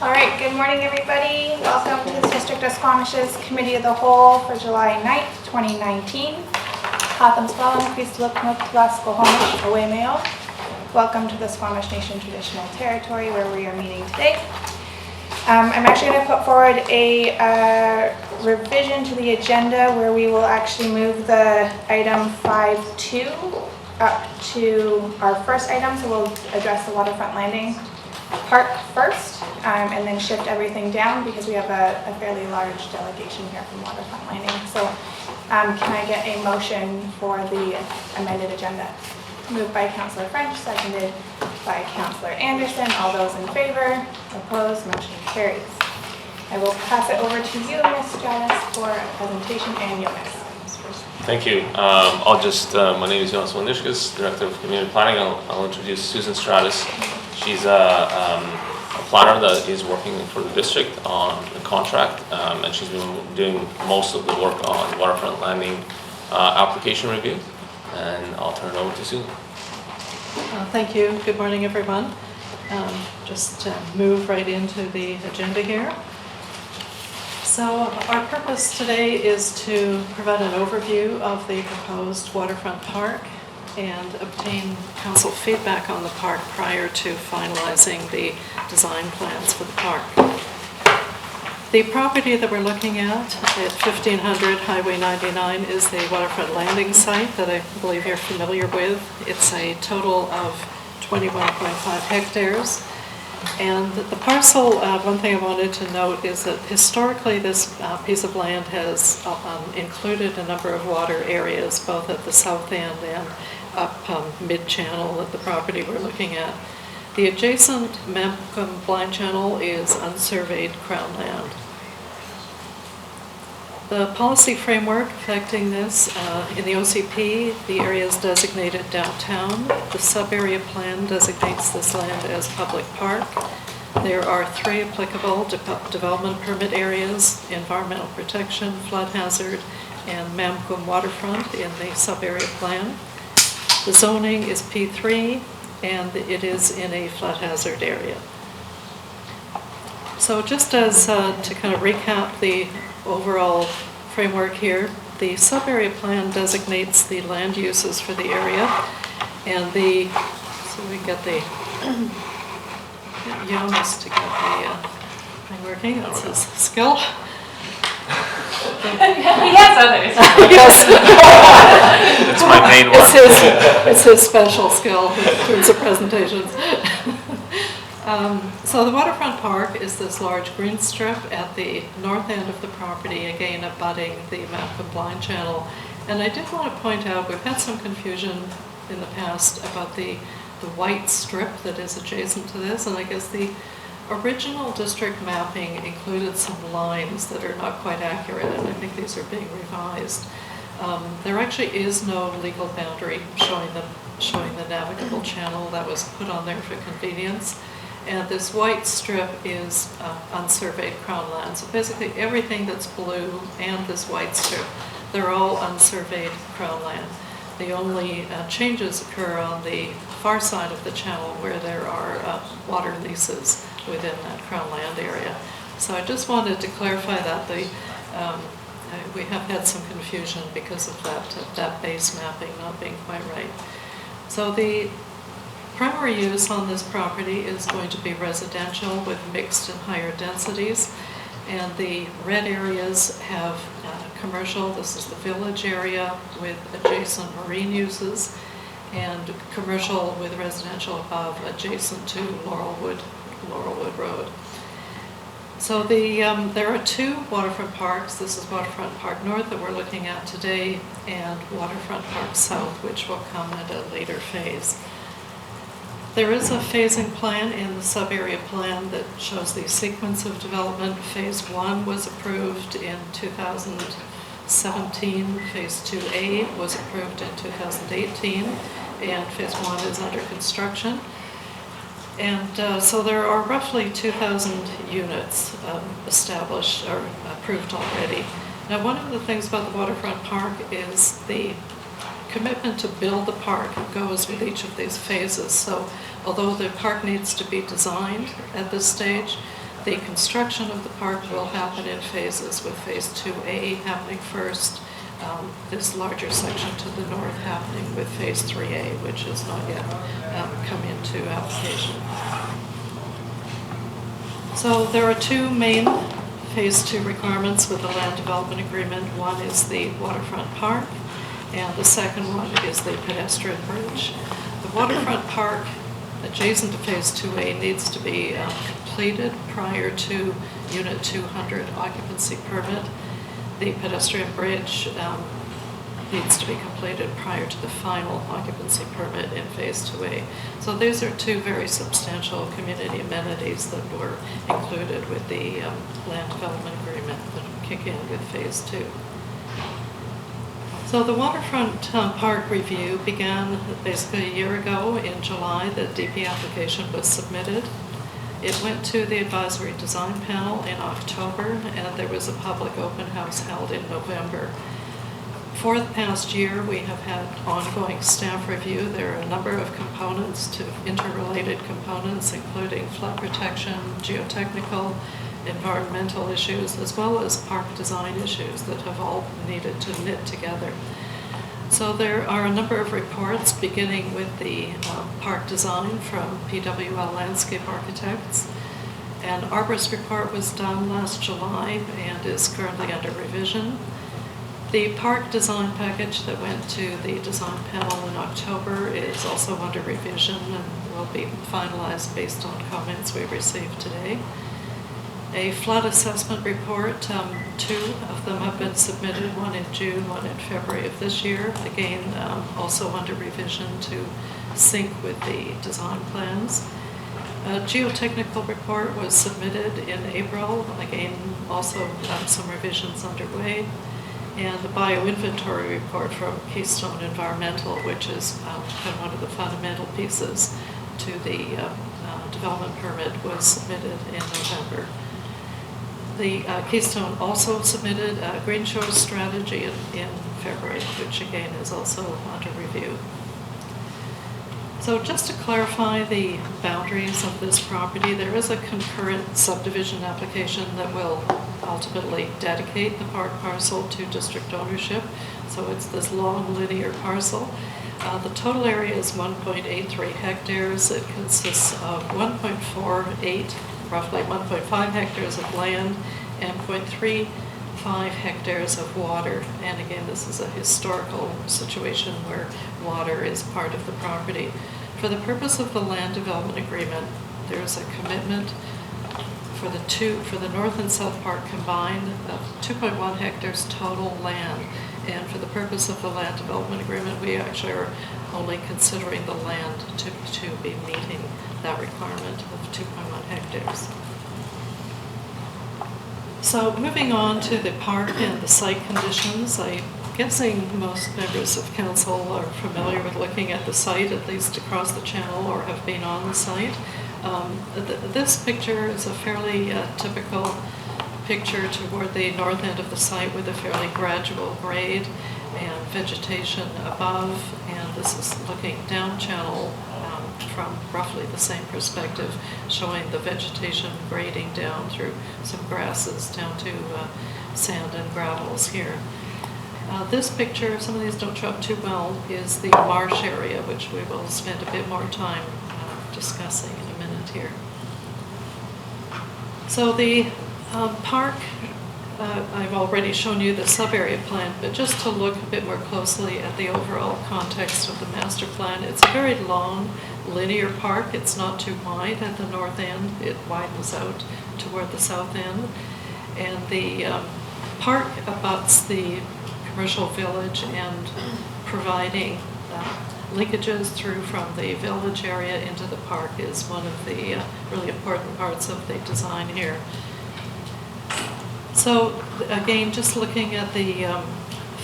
All right, good morning everybody. Welcome to the District of Squamish's Committee of the Whole for July 9th, 2019. Hatham Squam, pleased to look Squamish away mayo. Welcome to the Squamish Nation Traditional Territory where we are meeting today. I'm actually going to put forward a revision to the agenda where we will actually move the item 5.2 up to our first item. So we'll address the Waterfront Landing Park first, and then shift everything down because we have a fairly large delegation here from Waterfront Landing. So can I get a motion for the amended agenda? Moved by Councillor French, seconded by Councillor Anderson. All those in favor? Opposed? Motion carries. I will pass it over to you, Ms. Stratis, for a presentation, and you'll miss. Thank you. My name is Velaniskis, Director of Community Planning. I'll introduce Susan Stratis. She's a planner that is working for the district on the contract, and she's been doing most of the work on Waterfront Landing application review. And I'll turn it over to Susan. Thank you. Good morning, everyone. Just to move right into the agenda here. So our purpose today is to provide an overview of the proposed Waterfront Park and obtain council feedback on the park prior to finalizing the design plans for the park. The property that we're looking at 1500 Highway 99 is the Waterfront Landing site that I believe you're familiar with. It's a total of 21.5 hectares. And the parcel, one thing I wanted to note is that historically this piece of land has included a number of water areas, both at the south end and up mid-channel at the property we're looking at. The adjacent Mathews blind channel is unsurveyed Crown land. The policy framework affecting this, in the OCP, the area is designated downtown. The sub-area plan designates this land as public park. There are 3 applicable development permit areas: environmental protection, flood hazard, and Mathews waterfront in the sub-area plan. The zoning is P3, and it is in a flood hazard area. So just as to kind of recap the overall framework here, the sub-area plan designates the land uses for the area, and so we get the Jonas to get the thing working. That's his skill. He has others. Yes. That's my main one. It's his special skill in terms of presentations. So the Waterfront Park is this large green strip at the north end of the property, again abutting the Mathews blind channel. And I did want to point out, we've had some confusion in the past about the white strip that is adjacent to this, and I guess the original district mapping included some lines that are not quite accurate, and I think these are being revised. There actually is no legal boundary showing the navigable channel. That was put on there for convenience. And this white strip is unsurveyed Crown land. So basically everything that's blue and this white strip, they're all unsurveyed Crown land. The only changes occur on the far side of the channel where there are water leases within that Crown land area. So I just wanted to clarify that we have had some confusion because of that base mapping not being quite right. So the primary use on this property is going to be residential with mixed and higher densities, and the red areas have commercial. This is the village area with adjacent marine uses, and commercial with residential above adjacent to Laurelwood Road. So there are 2 waterfront parks. This is Waterfront Park North that we're looking at today, and Waterfront Park South, which will come at a later phase. There is a phasing plan in the sub-area plan that shows the sequence of development. Phase 1 was approved in 2017. Phase 2A was approved in 2018, and Phase 1 is under construction. And so there are roughly 2,000 units established or approved already. Now, one of the things about the Waterfront Park is the commitment to build the park goes with each of these phases. So although the park needs to be designed at this stage, The construction of the park will happen in phases, with Phase 2A happening first, this larger section to the north happening with Phase 3A, which has not yet come into application. So there are two main Phase 2 requirements with the land development agreement. One is the waterfront park, and the second one is the pedestrian bridge. The waterfront park, adjacent to Phase 2A, needs to be completed prior to Unit 200 occupancy permit. The pedestrian bridge needs to be completed prior to the final occupancy permit in Phase 2A. So these are two very substantial community amenities that were included with the land development agreement that kick in with Phase 2. So the waterfront park review began basically a year ago in July. The DP application was submitted. It went to the advisory design panel in October, and there was a public open house held in November. For the past year, we have had ongoing staff review. There are a number of components, to interrelated components, including flood protection, geotechnical, environmental issues, as well as park design issues that have all needed to knit together. So there are a number of reports, beginning with the park design from PWL Landscape Architects. An arborist report was done last July and is currently under revision. The park design package that went to the design panel in October is also under revision and will be finalized based on comments we received today. A flood assessment report, two of them have been submitted, one in June, one in February of this year. Again, also under revision to sync with the design plans. A geotechnical report was submitted in April, again, also some revisions underway. And the bioinventory report from Keystone Environmental, which is kind of one of the fundamental pieces to the development permit, was submitted in November. The Keystone also submitted a Green Shores strategy in February, which again is also under review. So just to clarify the boundaries of this property, there is a concurrent subdivision application that will ultimately dedicate the park parcel to district ownership. So it's this long linear parcel. The total area is 1.83 hectares. It consists of 1.48, roughly 1.5 hectares of land and 0.35 hectares of water. And again, this is a historical situation where water is part of the property. For the purpose of the land development agreement, there is a commitment for the north and south park combined of 2.1 hectares total land. And for the purpose of the land development agreement, we actually are only considering the land to be meeting that requirement of 2.1 hectares. So moving on to the park and the site conditions, I'm guessing most members of council are familiar with looking at the site, at least across the channel, or have been on the site. This picture is a fairly typical picture toward the north end of the site with a fairly gradual grade and vegetation above, and this is looking down channel from roughly the same perspective, showing the vegetation grading down through some grasses down to sand and gravels here. This picture, some of these don't show up too well, is the marsh area, which we will spend a bit more time discussing in a minute here. So the park, I've already shown you the sub-area plan, but just to look a bit more closely at the overall context of the master plan, it's a very long linear park. It's not too wide at the north end. It widens out toward the south end. And the park abuts the commercial village, and providing linkages through from the village area into the park is one of the really important parts of the design here. So again, just looking at the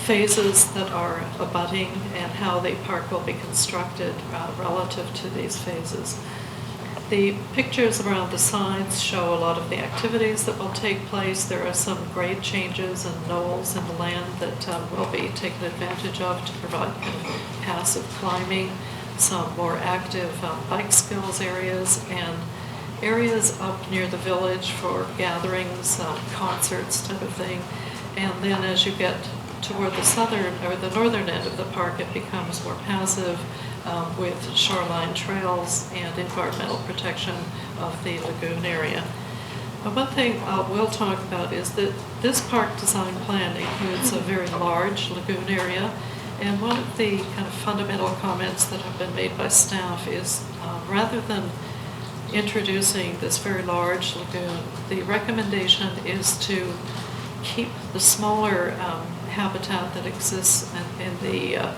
phases that are abutting and how the park will be constructed relative to these phases. The pictures around the sides show a lot of the activities that will take place. There are some grade changes and knolls in the land that will be taken advantage of to provide kind of passive climbing, some more active bike skills areas, and areas up near the village for gatherings, concerts type of thing. And then as you get toward the southern or the northern end of the park, it becomes more passive with shoreline trails and environmental protection of the lagoon area. But one thing we'll talk about is that this park design plan includes a very large lagoon area. And one of the kind of fundamental comments that have been made by staff is rather than introducing this very large lagoon, the recommendation is to keep the smaller habitat that exists in the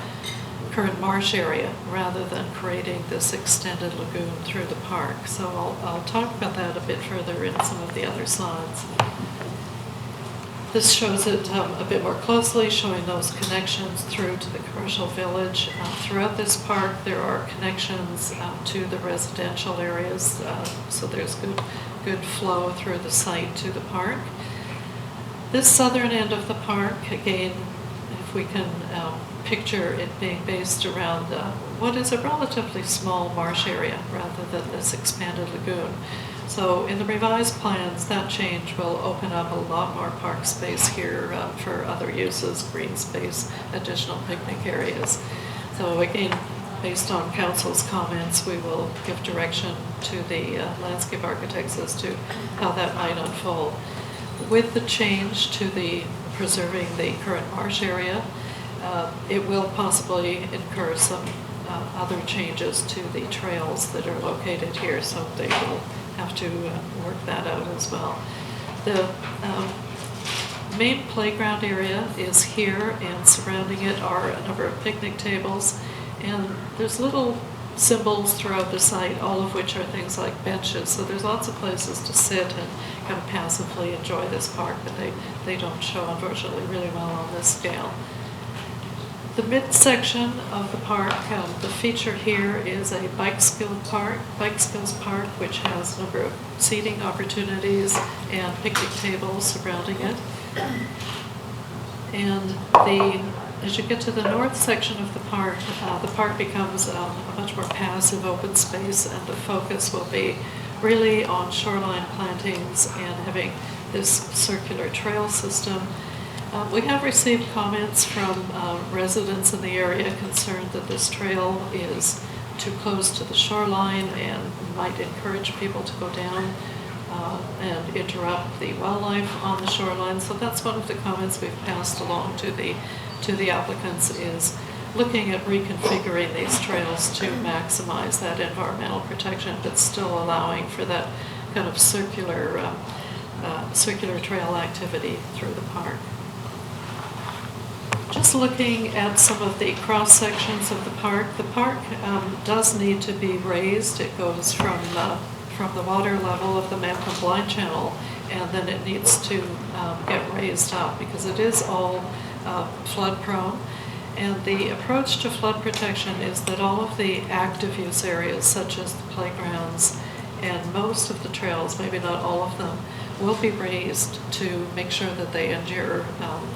current marsh area rather than creating this extended lagoon through the park. So I'll talk about that a bit further in some of the other slides. This shows it a bit more closely, showing those connections through to the commercial village. Throughout this park, there are connections to the residential areas, so there's good flow through the site to the park. This southern end of the park, again, if we can picture it being based around what is a relatively small marsh area rather than this expanded lagoon. So in the revised plans, that change will open up a lot more park space here for other uses, green space, additional picnic areas. So again, based on council's comments, we will give direction to the landscape architects as to how that might unfold. With the change to the preserving the current marsh area, it will possibly incur some other changes to the trails that are located here, so they will have to work that out as well. The main playground area is here, and surrounding it are a number of picnic tables, and there's little symbols throughout the site, all of which are things like benches, so there's lots of places to sit and kind of passively enjoy this park, but they don't show, unfortunately, really well on this scale. The midsection of the park, the feature here is a bike skills park, which has a number of seating opportunities and picnic tables surrounding it. And as you get to the north section of the park becomes a much more passive open space, and the focus will be really on shoreline plantings and having this circular trail system. We have received comments from residents in the area concerned that this trail is too close to the shoreline and might encourage people to go down and interrupt the wildlife on the shoreline. So that's one of the comments we've passed along to the applicants, is looking at reconfiguring these trails to maximize that environmental protection, but still allowing for that kind of circular trail activity through the park. Just looking at some of the cross sections of the park does need to be raised. It goes from the water level of the Malcolm Blind Channel, and then it needs to get raised up because it is all flood prone. And the approach to flood protection is that all of the active use areas, such as the playgrounds and most of the trails, maybe not all of them, will be raised to make sure that they endure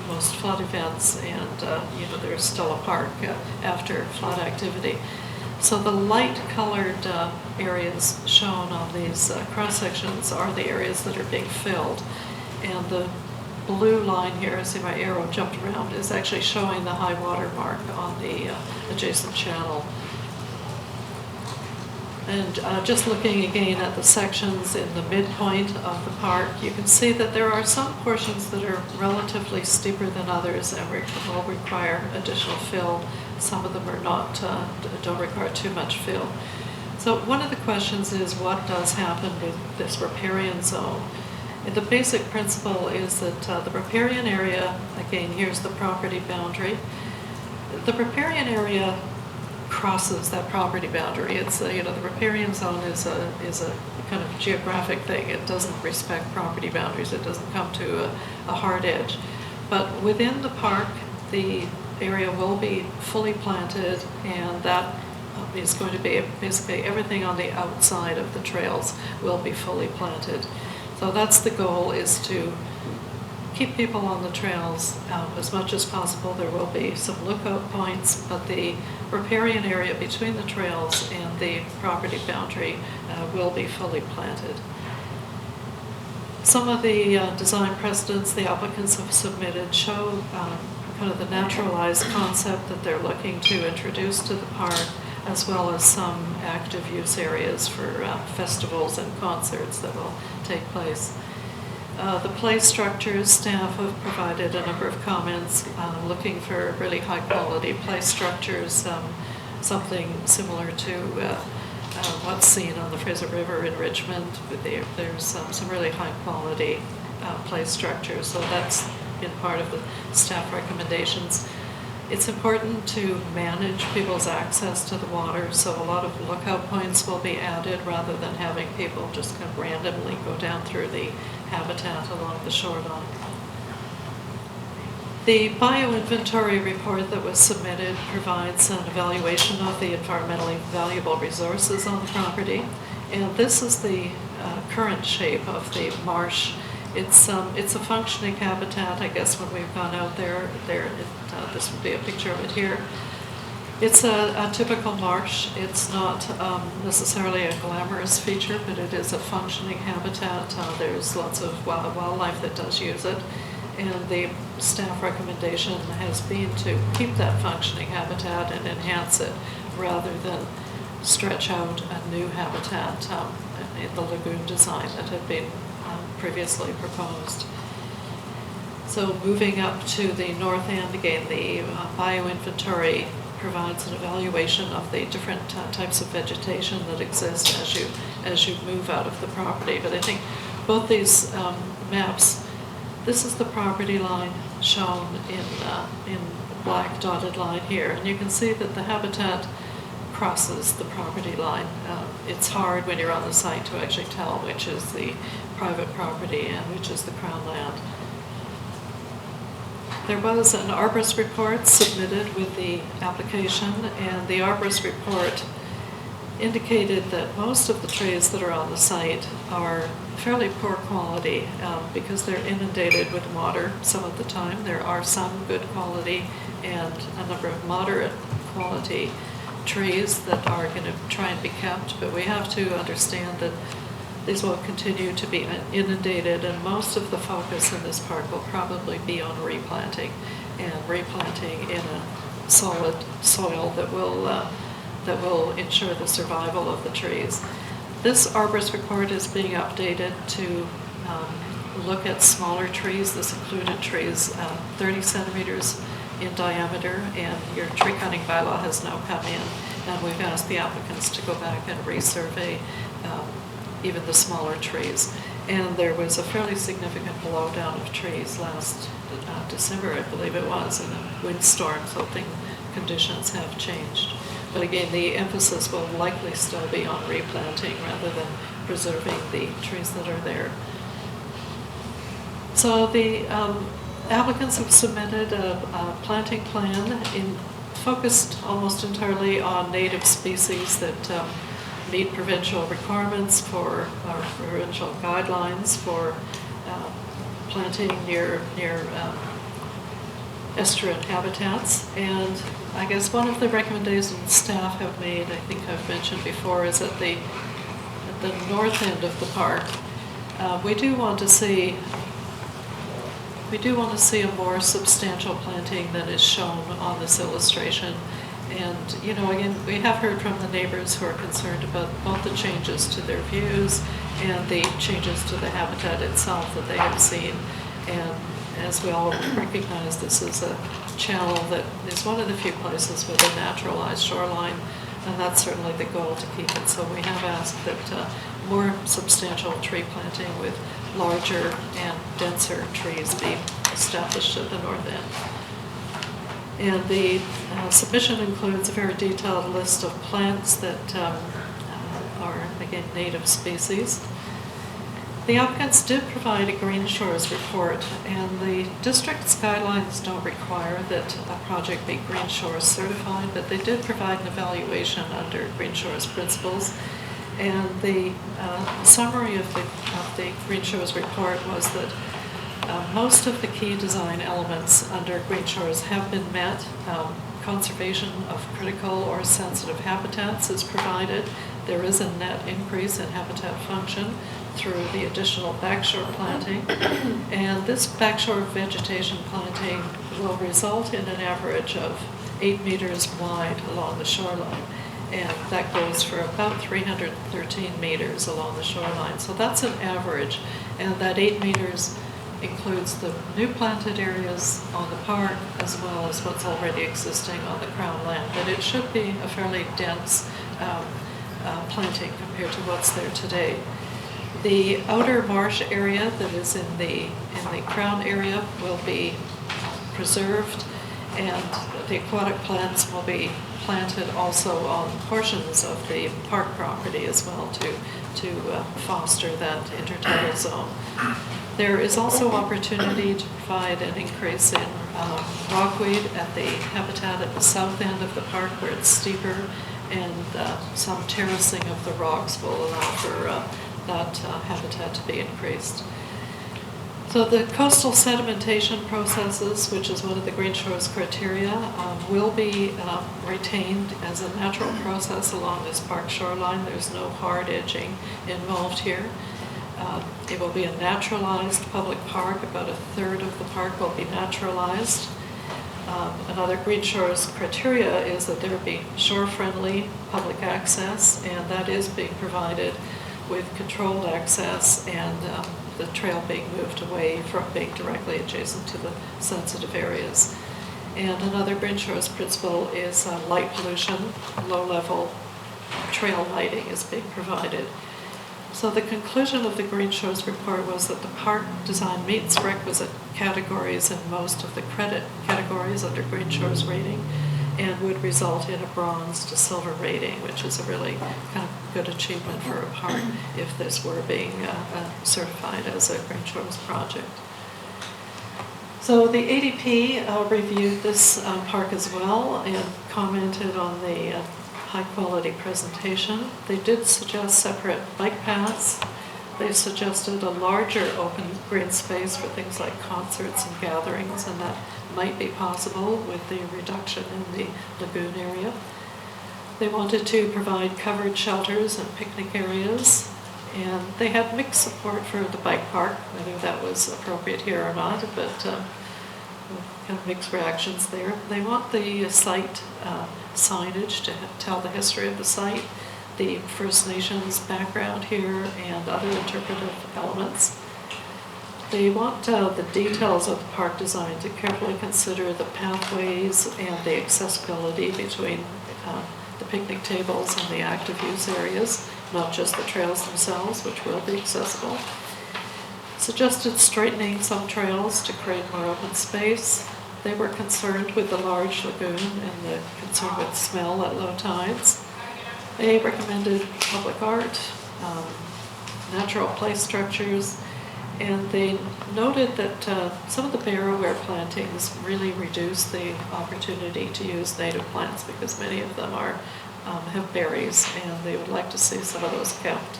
most flood events, and there's still a park after flood activity. So the light-colored areas shown on these cross sections are the areas that are being filled, and the blue line here, I see my arrow jumped around, is actually showing the high water mark on the adjacent channel. And just looking again at the sections in the midpoint of the park, you can see that there are some portions that are relatively steeper than others and will require additional fill. Some of them are not, don't require too much fill. So one of the questions is, what does happen with this riparian zone? And the basic principle is that the riparian area, again, here's the property boundary. The riparian area crosses that property boundary. It's the riparian zone is a kind of geographic thing. It doesn't respect property boundaries. It doesn't come to a hard edge. But within the park, the area will be fully planted, and that is going to be basically everything on the outside of the trails will be fully planted. So that's the goal, is to keep people on the trails as much as possible. There will be some lookout points, but the riparian area between the trails and the property boundary will be fully planted. Some of the design precedents the applicants have submitted show kind of the naturalized concept that they're looking to introduce to the park, as well as some active use areas for festivals and concerts that will take place. The play structures, staff have provided a number of comments looking for really high quality play structures, something similar to what's seen on the Fraser River in Richmond. There's some really high quality play structures, so that's been part of the staff recommendations. It's important to manage people's access to the water, so a lot of lookout points will be added rather than having people just kind of randomly go down through the habitat along the shoreline. The bioinventory report that was submitted provides an evaluation of the environmentally valuable resources on the property, and this is the current shape of the marsh. It's a functioning habitat. I guess when we've gone out there, this would be a picture of it here. It's a typical marsh. It's not necessarily a glamorous feature, but it is a functioning habitat. There's lots of wildlife that does use it, and the staff recommendation has been to keep that functioning habitat and enhance it rather than stretch out a new habitat in the lagoon design that had been previously proposed. So moving up to the north end, again, the bioinventory provides an evaluation of the different types of vegetation that exist as you move out of the property. But I think both these maps, this is the property line shown in black dotted line here, and you can see that the habitat crosses the property line. It's hard when you're on the site to actually tell which is the private property and which is the Crown land. There was an arborist report submitted with the application, and the arborist report indicated that most of the trees that are on the site are fairly poor quality because they're inundated with water some of the time. There are some good quality and a number of moderate quality trees that are going to try and be kept, but we have to understand that these will continue to be inundated, and most of the focus in this park will probably be on replanting, and replanting in a solid soil that will ensure the survival of the trees. This arborist report is being updated to look at smaller trees. This included trees 30 centimeters in diameter, and your tree cutting bylaw has now come in, and we've asked the applicants to go back and resurvey even the smaller trees. And there was a fairly significant blowdown of trees last December, I believe it was, in a windstorm, so conditions have changed. But again, the emphasis will likely still be on replanting rather than preserving the trees that are there. So the applicants have submitted a planting plan focused almost entirely on native species that meet provincial requirements or provincial guidelines for planting near estuarine habitats. And I guess one of the recommendations staff have made, I think I've mentioned before, is at the north end of the park, we do want to see a more substantial planting than is shown on this illustration. And, you know, again, we have heard from the neighbors who are concerned about both the changes to their views and the changes to the habitat itself that they have seen. And as we all recognize, this is a channel that is one of the few places with a naturalized shoreline, and that's certainly the goal, to keep it. So we have asked that more substantial tree planting with larger and denser trees be established at the north end. And the submission includes a very detailed list of plants that are, again, native species. The applicants did provide a Green Shores report, and the district's guidelines don't require that a project be Green Shores certified, but they did provide an evaluation under Green Shores principles. And the summary of the Green Shores report was that Most of the key design elements under Green Shores have been met. Conservation of critical or sensitive habitats is provided. There is a net increase in habitat function through the additional backshore planting. And this backshore vegetation planting will result in an average of 8 meters wide along the shoreline. And that goes for about 313 meters along the shoreline. So that's an average. And that 8 meters includes the new planted areas on the park as well as what's already existing on the Crown land. But it should be a fairly dense planting compared to what's there today. The outer marsh area that is in the Crown area will be preserved, and the aquatic plants will be planted also on portions of the park property as well to foster that intertidal zone. There is also opportunity to provide an increase in rockweed at the habitat at the south end of the park where it's steeper, and some terracing of the rocks will allow for that habitat to be increased. So the coastal sedimentation processes, which is one of the Green Shores criteria, will be retained as a natural process along this park shoreline. There's no hard edging involved here. It will be a naturalized public park. About a third of the park will be naturalized. Another Green Shores criteria is that there be shore-friendly public access, and that is being provided with controlled access and the trail being moved away from being directly adjacent to the sensitive areas. And another Green Shores principle is light pollution. Low-level trail lighting is being provided. So the conclusion of the Green Shores report was that the park design meets requisite categories in most of the credit categories under Green Shores rating, and would result in a bronze to silver rating, which is a really kind of good achievement for a park if this were being certified as a Green Shores project. So the ADP reviewed this park as well and commented on the high-quality presentation. They did suggest separate bike paths. They suggested a larger open green space for things like concerts and gatherings, and that might be possible with the reduction in the lagoon area. They wanted to provide covered shelters and picnic areas, and they had mixed support for the bike park, whether that was appropriate here or not, but kind of mixed reactions there. They want the site signage to tell the history of the site, the First Nations background here, and other interpretive elements. They want the details of the park design to carefully consider the pathways and the accessibility between the picnic tables and the active use areas, not just the trails themselves, which will be accessible. Suggested straightening some trails to create more open space. They were concerned with the large lagoon and the concern with smell at low tides. They recommended public art, natural play structures, and they noted that some of the barrow-ware plantings really reduce the opportunity to use native plants because many of them have berries, and they would like to see some of those kept,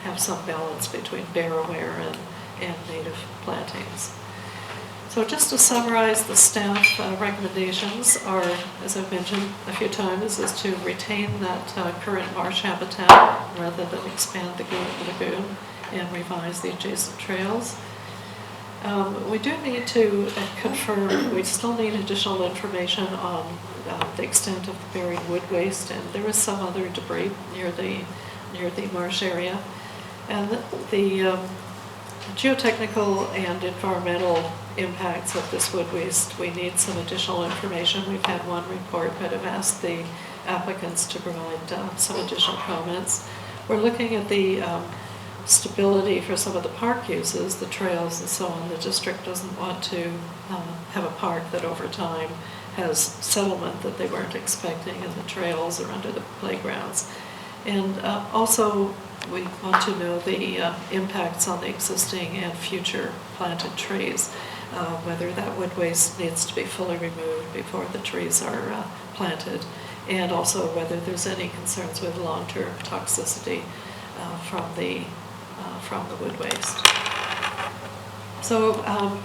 have some balance between barrow-ware and native plantings. So just to summarize, the staff recommendations are, as I've mentioned a few times, is to retain that current marsh habitat rather than expand the lagoon and revise the adjacent trails. We do need to confirm, we still need additional information on the extent of the buried wood waste, and there is some other debris near the marsh area. And the geotechnical and environmental impacts of this wood waste, we need some additional information. We've had one report, but have asked the applicants to provide some additional comments. We're looking at the stability for some of the park uses, the trails and so on. The district doesn't want to have a park that over time has settlement that they weren't expecting in the trails or under the playgrounds. And also we want to know the impacts on the existing and future planted trees, whether that wood waste needs to be fully removed before the trees are planted, and also whether there's any concerns with long-term toxicity from the wood waste. So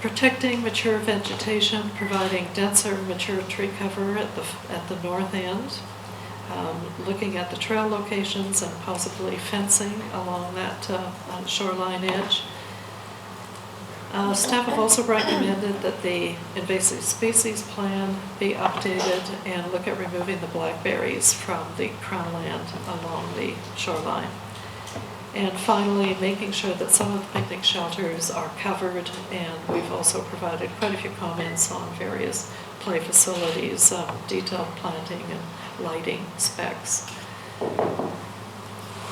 protecting mature vegetation, providing denser mature tree cover at the north end, looking at the trail locations and possibly fencing along that shoreline edge. Staff have also recommended that the invasive species plan be updated and look at removing the blackberries from the crownland along the shoreline. And finally, making sure that some of the picnic shelters are covered, and we've also provided quite a few comments on various play facilities, detailed planting and lighting specs.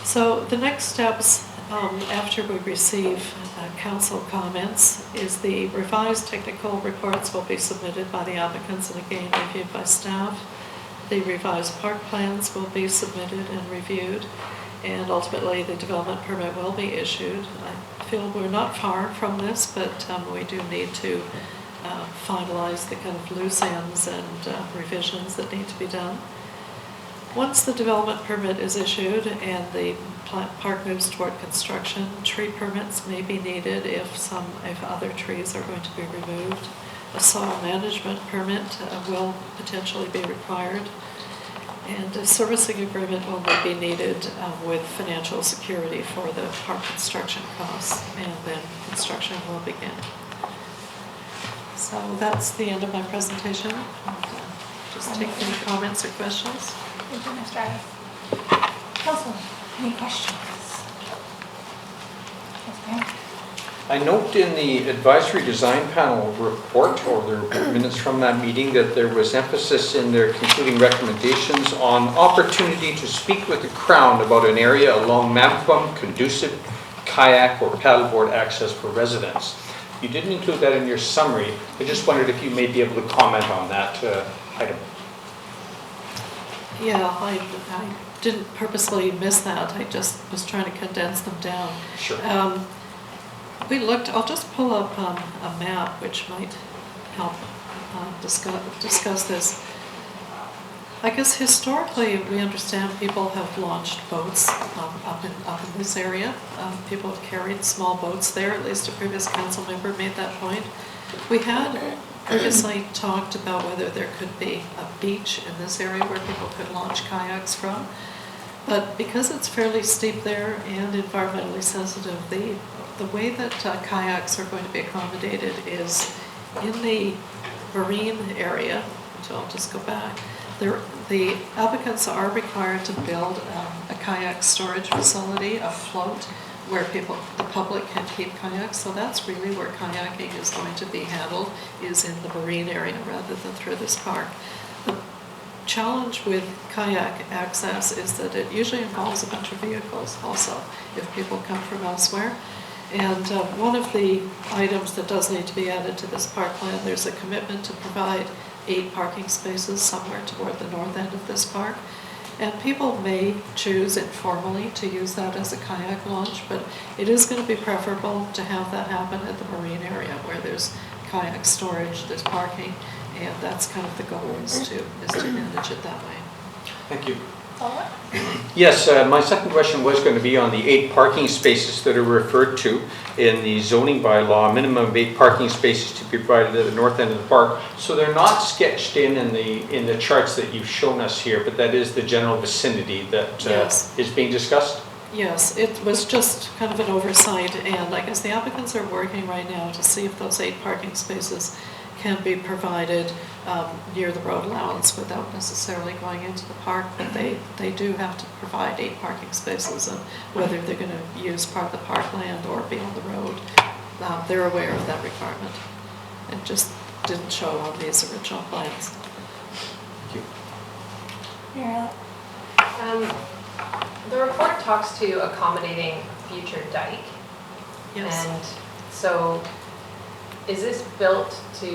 So the next steps after we receive council comments is the revised technical reports will be submitted by the applicants and again reviewed by staff. The revised park plans will be submitted and reviewed, and ultimately the development permit will be issued. I feel we're not far from this, but we do need to finalize the kind of loose ends and revisions that need to be done. Once the development permit is issued and the park moves toward construction, tree permits may be needed if other trees are going to be removed. A soil management permit will potentially be required, and a servicing agreement will be needed with financial security for the park construction costs, and then construction will begin. So that's the end of my presentation. Just take any comments or questions. Thank you, Ms. Stratis. Councilman, any questions? Yes, ma'am. I note in the advisory design panel report, or the minutes from that meeting, that there was emphasis in their concluding recommendations on opportunity to speak with the Crown about an area along Mathews conducive kayak or paddleboard access for residents. You didn't include that in your summary. I just wondered if you may be able to comment on that item. Yeah, I didn't purposely miss that. I just was trying to condense them down. Sure. We looked, I'll just pull up a map which might help discuss this. I guess historically we understand people have launched boats up in this area. People have carried small boats there, at least a previous council member made that point. We had previously talked about whether there could be a beach in this area where people could launch kayaks from. But because it's fairly steep there and environmentally sensitive, the way that kayaks are going to be accommodated is in the marine area. So I'll just go back. The applicants are required to build a kayak storage facility, a float, where the public can keep kayaks. So that's really where kayaking is going to be handled, is in the marine area rather than through this park. The challenge with kayak access is that it usually involves a bunch of vehicles also, if people come from elsewhere. And one of the items that does need to be added to this park plan, there's a commitment to provide 8 parking spaces somewhere toward the north end of this park. And people may choose informally to use that as a kayak launch, but it is going to be preferable to have that happen at the marine area where there's kayak storage, there's parking, and that's kind of the goal is to manage it that way. Thank you. Follow-up? Yes, my second question was going to be on the 8 parking spaces that are referred to in the zoning bylaw, minimum of 8 parking spaces to be provided at the north end of the park. So they're not sketched in the charts that you've shown us here, but that is the general vicinity that Yes. is being discussed? Yes, it was just kind of an oversight, and I guess the applicants are working right now to see if those 8 parking spaces can be provided near the road allowance without necessarily going into the park, but they do have to provide 8 parking spaces, and whether they're going to use part of the parkland or be on the road, they're aware of that requirement. It just didn't show on these original plans. Thank you. Muriel? The report talks to accommodating future dike. Yes. And so is this built to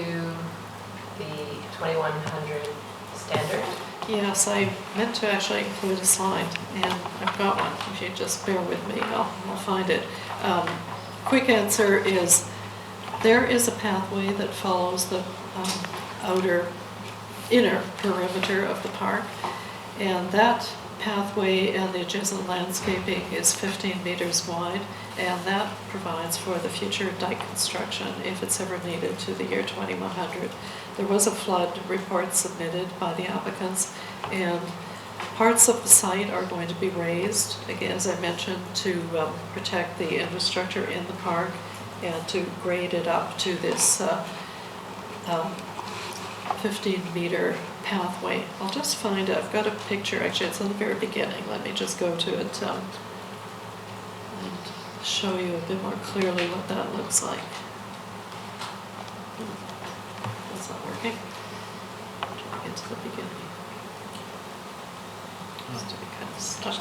the 2100 standard? Yes, I meant to actually include a slide, and I've got one. If you just bear with me, I'll find it. Quick answer is there is a pathway that follows the inner perimeter of the park, and that pathway and the adjacent landscaping is 15 meters wide, and that provides for the future dike construction if it's ever needed to the year 2100. There was a flood report submitted by the applicants, and parts of the site are going to be raised, again, as I mentioned, to protect the infrastructure in the park and to grade it up to this 15-meter pathway. I'll just find, I've got a picture, actually it's in the very beginning. Let me just go to it and show you a bit more clearly what that looks like. That's not working. Trying to get to the beginning. Seems to be kind of stuck.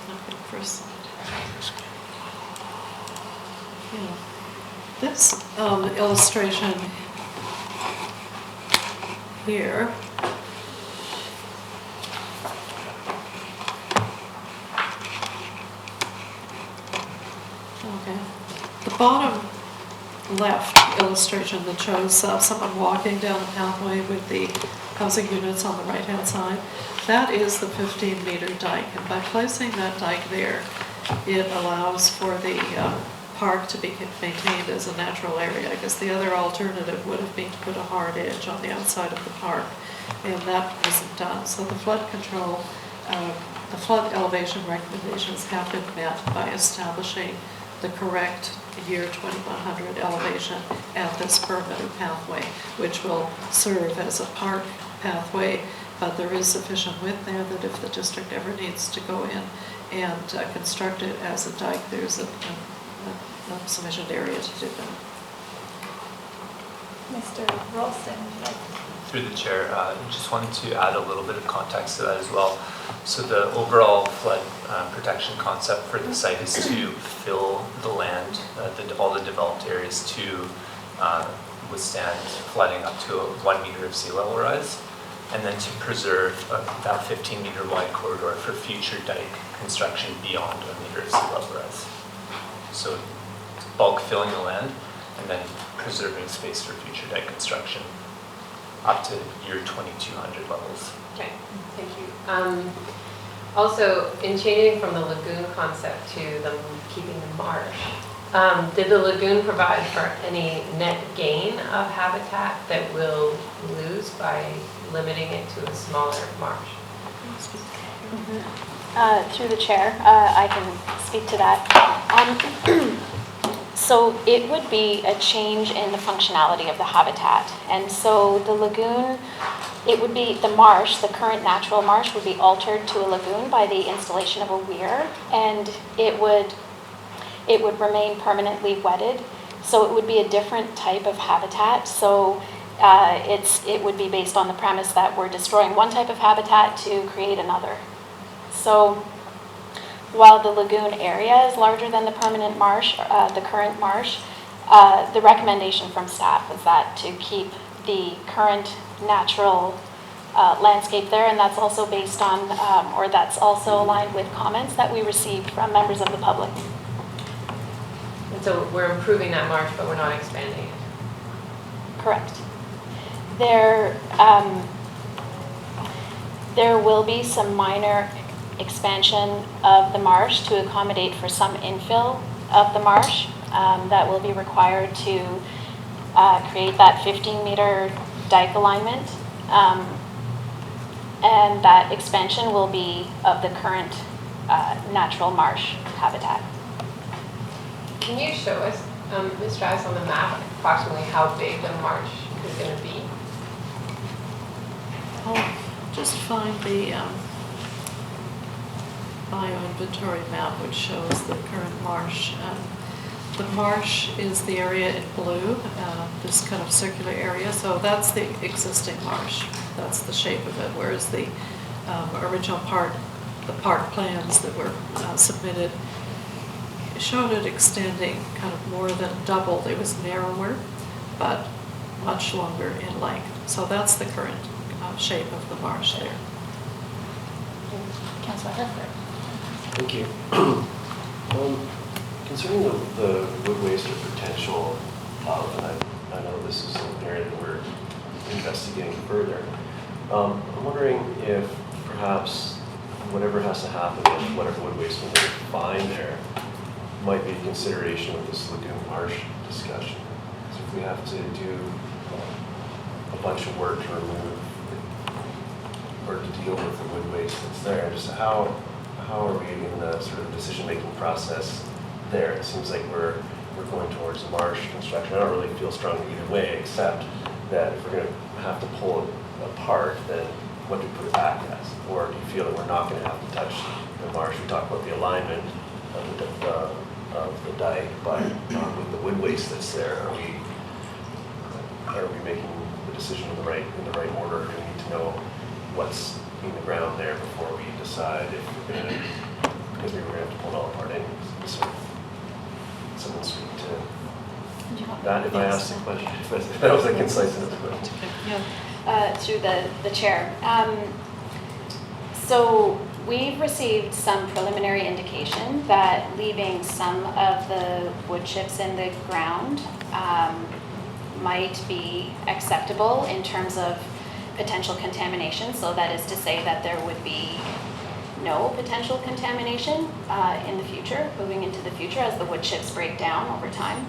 Nothing for a slide. Yeah. This illustration here the bottom left illustration that shows someone walking down the pathway with the housing units on the right-hand side, that is the 15-meter dike. And by placing that dike there, it allows for the park to be maintained as a natural area, because the other alternative would have been to put a hard edge on the outside of the park, and that wasn't done. So the flood control, the flood elevation recommendations have been met by establishing the correct year 2100 elevation at this perimeter pathway, which will serve as a park pathway, but there is sufficient width there that if the district ever needs to go in and construct it as a dike, there's a sufficient area to do that. Mr. Rolston, would you like Through the chair, just wanted to add a little bit of context to that as well. So the overall flood protection concept for the site is to fill the land, all the developed areas to withstand flooding up to 1 meter of sea level rise, and then to preserve that 15-meter wide corridor for future dike construction beyond 1 meter of sea level rise. So bulk filling the land and then preserving space for future dike construction up to year 2200 levels. Okay, thank you. Also, in changing from the lagoon concept to keeping the marsh, did the lagoon provide for any net gain of habitat that we'll lose by limiting it to a smaller marsh? Through the chair, I can speak to that. So it would be a change in the functionality of the habitat. And so the lagoon, it would be the marsh, the current natural marsh would be altered to a lagoon by the installation of a weir, and it would remain permanently wetted. So it would be a different type of habitat. So it would be based on the premise that we're destroying one type of habitat to create another. So while the lagoon area is larger than the permanent marsh, the current marsh, the recommendation from staff was that to keep the current natural landscape there, and that's also based on, or that's also aligned with comments that we received from members of the public. And so we're improving that marsh, but we're not expanding it. Correct. There will be some minor expansion of the marsh to accommodate for some infill of the marsh that will be required to create that 15-meter dike alignment. And that expansion will be of the current natural marsh habitat. Can you show us, Ms. Stratis, on the map approximately how big the marsh is going to be? I'll just find the bioinventory map which shows the current marsh. The marsh is the area in blue, this kind of circular area, so that's the existing marsh. That's the shape of it, whereas the original park plans that were submitted showed it extending kind of more than doubled. It was narrower, but much longer in length. So that's the current shape of the marsh there. Councillor Herford? Thank you. Concerning the wood waste or potential and I know this is an area that we're investigating further. I'm wondering if perhaps whatever has to happen with whatever wood waste we find there might be a consideration with this lagoon marsh discussion. So if we have to do a bunch of work to remove or to deal with the wood waste that's there, just how are we in the sort of decision-making process there? It seems like we're going towards marsh construction. I don't really feel strongly either way, except that if we're going to have to pull it apart, then what do we put it back as? Or do you feel that we're not going to have to touch the marsh? We talk about the alignment of the dike, but with the wood waste that's there, are we making the decision in the right order? Do we need to know what's in the ground there before we decide if we're going to, because we were going to have to pull it all apart anyways? So someone speak to that if I asked the question. That was a concise enough question. Through the chair. So we've received some preliminary indication that leaving some of the wood chips in the ground might be acceptable in terms of potential contamination. So that is to say that there would be no potential contamination in the future, moving into the future as the wood chips break down over time.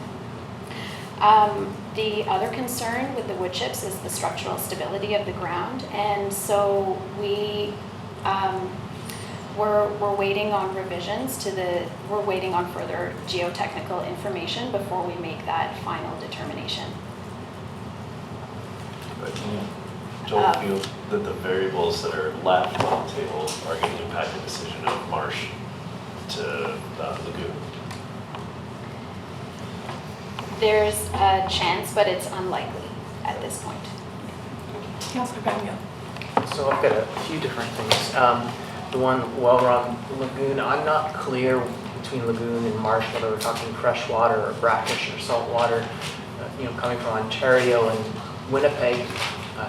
The other concern with the wood chips is the structural stability of the ground, and so we're waiting on revisions we're waiting on further geotechnical information before we make that final determination. But you don't feel that the variables that are left on the table are going to impact the decision of marsh to lagoon? There's a chance, but it's unlikely at this point. Councillor Gunn. So I've got a few different things. The one well-run lagoon, I'm not clear between lagoon and marsh whether we're talking fresh water or brackish or salt water. Coming from Ontario and Winnipeg,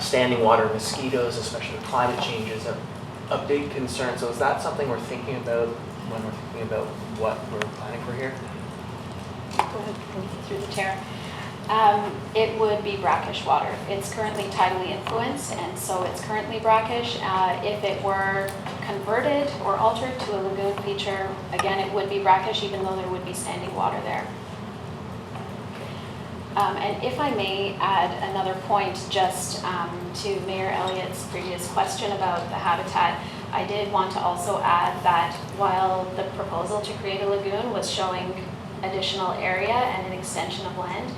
standing water mosquitoes, especially with climate change, is a big concern. So is that something we're thinking about when we're thinking about what we're planning for here? Go ahead, through the chair. It would be brackish water. It's currently tidally influenced, and so it's currently brackish. If it were converted or altered to a lagoon feature, again, it would be brackish, even though there would be standing water there. And if I may add another point just to Mayor Elliott's previous question about the habitat, I did want to also add that while the proposal to create a lagoon was showing additional area and an extension of land,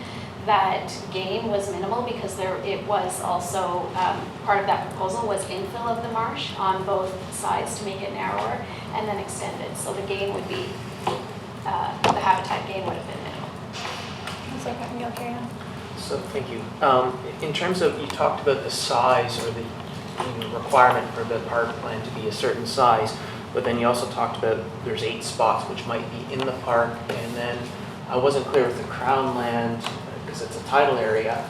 that gain was minimal because it was also part of that proposal was infill of the marsh on both sides to make it narrower and then extended. So the gain would be, the habitat gain would have been minimal. Councillor Gunn, carry on. So thank you. In terms of, you talked about the size or the requirement for the park plan to be a certain size, but then you also talked about there's 8 spots which might be in the park, and then I wasn't clear with the Crown land, because it's a tidal area.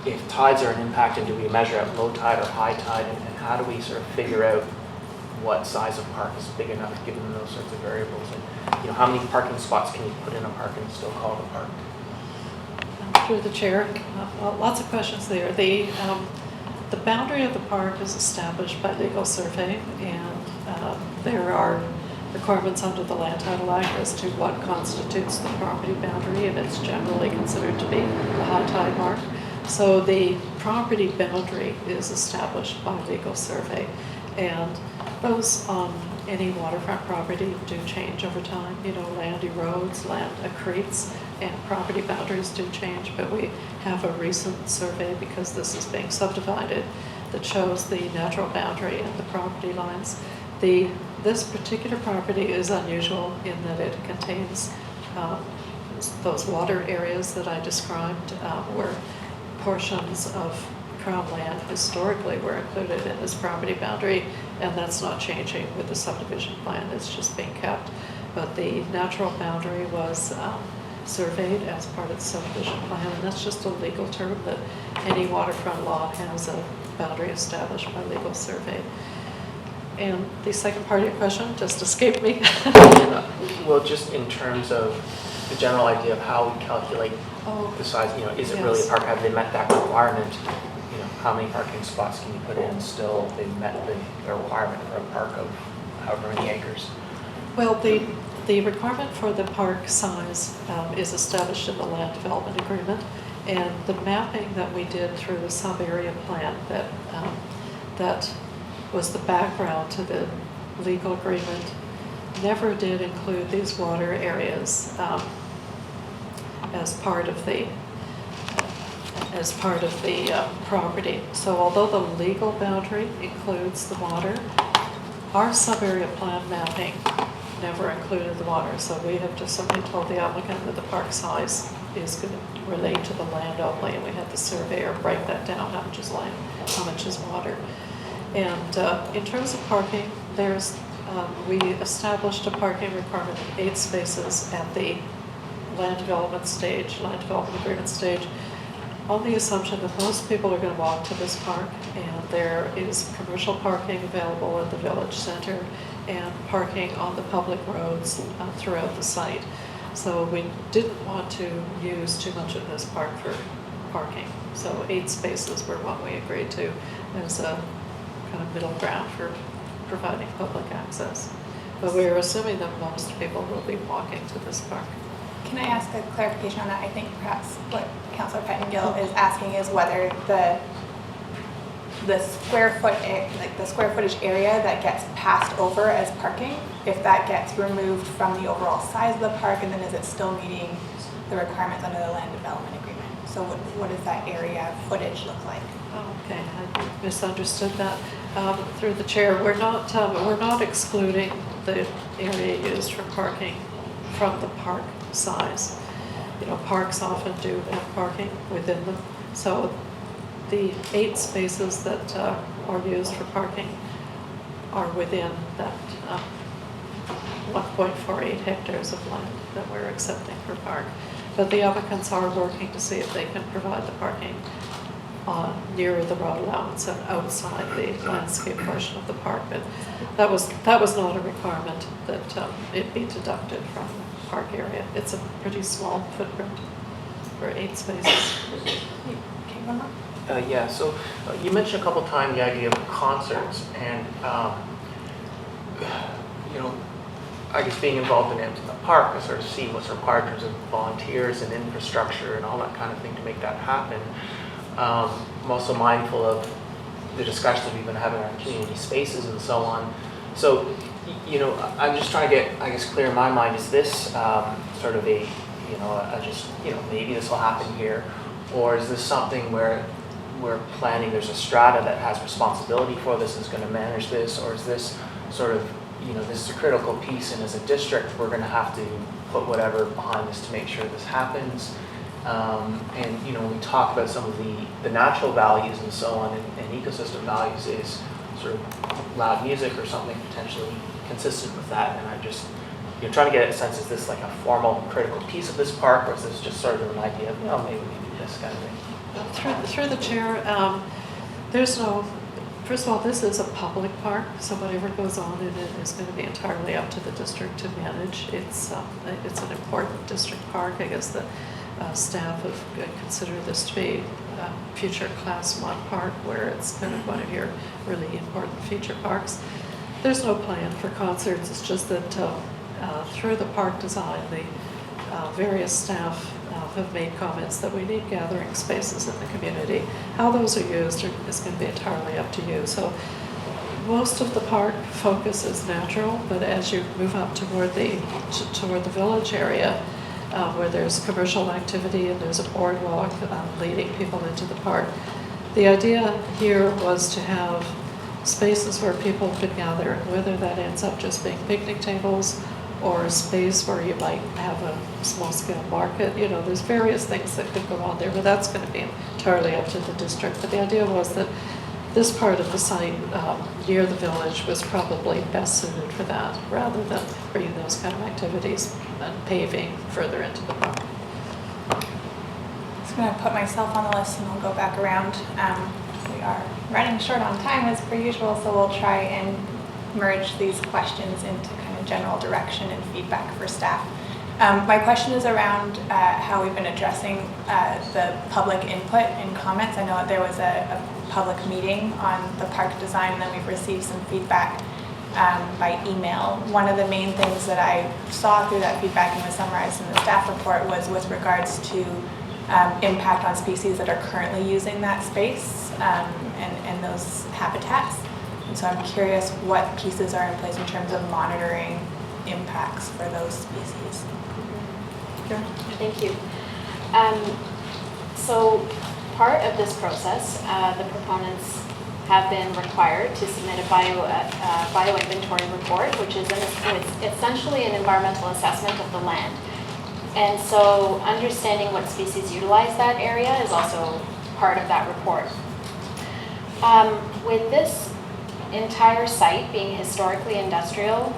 If tides are impacted, do we measure at low tide or high tide, and how do we sort of figure out what size of park is big enough given those sorts of variables? And how many parking spots can you put in a park and still call it a park? Through the chair, lots of questions there. The boundary of the park is established by legal survey, and there are requirements under the Land Title Act as to what constitutes the property boundary, and it's generally considered to be the high tide mark. So the property boundary is established by legal survey, and those on any waterfront property do change over time. Land erodes, land accretes, and property boundaries do change, but we have a recent survey, because this is being subdivided, that shows the natural boundary and the property lines. This particular property is unusual in that it contains those water areas that I described, where portions of Crown land historically were included in this property boundary, and that's not changing with the subdivision plan. It's just being kept. But the natural boundary was surveyed as part of the subdivision plan, and that's just a legal term that any waterfront lot has a boundary established by legal survey. And the second part of your question just escaped me. Well, just in terms of the general idea of how we calculate Oh, the size, is it really a yes. park? Have they met that requirement? How many parking spots can you put in? Still, they've met the requirement for a park of however many acres. Well, the requirement for the park size is established in the land development agreement, and the mapping that we did through the sub-area plan that was the background to the legal agreement never did include these water areas as part of the property. So although the legal boundary includes the water, our sub-area plan mapping never included the water. So we have just simply told the applicant that the park size is going to relate to the land only, and we had the surveyor break that down, how much is land, how much is water. And in terms of parking, we established a parking requirement of 8 spaces at the land development agreement stage, on the assumption that most people are going to walk to this park, and there is commercial parking available at the village center and parking on the public roads throughout the site. So we didn't want to use too much of this park for parking. So 8 spaces were what we agreed to as a kind of middle ground for providing public access. But we're assuming that most people will be walking to this park. Can I ask a clarification on that? I think perhaps what Councillor Pettengill is asking is whether the square footage area that gets passed over as parking, if that gets removed from the overall size of the park, and then is it still meeting the requirements under the land development agreement? So what does that area footage look like? Okay, I misunderstood that. Through the chair, we're not excluding the area used for parking from the park size. Parks often do have parking within them. So the 8 spaces that are used for parking are within that 1.48 hectares of land that we're accepting for park. But the applicants are working to see if they can provide the parking near the road allowance and outside the landscape portion of the park. But that was not a requirement that it be deducted from the park area. It's a pretty small footprint for 8 spaces. Okay, one more. Yeah, so you mentioned a couple times the idea of concerts, and I guess being involved in the park, I sort of see what's required in terms of volunteers and infrastructure and all that kind of thing to make that happen. I'm also mindful of the discussions we've been having on community spaces and so on. So, I'm just trying to get, I guess, clear in my mind, is this sort of maybe this will happen here, or is this something where we're planning, there's a strata that has responsibility for this and is going to manage this, or is this sort of, this is a critical piece, and as a district, we're going to have to put whatever behind this to make sure this happens. When we talk about some of the natural values and so on, and ecosystem values, is sort of loud music or something potentially consistent with that. And I just, trying to get a sense, is this like a formal critical piece of this park, or is this just sort of an idea of, maybe we do this kind of thing? Through the chair, there's no, first of all, this is a public park, so whatever goes on in it is going to be entirely up to the district to manage. It's an important district park. I guess the staff have considered this to be a future Class 1 park, where it's kind of one of your really important feature parks. There's no plan for concerts. It's just that through the park design, the various staff have made comments that we need gathering spaces in the community. How those are used is going to be entirely up to you. So most of the park focus is natural, but as you move up toward the village area, where there's commercial activity and there's a boardwalk leading people into the park, the idea here was to have spaces where people could gather, whether that ends up just being picnic tables or a space where you might have a small-scale market. There's various things that could go on there, but that's going to be entirely up to the district. But the idea was that this part of the site near the village was probably best suited for that, rather than bringing those kind of activities and paving further into the park. I'm going to put myself on the list and I'll go back around. We are running short on time as per usual, so we'll try and merge these questions into kind of general direction and feedback for staff. My question is around how we've been addressing the public input and comments. I know that there was a public meeting on the park design, and then we've received some feedback by email. One of the main things that I saw through that feedback and was summarized in the staff report was with regards to impact on species that are currently using that space and those habitats. And so I'm curious what pieces are in place in terms of monitoring impacts for those species. Sure. Thank you. So part of this process, the proponents have been required to submit a bioinventory report, which is essentially an environmental assessment of the land. And so understanding what species utilize that area is also part of that report. With this entire site being historically industrial,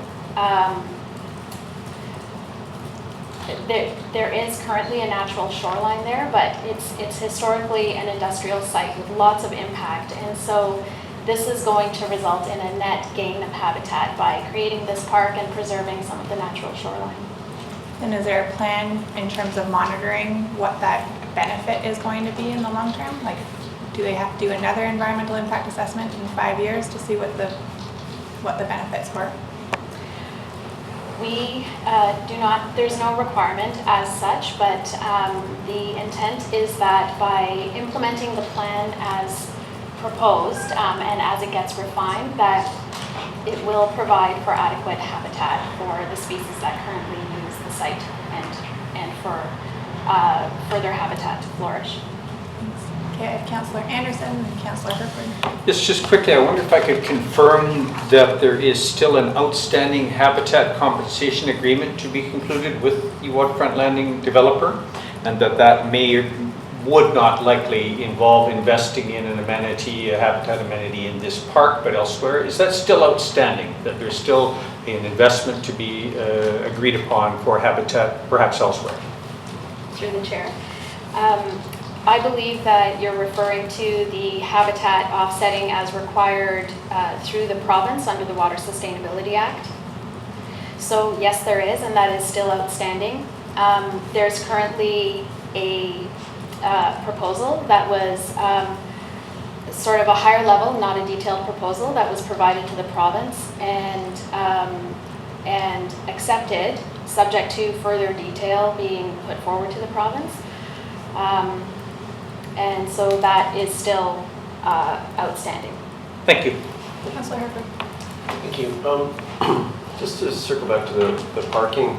there is currently a natural shoreline there, but it's historically an industrial site with lots of impact. And so this is going to result in a net gain of habitat by creating this park and preserving some of the natural shoreline. And is there a plan in terms of monitoring what that benefit is going to be in the long term? Like, do they have to do another environmental impact assessment in 5 years to see what the benefits were? We do not, there's no requirement as such, but the intent is that by implementing the plan as proposed and as it gets refined, that it will provide for adequate habitat for the species that currently use the site and for further habitat to flourish. Okay, I have Councillor Anderson and Councillor Herford. Yes, just quickly, I wonder if I could confirm that there is still an outstanding habitat compensation agreement to be concluded with the Waterfront Landing developer, and that would not likely involve investing in an amenity, a habitat amenity in this park, but elsewhere. Is that still outstanding, that there's still an investment to be agreed upon for habitat, perhaps elsewhere? Through the chair. I believe that you're referring to the habitat offsetting as required through the province under the Water Sustainability Act. So yes, there is, and that is still outstanding. There's currently a proposal that was sort of a higher level, not a detailed proposal, that was provided to the province and accepted, subject to further detail being put forward to the province. And so that is still outstanding. Thank you. Councillor Herford. Thank you. Just to circle back to the parking,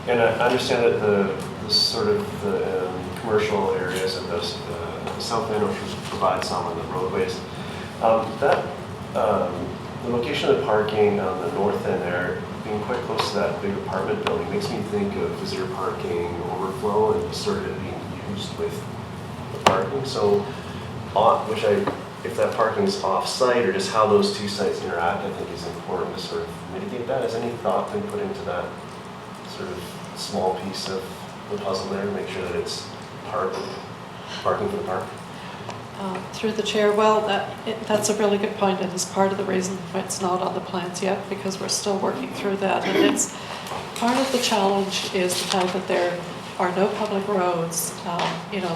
and I understand that the sort of the commercial areas of the south end, which provide some on the roadways, the location of the parking on the north end there, being quite close to that big apartment building, makes me think of visitor parking overflow and sort of it being used with the parking. So, if that parking is off-site, or just how those two sites interact, I think is important to sort of mitigate that. Has any thought been put into that sort of small piece of the puzzle there to make sure that it's parking for the park? Through the chair, well, that's a really good point, and it's part of the reason it's not on the plans yet, because we're still working through that. And it's part of the challenge is the fact that there are no public roads.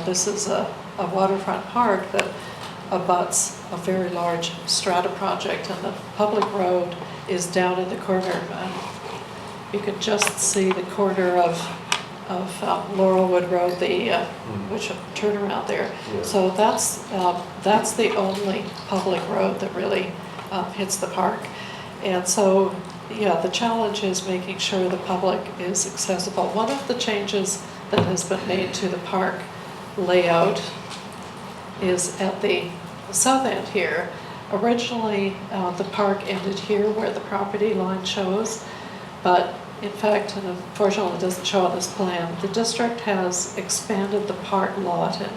This is a waterfront park that abuts a very large strata project, and the public road is down in the corner. You can just see the corner of Laurelwood Road, which turnaround there. Yeah. So that's the only public road that really hits the park. And so, yeah, the challenge is making sure the public is accessible. One of the changes that has been made to the park layout is at the south end here. Originally, the park ended here where the property line shows, but in fact, and unfortunately it doesn't show on this plan, the district has expanded the park lot, and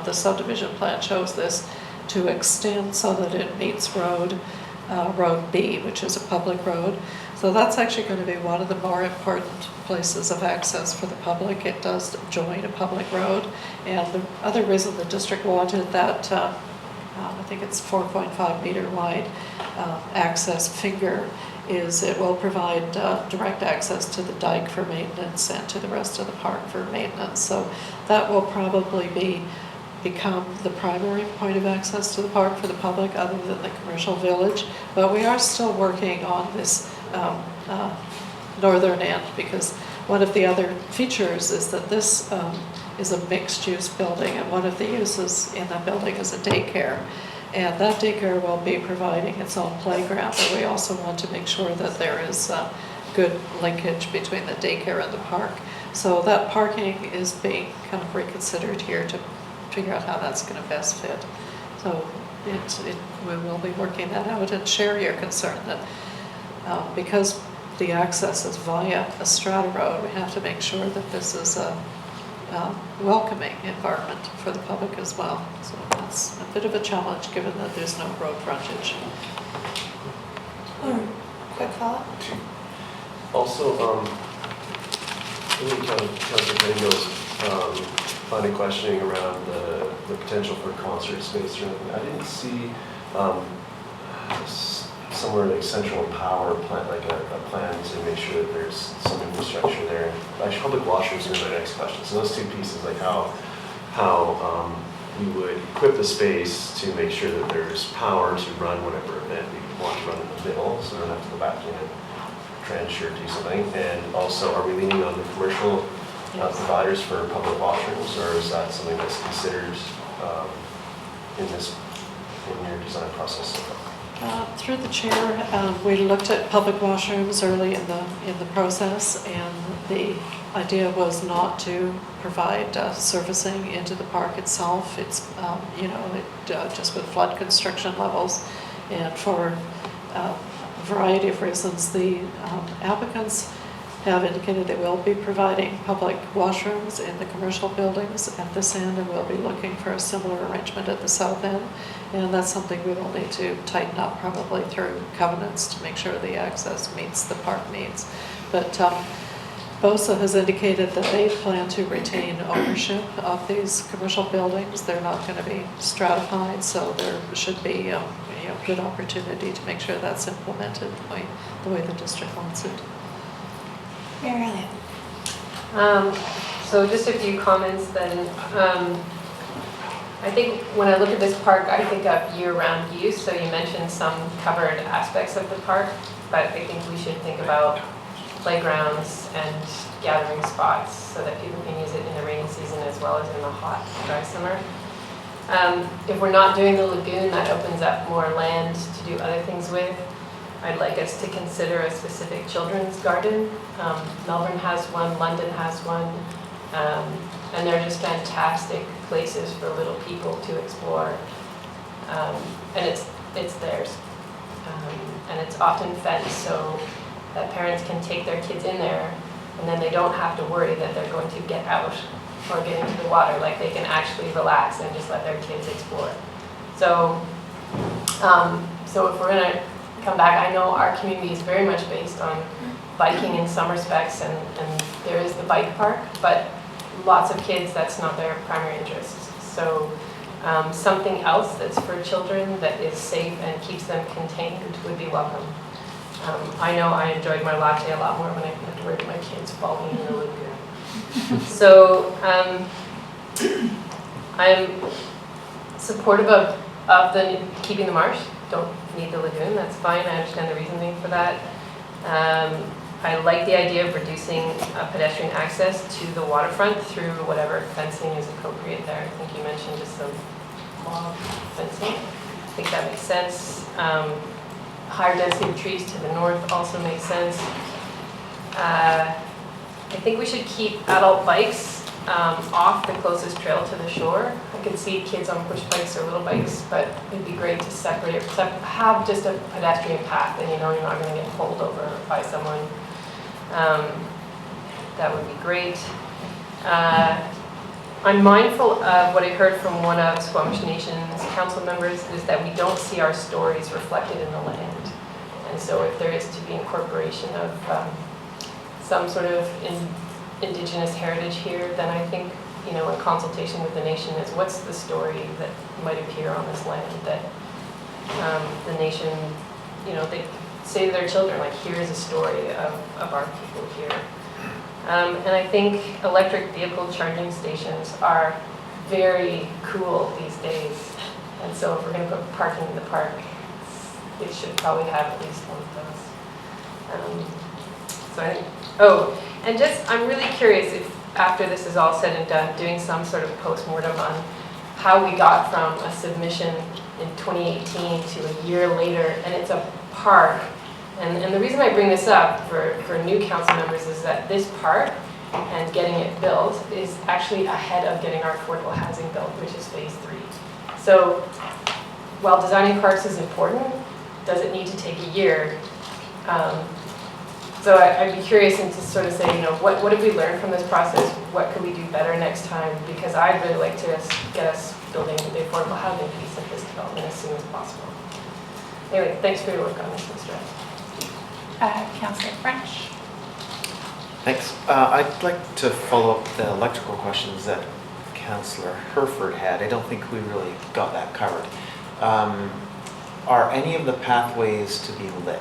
the subdivision plan shows this, to extend so that it meets Road B, which is a public road. So that's actually going to be one of the more important places of access for the public. It does join a public road. And the other reason the district wanted that, I think it's 4.5 meter wide access figure, is it will provide direct access to the dike for maintenance and to the rest of the park for maintenance. So that will probably become the primary point of access to the park for the public other than the commercial village. But we are still working on this northern end, because one of the other features is that this is a mixed-use building, and one of the uses in that building is a daycare. And that daycare will be providing its own playground, but we also want to make sure that there is good linkage between the daycare and the park. So that parking is being kind of reconsidered here to figure out how that's going to best fit. So we will be working that out, and share your concern that because the access is via a strata road, we have to make sure that this is a welcoming environment for the public as well. So that's a bit of a challenge given that there's no road frontage. Quick follow-up? Also, in Councilor Penningill's line of questioning around the potential for concert space or anything, I didn't see somewhere like central power plant, like a plan to make sure that there's some infrastructure there. Actually, public washrooms are my next question. So those two pieces, like how we would equip the space to make sure that there's power to run whatever event we want to run in the middle, so we don't have to go back in and trench or do something. And also, are we leaning on the commercial providers for public washrooms, or is that something that's considered in your design process? Through the chair, we looked at public washrooms early in the process, and the idea was not to provide surfacing into the park itself. It's just with flood constriction levels, and for a variety of reasons, the applicants have indicated they will be providing public washrooms in the commercial buildings at this end, and we'll be looking for a similar arrangement at the south end. And that's something we will need to tighten up probably through covenants to make sure the access meets the park needs. But BOSA has indicated that they plan to retain ownership of these commercial buildings. They're not going to be stratified, so there should be good opportunity to make sure that's implemented the way the district wants it. Mary Elliott. So just a few comments then. I think when I look at this park, I think of year-round use. So you mentioned some covered aspects of the park, but I think we should think about playgrounds and gathering spots so that people can use it in the rainy season as well as in the hot, dry summer. If we're not doing the lagoon, that opens up more land to do other things with. I'd like us to consider a specific children's garden. Melbourne has one, London has one, and they're just fantastic places for little people to explore. And it's theirs. And it's often fenced so that parents can take their kids in there, and then they don't have to worry that they're going to get out or get into the water. Like, they can actually relax and just let their kids explore. So if we're gonna come back, I know our community is very much based on biking in some respects, and there is the bike park, but lots of kids, that's not their primary interest. So something else that's for children that is safe and keeps them contained would be welcome. I know I enjoyed my latte a lot more when I didn't have to worry about my kids falling in the lagoon. So I'm supportive of the keeping the marsh. Don't need the lagoon, that's fine. I understand the reasoning for that. I like the idea of reducing pedestrian access to the waterfront through whatever fencing is appropriate there. I think you mentioned just some log fencing. I think that makes sense. Higher density of trees to the north also makes sense. I think we should keep adult bikes off the closest trail to the shore. I could see kids on push bikes or little bikes, but it'd be great to separate, have just a pedestrian path, and you know you're not going to get pulled over by someone. That would be great. I'm mindful of what I heard from one of Squamish Nation's council members, is that we don't see our stories reflected in the land. And so if there is to be incorporation of some sort of Indigenous heritage here, then I think, in consultation with the nation, is what's the story that might appear on this land that the nation, say to their children, like, here's a story of our people here. And I think electric vehicle charging stations are very cool these days. And so if we're going to put parking in the park, they should probably have at least one of those. So I think, oh, and just, I'm really curious if after this is all said and done, doing some sort of postmortem on how we got from a submission in 2018 to a year later, and it's a park. And the reason I bring this up for new council members is that this park and getting it built is actually ahead of getting our affordable housing built, which is phase 3. So while designing parks is important, does it need to take a year? So I'd be curious to sort of say, you know, what have we learned from this process? What could we do better next time? Because I'd really like to get us building the affordable housing piece of this development as soon as possible. Anyway, thanks for your work on this, Mr. Councillor French. Thanks. I'd like to follow up the electrical questions that Councillor Herford had. I don't think we really got that covered. Are any of the pathways to be lit?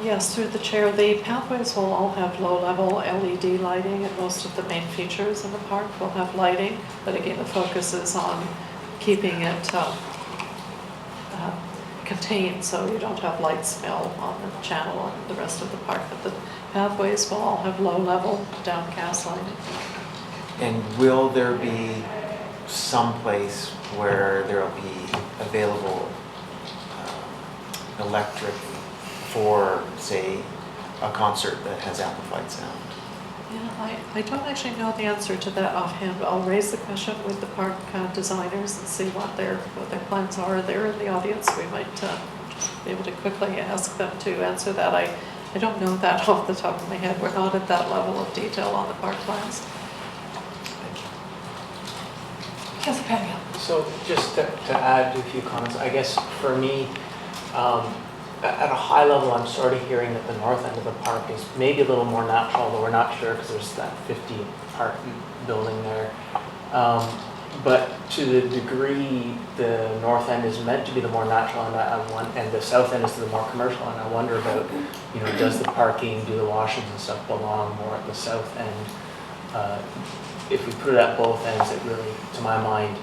Yes, through the chair, the pathways will all have low-level LED lighting, and most of the main features in the park will have lighting. But again, the focus is on keeping it contained, so you don't have light smell on the channel and the rest of the park. But the pathways will all have low-level downcast lighting. And will there be some place where there will be available electric for, say, a concert that has amplified sound? Yeah, I don't actually know the answer to that offhand, but I'll raise the question with the park designers and see what their plans are. They're in the audience. We might just be able to quickly ask them to answer that. I don't know that off the top of my head. We're not at that level of detail on the park plans. Councillor Pavio. So just to add a few comments, I guess for me, at a high level, I'm sort of hearing that the north end of the park is maybe a little more natural, although we're not sure because there's that 50 park building there. But to the degree the north end is meant to be the more natural and the south end is the more commercial, and I wonder about, you know, does the parking, do the washings and stuff belong more at the south end? If we put it at both ends, it really, to my mind,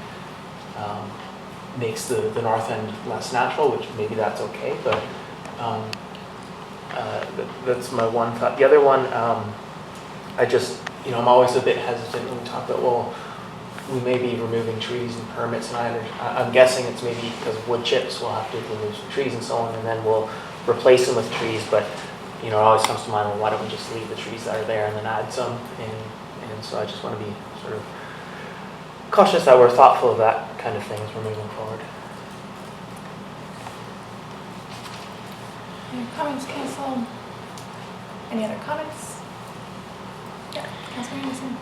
makes the north end less natural, which maybe that's okay, but that's my one thought. The other one, I just, you know, I'm always a bit hesitant when we talk about, well, we may be removing trees and permits, and I'm guessing it's maybe because wood chips, we'll have to remove some trees and so on, and then we'll replace them with trees, but, you know, it always comes to mind, well, why don't we just leave the trees that are there and then add some, and so I just want to be sort of cautious that we're thoughtful of that kind of thing as we're moving forward. Any comments, Council? Any other comments? Yeah, Councillor Anderson.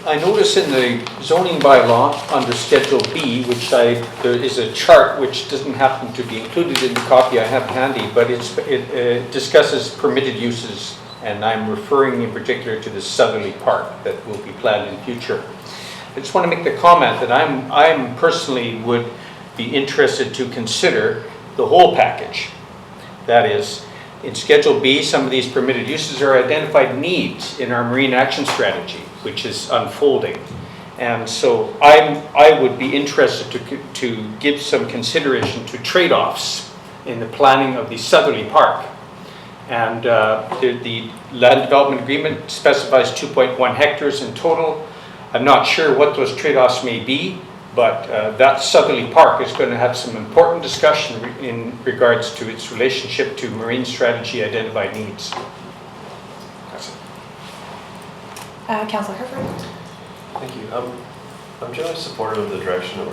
I notice in the zoning bylaw under Schedule B, which there is a chart which doesn't happen to be included in the copy I have handy, but it discusses permitted uses, and I'm referring in particular to the southerly part that will be planned in future. I just want to make the comment that I'm personally would be interested to consider the whole package. That is, in Schedule B, some of these permitted uses are identified needs in our marine action strategy, which is unfolding. And so I would be interested to give some consideration to trade-offs in the planning of the southerly park. And the land development agreement specifies 2.1 hectares in total. I'm not sure what those trade-offs may be, but that southerly park is going to have some important discussion in regards to its relationship to marine strategy identified needs. That's it. Councillor Herford. Thank you. I'm generally supportive of the direction that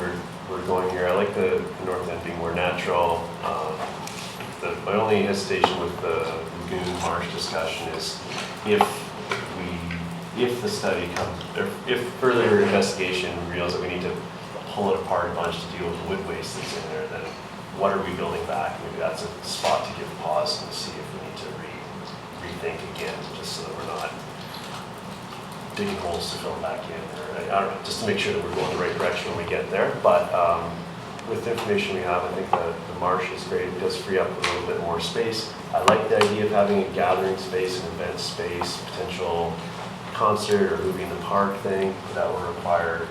we're going here. I like the north end being more natural. My only hesitation with the lagoon marsh discussion is if the study comes, or if further investigation reveals that we need to pull it apart a bunch to deal with the wood waste that's in there, then what are we building back? Maybe that's a spot to give pause and see if we need to rethink again, just so that we're not digging holes to fill back in. Or, I don't know, just to make sure that we're going the right direction when we get there. But with the information we have, I think the marsh is great. It does free up a little bit more space. I like the idea of having a gathering space, an event space, potential concert or movie in the park thing. That will require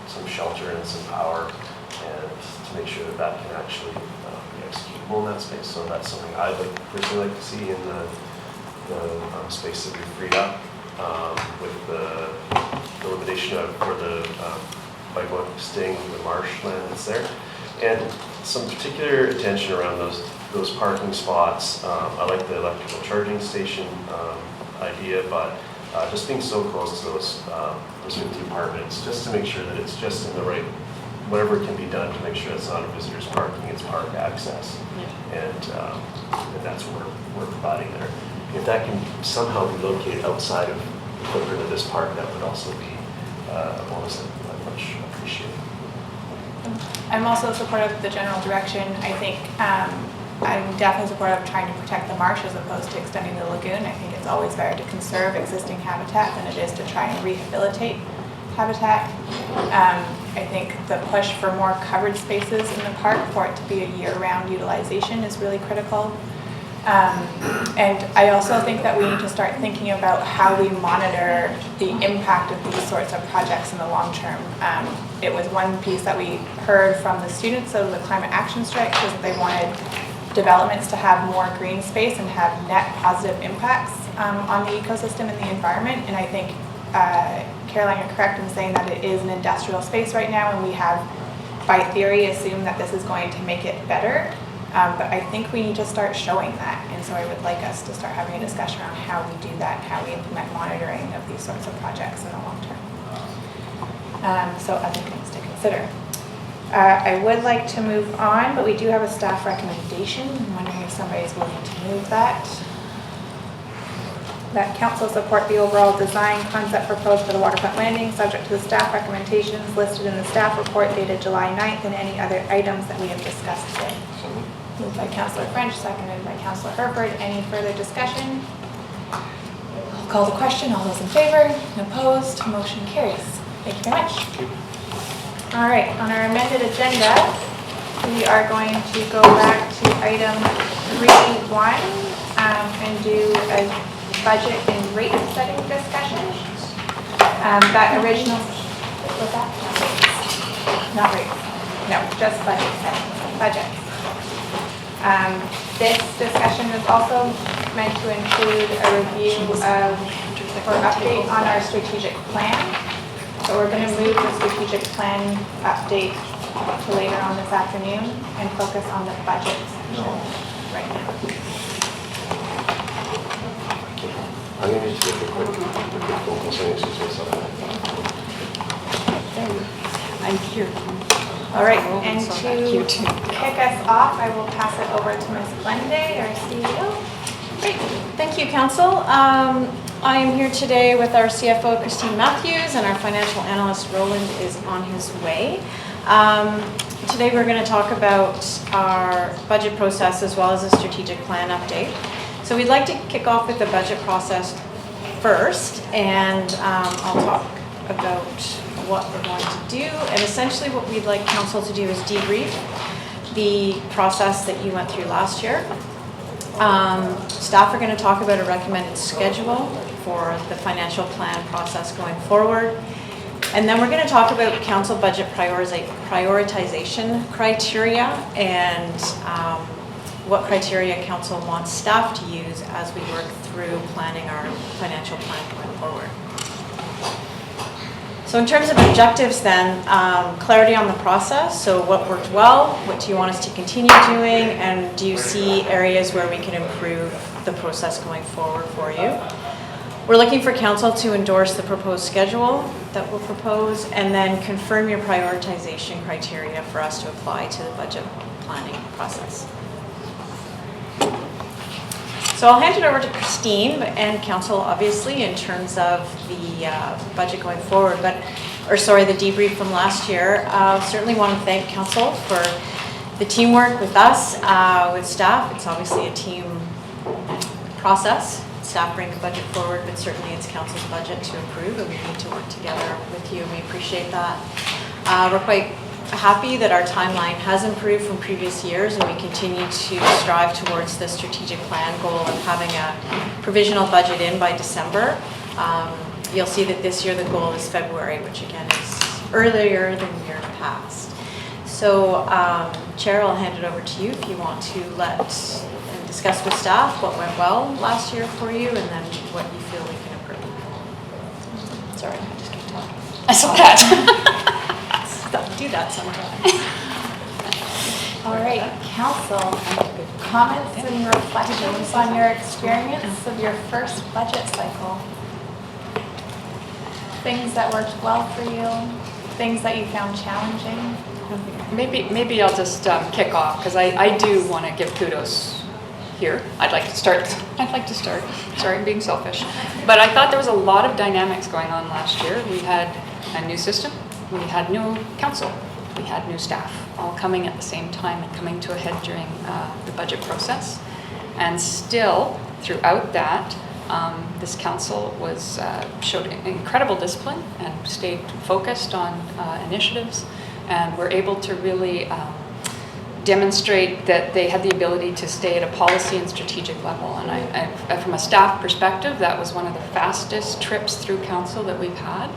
some shelter and some power, and to make sure that that can actually be executable in that space. So that's something I'd personally like to see in the space that we freed up with the limitation of for the bike walk staying in the marshland that's there, and some particular attention around those parking spots. I like the electrical charging station idea, but just being so close to those 50 apartments, just to make sure that it's just in the right, whatever can be done to make sure it's not a visitor's parking, it's park access, and that's what we're providing there. If that can somehow be located outside of the footprint of this park, that would also be a bonus that I much appreciate. I'm also supportive of the general direction. I think I'm definitely supportive of trying to protect the marsh as opposed to extending the lagoon. I think it's always better to conserve existing habitat than it is to try and rehabilitate habitat. I think the push for more covered spaces in the park for it to be a year-round utilization is really critical. And I also think that we need to start thinking about how we monitor the impact of these sorts of projects in the long term. It was one piece that we heard from the students of the climate action strike was that they wanted developments to have more green space and have net positive impacts on the ecosystem and the environment. And I think, Caroline, you're correct in saying that it is an industrial space right now, and we have, by theory, assumed that this is going to make it better. But I think we need to start showing that, and so I would like us to start having a discussion around how we do that, how we implement monitoring of these sorts of projects in the long term. So other things to consider. I would like to move on, but we do have a staff recommendation. I'm wondering if somebody's willing to move that. That council support the overall design concept proposed for the Waterfront Landing, subject to the staff recommendations listed in the staff report dated July 9th and any other items that we have discussed today. Moved by Councillor French, seconded by Councillor Herford. Any further discussion? I'll call the question. All those in favor? Opposed? Motion carries. Thank you very much. All right, on our amended agenda, we are going to go back to item 3.1 and do a budget and rate setting discussion. That original, what's that? Not rates. No, just budget setting. Budget. This discussion is also meant to include a review of or update on our strategic plan. So we're going to move the strategic plan update to later on this afternoon and focus on the budget section right now. I'm going to need to take a quick focus on I'm here. All right, and to kick us off, I will pass it over to Ms. Glenday, our CEO. Great, thank you, Council. I am here today with our CFO, Christine Mathews, and our financial analyst, Roland, is on his way. Today we're going to talk about our budget process as well as a strategic plan update. So we'd like to kick off with the budget process first, and I'll talk about what we're going to do, and essentially what we'd like council to do is debrief the process that you went through last year. Staff are going to talk about a recommended schedule for the financial plan process going forward, and then we're going to talk about council budget prioritization criteria and what criteria council wants staff to use as we work through planning our financial plan going forward. So in terms of objectives then, clarity on the process. So what worked well, what do you want us to continue doing, and do you see areas where we can improve the process going forward for you? We're looking for council to endorse the proposed schedule that we'll propose, and then confirm your prioritization criteria for us to apply to the budget planning process. So I'll hand it over to Christine and council, obviously, in terms of the budget going forward, the debrief from last year. Certainly want to thank council for the teamwork with us, with staff. It's obviously a team process. Staff bring the budget forward, but certainly it's council's budget to approve, and we need to work together with you, and we appreciate that. We're quite happy that our timeline has improved from previous years, and we continue to strive towards the strategic plan goal of having a provisional budget in by December. You'll see that this year the goal is February, which again is earlier than years past. So, Chair, I'll hand it over to you if you want to discuss with staff what went well last year for you, and then what you feel we can improve. Sorry, I just keep talking. I saw that. Do that sometimes. All right, council, comments and reflections on your experience of your first budget cycle? Things that worked well for you, things that you found challenging? Maybe I'll just kick off, because I do want to give kudos here. I'd like to start. Sorry, I'm being selfish. But I thought there was a lot of dynamics going on last year. We had a new system. We had new council. We had new staff, all coming at the same time and coming to a head during the budget process. And still, throughout that, this council showed incredible discipline and stayed focused on initiatives, and were able to really demonstrate that they had the ability to stay at a policy and strategic level. And I, from a staff perspective, that was one of the fastest trips through council that we've had.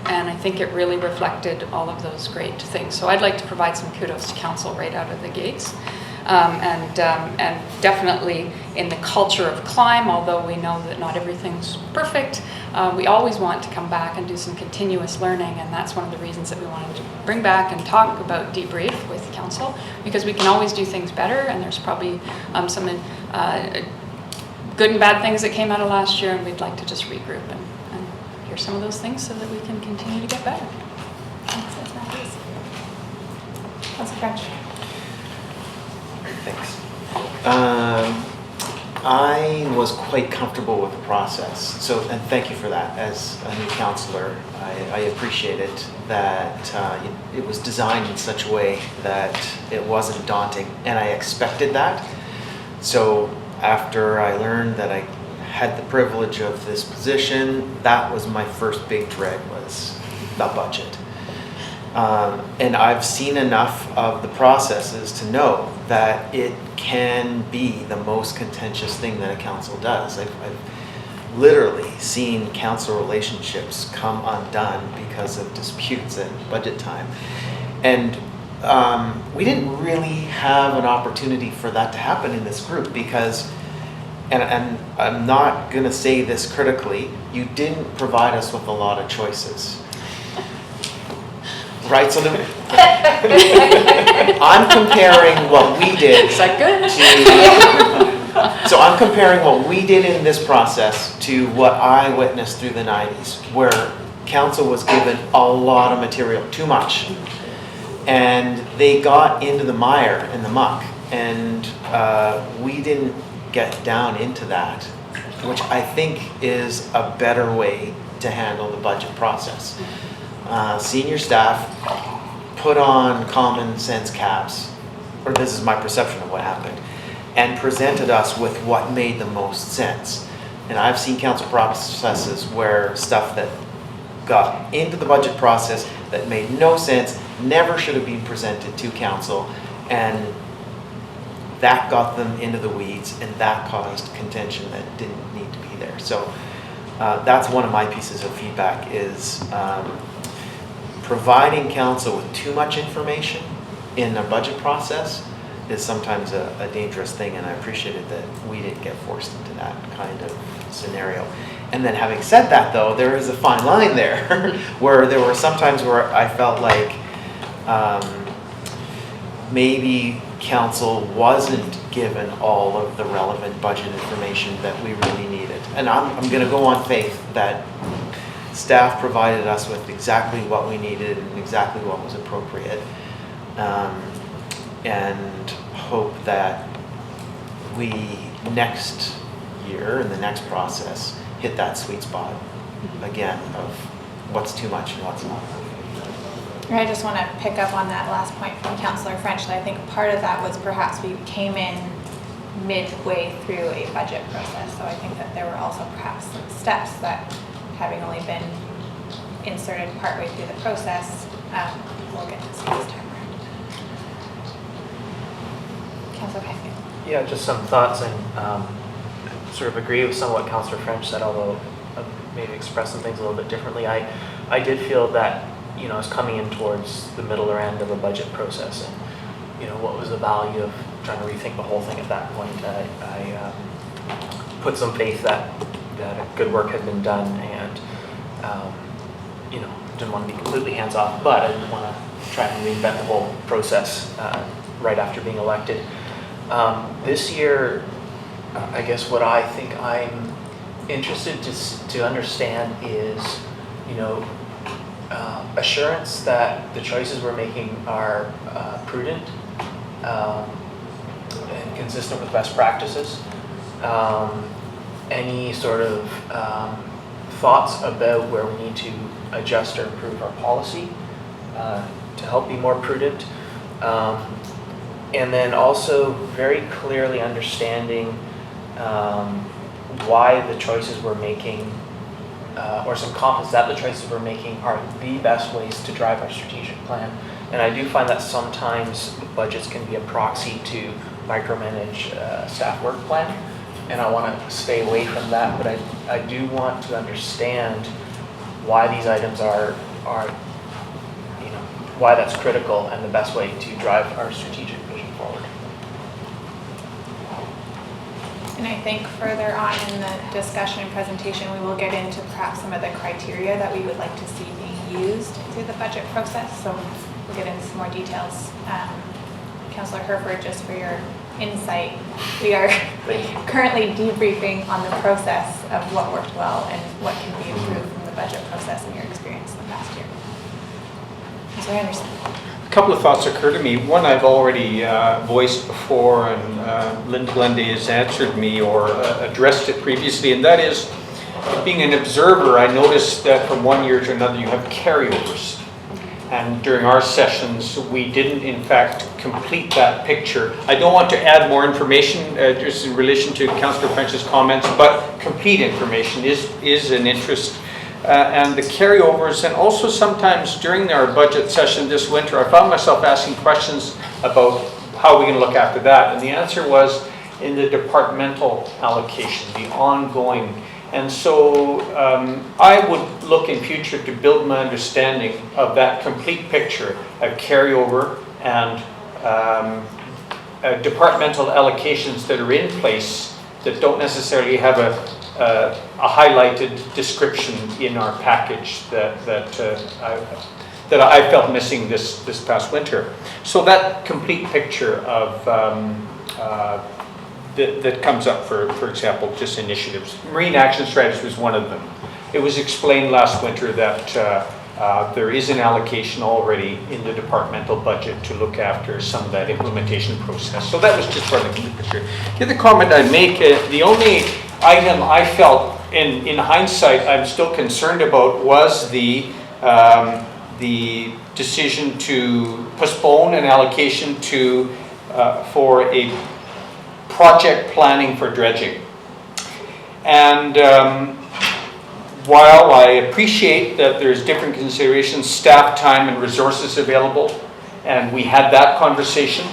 And I think it really reflected all of those great things. So I'd like to provide some kudos to council right out of the gates. And definitely in the culture of climb, although we know that not everything's perfect, we always want to come back and do some continuous learning, and that's one of the reasons that we wanted to bring back and talk about debrief with council, because we can always do things better, and there's probably some good and bad things that came out of last year, and we'd like to just regroup and hear some of those things so that we can continue to get better. Thanks, Mathews. Councilor French. Thanks. I was quite comfortable with the process, and thank you for that. As a new councillor, I appreciated that it was designed in such a way that it wasn't daunting, and I expected that. So after I learned that I had the privilege of this position, that was my first big dread, was the budget. And I've seen enough of the processes to know that it can be the most contentious thing that a council does. I've literally seen council relationships come undone because of disputes at budget time. And we didn't really have an opportunity for that to happen in this group because, and I'm not going to say this critically, you didn't provide us with a lot of choices. Right, so I'm comparing what we did. Is that good? So I'm comparing what we did in this process to what I witnessed through the 90s, where council was given a lot of material, too much. And they got into the mire and the muck, and we didn't get down into that, which I think is a better way to handle the budget process. Senior staff put on common sense caps, or this is my perception of what happened, and presented us with what made the most sense. And I've seen council processes where stuff that got into the budget process that made no sense, never should have been presented to council, and that got them into the weeds, and that caused contention that didn't need to be there. So that's one of my pieces of feedback is providing council with too much information in a budget process is sometimes a dangerous thing, and I appreciated that we didn't get forced into that kind of scenario. And then having said that though, there is a fine line there where there were some times where I felt like maybe council wasn't given all of the relevant budget information that we really needed. And I'm going to go on faith that staff provided us with exactly what we needed and exactly what was appropriate, and hope that we next year in the next process hit that sweet spot again of what's too much and what's not. I just want to pick up on that last point from Councillor French. I think part of that was perhaps we came in midway through a budget process, so I think that there were also perhaps some steps that, having only been inserted partway through the process, we'll get to see this time around. Yeah, just some thoughts, and sort of agree with some of what Councillor French said, although maybe express some things a little bit differently. I did feel that, you know, I was coming in towards the middle or end of a budget process, and, you know, what was the value of trying to rethink the whole thing at that point. I put some faith that good work had been done, and, you know, didn't want to be completely hands-off, but I didn't want to try and reinvent the whole process right after being elected. This year, I guess what I think I'm interested to understand is, you know, assurance that the choices we're making are prudent and consistent with best practices. Any sort of thoughts about where we need to adjust or improve our policy to help be more prudent. And then also very clearly understanding why the choices we're making, or some confidence that the choices we're making are the best ways to drive our strategic plan. And I do find that sometimes budgets can be a proxy to micromanage staff work plan, and I want to stay away from that, but I do want to understand why these items are, you know, why that's critical and the best way to drive our strategic vision forward. And I think further on in the discussion and presentation, we will get into perhaps some of the criteria that we would like to see being used through the budget process. So we'll get into some more details. Councillor Herford, just for your insight, we are currently debriefing on the process of what worked well and what can be improved from the budget process in your experience in the past year. Councillor Anderson. A couple of thoughts occur to me. One I've already voiced before, and Linda Glenday has answered me or addressed it previously, and that is, being an observer, I noticed that from one year to another you have carryovers. And during our sessions, we didn't, in fact, complete that picture. I don't want to add more information just in relation to Councillor French's comments, but complete information is an interest. And the carryovers, and also sometimes during our budget session this winter, I found myself asking questions about how we can look after that. And the answer was in the departmental allocation, the ongoing. And so I would look in future to build my understanding of that complete picture of carryover and departmental allocations that are in place that don't necessarily have a highlighted description in our package that I felt missing this past winter. So that complete picture of that comes up, for example, just initiatives. Marine Action Strategy was one of them. It was explained last winter that there is an allocation already in the departmental budget to look after some of that implementation process. So that was just part of the picture. The other comment I'd make, the only item I felt in hindsight I'm still concerned about was the decision to postpone an allocation for a project planning for dredging. And while I appreciate that there's different considerations, staff time and resources available, and we had that conversation,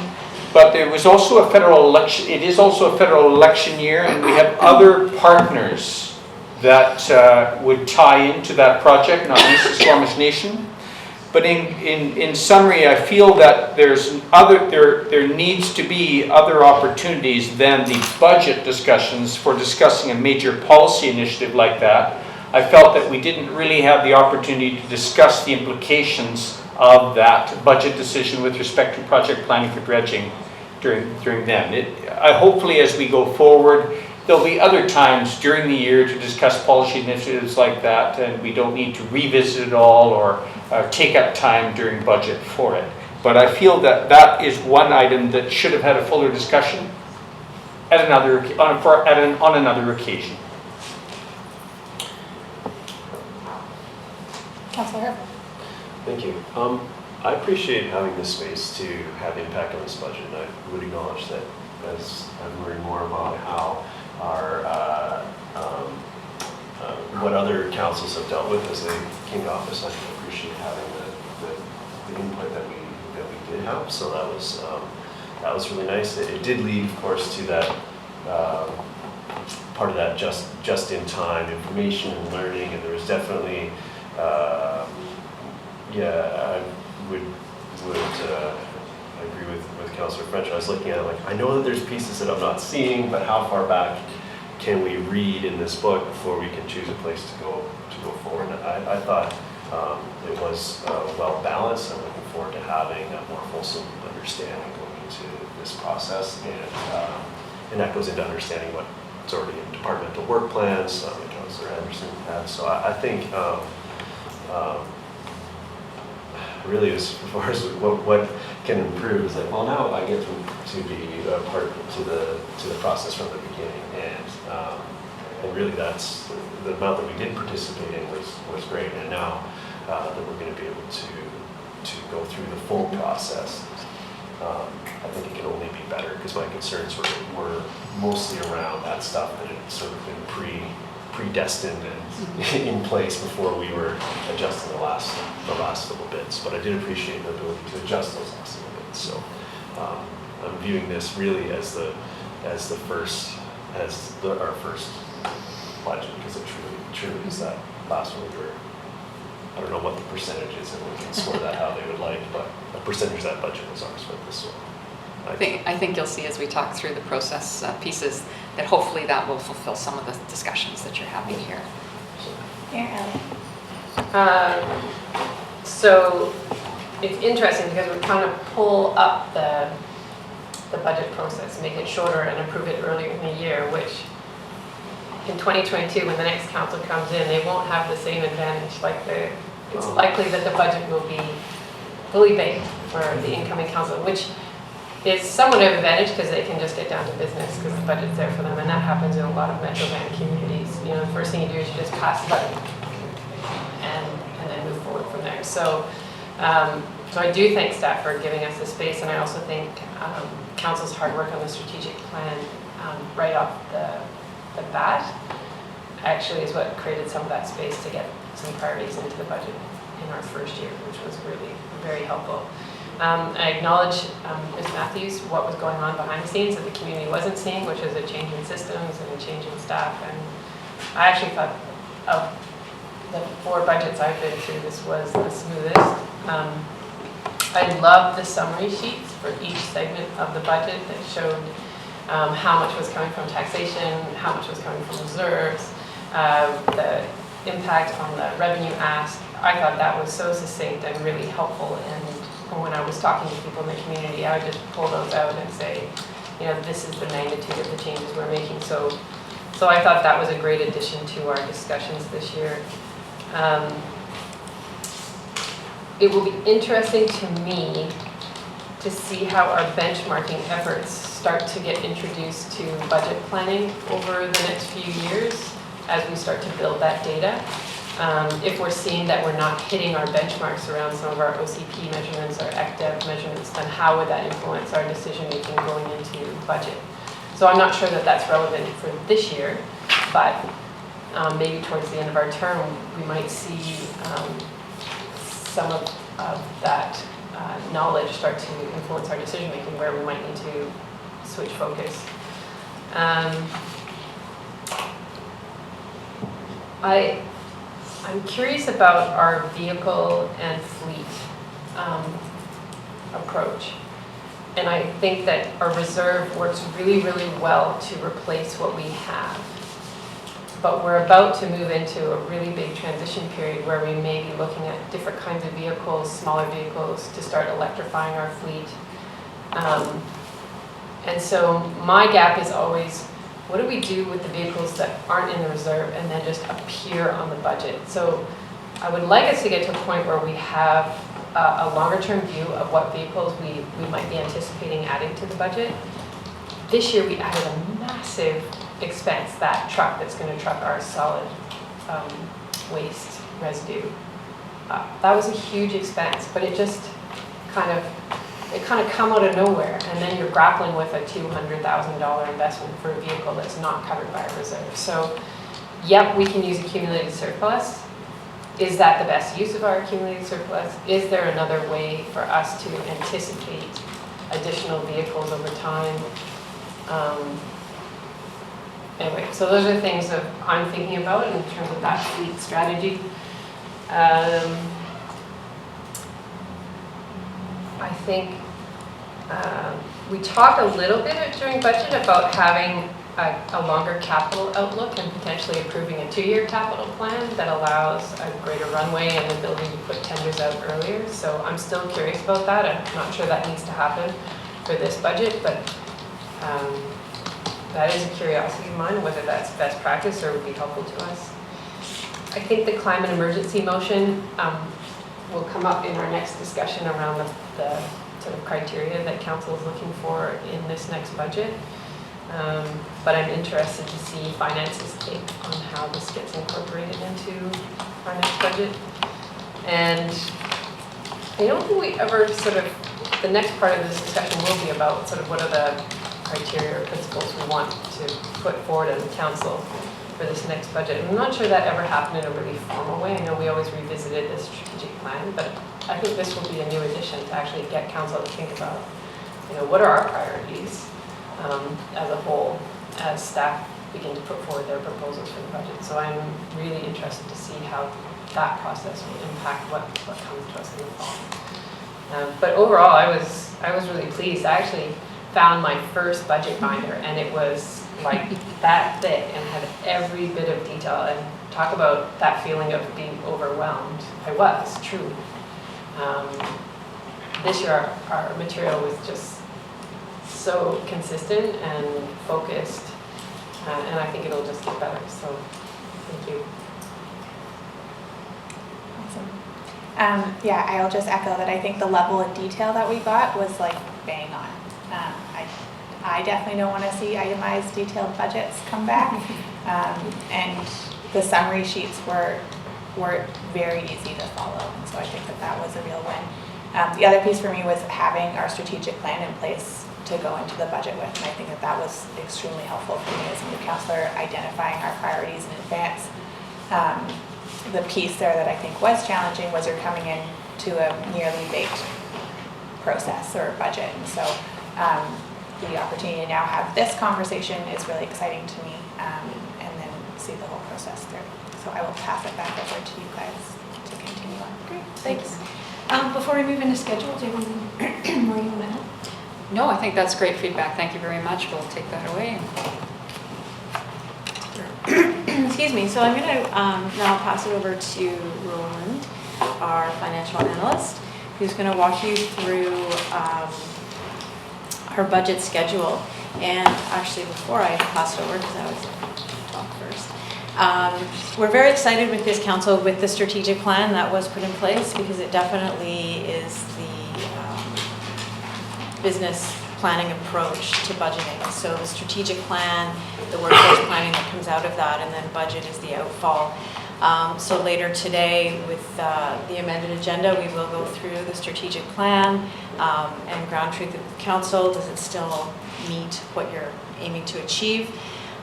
but there was also a federal election, it is also a federal election year, and we have other partners that would tie into that project, not least the Squamish Nation. But in summary, I feel that there needs to be other opportunities than the budget discussions for discussing a major policy initiative like that. I felt that we didn't really have the opportunity to discuss the implications of that budget decision with respect to project planning for dredging during then. Hopefully, as we go forward, there'll be other times during the year to discuss policy initiatives like that, and we don't need to revisit it all or take up time during budget for it. But I feel that that is one item that should have had a fuller discussion on another occasion. Councillor Herford. Thank you. I appreciate having this space to have impact on this budget, and I would acknowledge that as I'm learning more about how our what other councils have dealt with as they came to office, I appreciate having the input that we did have. So that was that was really nice. It did lead, of course, to that part of that just-in-time information and learning, and there was definitely, I would agree with Councillor French. I was looking at it like, I know that there's pieces that I'm not seeing, but how far back can we read in this book before we can choose a place to go forward? I thought it was well balanced. I'm looking forward to having a more fulsome understanding going into this process, and that goes into understanding what's already in departmental work plans, like Councillor Anderson had. So I think really, as far as what can improve, is like, well, now I get to be a part to the process from the beginning, and really that's the amount that we did participate in was great, and now that we're going to be able to go through the full process, I think it can only be better, because my concerns were mostly around that stuff that had sort of been predestined and in place before we were adjusting the last little bits. But I did appreciate the ability to adjust those last little bits. So I'm viewing this really as our first budget, because it truly is that last one where I don't know what the percentage is, and we can sort that how they would like, but a percentage of that budget was ours for this one. I think you'll see as we talk through the process pieces that hopefully that will fulfill some of the discussions that you're having here. So it's interesting because we're trying to pull up the budget process, make it shorter and approve it earlier in the year, which in 2022, when the next council comes in, they won't have the same advantage. It's likely that the budget will be fully baked for the incoming council, which is somewhat of an advantage because they can just get down to business because the budget's there for them, and that happens in a lot of metro van communities. You know, the first thing you do is you just pass the budget and then move forward from there. So I do thank staff for giving us the space, and I also think council's hard work on the strategic plan right off the bat actually is what created some of that space to get some priorities into the budget in our first year, which was really very helpful. I acknowledge, Ms. Mathews, what was going on behind the scenes that the community wasn't seeing, which is a change in systems and a change in staff. And I actually thought of the 4 budgets I've been through, this was the smoothest. I love the summary sheets for each segment of the budget that showed how much was coming from taxation, how much was coming from reserves, the impact on the revenue ask. I thought that was so succinct and really helpful, and when I was talking to people in the community, I would just pull those out and say, you know, this is the magnitude of the changes we're making. So I thought that was a great addition to our discussions this year. It will be interesting to me to see how our benchmarking efforts start to get introduced to budget planning over the next few years as we start to build that data. If we're seeing that we're not hitting our benchmarks around some of our OCP measurements or ECDEV measurements, then how would that influence our decision making going into budget? So I'm not sure that that's relevant for this year, but maybe towards the end of our term, we might see some of that knowledge start to influence our decision making, where we might need to switch focus. I'm curious about our vehicle and fleet approach. And I think that our reserve works really, really well to replace what we have. But we're about to move into a really big transition period where we may be looking at different kinds of vehicles, smaller vehicles, to start electrifying our fleet. And so my gap is always, what do we do with the vehicles that aren't in the reserve and then just appear on the budget? So I would like us to get to a point where we have a longer term view of what vehicles we might be anticipating adding to the budget. This year we added a massive expense, that truck that's going to truck our solid waste residue. That was a huge expense, but it just kind of come out of nowhere, and then you're grappling with a $200,000 investment for a vehicle that's not covered by a reserve. So, yep, we can use accumulated surplus. Is that the best use of our accumulated surplus? Is there another way for us to anticipate additional vehicles over time. Anyway, so those are things that I'm thinking about in terms of that fleet strategy. I think we talked a little bit during budget about having a longer capital outlook and potentially approving a 2-year capital plan that allows a greater runway and the ability to put tenders out earlier. So I'm still curious about that. I'm not sure that needs to happen for this budget, but that is a curiosity of mine, whether that's best practice or would be helpful to us. I think the climate emergency motion will come up in our next discussion around the sort of criteria that council is looking for in this next budget. But I'm interested to see finance's take on how this gets incorporated into our next budget. And I don't think we ever the next part of this discussion will be about sort of what are the criteria or principles we want to put forward as a council for this next budget. I'm not sure that ever happened in a really formal way. I know we always revisited this strategic plan, but I think this will be a new addition to actually get council to think about, what are our priorities as a whole, as staff begin to put forward their proposals for the budget. So I'm really interested to see how that process will impact what comes to us in the fall. But overall, I was really pleased. I actually found my first budget binder, and it was like that thick and had every bit of detail. And talk about that feeling of being overwhelmed. I was, true. This year, our material was just so consistent and focused, and I think it'll just get better. So, thank you. Awesome. Yeah, I'll just echo that. I think the level of detail that we got was like bang on. I definitely don't want to see itemized detailed budgets come back. And the summary sheets were very easy to follow. And so I think that was a real win. The other piece for me was having our strategic plan in place to go into the budget with. And I think that was extremely helpful for me as a new councillor, identifying our priorities in advance. The piece there that I think was challenging was you're coming in to a nearly baked process or budget. And so the opportunity to now have this conversation is really exciting to me, and then see the whole process through. So I will pass it back over to you guys to continue on. Great, thanks. Before we move into schedule, do you have anything more you want to add? No, I think that's great feedback. Thank you very much. We'll take that away. Excuse me. So I'm going to now pass it over to Roland, our financial analyst, who's going to walk you through her budget schedule. And actually, before I pass it over, because I was talk first, we're very excited with this council with the strategic plan that was put in place, because it definitely is the business planning approach to budgeting. So the strategic plan, the workforce planning that comes out of that, and then budget is the outfall. So later today with the amended agenda, we will go through the strategic plan and ground truth of council. Does it still meet what you're aiming to achieve?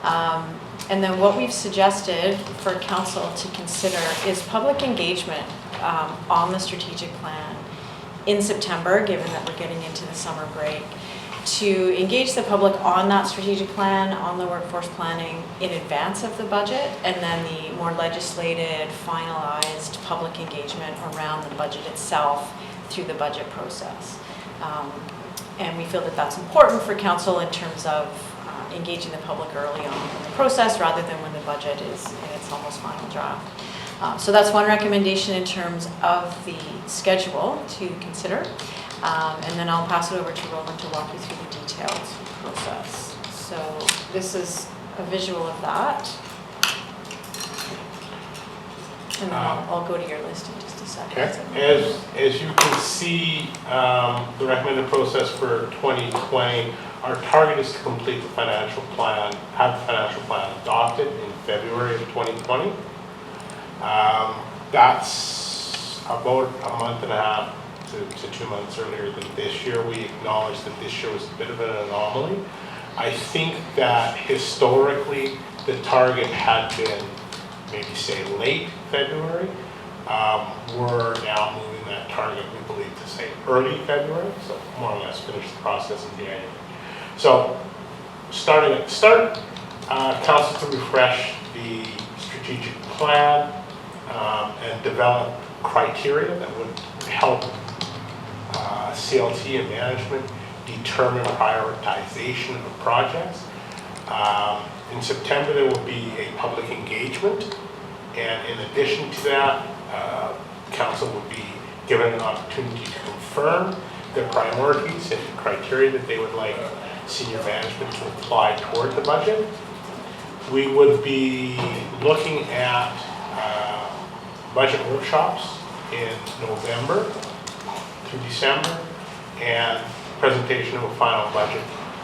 And then what we've suggested for council to consider is public engagement on the strategic plan in September, given that we're getting into the summer break, to engage the public on that strategic plan, on the workforce planning in advance of the budget, and then the more legislated, finalized public engagement around the budget itself through the budget process. And we feel that that's important for council in terms of engaging the public early on in the process rather than when the budget is in its almost final draft. So that's one recommendation in terms of the schedule to consider. And then I'll pass it over to Roland to walk you through the detailed process. So this is a visual of that. And then I'll go to your list in just a second. Okay. As you can see, the recommended process for 2020, our target is to complete the financial plan, have the financial plan adopted in February of 2020. That's about a month and a half to 2 months earlier than this year. We acknowledge that this year was a bit of an anomaly. I think that historically the target had been maybe say late February. We're now moving that target, we believe, to say early February, so more or less finish the process in January. So starting at the start, council to refresh the strategic plan and develop criteria that would help CLT and management determine prioritization of projects. In September, there will be a public engagement, and in addition to that, council will be given an opportunity to confirm their priorities and the criteria that they would like senior management to apply toward the budget. We would be looking at budget workshops in November through December, and presentation of a final budget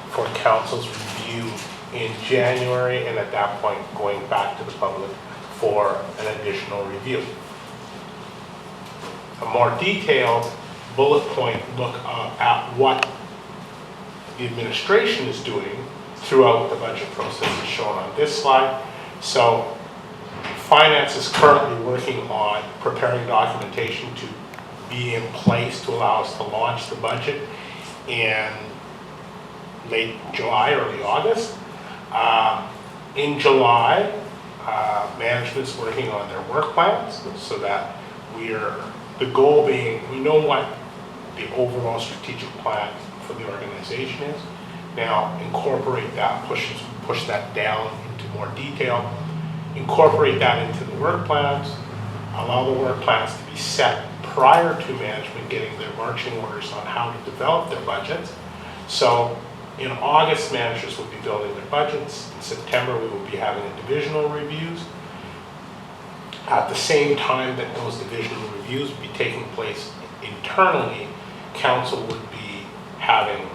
for council's review in January, and at that point going back to the public for an additional review. A more detailed bullet point look at what the administration is doing throughout the budget process is shown on this slide. So finance is currently working on preparing documentation to be in place to allow us to launch the budget in late July, early August. In July, management's working on their work plans so that the goal being, we know what the overall strategic plan for the organization is. Now incorporate that, push that down into more detail, incorporate that into the work plans, allow the work plans to be set prior to management getting their marching orders on how to develop their budgets. So in August, managers will be building their budgets. In September, we will be having divisional reviews. At the same time that those divisional reviews will be taking place internally, council would be having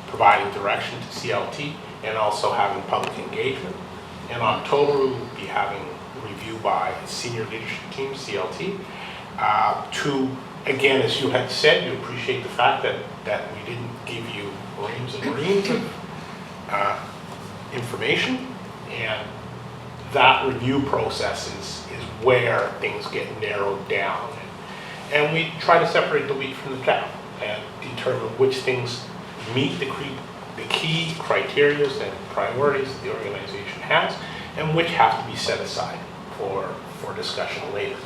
providing direction to CLT and also having public engagement. In October, we will be having review by senior leadership team, CLT, to, again, as you had said, you appreciate the fact that we didn't give you reams and reams of information, and that review process is where things get narrowed down. And we try to separate the wheat from the chaff and determine which things meet the key criteria and priorities that the organization has, and which have to be set aside for discussion later.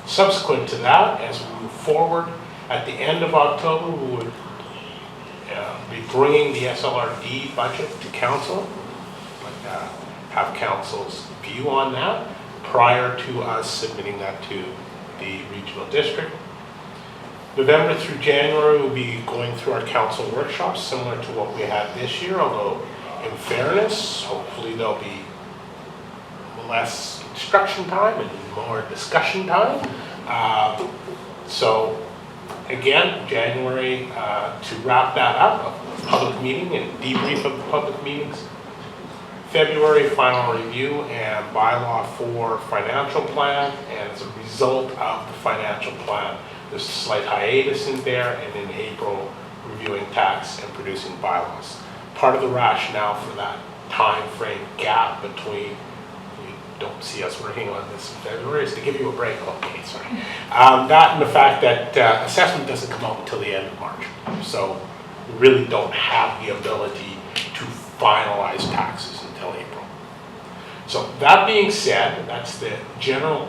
Subsequent to that, as we move forward, at the end of October, we would be bringing the SLRD budget to council, have council's view on that prior to us submitting that to the regional district. November through January, we'll be going through our council workshops similar to what we had this year, although in fairness, hopefully there'll be less instruction time and more discussion time. So again, January, to wrap that up, a public meeting and debrief of the public meetings. February, final review and bylaw for financial plan, and as a result of the financial plan, there's a slight hiatus in there, and in April, reviewing tax and producing bylaws. Part of the rationale for that time frame gap between, you don't see us working on this in February, is to give you a break. Okay, sorry. That and the fact that assessment doesn't come out until the end of March. So we really don't have the ability to finalize taxes until April. So that being said, that's the general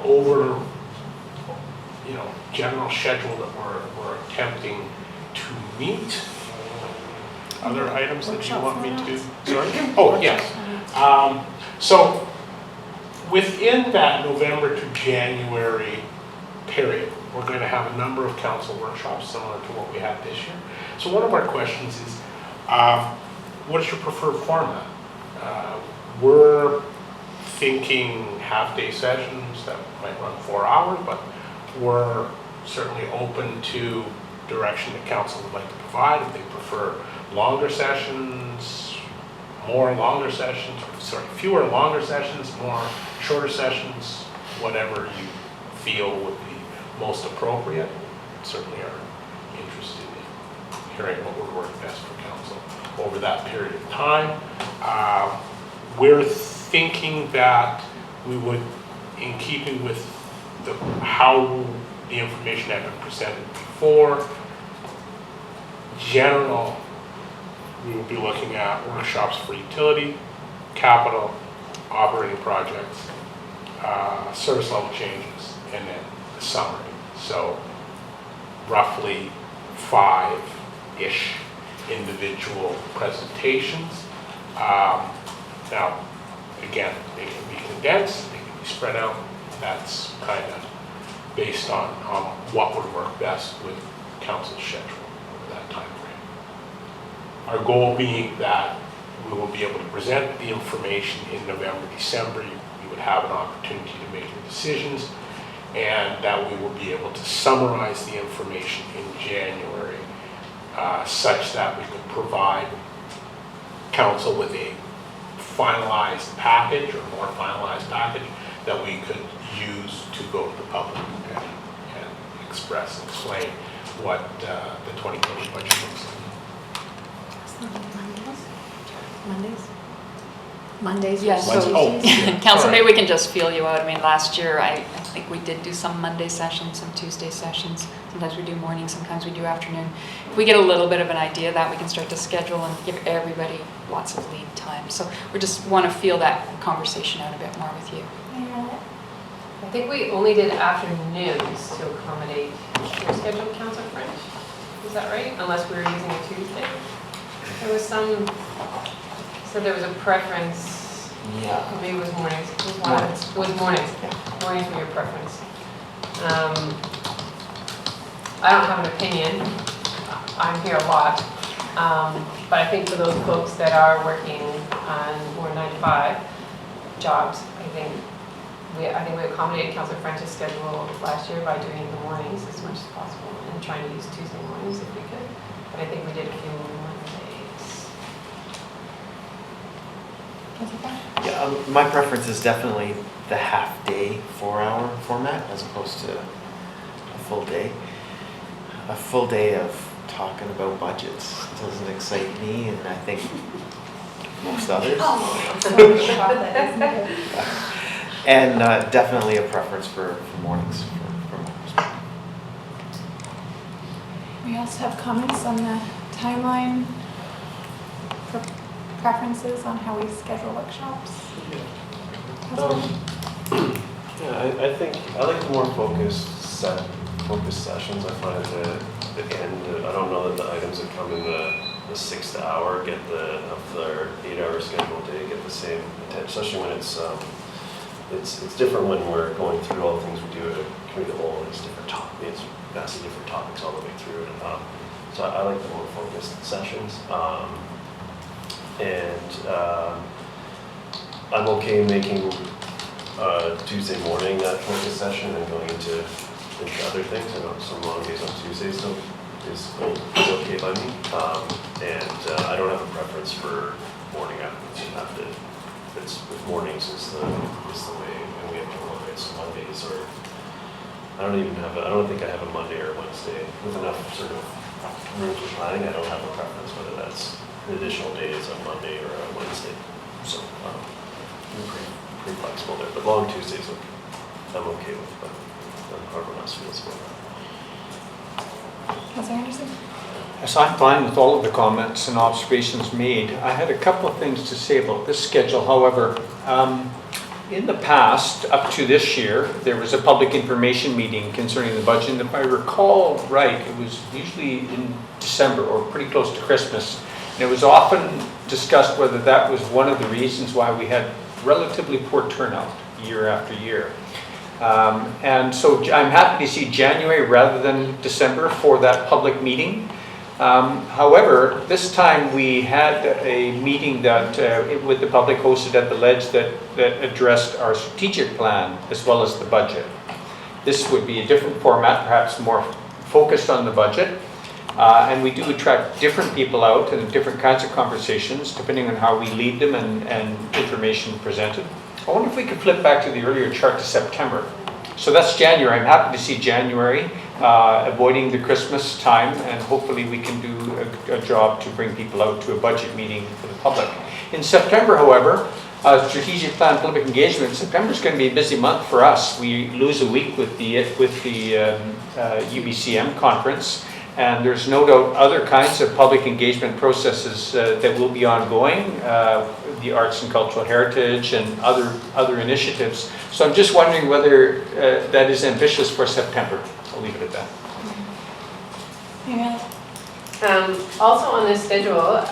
general schedule that we're attempting to meet. Other items that you want me to? Sorry? Oh, yes. So within that November to January period, we're going to have a number of council workshops similar to what we had this year. So one of our questions is, what is your preferred format? We're thinking half-day sessions that might run 4 hours, but we're certainly open to direction that council would like to provide. If they prefer longer sessions, fewer longer sessions, more shorter sessions, whatever you feel would be most appropriate. Certainly are interested in hearing what would work best for council over that period of time. We're thinking that we would in keeping with how the information had been presented before. General, we will be looking at workshops for utility, capital, operating projects, service level changes, and then the summary. So roughly 5-ish individual presentations. Now, again, they can be condensed, they can be spread out. That's kind of based on what would work best with council's schedule over that time frame. Our goal being that we will be able to present the information in November, December. You would have an opportunity to make your decisions, and that we will be able to summarize the information in January such that we could provide council with a finalized package or more finalized package that we could use to go to the public and explain what the 2020 budget looks like. Mondays? Yes. Mondays. So, Oh, yeah, Council, sorry. maybe we can just feel you out. I mean, last year, I think we did do some Monday sessions, some Tuesday sessions. Sometimes we do morning, sometimes we do afternoon. If we get a little bit of an idea of that, we can start to schedule and give everybody lots of lead time. So we just want to feel that conversation out a bit more with you. I think we only did afternoons to accommodate your scheduled council French. Is that right? Unless we were using a Tuesday. There was some, so there was a preference. Yeah. Maybe it was mornings. It was Mornings. It was mornings. Mornings were your preference. I don't have an opinion. I'm here a lot. But I think for those folks that are working on more 9-to-5 jobs, I think we accommodated Councillor French's schedule last year by doing the mornings as much as possible and trying to use Tuesday mornings if we could. But I think we did a few Mondays. Yeah, my preference is definitely the half-day, 4-hour format as opposed to a full day. A full day of talking about budgets doesn't excite me, and I think most others. And definitely a preference for mornings from my perspective. We also have comments on the timeline for preferences on how we schedule workshops. Yeah, I think I like the more focused sessions. I find at the end, I don't know that the items that come in the 6th hour get of their 8-hour scheduled day get the same attention, especially when it's different when we're going through all the things we do at a committee of the whole, and it's different topics, it's vastly different topics all the way through it. So I like the more focused sessions. I'm okay making Tuesday morning that focus session and going into other things. I know some long days on Tuesdays is okay by me. I don't have a preference for morning afternoons. You have to. If mornings is the way, and we have to look at some Mondays or I don't think I have a Monday or a Wednesday with enough sort of room for planning. I don't have a preference whether that's an additional days on Monday or a Wednesday. So I'm pretty flexible there. But long Tuesdays I'm okay with, but however else feels about that. Councillor Anderson? Yes, I'm fine with all of the comments and observations made. I had a couple of things to say about this schedule. However, in the past, up to this year, there was a public information meeting concerning the budget. And if I recall right, it was usually in December or pretty close to Christmas. And it was often discussed whether that was one of the reasons why we had relatively poor turnout year after year. And so I'm happy to see January rather than December for that public meeting. However, this time we had a meeting that with the public hosted at the Ledge that addressed our strategic plan as well as the budget. This would be a different format, perhaps more focused on the budget. And we do attract different people out and different kinds of conversations depending on how we lead them and information presented. I wonder if we could flip back to the earlier chart to September. So that's January. I'm happy to see January, avoiding the Christmas time, and hopefully we can do a job to bring people out to a budget meeting for the public. In September, however, Strategic plan public engagement, September's going to be a busy month for us. We lose a week with the UBCM conference, and there's no doubt other kinds of public engagement processes that will be ongoing, the arts and cultural heritage and other initiatives. So I'm just wondering whether that is ambitious for September. I'll leave it at that. Also on this schedule,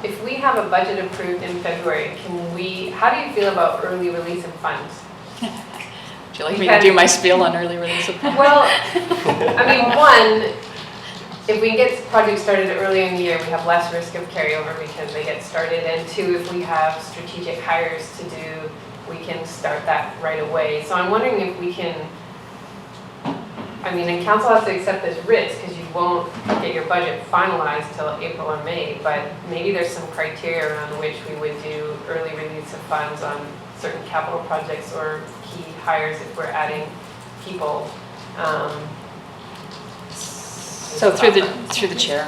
if we have a budget approved in February, how do you feel about early release of funds? Would you like me to do my spiel on early release of funds? Well, I mean, one, if we get projects started earlier in the year, we have less risk of carryover because they get started. And two, if we have strategic hires to do, we can start that right away. So I'm wondering if we can, and council has to accept this risk because you won't get your budget finalized till April or May, but maybe there's some criteria around which we would do early release of funds on certain capital projects or key hires if we're adding people. So through the chair,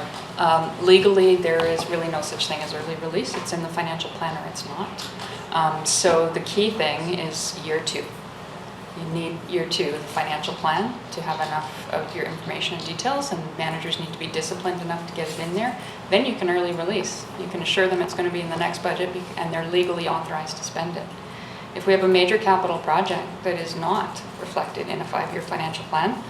legally there is really no such thing as early release. It's in the financial plan or it's not. So the key thing is year 2. You need year 2, the financial plan, to have enough of your information and details, and managers need to be disciplined enough to get it in there. Then you can early release. You can assure them it's going to be in the next budget and they're legally authorized to spend it. If we have a major capital project that is not reflected in a 5-year financial plan,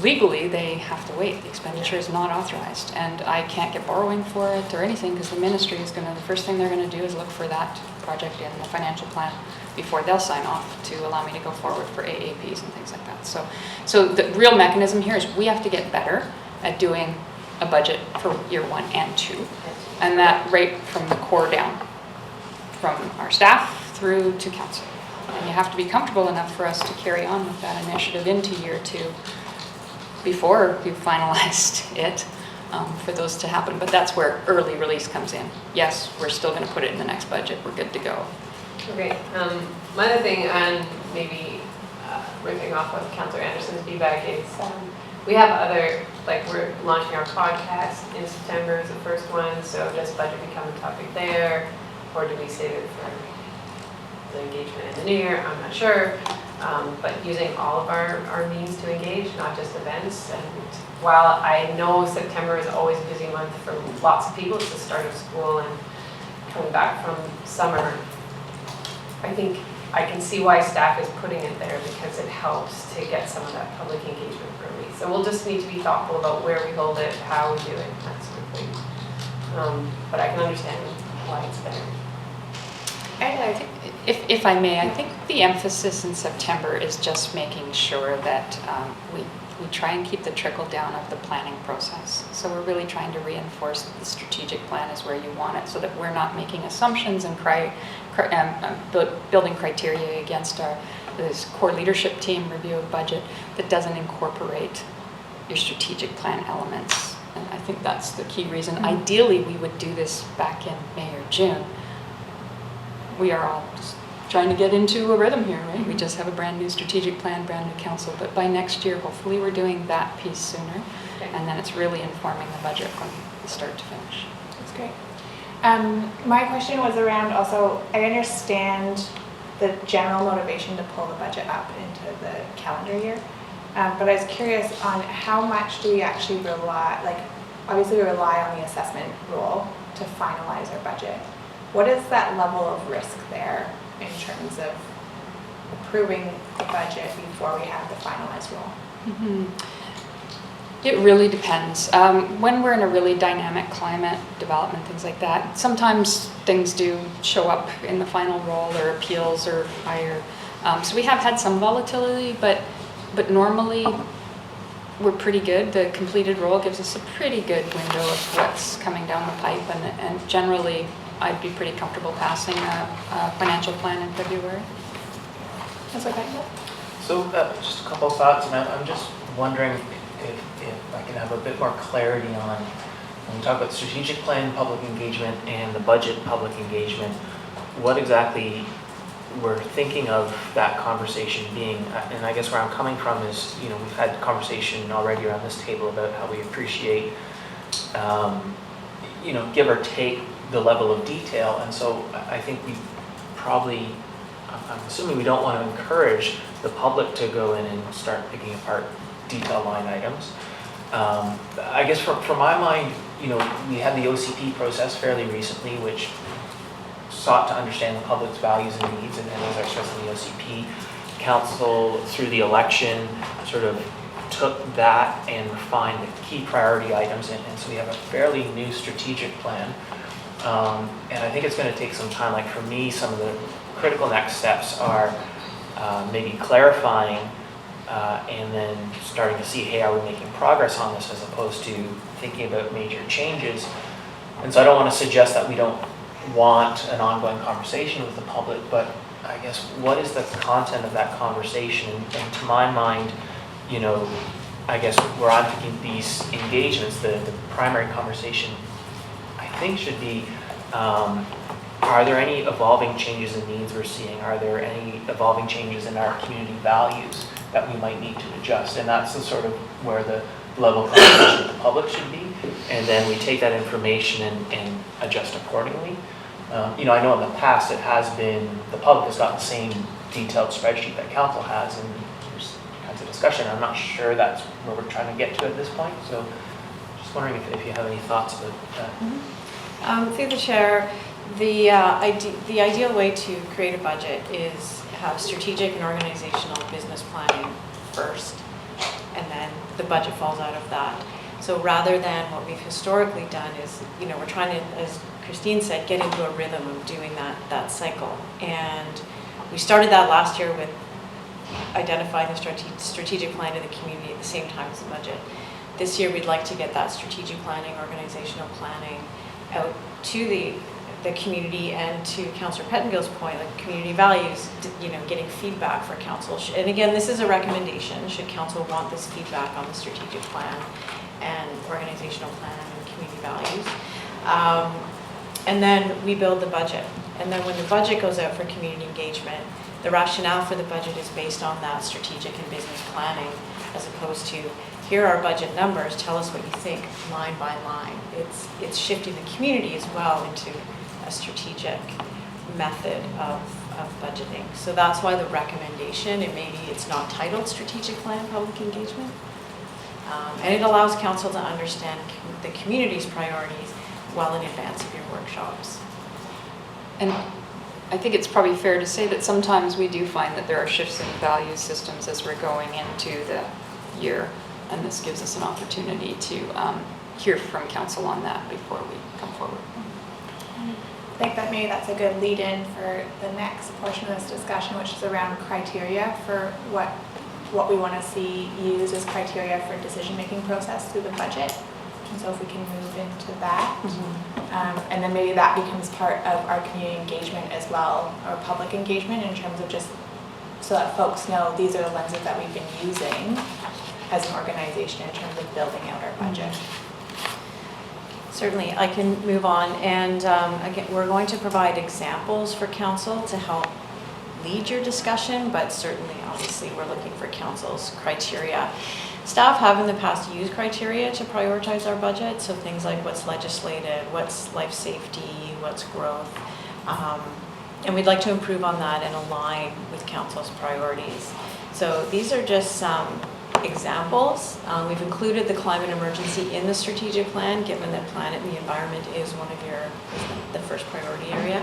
legally they have to wait. The expenditure is not authorized, and I can't get borrowing for it or anything because the ministry is the first thing they're going to do is look for that project in the financial plan before they'll sign off to allow me to go forward for AAPs and things like that. So the real mechanism here is we have to get better at doing a budget for year 1 and 2, and that right from the core down, from our staff through to council. And you have to be comfortable enough for us to carry on with that initiative into year 2 before we've finalized it, for those to happen. But that's where early release comes in. Yes, we're still going to put it in the next budget. We're good to go. Okay. My other thing, and maybe ripping off of Councillor Anderson's feedback, is we have other, we're launching our podcast in September is the first one, so does budget become a topic there, or do we save it for the engagement in the new year? I'm not sure, but using all of our means to engage, not just events. And while I know September is always a busy month for lots of people, it's the start of school and coming back from summer, I think I can see why staff is putting it there because it helps to get some of that public engagement early. So we'll just need to be thoughtful about where we hold it, how we do it, that sort of thing. But I can understand why it's there. If I may, I think the emphasis in September is just making sure that we try and keep the trickle down of the planning process. So we're really trying to reinforce that the strategic plan is where you want it so that we're not making assumptions and building criteria against this core leadership team review of budget that doesn't incorporate your strategic plan elements. And I think that's the key reason. Ideally, we would do this back in May or June. We are all just trying to get into a rhythm here, right? We just have a brand new strategic plan, brand new council, but by next year, hopefully we're doing that piece sooner, and then it's really informing the budget from start to finish. That's great. My question was around also, I understand the general motivation to pull the budget up into the calendar year, but I was curious on how much do we actually rely, obviously we rely on the assessment rule to finalize our budget. What is that level of risk there in terms of approving the budget before we have the finalized rule? Mm-hmm. It really depends. When we're in a really dynamic climate, development, things like that, sometimes things do show up in the final roll or appeals or higher. So we have had some volatility, but normally we're pretty good. The completed roll gives us a pretty good window of what's coming down the pipe, and generally I'd be pretty comfortable passing a financial plan in February. That's okay. So just a couple of thoughts, and I'm just wondering if I can have a bit more clarity on, when we talk about strategic plan public engagement and the budget public engagement, what exactly we're thinking of that conversation being. And I guess where I'm coming from is, we've had conversation already around this table about how we appreciate, give or take, the level of detail. And so I think we probably, I'm assuming we don't want to encourage the public to go in and start picking apart detail line items. I guess from my mind, you know, we had the OCP process fairly recently, which sought to understand the public's values and needs, and as I stressed in the OCP, Council through the election sort of took that and refined the key priority items, and so we have a fairly new strategic plan. And I think it's going to take some time. Like for me, some of the critical next steps are maybe clarifying and then starting to see, hey, are we making progress on this, as opposed to thinking about major changes. And so I don't want to suggest that we don't want an ongoing conversation with the public, but I guess what is the content of that conversation? And to my mind, you know, I guess where I'm thinking these engagements, the primary conversation I think should be, are there any evolving changes in needs we're seeing? Are there any evolving changes in our community values that we might need to adjust? And that's the sort of where the level of conversation with the public should be. And then we take that information and adjust accordingly. You know, I know in the past it has been, the public has gotten the same detailed spreadsheet that council has, and there's kinds of discussion. I'm not sure that's where we're trying to get to at this point. So just wondering if you have any thoughts about that. Mm-hmm. Through the chair, the ideal way to create a budget is have strategic and organizational business planning first, and then the budget falls out of that. So rather than what we've historically done is, you know, we're trying to, as Christine said, get into a rhythm of doing that cycle. And we started that last year with identifying the strategic plan to the community at the same time as the budget. This year we'd like to get that strategic planning, organizational planning out to the community, and to Councillor Pettingill's point, like community values, you know, getting feedback for council. And again, this is a recommendation, should council want this feedback on the strategic plan and organizational plan and community values. And then we build the budget. And then when the budget goes out for community engagement, the rationale for the budget is based on that strategic and business planning, as opposed to, here are budget numbers, tell us what you think, line by line. It's shifting the community as well into a strategic method of budgeting. So that's why the recommendation, and maybe it's not titled strategic plan public engagement, and it allows council to understand the community's priorities well in advance of your workshops. And I think it's probably fair to say that sometimes we do find that there are shifts in value systems as we're going into the year, and this gives us an opportunity to hear from council on that before we come forward. I think that maybe that's a good lead-in for the next portion of this discussion, which is around criteria for what we want to see used as criteria for decision-making process through the budget. And so if we can move into that, and then maybe that becomes part of our community engagement as well, or public engagement, in terms of just so that folks know these are the lenses that we've been using as an organization in terms of building out our budget. Certainly, I can move on, and again, we're going to provide examples for council to help lead your discussion, but certainly, obviously, we're looking for council's criteria. Staff have in the past used criteria to prioritize our budget, so things like what's legislated, what's life safety, what's growth, and we'd like to improve on that and align with council's priorities. So these are just some examples. We've included the climate emergency in the strategic plan, given that planet and the environment is the first priority area.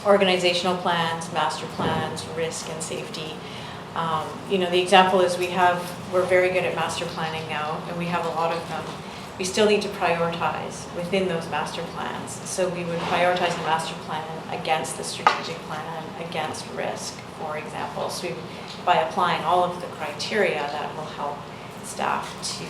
Organizational plans, master plans, risk and safety. You know, the example is we're very good at master planning now, and we have a lot of them. We still need to prioritize within those master plans. So we would prioritize the master plan against the strategic plan, against risk, for example. So by applying all of the criteria, that will help staff to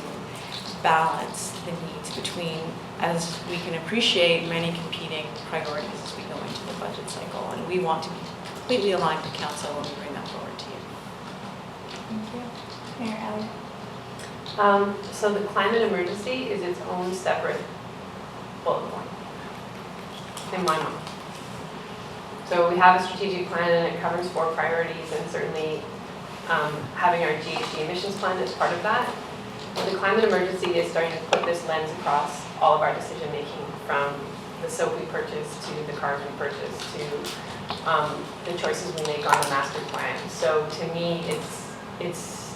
balance the needs between, as we can appreciate, many competing priorities as we go into the budget cycle. And we want to be completely aligned with council when we bring that forward to you. Thank you. Mayor Ellie. So the climate emergency is its own separate bullet point in my mind. So we have a strategic plan and it covers 4 priorities, and certainly having our GHG emissions plan is part of that. the climate emergency is starting to put this lens across all of our decision-making, from the soap we purchase to the cars we purchase to the choices we make on the master plan. So to me, it's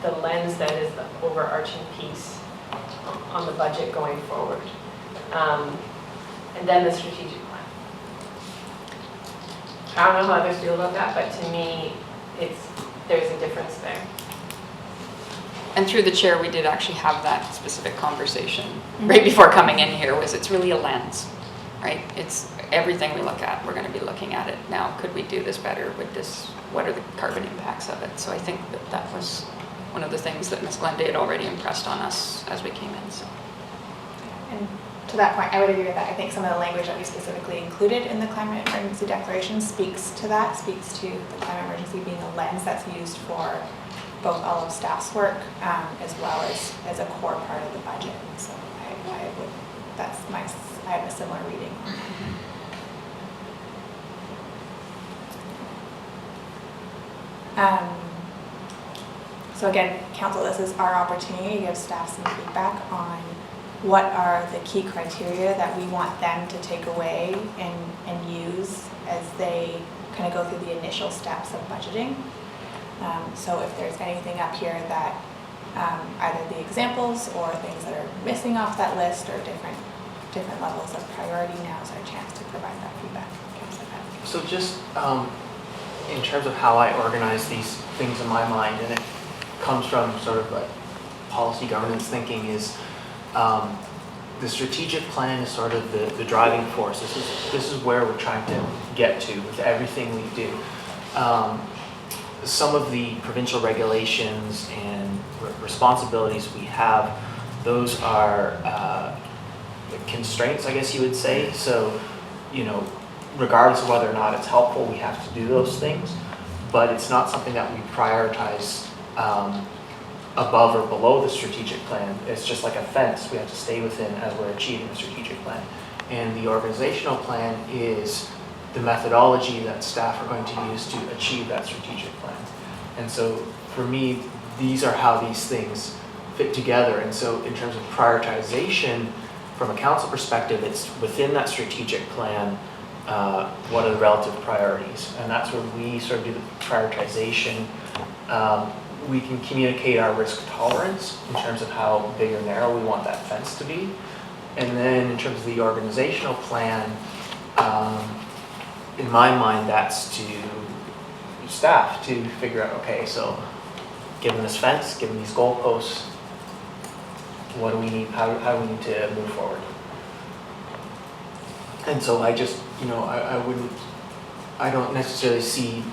the lens that is the overarching piece on the budget going forward. And then the strategic plan. I don't know how others feel about that, but to me, there's a difference there. And through the chair, we did actually have that specific conversation right before coming in here. It's really a lens, right? It's everything we look at, we're going to be looking at it now. Could we do this better with this? What are the carbon impacts of it? So I think that was one of the things that Ms. Glenday had already impressed on us as we came in. So. And to that point, I would agree with that. I think some of the language that we specifically included in the climate emergency declaration speaks to that, speaks to the climate emergency being a lens that's used for both all of staff's work as well as a core part of the budget. So I have a similar reading. So again, council, this is our opportunity to give staff some feedback on what are the key criteria that we want them to take away and use as they kind of go through the initial steps of budgeting. So if there's anything up here that either the examples or things that are missing off that list or different levels of priority, now is our chance to provide that feedback. So just in terms of how I organize these things in my mind, and it comes from sort of like policy governance thinking, is the strategic plan is sort of the driving force. This is where we're trying to get to with everything we do. Some of the provincial regulations and responsibilities we have, those are constraints, I guess you would say. So, regardless of whether or not it's helpful, we have to do those things, but it's not something that we prioritize above or below the strategic plan. It's just like a fence we have to stay within as we're achieving the strategic plan. And the organizational plan is the methodology that staff are going to use to achieve that strategic plan. And so for me, these are how these things fit together. And so in terms of prioritization, from a council perspective, it's within that strategic plan, what are the relative priorities? And that's where we sort of do the prioritization. We can communicate our risk tolerance in terms of how big or narrow we want that fence to be. And then in terms of the organizational plan, in my mind, that's to staff to figure out, okay, so given this fence, given these goalposts, what do we need, how do we need to move forward? And so I just, I don't necessarily see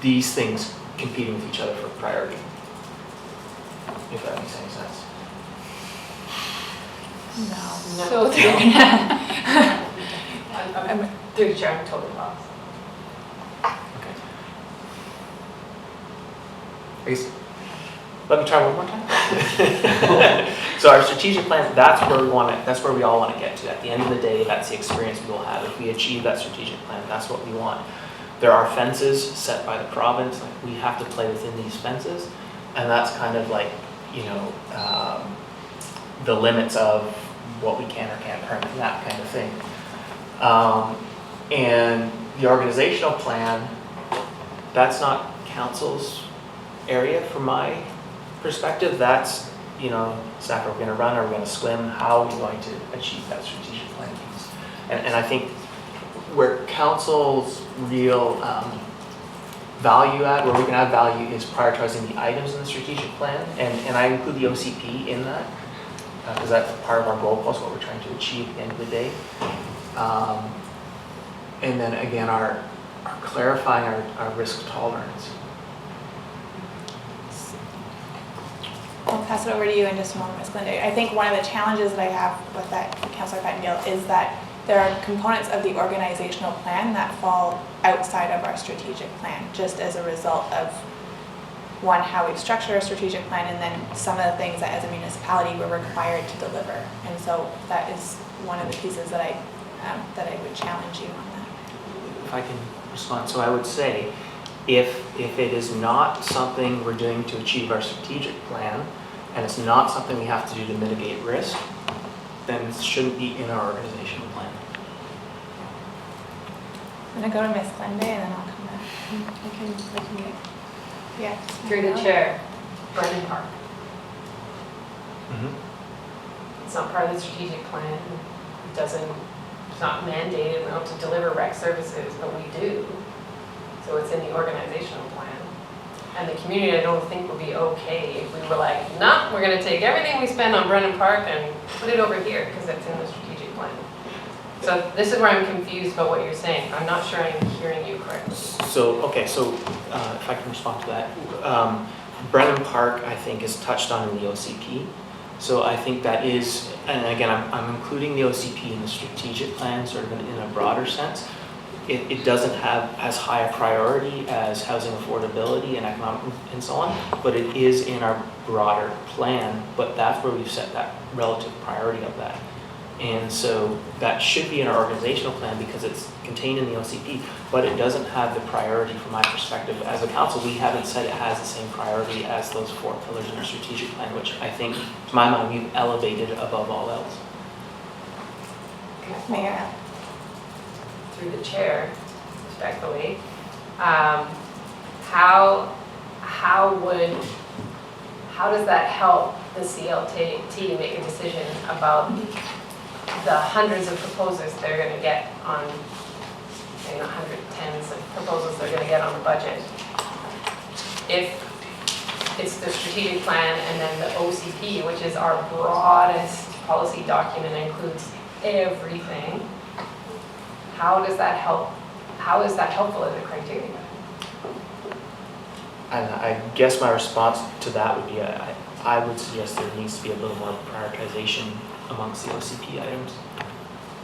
these things competing with each other for priority, if that makes any sense. No. So they're gonna. I'm through the chair, I'm totally lost. Okay. I guess, let me try one more time. So our strategic plan, that's where we all want to get to. At the end of the day, that's the experience we will have. If we achieve that strategic plan, that's what we want. There are fences set by the province, like we have to play within these fences, and that's kind of like, the limits of what we can or can't permit, that kind of thing. And the organizational plan, that's not council's area from my perspective. That's, staff, are we going to run, are we going to swim, how are we going to achieve that strategic plan piece? And I think where council's real value add, where we can add value, is prioritizing the items in the strategic plan, and I include the OCP in that, because that's part of our goalpost, what we're trying to achieve at the end of the day. And then again, our clarifying our risk tolerance. I'll pass it over to you in just a moment, Ms. Glenday. I think one of the challenges that I have with that, Councillor Pettengill, is that there are components of the organizational plan that fall outside of our strategic plan, just as a result of, one, how we've structured our strategic plan, and then some of the things that as a municipality we're required to deliver. And so that is one of the pieces that I would challenge you on that. If I can respond, so I would say, if it is not something we're doing to achieve our strategic plan, and it's not something we have to do to mitigate risk, then it shouldn't be in our organizational plan. I'm gonna go to Miss Glenday and then I'll come back. I can get. Yeah. Through the chair, Brennan Park. It's not part of the strategic plan. It doesn't, it's not mandated, we don't have to deliver rec services, but we do. So it's in the organizational plan. And the community, I don't think would be okay if we were like, nah, we're gonna take everything we spend on Brennan Park and put it over here, because it's in the strategic plan. So this is where I'm confused about what you're saying. I'm not sure I'm hearing you correctly. So, okay, so if I can respond to that. Brennan Park, I think, is touched on in the OCP. So I think that is, and again, I'm including the OCP in the strategic plan sort of in a broader sense. It doesn't have as high a priority as housing affordability and economic and so on, but it is in our broader plan, but that's where we've set that relative priority of that. And so that should be in our organizational plan because it's contained in the OCP, but it doesn't have the priority from my perspective. As a council, we haven't said it has the same priority as those 4 pillars in our strategic plan, which I think, to my mind, we've elevated above all else. Mayor. Through the chair, respectfully, how does that help the CLT make a decision about the hundreds of proposals they're going to get on, maybe not 110s of proposals they're going to get on the budget? If it's the strategic plan and then the OCP, which is our broadest policy document, includes everything, how does that help? How is that helpful as a criteria? And I guess my response to that would be, I would suggest there needs to be a little more prioritization amongst the OCP items,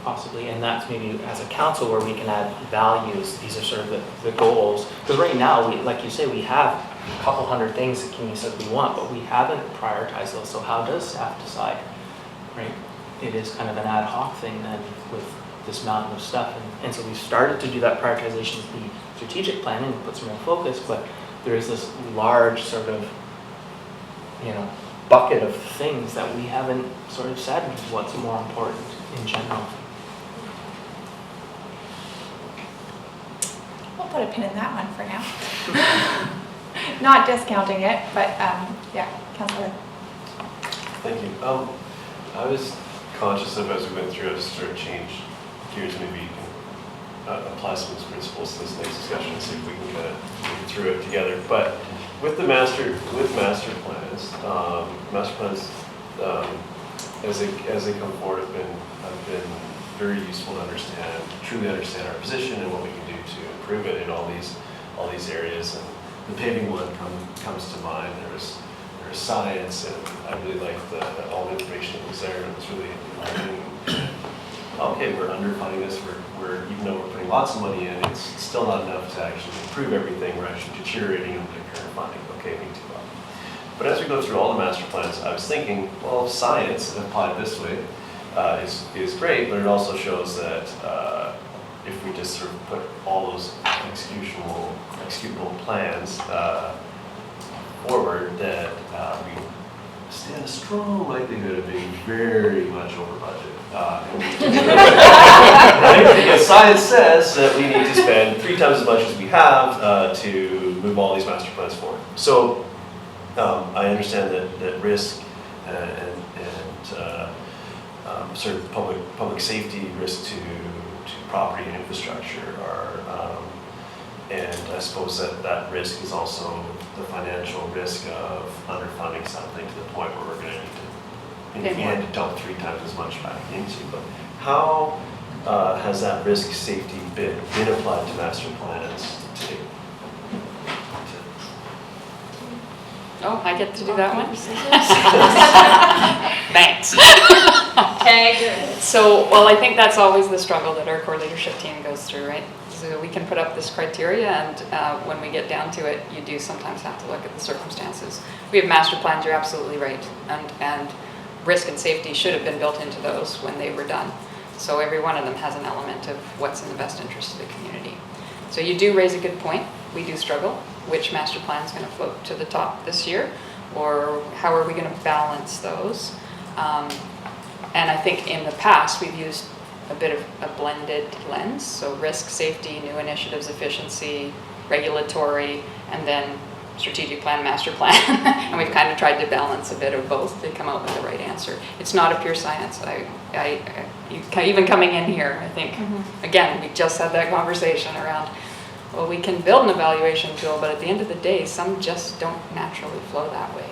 possibly, and that's maybe as a council where we can add values. These are sort of the goals, because right now, like you say, we have a couple hundred things that community says we want, but we haven't prioritized those. So how does staff decide, right? It is kind of an ad hoc thing then with this mountain of stuff, and so we've started to do that prioritization with the strategic planning and put some real focus, but there is this large sort of, bucket of things that we haven't sort of said what's more important in general. We'll put a pin in that one for now. Not discounting it, but yeah, Councillor. Thank you. I was conscious of, as we went through, I just sort of changed gears, maybe you can apply some of those principles to this next discussion and see if we can kind of move through it together. But with the master plans, as they come forward have been very useful to truly understand our position and what we can do to improve it in all these areas. And the paving one comes to mind. There's science, and I really liked all the information that was there. It was really enlightening. Okay, we're underfunding this. We're even though we're putting lots of money in, it's still not enough to actually improve everything. We're actually deteriorating under the current funding. Okay, me too. But as we go through all the master plans, I was thinking, well, science applied this way is great, but it also shows that if we just sort of put all those executable plans forward, that we stand a strong likelihood of being very much over budget. Right? Because science says that we need to spend 3 times as much as we have to move all these master plans forward. So I understand that risk and sort of public safety risk to property and infrastructure are, and I suppose that risk is also the financial risk of underfunding something to the point where we're going to need to, in the end, to dump 3 times as much back into. But how has that risk safety bit been applied to master plans today? Oh, I get to do that one? Thanks. Okay. So, well, I think that's always the struggle that our core leadership team goes through, right? So we can put up this criteria, and when we get down to it, you do sometimes have to look at the circumstances. We have master plans, you're absolutely right, and risk and safety should have been built into those when they were done. So every one of them has an element of what's in the best interest of the community. So you do raise a good point. We do struggle. Which master plan is going to float to the top this year? or how are we going to balance those? And I think in the past, we've used a bit of a blended lens, so risk, safety, new initiatives, efficiency, regulatory, and then strategic plan, master plan. And we've kind of tried to balance a bit of both to come out with the right answer. It's not a pure science. Even coming in here, I think, again, we just had that conversation around, well, we can build an evaluation tool, but at the end of the day, some just don't naturally flow that way.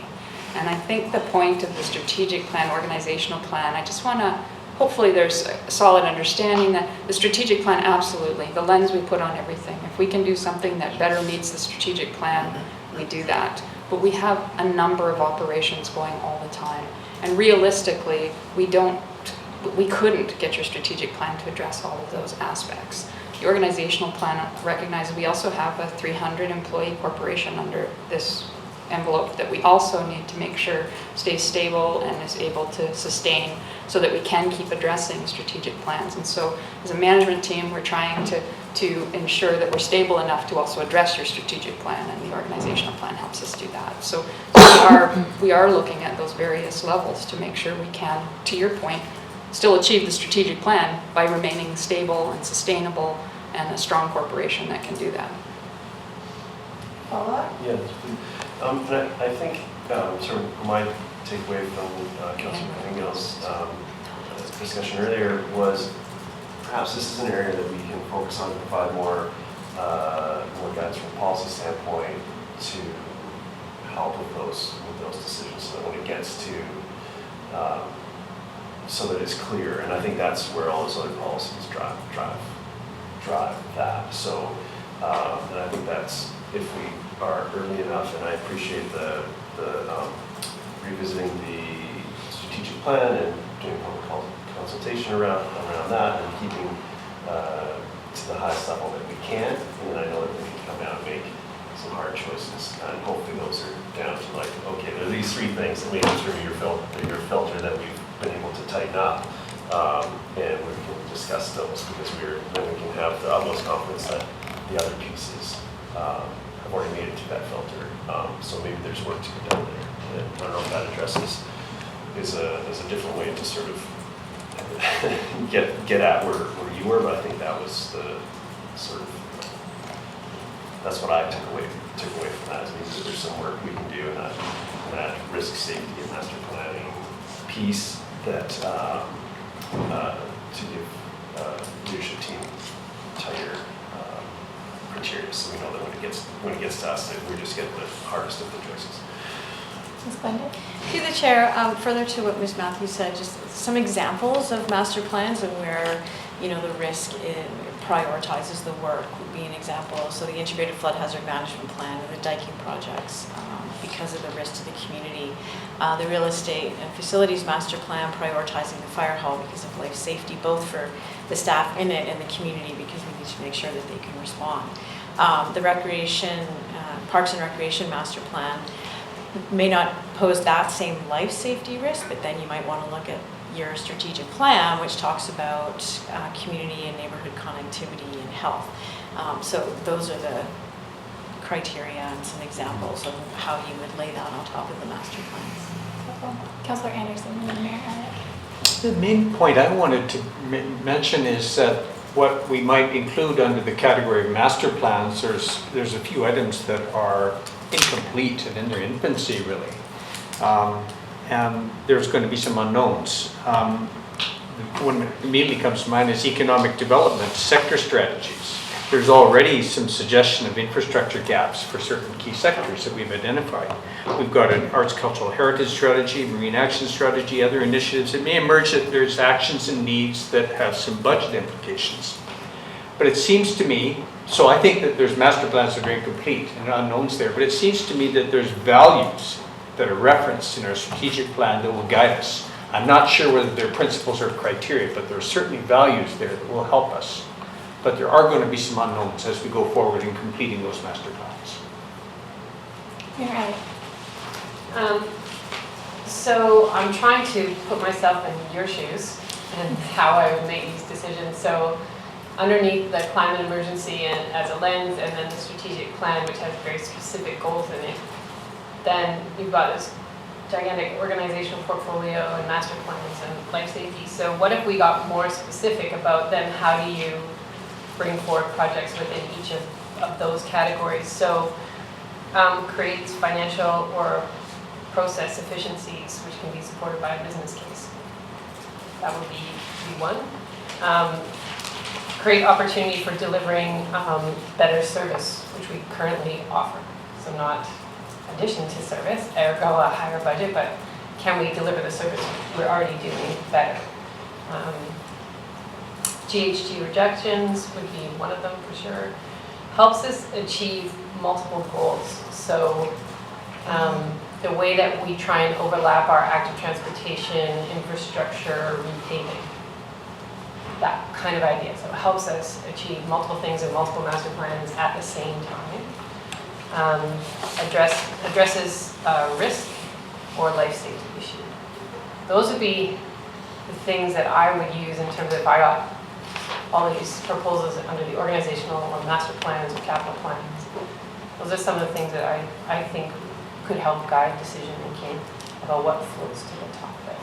And I think the point of the strategic plan, organizational plan, I just want to, hopefully there's a solid understanding that the strategic plan, absolutely, the lens we put on everything. If we can do something that better meets the strategic plan, we do that. But we have a number of operations going all the time. And realistically, we couldn't get your strategic plan to address all of those aspects. The organizational plan recognizes we also have a 300 employee corporation under this envelope that we also need to make sure stays stable and is able to sustain so that we can keep addressing strategic plans. And so as a management team, we're trying to ensure that we're stable enough to also address your strategic plan, and the organizational plan helps us do that. So we are looking at those various levels to make sure we can, to your point, still achieve the strategic plan by remaining stable and sustainable and a strong corporation that can do that. Follow-up? Yeah, and I think sort of my takeaway from Councillor Cunningham's discussion earlier was perhaps this is an area that we can focus on to provide more guidance from a policy standpoint to help with those decisions, so that when it gets to so that it's clear. And I think that's where all those other policies drive that. So and I think that's, if we are early enough, and I appreciate the revisiting the strategic plan and doing public consultation around that, and keeping to the highest level that we can. And then I know that we can come down and make some hard choices, and hopefully those are down to like, okay, there are these three things that maybe through your filter that we've been able to tighten up, and we can discuss those, because then we can have the utmost confidence that the other pieces have already made it to that filter. So maybe there's work to be done there. And I don't know if that addresses is a different way to sort of get at where you were, but I think that was the sort of, that's what I took away from that. Is maybe there's some work we can do in that risk, safety, and master planning piece that to give leadership team tighter criteria, so we know that when it gets to us, that we're just getting the hardest of the choices. Ms. Glenday? Through the chair, further to what Ms. Mathews said, just some examples of master plans and where, the risk prioritizes the work would be an example. So the integrated flood hazard management plan and the diking projects, because of the risk to the community. The real estate and facilities master plan prioritizing the fire hall because of life safety, both for the staff in it and the community, because we need to make sure that they can respond. The recreation, parks and recreation master plan may not pose that same life safety risk, but then you might want to look at your strategic plan, which talks about community and neighborhood connectivity and health. So those are the criteria and some examples of how you would lay that on top of the master plans. Councillor Anderson, and then Mayor Hyatt. The main point I wanted to mention is that what we might include under the category of master plans, there's a few items that are incomplete and in their infancy, really. And there's going to be some unknowns. One that immediately comes to mind is economic development, sector strategies. There's already some suggestion of infrastructure gaps for certain key sectors that we've identified. We've got an arts cultural heritage strategy, marine action strategy, other initiatives. It may emerge that there's actions and needs that have some budget implications. But it seems to me, so I think that there's master plans that are incomplete and unknowns there, but it seems to me that there's values that are referenced in our strategic plan that will guide us. I'm not sure whether they're principles or criteria, but there are certainly values there that will help us. But there are going to be some unknowns as we go forward in completing those master plans. Mayor Hyatt. So I'm trying to put myself in your shoes and how I would make these decisions. So underneath the climate emergency and as a lens, and then the strategic plan, which has very specific goals in it, then you've got this gigantic organizational portfolio and master plans and life safety. So what if we got more specific about then how do you bring forward projects within each of those categories? So creates financial or process efficiencies which can be supported by a business case. That would be one. Create opportunity for delivering better service, which we currently offer. So not addition to service, ergo a higher budget, but can we deliver the service we're already doing better? GHG rejections would be one of them for sure. Helps us achieve multiple goals. So the way that we try and overlap our active transportation, infrastructure, repaving, that kind of idea. So it helps us achieve multiple things in multiple master plans at the same time. Addresses risk or life safety issue. Those would be the things that I would use in terms of if I got all these proposals under the organizational or master plans or capital plans. Those are some of the things that I think could help guide decision making about what floats to the top of it.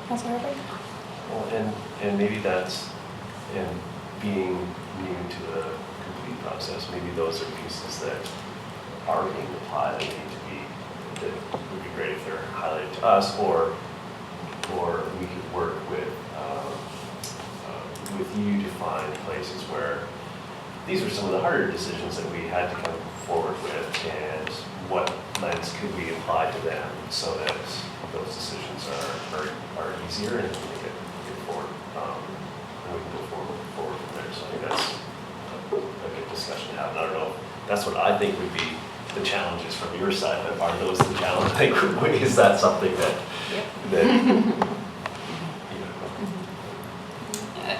Councilor Herbert? Well, and maybe that's, and being new to the complete process, maybe those are pieces that are being applied and need to be, that would be great if they're highlighted to us, or we could work with you to find places where these are some of the harder decisions that we had to come forward with, and what lens could we apply to them so that those decisions are easier and we can get forward, and we can go forward from there. So I think that's a good discussion to have. And I don't know, that's what I think would be the challenges from your side. But are those the challenges? Like, is that something that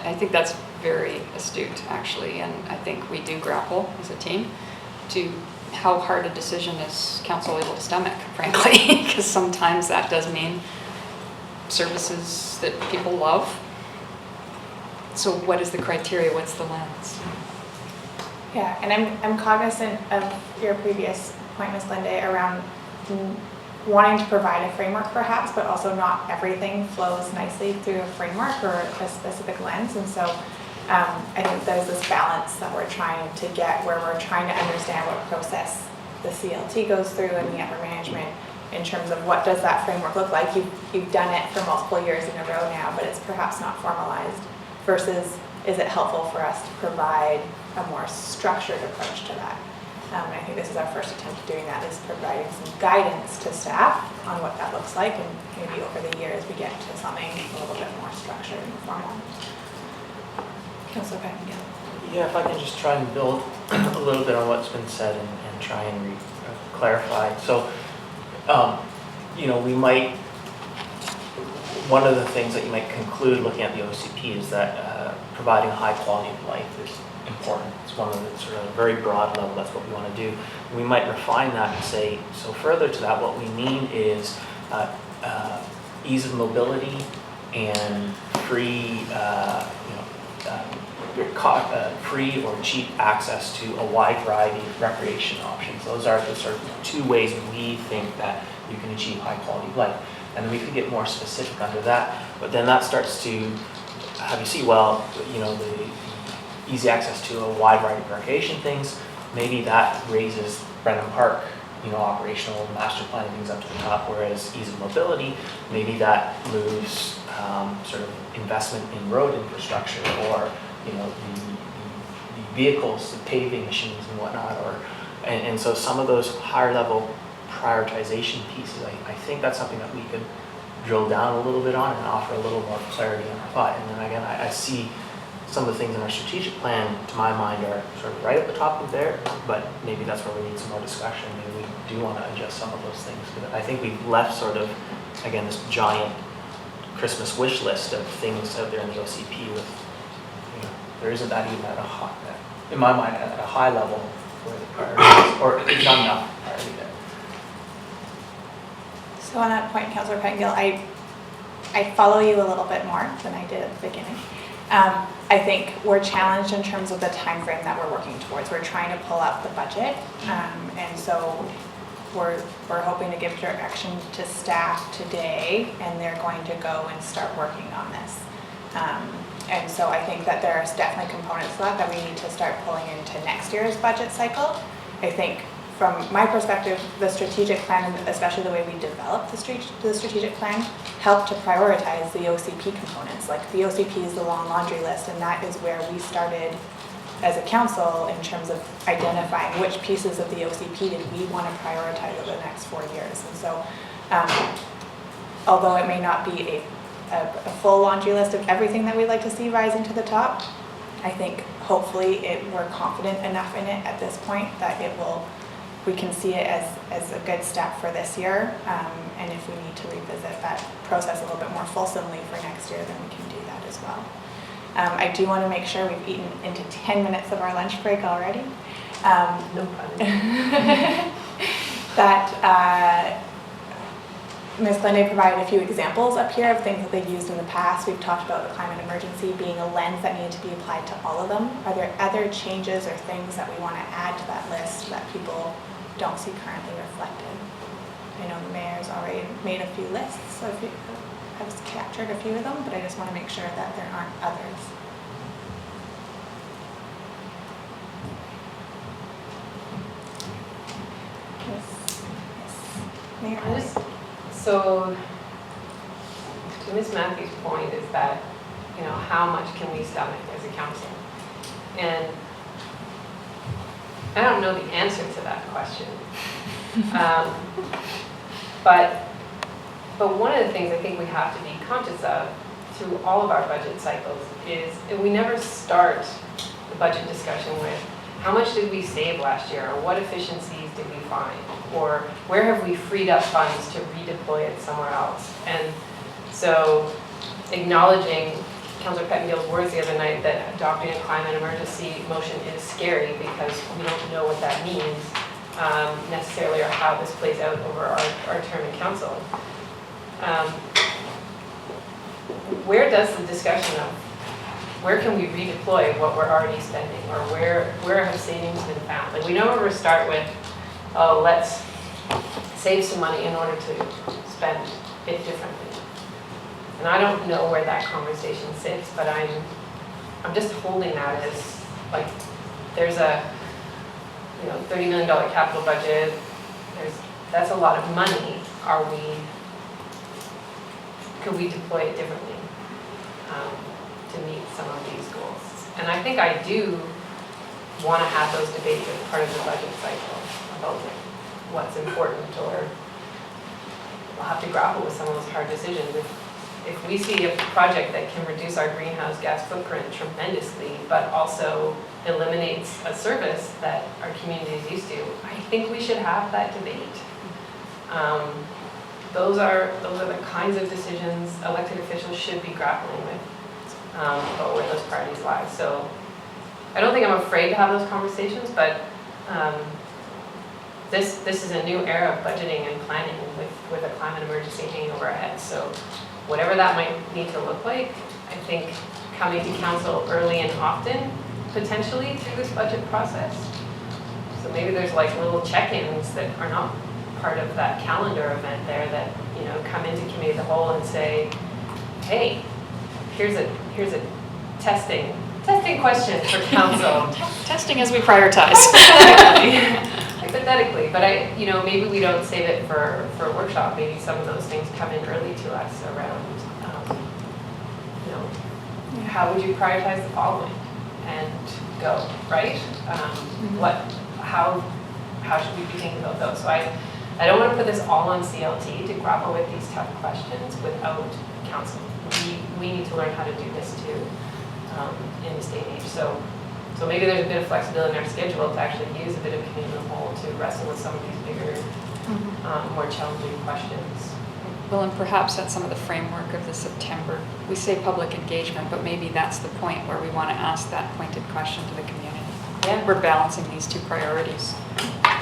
I think that's very astute, actually, and I think we do grapple as a team to how hard a decision is council able to stomach, frankly, because sometimes that does mean services that people love. So what is the criteria? What's the lens? Yeah, and I'm cognizant of your previous point, Ms. Glenday, around wanting to provide a framework perhaps, but also not everything flows nicely through a framework or a specific lens. And so I think there's this balance that we're trying to get where we're trying to understand what process the CLT goes through and the upper management in terms of what does that framework look like. You've done it for multiple years in a row now, but it's perhaps not formalized, versus is it helpful for us to provide a more structured approach to that? And I think this is our first attempt at doing that, is providing some guidance to staff on what that looks like, and maybe over the years we get to something a little bit more structured and formal. Councilor Pettingill. Yeah, if I can just try and build a little bit on what's been said and try and clarify. So, we might, one of the things that you might conclude looking at the OCP is that providing a high quality of life is important. It's one of the sort of very broad level, that's what we want to do. We might refine that and say, so further to that, what we mean is ease of mobility and free, free or cheap access to a wide variety of recreation options. Those are the sort of two ways we think that you can achieve high quality of life. And we could get more specific under that, but then that starts to have you see, well, the easy access to a wide variety of recreation things, maybe that raises Brennan Park, operational master planning things up to the top, whereas ease of mobility, maybe that moves sort of investment in road infrastructure, or the vehicles, the paving machines and whatnot, and so some of those higher level prioritization pieces, I think that's something that we could drill down a little bit on and offer a little more clarity on our thought. And then again, I see some of the things in our strategic plan, to my mind, are sort of right at the top of there, but maybe that's where we need some more discussion. Maybe we do want to adjust some of those things. But I think we've left sort of, again, this giant Christmas wish list of things out there in the OCP with, there isn't that even at a high, in my mind, at a high level where the priority is, or it's not enough priority there. So on that point, Councilor Pettingill, I follow you a little bit more than I did at the beginning. I think we're challenged in terms of the time frame that we're working towards. We're trying to pull up the budget, and so we're hoping to give direction to staff today, and they're going to go and start working on this. And so I think that there's definitely components to that we need to start pulling into next year's budget cycle. I think from my perspective, the strategic plan, and especially the way we develop the strategic plan, help to prioritize the OCP components. Like the OCP is the long laundry list, and that is where we started as a council in terms of identifying which pieces of the OCP did we want to prioritize over the next 4 years. And so, although it may not be a full laundry list of everything that we'd like to see rising to the top, I think hopefully we're confident enough in it at this point that we can see it as a good step for this year. And if we need to revisit that process a little bit more fulsomely for next year, then we can do that as well. I do want to make sure we've eaten into 10 minutes of our lunch break already. No pun. That Ms. Glenday provided a few examples up here of things that they've used in the past. We've talked about the climate emergency being a lens that needed to be applied to all of them. Are there other changes or things that we want to add to that list that people don't see currently reflected? I know the mayor's already made a few lists, so if you have captured a few of them, but I just want to make sure that there aren't others. Yes. Mayor? So, to Ms. Mathews' point is that, how much can we stomach as a council? And I don't know the answer to that question. But one of the things I think we have to be conscious of through all of our budget cycles is we never start the budget discussion with how much did we save last year, or what efficiencies did we find, or where have we freed up funds to redeploy it somewhere else. And so acknowledging Councillor Pettingill's words the other night that adopting a climate emergency motion is scary because we don't know what that means necessarily, or how this plays out over our term in council. Where does the discussion of where can we redeploy what we're already spending, or where have savings been found? Like, we know where to start with, oh, let's save some money in order to spend it differently. And I don't know where that conversation sits, but I'm just holding that as, like, there's a $30 million capital budget. That's a lot of money. Could we deploy it differently to meet some of these goals? And I think I do want to have those debates as part of the budget cycle about what's important, or we'll have to grapple with some of those hard decisions. If we see a project that can reduce our greenhouse gas footprint tremendously, but also eliminates a service that our community is used to, I think we should have that debate. Those are the kinds of decisions elected officials should be grappling with about where those priorities lie. So I don't think I'm afraid to have those conversations, but this is a new era of budgeting and planning with a climate emergency hanging over our heads. So whatever that might need to look like, I think coming to council early and often, potentially through this budget process. So maybe there's like little check-ins that are not part of that calendar event there that, come into committee of the whole and say, hey, here's a testing question for council. Testing as we prioritize. Hypothetically, but maybe we don't save it for a workshop. Maybe some of those things come in early to us around, how would you prioritize the following and go, right? How should we be thinking about those? So I don't want to put this all on CLT to grapple with these tough questions without council. We need to learn how to do this too in this day and age. So maybe there's a bit of flexibility in our schedule to actually use a bit of committee of the whole to wrestle with some of these bigger, more challenging questions. Well, and perhaps that's some of the framework of the September. We say public engagement, but maybe that's the point where we want to ask that pointed question to the community. Yeah. We're balancing these two priorities.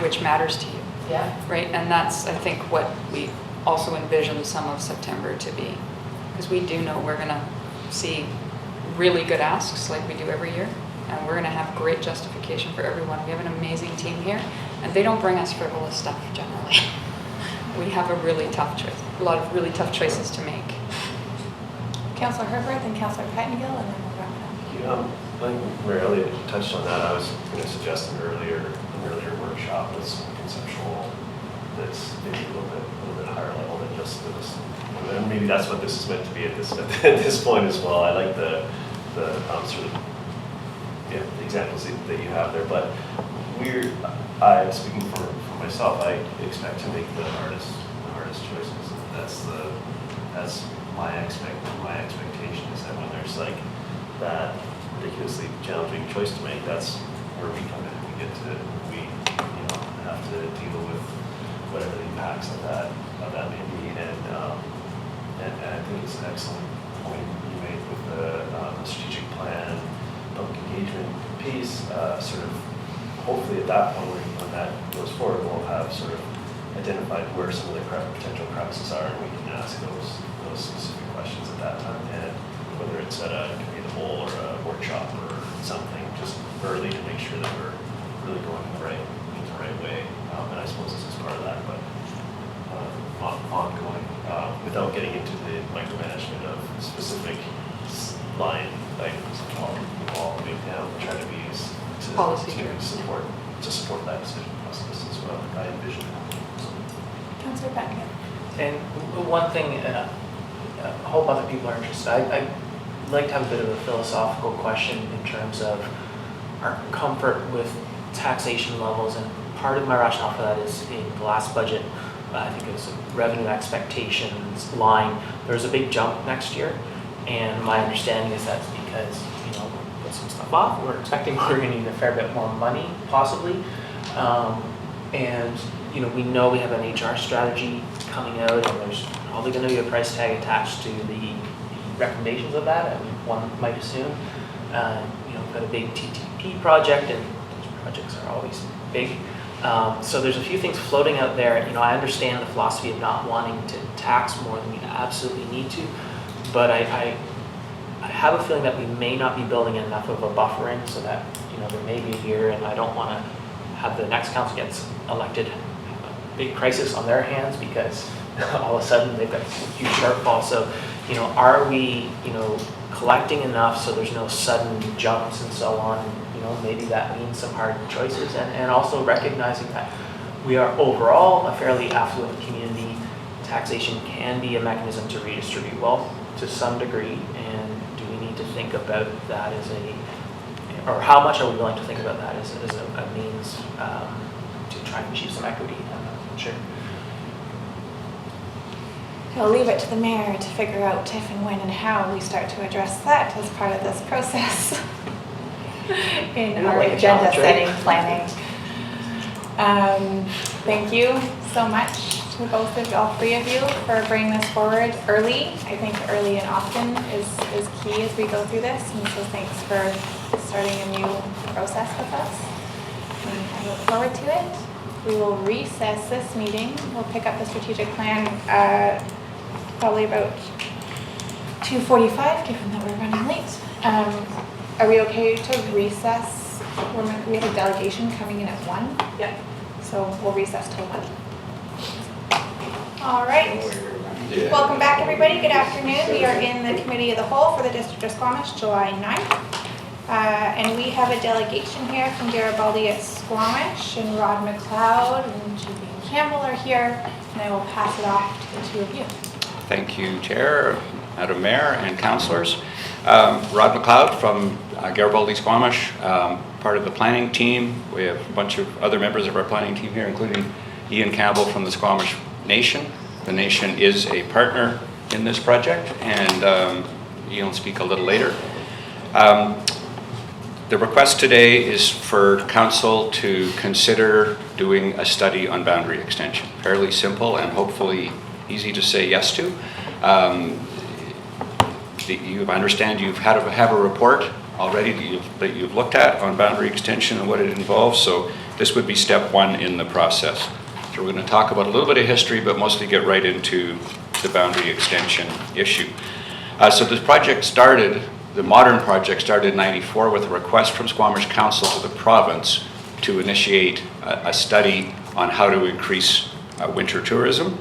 Which matters to you? Yeah. Right, and that's, I think, what we also envision some of September to be. Because we do know we're going to see really good asks like we do every year, and we're going to have great justification for everyone. We have an amazing team here, and they don't bring us frivolous stuff generally. We have a lot of really tough choices to make. Councillor Herbert, then Councillor Pettengill, and then we'll wrap it up. I think Mary Elliott touched on that. I was going to suggest an earlier workshop with some conceptual that's maybe a little bit higher level than just this. And maybe that's what this is meant to be at this point as well. I like the sort of the examples that you have there, but I'm speaking for myself. I expect to make the hardest choices. That's my expectation is that when there's like that ridiculously challenging choice to make, that's where we come in. We have to deal with whatever the impacts of that may be. And I think it's an excellent point you made with the strategic plan, public engagement piece. Sort of hopefully at that point when that goes forward, we'll have sort of identified where some of the potential crevices are, and we can ask those specific questions at that time. And whether it's at a committee of the whole or a workshop or something, just early to make sure that we're really going in the right way. And I suppose this is part of that, but ongoing, without getting into the micromanagement of specific line items all the way down, try to be to support that decision process as well. I envision it. Councillor Pettengill. And one thing, I hope other people are interested. I'd like to have a bit of a philosophical question in terms of our comfort with taxation levels, and part of my rationale for that is in the last budget, I think it was a revenue expectations line. There's a big jump next year, and my understanding is that's because, we put some stuff off. We're expecting we're going to need a fair bit more money, possibly. And, we know we have an HR strategy coming out, and there's probably going to be a price tag attached to the recommendations of that, one might assume. We've got a big TTP project, and those projects are always big. So there's a few things floating out there. I understand the philosophy of not wanting to tax more than we absolutely need to, but I have a feeling that we may not be building enough of a buffer in so that, there may be a year, and I don't want to have the next council gets elected, a big crisis on their hands because all of a sudden they've got a huge shortfall. So, are we, collecting enough so there's no sudden jumps and so on? Maybe that means some hard choices, and also recognizing that we are overall a fairly affluent community. Taxation can be a mechanism to redistribute wealth to some degree, and do we need to think about that or how much are we willing to think about that as a means to try and achieve some equity? I'm not sure. I'll leave it to the mayor to figure out if and when and how we start to address that as part of this process in our agenda setting planning. Thank you so much to all three of you for bringing this forward early. I think early and often is key as we go through this, and so thanks for starting a new process with us. And I look forward to it. We will recess this meeting. We'll pick up the strategic plan probably about 2:45, given that we're running late. Are we okay to recess? We have a delegation coming in at 1. Yeah. So we'll recess till 1. All right. Welcome back, everybody. Good afternoon. We are in the Committee of the Whole for the District of Squamish, July 9th. And we have a delegation here from Garibaldi at Squamish, and Rod McLeod and Julian Campbell are here, and I will pass it off to the two of you. Thank you, Chair, Madam Mayor, and councillors. Rod McLeod from Garibaldi Squamish, part of the planning team. We have a bunch of other members of our planning team here, including Ian Campbell from the Squamish Nation. The Nation is a partner in this project, and Ian will speak a little later. The request today is for council to consider doing a study on boundary extension. Fairly simple and hopefully easy to say yes to. I understand you've have a report already that you've looked at on boundary extension and what it involves, so this would be step 1 in the process. So we're going to talk about a little bit of history, but mostly get right into the boundary extension issue. So this project started the modern project started in '94 with a request from Squamish Council to the province to initiate a study on how to increase winter tourism.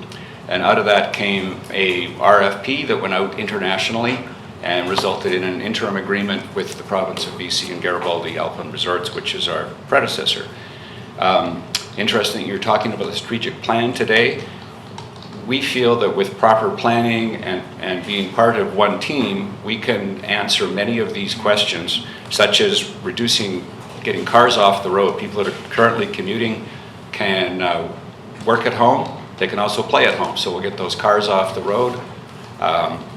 And out of that came a RFP that went out internationally and resulted in an interim agreement with the province of BC and Garibaldi Alpine Resorts, which is our predecessor. Interesting, you're talking about a strategic plan today. We feel that with proper planning and being part of one team, we can answer many of these questions, such as getting cars off the road. People that are currently commuting can work at home. They can also play at home, so we'll get those cars off the road.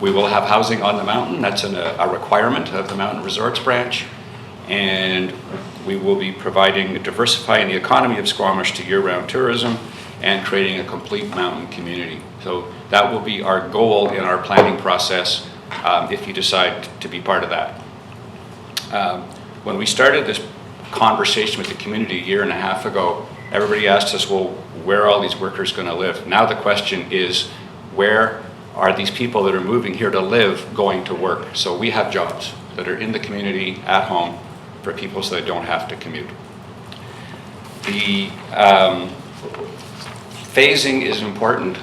We will have housing on the mountain. That's a requirement of the Mountain Resorts branch. And we will be diversifying the economy of Squamish to year-round tourism and creating a complete mountain community. So that will be our goal in our planning process if you decide to be part of that. When we started this conversation with the community a year and a half ago, everybody asked us, well, where are all these workers going to live? Now the question is, where are these people that are moving here to live going to work? So we have jobs that are in the community at home for people so they don't have to commute. The phasing is important.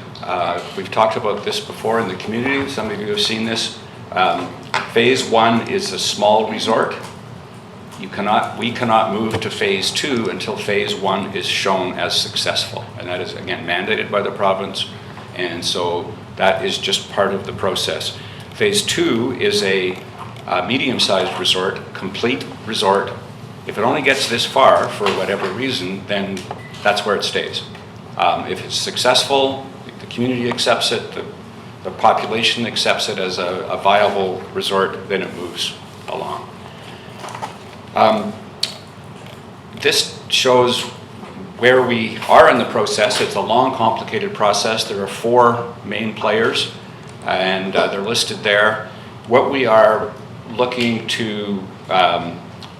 We've talked about this before in the community. Some of you have seen this. Phase 1 is a small resort. We cannot move to phase 2 until phase 1 is shown as successful. And that is, again, mandated by the province. And so that is just part of the process. Phase 2 is a medium-sized resort, complete resort. If it only gets this far for whatever reason, then that's where it stays. If it's successful, the community accepts it, the population accepts it as a viable resort, then it moves along. This shows where we are in the process. It's a long, complicated process. There are 4 main players, and they're listed there. What we are looking to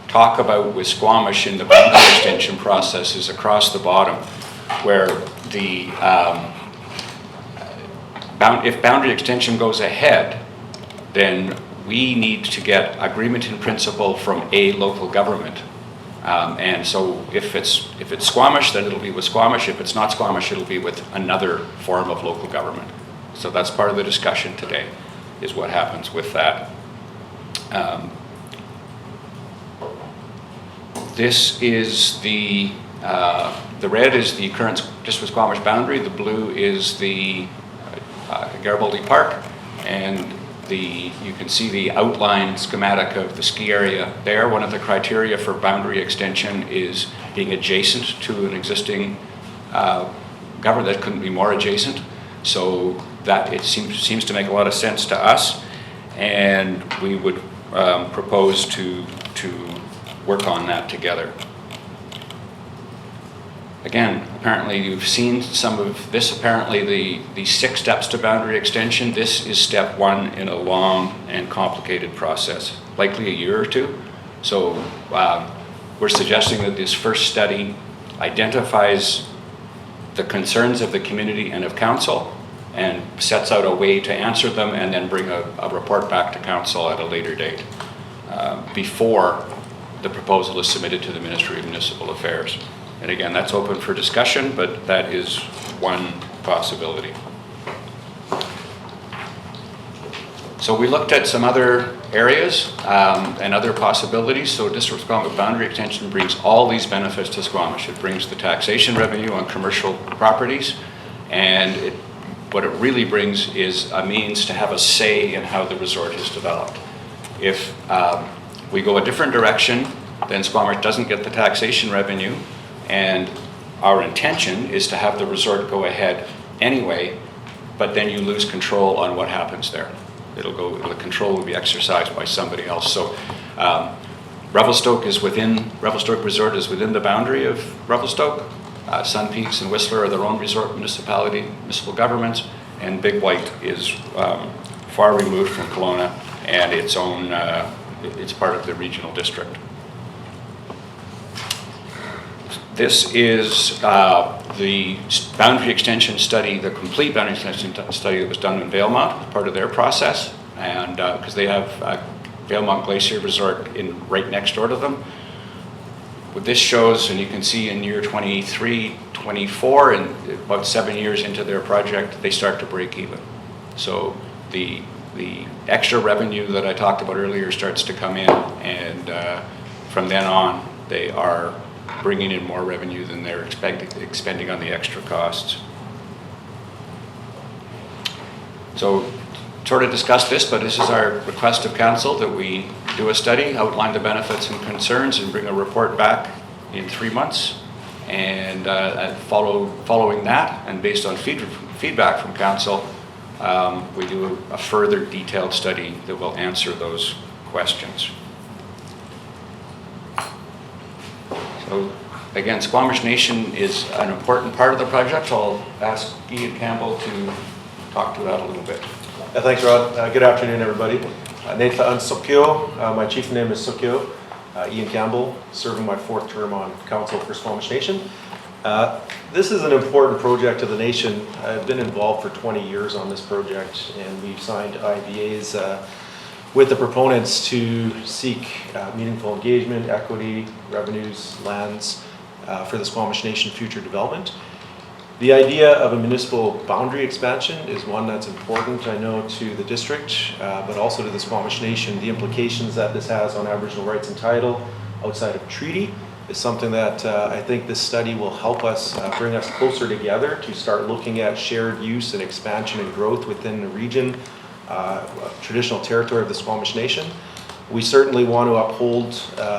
talk about with Squamish in the boundary extension process is across the bottom, where if boundary extension goes ahead, then we need to get agreement in principle from a local government. And so if it's Squamish, then it'll be with Squamish. If it's not Squamish, it'll be with another form of local government. So that's part of the discussion today, is what happens with that. This is the red is the current just with Squamish boundary. The blue is the Garibaldi Park, and you can see the outline schematic of the ski area there. One of the criteria for boundary extension is being adjacent to an existing government. That couldn't be more adjacent. So that it seems to make a lot of sense to us, and we would propose to work on that together. Again, apparently you've seen some of this. Apparently the 6 steps to boundary extension, this is step 1 in a long and complicated process, likely a year or 2. So we're suggesting that this first study identifies the concerns of the community and of council and sets out a way to answer them, and then bring a report back to council at a later date before the proposal is submitted to the Ministry of Municipal Affairs. And again, that's open for discussion, but that is one possibility. So we looked at some other areas and other possibilities. So District of Squamish boundary extension brings all these benefits to Squamish. It brings the taxation revenue on commercial properties, and what it really brings is a means to have a say in how the resort is developed. If we go a different direction, then Squamish doesn't get the taxation revenue, and our intention is to have the resort go ahead anyway, but then you lose control on what happens there. The control will be exercised by somebody else. So Revelstoke Resort is within the boundary of Revelstoke. Sun Peaks and Whistler are their own resort municipal governments, and Big White is far removed from Kelowna, and it's part of the regional district. This is the boundary extension study, the complete boundary extension study that was done in Valemount, part of their process, and because they have Valemount Glacier Resort right next door to them. What this shows, and you can see in year 23, 24, and about 7 years into their project, they start to break even. So the extra revenue that I talked about earlier starts to come in, and from then on, they are bringing in more revenue than they're expending on the extra costs. So sort of discussed this, but this is our request of council that we do a study, outline the benefits and concerns, and bring a report back in 3 months. And following that, and based on feedback from council, we do a further detailed study that will answer those questions. So again, Squamish Nation is an important part of the project. I'll ask Ian Campbell to talk to that a little bit. Thanks, Rod. Good afternoon, everybody. Natha Ansokyo. My chief name is Sokyo. Ian Campbell, serving my 4th term on council for Squamish Nation. This is an important project to the nation. I've been involved for 20 years on this project, and we've signed IVAs with the proponents to seek meaningful engagement, equity, revenues, lands for the Squamish Nation future development. The idea of a municipal boundary expansion is one that's important, I know, to the district, but also to the Squamish Nation. The implications that this has on Aboriginal rights and title outside of treaty is something that I think this study will help us bring us closer together to start looking at shared use and expansion and growth within the region, traditional territory of the Squamish Nation. We certainly want to uphold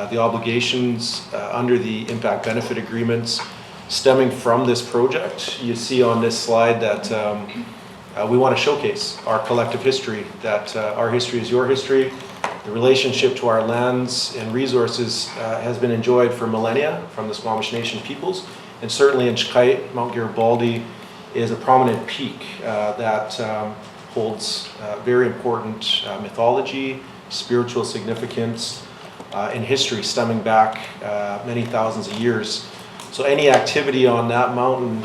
the obligations under the impact benefit agreements stemming from this project. You see on this slide that we want to showcase our collective history, that our history is your history. The relationship to our lands and resources has been enjoyed for millennia from the Squamish Nation peoples, and certainly in Shkite, Mount Garibaldi is a prominent peak that holds very important mythology, spiritual significance, and history stemming back many thousands of years. So any activity on that mountain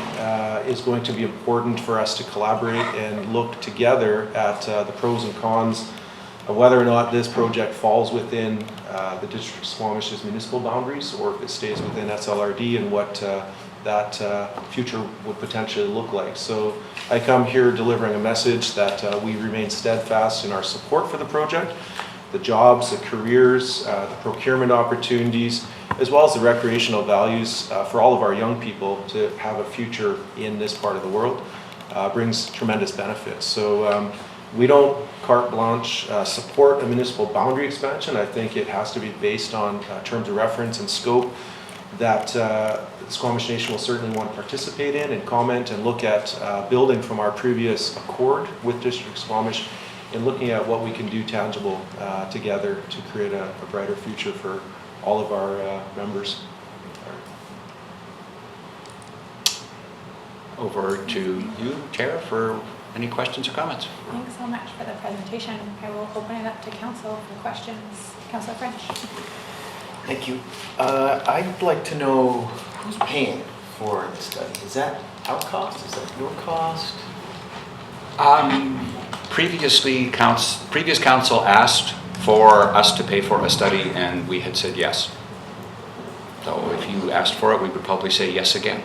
is going to be important for us to collaborate and look together at the pros and cons of whether or not this project falls within the District of Squamish's municipal boundaries, or if it stays within SLRD, and what that future would potentially look like. So I come here delivering a message that we remain steadfast in our support for the project, the jobs, the careers, the procurement opportunities, as well as the recreational values for all of our young people to have a future in this part of the world brings tremendous benefits. So we don't carte blanche support a municipal boundary expansion. I think it has to be based on terms of reference and scope that the Squamish Nation will certainly want to participate in and comment and look at building from our previous accord with District Squamish, and looking at what we can do tangible together to create a brighter future for all of our members. Over to you, Tara, for any questions or comments. Thanks so much for the presentation. I will open it up to council for questions. Councillor French. Thank you. I'd like to know who's paying for the study. Is that our cost? Is that your cost? Previous council asked for us to pay for a study, and we had said yes. So if you asked for it, we would probably say yes again.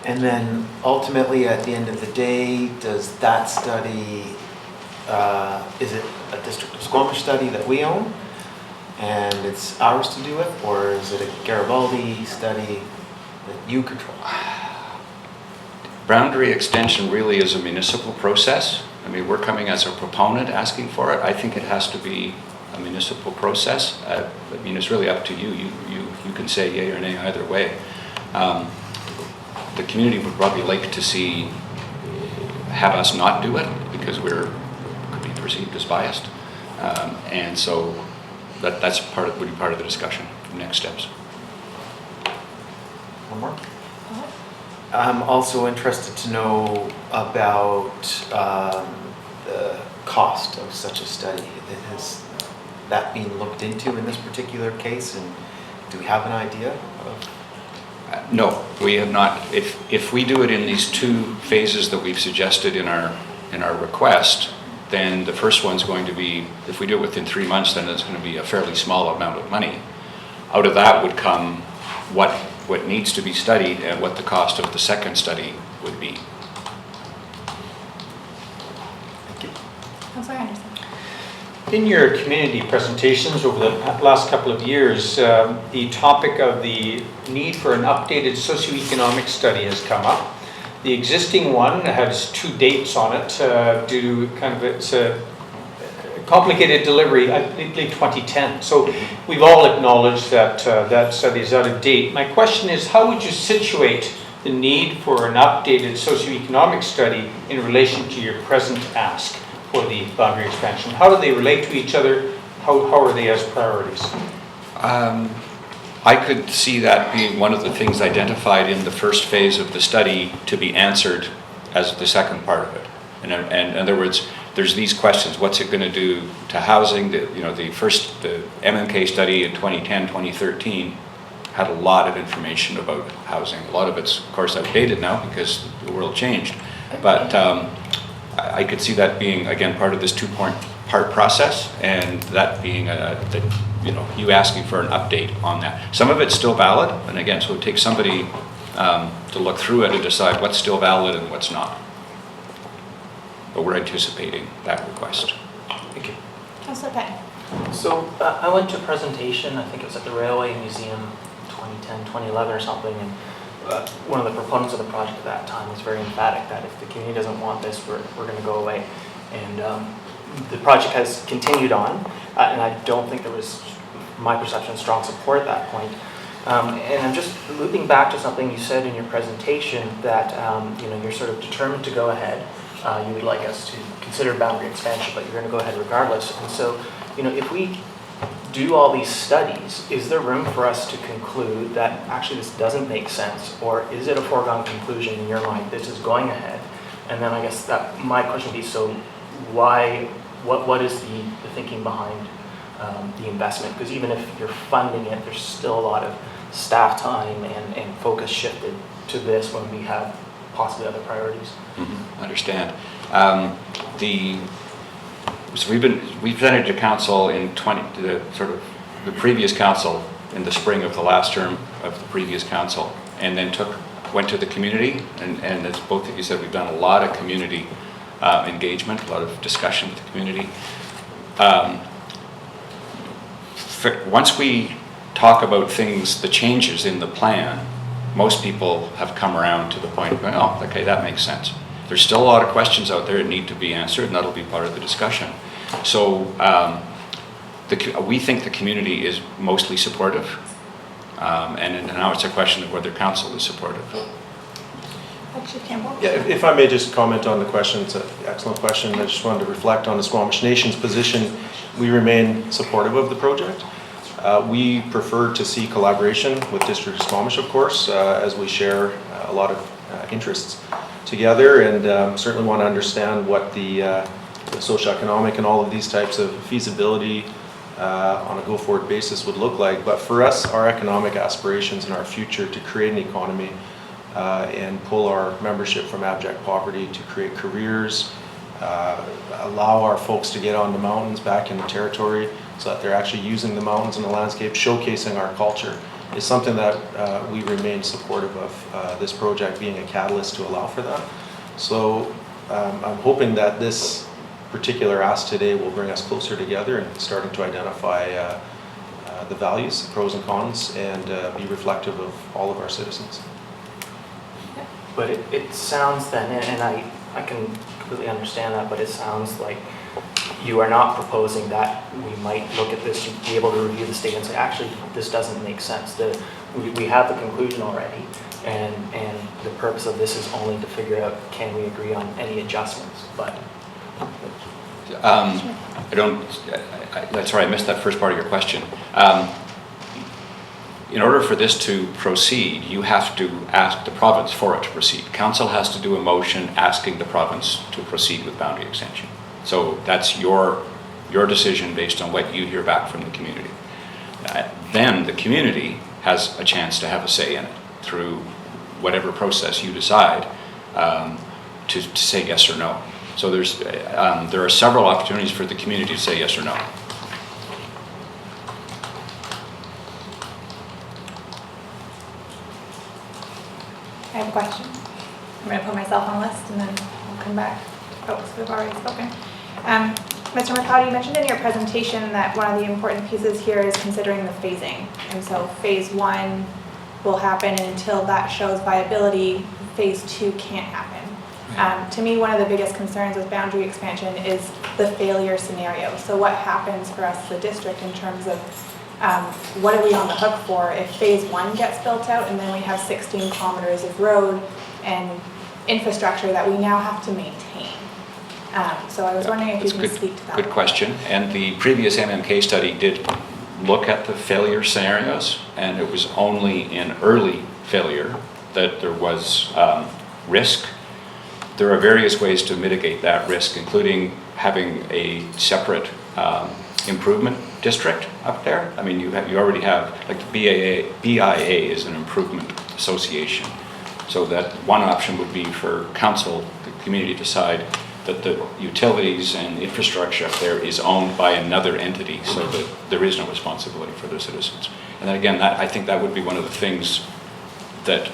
And then ultimately, at the end of the day, does that study, is it a District of Squamish study that we own and it's ours to do with, or is it a Garibaldi study that you control? Boundary extension really is a municipal process. I mean, we're coming as a proponent asking for it. I think it has to be a municipal process. I mean, it's really up to you. You can say yay or nay either way. The community would probably like to have us not do it, because could be perceived as biased. And so that's would be part of the discussion, next steps. One more? I'm also interested to know about the cost of such a study. Has that been looked into in this particular case, and do we have an idea of? No, we have not. If we do it in these 2 phases that we've suggested in our request, then the first one's going to be, if we do it within 3 months, then it's going to be a fairly small amount of money. Out of that would come what needs to be studied and what the cost of the second study would be. Councillor Anderson. In your community presentations over the last couple of years, the topic of the need for an updated socioeconomic study has come up. The existing one has 2 dates on it due to kind of its complicated delivery, I believe 2010. So we've all acknowledged that that study is out of date. My question is, how would you situate the need for an updated socioeconomic study in relation to your present ask for the boundary expansion? How do they relate to each other? How are they as priorities? I could see that being one of the things identified in the first phase of the study to be answered as the second part of it. And in other words, there's these questions: what's it going to do to housing? The MMK study in 2010, 2013 had a lot of information about housing. A lot of it's, of course, outdated now because the world changed. But I could see that being, again, part of this two-part process, and that being you asking for an update on that. Some of it's still valid, and again, so it takes somebody to look through it and decide what's still valid and what's not. But we're anticipating that request. Thank you. Councillor Penn. So I went to a presentation, I think it was at the Railway Museum 2010, 2011 or something, and one of the proponents of the project at that time was very emphatic that if the community doesn't want this, we're going to go away. And the project has continued on, and I don't think there was, from my perception, strong support at that point. And I'm just looping back to something you said in your presentation that you're sort of determined to go ahead. You would like us to consider boundary expansion, but you're going to go ahead regardless. And so, if we do all these studies, is there room for us to conclude that actually this doesn't make sense, or is it a foregone conclusion in your mind this is going ahead? And then I guess that my question would be, so why? What is the thinking behind the investment? Because even if you're funding it, there's still a lot of staff time and focus shifted to this when we have possibly other priorities. Mm-hmm. Understand. So we presented to council in the previous council in the spring of the last term of the previous council, and then went to the community, and as both of you said, we've done a lot of community engagement, a lot of discussion with the community. Once we talk about things, the changes in the plan, most people have come around to the point of going, oh, okay, that makes sense. There's still a lot of questions out there that need to be answered, and that'll be part of the discussion. So we think the community is mostly supportive, and now it's a question of whether council is supportive. Yeah, if I may just comment on the question, it's an excellent question. I just wanted to reflect on the Squamish Nation's position. We remain supportive of the project. We prefer to see collaboration with District of Squamish, of course, as we share a lot of interests together, and certainly want to understand what the socioeconomic and all of these types of feasibility on a go-forward basis would look like. But for us, our economic aspirations and our future to create an economy and pull our membership from abject poverty, to create careers, allow our folks to get on the mountains back in the territory so that they're actually using the mountains and the landscape, showcasing our culture, is something that we remain supportive of this project being a catalyst to allow for that. So I'm hoping that this particular ask today will bring us closer together and starting to identify the values, the pros and cons, and be reflective of all of our citizens. But it sounds then, and I can completely understand that, but it sounds like you are not proposing that we might look at this and be able to review the state and say, actually, this doesn't make sense. We have the conclusion already, and the purpose of this is only to figure out, can we agree on any adjustments? But that's right, I missed that first part of your question. In order for this to proceed, you have to ask the province for it to proceed. Council has to do a motion asking the province to proceed with boundary extension. So that's your decision based on what you hear back from the community. Then the community has a chance to have a say in it through whatever process you decide to say yes or no. So there are several opportunities for the community to say yes or no. I have a question. I'm going to put myself on the list and then I'll come back to folks who have already spoken. Mr. McLeod, you mentioned in your presentation that one of the important pieces here is considering the phasing. And so phase 1 will happen until that shows viability. Phase 2 can't happen. To me, one of the biggest concerns with boundary expansion is the failure scenario. So what happens for us, the district, in terms of what are we on the hook for if phase 1 gets built out and then we have 16 kilometers of road and infrastructure that we now have to maintain? So I was wondering if you can speak to that. Good question. And the previous MMK study did look at the failure scenarios, and it was only in early failure that there was risk. There are various ways to mitigate that risk, including having a separate improvement district up there. I mean, you already have, like the BIA is an improvement association. So that one option would be for council, the community, decide that the utilities and infrastructure up there is owned by another entity, so that there is no responsibility for the citizens. And then again, I think that would be one of the things that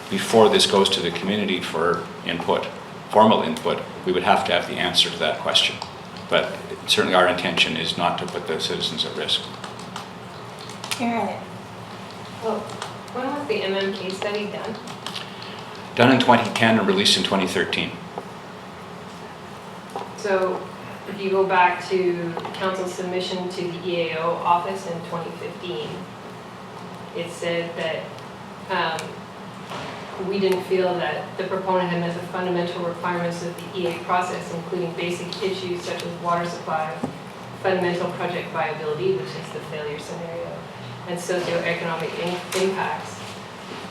before this goes to the community for input, formal input, we would have to have the answer to that question. But certainly our intention is not to put the citizens at risk. Well, when was the MMK study done? Done in 2010 and released in 2013. So if you go back to council's submission to the EAO office in 2015, it said that we didn't feel that the proponent had met the fundamental requirements of the EA process, including basic issues such as water supply, fundamental project viability, which is the failure scenario, and socioeconomic impacts,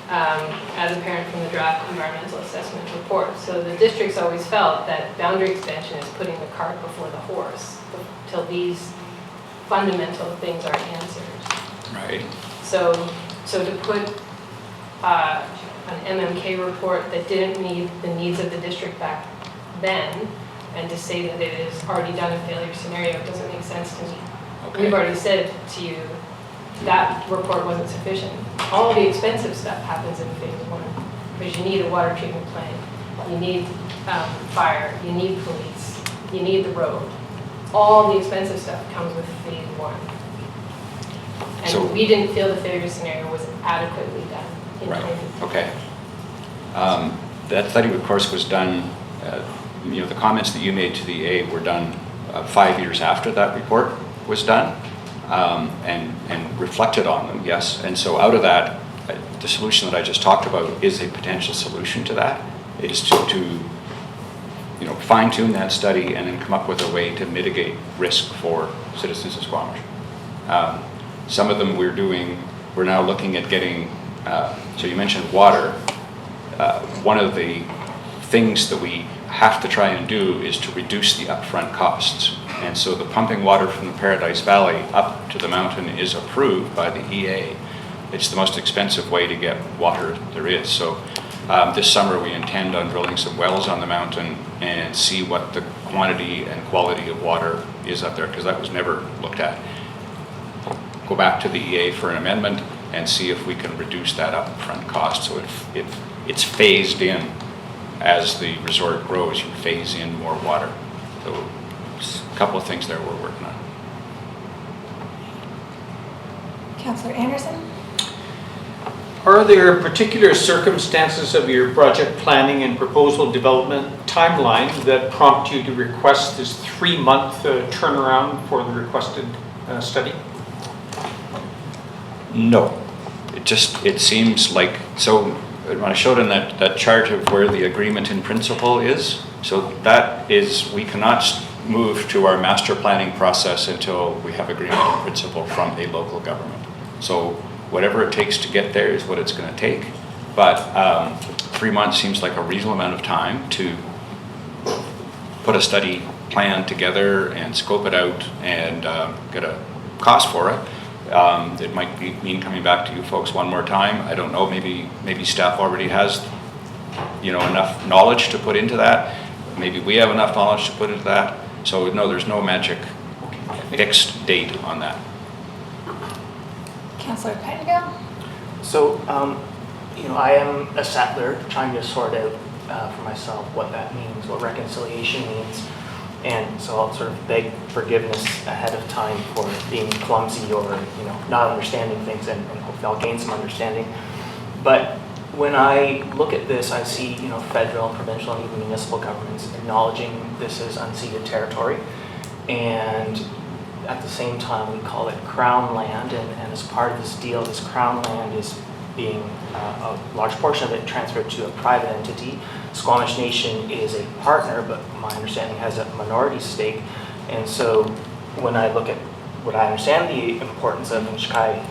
as apparent from the draft environmental assessment report. So the district's always felt that boundary expansion is putting the cart before the horse till these fundamental things are answered. Right. So to put an MMK report that didn't meet the needs of the district back then, and to say that it is already done in failure scenario doesn't make sense to me. Okay. We've already said to you that report wasn't sufficient. All the expensive stuff happens in phase 1, because you need a water treatment plant, you need fire, you need police, you need the road. All the expensive stuff comes with phase 1. And So, we didn't feel the failure scenario was adequately done. right, okay. That study, of course, was done, the comments that you made to the EA were done 5 years after that report was done, and reflected on them, yes. And so out of that, the solution that I just talked about is a potential solution to that, is to fine tune that study and then come up with a way to mitigate risk for citizens of Squamish. Some of them we're now looking at getting, so you mentioned water. One of the things that we have to try and do is to reduce the upfront costs. And so the pumping water from the Paradise Valley up to the mountain is approved by the EA. It's the most expensive way to get water there is. So this summer we intend on drilling some wells on the mountain and see what the quantity and quality of water is up there, because that was never looked at. Go back to the EA for an amendment and see if we can reduce that upfront cost so it's phased in. As the resort grows, you phase in more water. So a couple of things there we're working on. Councillor Anderson? Are there particular circumstances of your project planning and proposal development timeline that prompt you to request this 3-month turnaround for the requested study? No. It seems like, so when I showed in that chart of where the agreement in principle is, so that is, we cannot move to our master planning process until we have agreement in principle from a local government. So whatever it takes to get there is what it's going to take. But 3 months seems like a reasonable amount of time to put a study plan together and scope it out and get a cost for it. It might mean coming back to you folks one more time. I don't know, maybe staff already has enough knowledge to put into that. maybe we have enough knowledge to put into that. So no, there's no magic fixed date on that. Councillor Pettingill? So, I am a settler trying to sort out for myself what that means, what reconciliation means. And so I'll sort of beg forgiveness ahead of time for being clumsy or, not understanding things, and hopefully I'll gain some understanding. But when I look at this, I see, federal, provincial, and even municipal governments acknowledging this as unceded territory. And at the same time, we call it Crown land, and as part of this deal, this Crown land is being, a large portion of it transferred to a private entity. Squamish Nation is a partner, but my understanding has a minority stake. And so when I look at what I understand the importance of Nishkai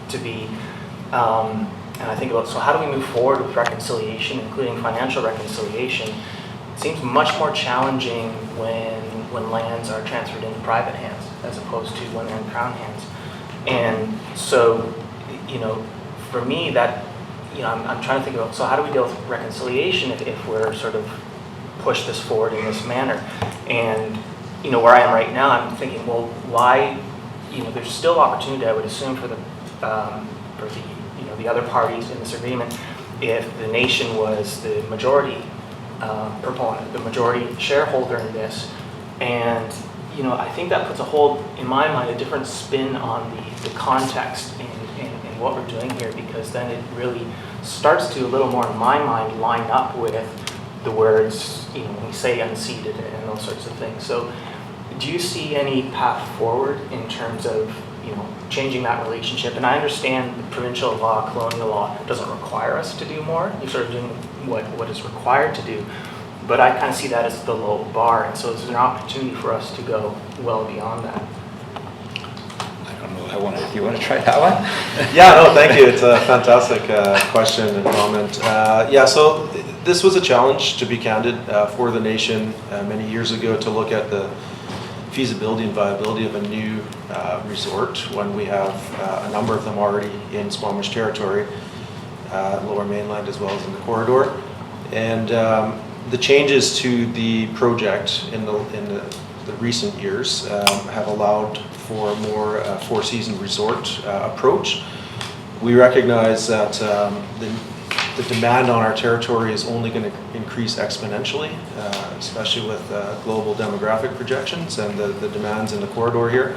to be, and I think about, so how do we move forward with reconciliation, including financial reconciliation? It seems much more challenging when lands are transferred into private hands as opposed to when they're in Crown hands. And so, for me, that, I'm trying to think about, so how do we deal with reconciliation if we're sort of push this forward in this manner? And, where I am right now, I'm thinking, well, why, there's still opportunity, I would assume, for the other parties in this agreement, if the nation was the majority proponent, the majority shareholder in this. And, I think that puts in my mind, a different spin on the context in what we're doing here, because then it really starts to, a little more in my mind, line up with the words, when we say unceded and those sorts of things. So do you see any path forward in terms of, changing that relationship? And I understand the provincial law, colonial law, doesn't require us to do more. You're sort of doing what is required to do. But I kind of see that as the low bar. And so is there an opportunity for us to go well beyond that? I don't know. Do you want to try that one? Yeah, no, thank you. It's a fantastic question and comment. So this was a challenge, to be candid, for the nation many years ago, to look at the feasibility and viability of a new resort when we have a number of them already in Squamish territory, Lower Mainland as well as in the corridor. And the changes to the project in the recent years have allowed for a more four-season resort approach. We recognize that the demand on our territory is only going to increase exponentially, especially with global demographic projections and the demands in the corridor here.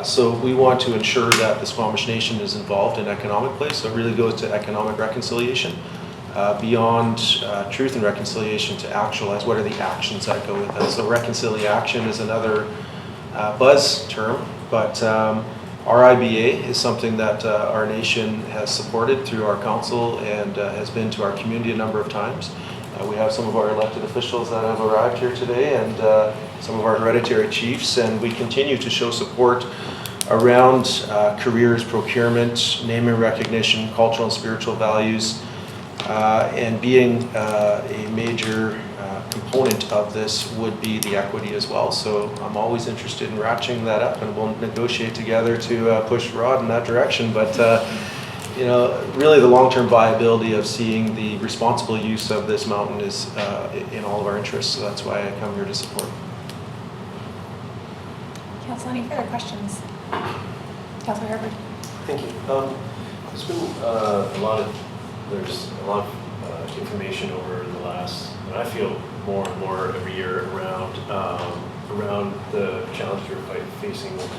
So we want to ensure that the Squamish Nation is involved in economic play, so it really goes to economic reconciliation. Beyond truth and reconciliation, to actualize what are the actions that go with that. So reconciliation is another buzz term, but RIBA is something that our nation has supported through our council and has been to our community a number of times. We have some of our elected officials that have arrived here today, and some of our hereditary chiefs, and we continue to show support around careers, procurement, name and recognition, cultural and spiritual values, and being a major component of this would be the equity as well. So I'm always interested in ratcheting that up, and we'll negotiate together to push Rod in that direction. But really the long-term viability of seeing the responsible use of this mountain is in all of our interests. So that's why I come here to support. Council, any further questions? Councilor Herbert. Thank you. There's been there's a lot of information over the last, and I feel more and more every year around the challenges we're facing with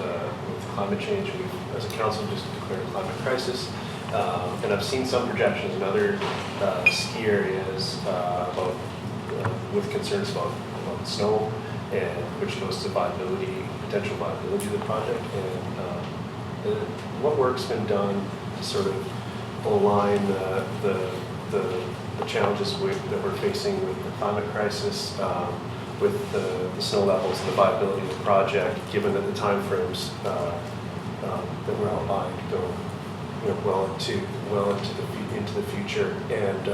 climate change. We've, as a council, just declared a climate crisis, and I've seen some projections in other ski areas about with concerns about snow, and which goes to potential viability of the project, and what work's been done to sort of align the challenges that we're facing with the climate crisis, with the snow levels and the viability of the project, given that the timeframes that were outlined go well into the future, and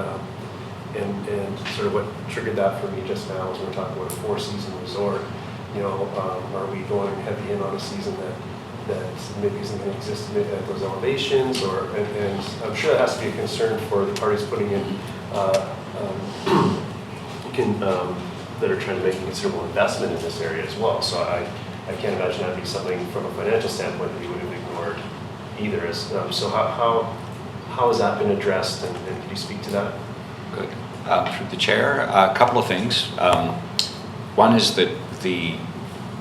sort of what triggered that for me just now is we're talking about a four-season resort. Are we going heavy in on a season that maybe isn't going to exist at those elevations, and I'm sure that has to be a concern for the parties putting in that are trying to make a considerable investment in this area as well. So I can't imagine that'd be something from a financial standpoint that we would have ignored either. So how has that been addressed, and can you speak to that? Good. Through the chair, a couple of things. One is that the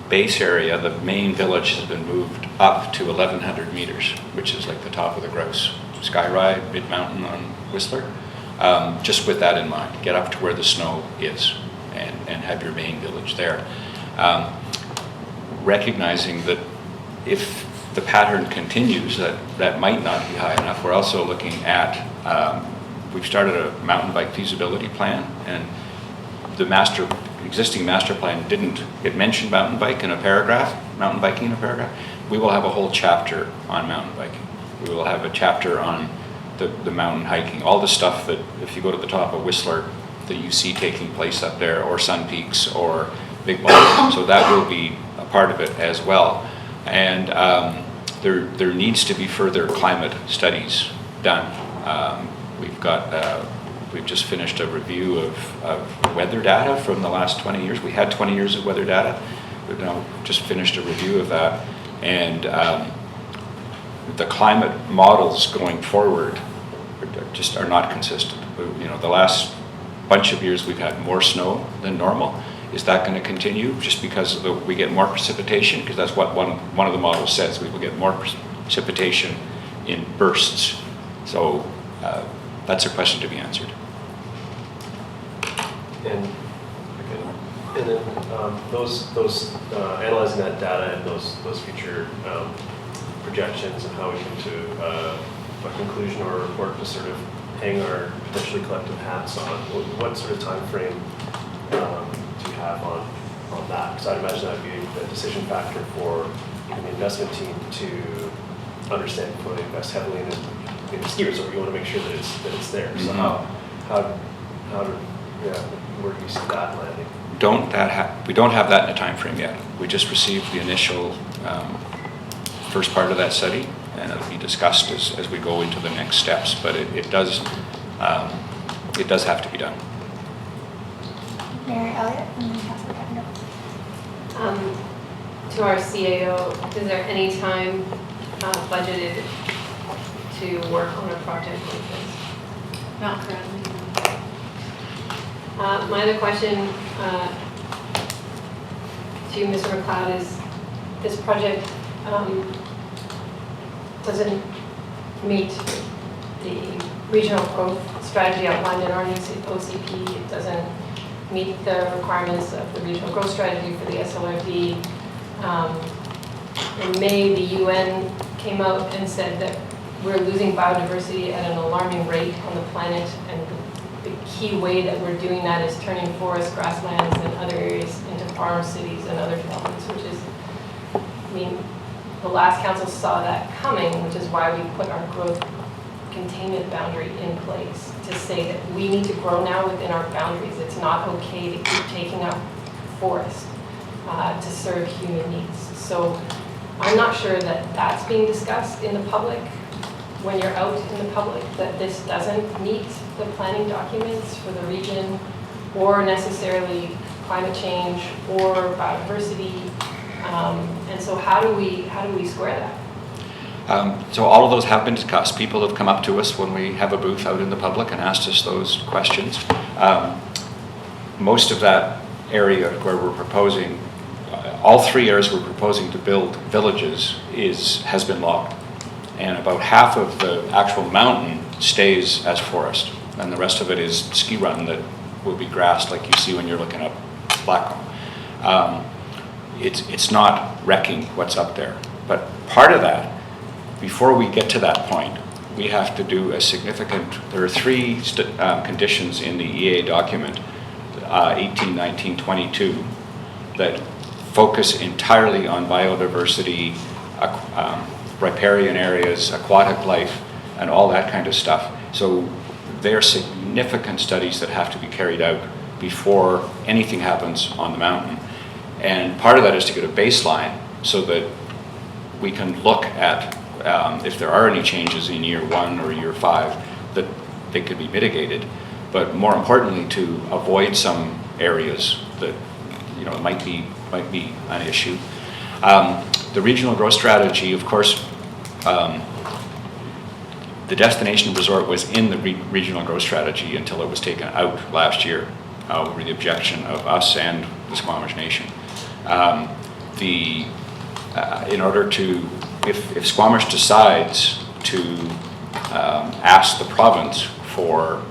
base area, the main village, has been moved up to 1,100 meters, which is like the top of the Grouse Skyride, mid-mountain on Whistler. Just with that in mind, get up to where the snow is and have your main village there. Recognizing that if the pattern continues, that might not be high enough. We're also looking at, we've started a mountain bike feasibility plan, and the existing master plan it mentioned mountain biking in a paragraph. We will have a whole chapter on mountain biking. We will have a chapter on the mountain hiking, all the stuff that if you go to the top of Whistler that you see taking place up there, or Sun Peaks or Big Ball. So that will be a part of it as well. And there needs to be further climate studies done. We've just finished a review of weather data from the last 20 years. We had 20 years of weather data. We've now just finished a review of that. And the climate models going forward just are not consistent. The last bunch of years we've had more snow than normal. Is that going to continue just because we get more precipitation? Because that's what one of the models says. We will get more precipitation in bursts. So that's a question to be answered. And then those analyzing that data and those future projections and how we come to a conclusion or a report to sort of hang our potentially collective hats on. What sort of time frame do you have on that? Because I'd imagine that would be a decision factor for the investment team to understand before they invest heavily in the ski resort. You want to make sure that it's there. Mm-hmm. So where do you see that landing? We don't have that in a time frame yet. We just received the initial first part of that study, and it'll be discussed as we go into the next steps. But it does have to be done. Mary Elliott, and then Councilor Pender. To our CAO, is there any time budgeted to work on a project like this? Not currently. My other question to Mr. McLeod is, this project doesn't meet the regional growth strategy outlined in our new OCP. It doesn't meet the requirements of the regional growth strategy for the SLRD. In May, the UN came out and said that we're losing biodiversity at an alarming rate on the planet, and the key way that we're doing that is turning forests, grasslands, and other areas into farm cities and other developments, which is, the last council saw that coming, which is why we put our growth containment boundary in place to say that we need to grow now within our boundaries. It's not okay to keep taking up forest to serve human needs. So I'm not sure that that's being discussed in the public when you're out in the public, that this doesn't meet the planning documents for the region, or necessarily climate change or biodiversity. And so how do we square that? So all of those have been discussed. People have come up to us when we have a booth out in the public and asked us those questions. Most of that area where we're proposing, all 3 areas we're proposing to build villages has been logged. And about half of the actual mountain stays as forest. And the rest of it is ski run that will be grassed like you see when you're looking up Blackcomb. It's not wrecking what's up there. But part of that, before we get to that point, we have to do there are 3 conditions in the EA document, 18, 19, 22, that focus entirely on biodiversity, riparian areas, aquatic life, and all that kind of stuff. So there are significant studies that have to be carried out before anything happens on the mountain. And part of that is to get a baseline so that we can look at if there are any changes in year 1 or year 5, that they could be mitigated. But more importantly, to avoid some areas that, you know, might be an issue. The regional growth strategy, of course, the destination resort was in the regional growth strategy until it was taken out last year over the objection of us and the Squamish Nation. In order to, if Squamish decides to ask the province for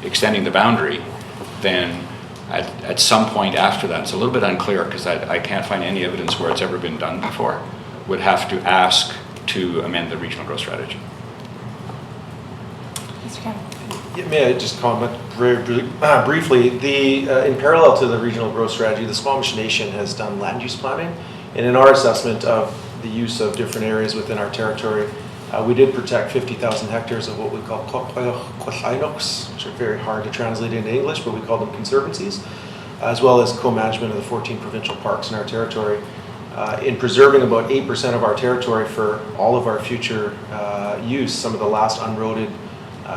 extending the boundary, then at some point after that, it's a little bit unclear because I can't find any evidence where it's ever been done before, would have to ask to amend the regional growth strategy. Mr. Campbell. Yeah, may I just comment very briefly? In parallel to the regional growth strategy, the Squamish Nation has done land use planning, and in our assessment of the use of different areas within our territory, we did protect 50,000 hectares of what we call ko'ainoks, which are very hard to translate into English, but we call them conservancies, as well as co-management of the 14 provincial parks in our territory. In preserving about 8% of our territory for all of our future use, some of the last unroaded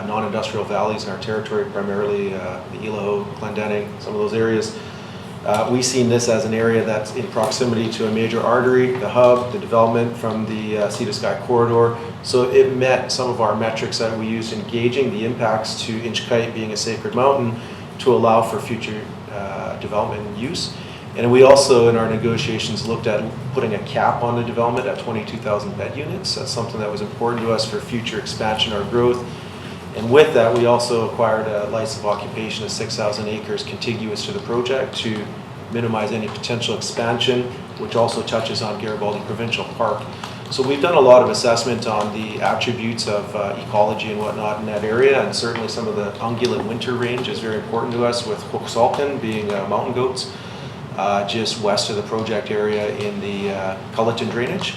non-industrial valleys in our territory, primarily the Ilaho, Glenday, some of those areas, we've seen this as an area that's in proximity to a major artery, the hub, the development from the Sea to Sky corridor. So it met some of our metrics that we used in gauging the impacts to Inchkite being a sacred mountain to allow for future development and use. And we also, in our negotiations, looked at putting a cap on the development at 22,000 bed units. That's something that was important to us for future expansion or growth. And with that, we also acquired a license of occupation of 6,000 acres contiguous to the project to minimize any potential expansion, which also touches on Garibaldi Provincial Park. So we've done a lot of assessment on the attributes of ecology and whatnot in that area, and certainly some of the ungulate winter range is very important to us, with Quoxalcan being mountain goats just west of the project area in the Culleton drainage.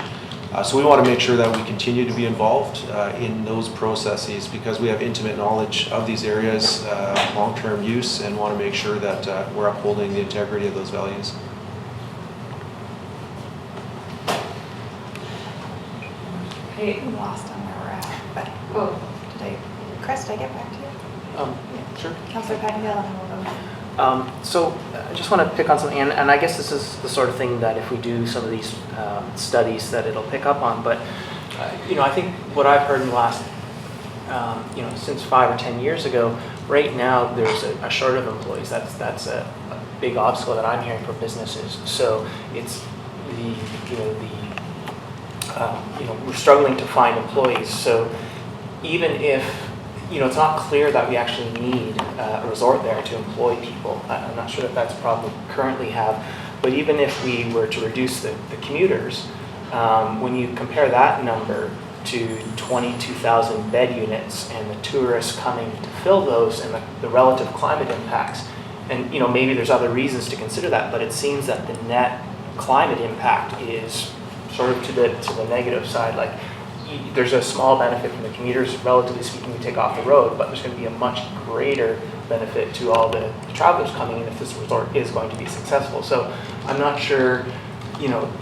So we want to make sure that we continue to be involved in those processes because we have intimate knowledge of these areas, long-term use, and want to make sure that we're upholding the integrity of those values. We lost on where we're at, but Chris, did I get back to you? Sure. Councillor Pattendale, and then we'll go. So I just want to pick on something, and I guess this is the sort of thing that if we do some of these studies that it'll pick up on, but you know, I think what I've heard in the last, you know, since 5 or 10 years ago, right now there's a shortage of employees. That's a big obstacle that I'm hearing from businesses. So it's we're struggling to find employees. So even if, you know, it's not clear that we actually need a resort there to employ people. I'm not sure that that's a problem we currently have. But even if we were to reduce the commuters, when you compare that number to 22,000 bed units and the tourists coming to fill those and the relative climate impacts, and you know, maybe there's other reasons to consider that, but it seems that the net climate impact is sort of to the negative side. Like, there's a small benefit from the commuters, relatively speaking, we take off the road, but there's going to be a much greater benefit to all the travelers coming in if this resort is going to be successful. So I'm not sure, you know,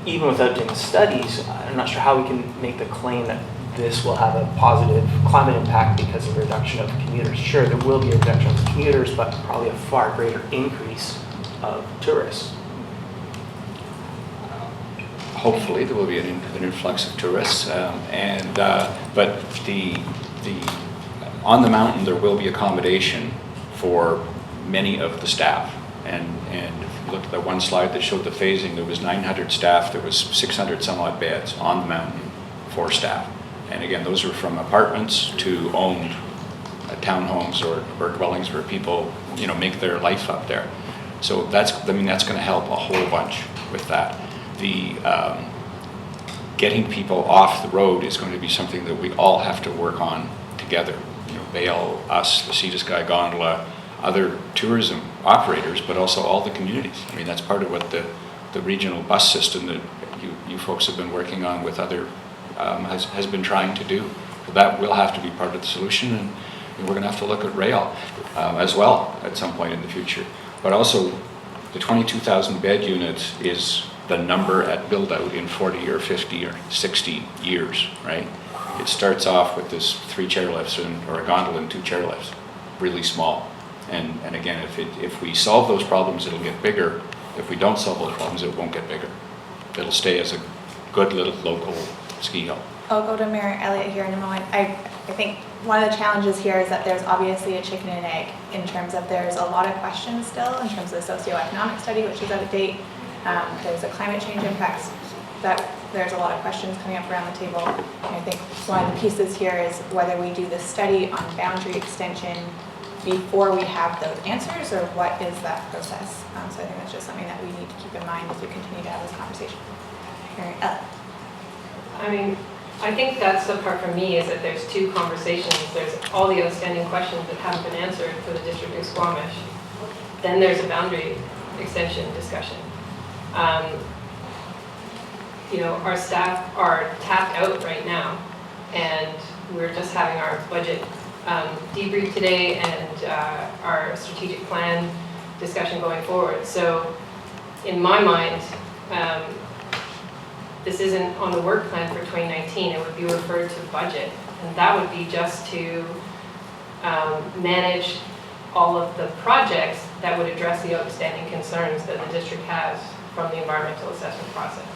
even without doing studies, I'm not sure how we can make the claim that this will have a positive climate impact because of a reduction of commuters. Sure, there will be a reduction of commuters, but probably a far greater increase of tourists. Hopefully, there will be an influx of tourists, but on the mountain there will be accommodation for many of the staff. And if you look at that one slide that showed the phasing, there was 900 staff, there was 600 some odd beds on the mountain for staff. And again, those are from apartments to owned townhomes or dwellings where people, you know, make their life up there. So that's going to help a whole bunch with that. The getting people off the road is going to be something that we all have to work on together. You know, Vail, us, the Sea to Sky Gondola, other tourism operators, but also all the communities. I mean, that's part of what the regional bus system that you folks have been working on with other has been trying to do. So that will have to be part of the solution, and we're going to have to look at rail as well at some point in the future. But also, the 22,000 bed units is the number at build out in 40 or 50 or 60 years, right? It starts off with this 3 chairlifts or a gondola and 2 chairlifts, really small. And again, if we solve those problems, it'll get bigger. If we don't solve those problems, it won't get bigger. It'll stay as a good little local ski hill. I'll go to Mayor Elliott here in a moment. I think one of the challenges here is that there's obviously a chicken and egg in terms of there's a lot of questions still in terms of the socioeconomic study, which is out of date. There's a climate change impacts that there's a lot of questions coming up around the table. And I think one of the pieces here is whether we do the study on boundary extension before we have those answers, or what is that process? So I think that's just something that we need to keep in mind as we continue to have this conversation. Mayor Elliott. I mean, I think that's the part for me, is that there's two conversations. There's all the outstanding questions that haven't been answered for the District of Squamish. Then there's a boundary extension discussion. You know, our staff are tapped out right now, and we're just having our budget debrief today and our strategic plan discussion going forward. So in my mind, this isn't on the work plan for 2019, it would be referred to budget. And that would be just to manage all of the projects that would address the outstanding concerns that the district has from the environmental assessment process.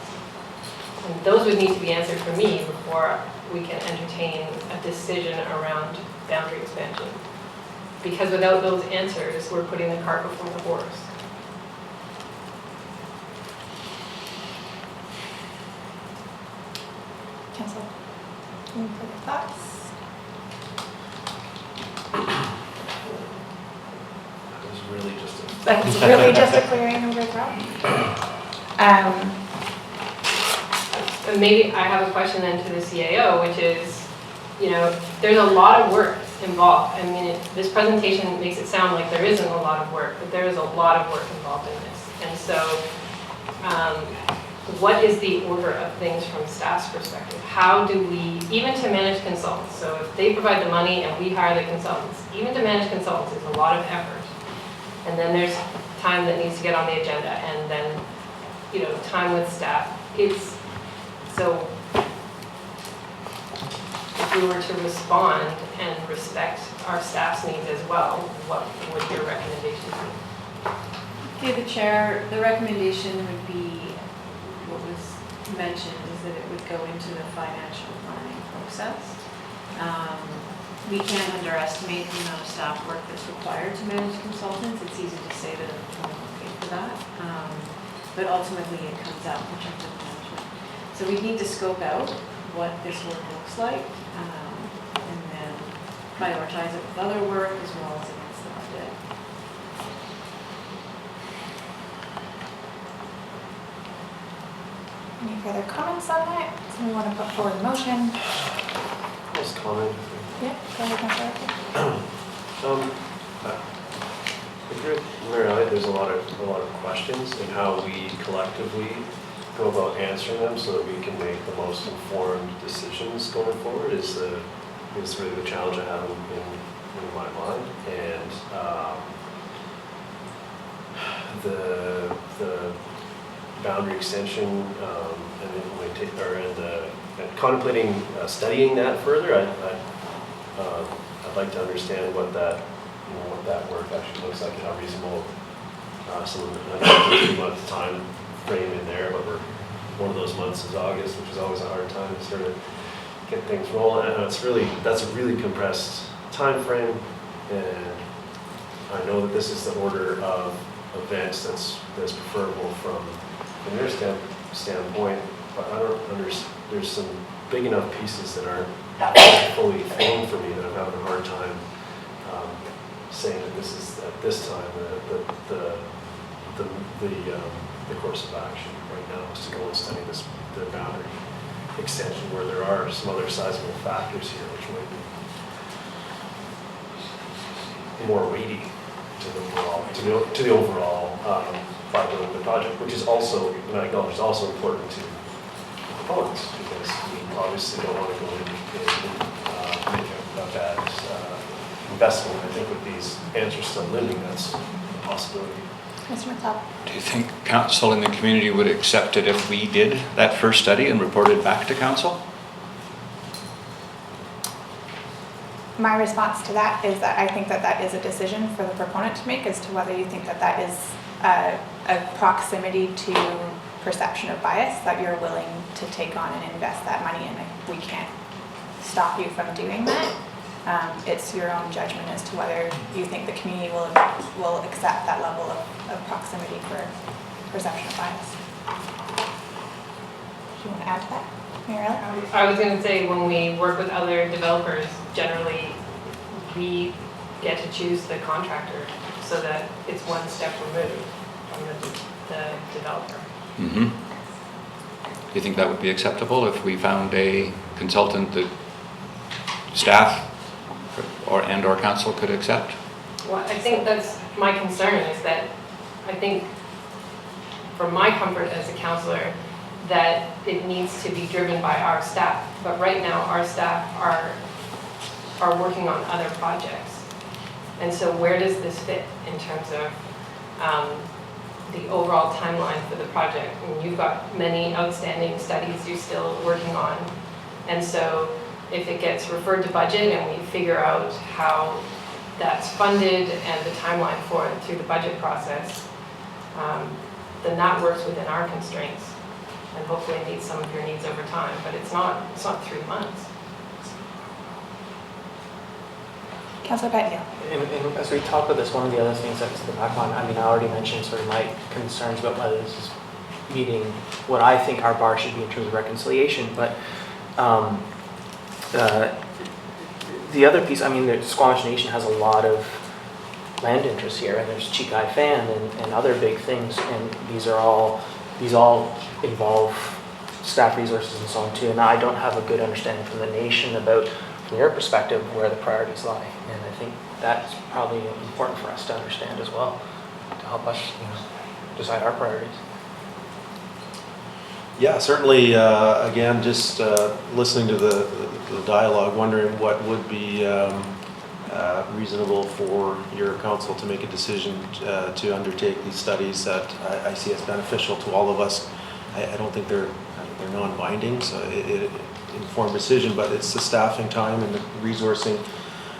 And those would need to be answered for me before we can entertain a decision around boundary expansion. Because without those answers, we're putting the cart before the horse. Council, any further thoughts? That's really just a clearing of the problem. And maybe I have a question then to the CAO, which is, you know, there's a lot of work involved. I mean, this presentation makes it sound like there isn't a lot of work, but there is a lot of work involved in this. And so, what is the order of things from staff's perspective? How do we, even to manage consultants, so if they provide the money and we hire the consultants, even to manage consultants is a lot of effort. And then there's time that needs to get on the agenda, and then, you know, time with staff. It's, so if we were to respond and respect our staff's needs as well, what would your recommendation be? Okay, the chair, the recommendation would be, what was mentioned, is that it would go into the financial planning process. We can't underestimate the amount of staff work that's required to manage consultants. It's easy to say that we won't pay for that, but ultimately it comes out in terms of management. So we need to scope out what this work looks like, and then prioritize it with other work as well as against the budget. Any further comments on that? Somebody want to put forward a motion? Just comment. Yeah, go ahead, Councilor. I agree with Mayor Elliott. There's a lot of questions, and how we collectively go about answering them so that we can make the most informed decisions going forward is really the challenge I have in my mind. And the boundary extension and contemplating studying that further. I'd like to understand what that work actually looks like and how reasonable some 2-month time frame in there, but one of those months is August, which is always a hard time to sort of get things rolling. And that's a really compressed time frame, and I know that this is the order of events that's preferable from your standpoint, but I don't understand. There's some big enough pieces that aren't fully formed for me that I'm having a hard time saying that this is at this time the course of action right now is to go and study the boundary extension, where there are some other sizable factors here which might be more weighty to the overall viability of the project, which is also, and I acknowledge, is also important to proponents, because we obviously don't want to go in and make a bad investment. I think with these answers still looming, that's a possibility. Mr. McLeod. Do you think council and the community would accept it if we did that first study and reported back to council? my response to that is that I think that that is a decision for the proponent to make as to whether you think that that is a proximity to perception of bias that you're willing to take on and invest that money in. We can't stop you from doing that. It's your own judgment as to whether you think the community will accept that level of proximity for perception of bias. Do you want to add to that, Mariella? I was going to say, when we work with other developers, generally we get to choose the contractor so that it's one step removed from the developer. Mm-hmm. Do you think that would be acceptable if we found a consultant that staff or council could accept? Well, I think that's my concern, is that I think for my comfort as a councillor that it needs to be driven by our staff. But right now our staff are working on other projects. And so where does this fit in terms of the overall timeline for the project? And you've got many outstanding studies you're still working on. And so if it gets referred to budget and we figure out how that's funded and the timeline for it through the budget process, then that works within our constraints and hopefully meets some of your needs over time. But it's not 3 months. Councillor Pettiel. And as we talk about this, one of the other things that's in the background, I mean, I already mentioned sort of my concerns about whether this is meeting what I think our bar should be in terms of reconciliation, but the other piece, I mean, the Squamish Nation has a lot of land interests here, and there's Chikai Fan and other big things, and these all involve staff resources and so on too, and I don't have a good understanding from the nation about, from your perspective, where the priorities lie, and I think that's probably important for us to understand as well, to help us, decide our priorities. Yeah, certainly, again, just listening to the dialogue, wondering what would be reasonable for your council to make a decision to undertake these studies that I see as beneficial to all of us. I don't think they're non-binding, so it informed decision, but it's the staffing time and the resourcing.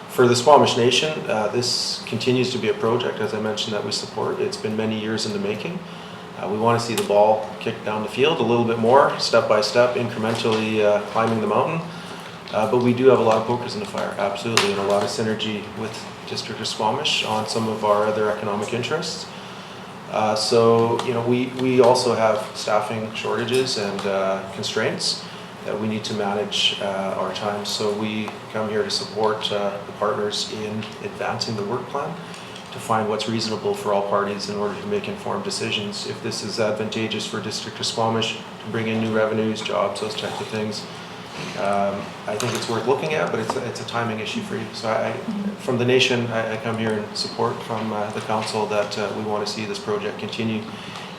For the Squamish Nation, this continues to be a project, as I mentioned, that we support. It's been many years in the making. We want to see the ball kicked down the field a little bit more, step by step, incrementally climbing the mountain. But we do have a lot of pokers in the fire, absolutely, and a lot of synergy with District of Squamish on some of our other economic interests. So, we also have staffing shortages and constraints that we need to manage our time. So we come here to support the partners in advancing the work plan to find what's reasonable for all parties in order to make informed decisions. If this is advantageous for District of Squamish to bring in new revenues, jobs, those types of things, I think it's worth looking at, but it's a timing issue for you. So from the nation, I come here in support from the council that we want to see this project continue,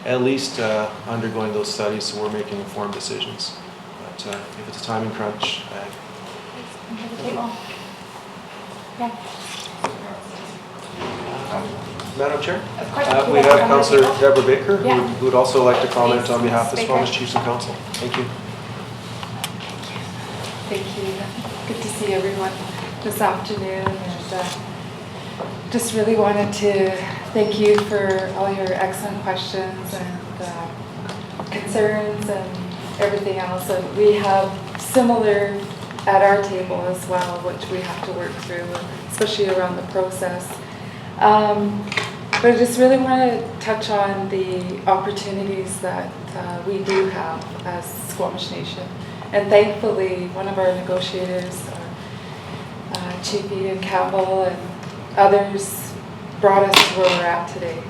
at least undergoing those studies so we're making informed decisions. But if it's a timing crunch, Yeah. Madam Chair, Of course, we have Councillor Deborah Baker Yeah. who would also like to comment on behalf of the Baker. Squamish Chiefs and Council. Thank you. Thank you. Good to see everyone this afternoon, and just really wanted to thank you for all your excellent questions and concerns and everything else. And we have similar at our table as well, which we have to work through, especially around the process. But I just really want to touch on the opportunities that we do have as Squamish Nation. And thankfully, one of our negotiators, Chief Ian Campbell and others, brought us to where we're at today.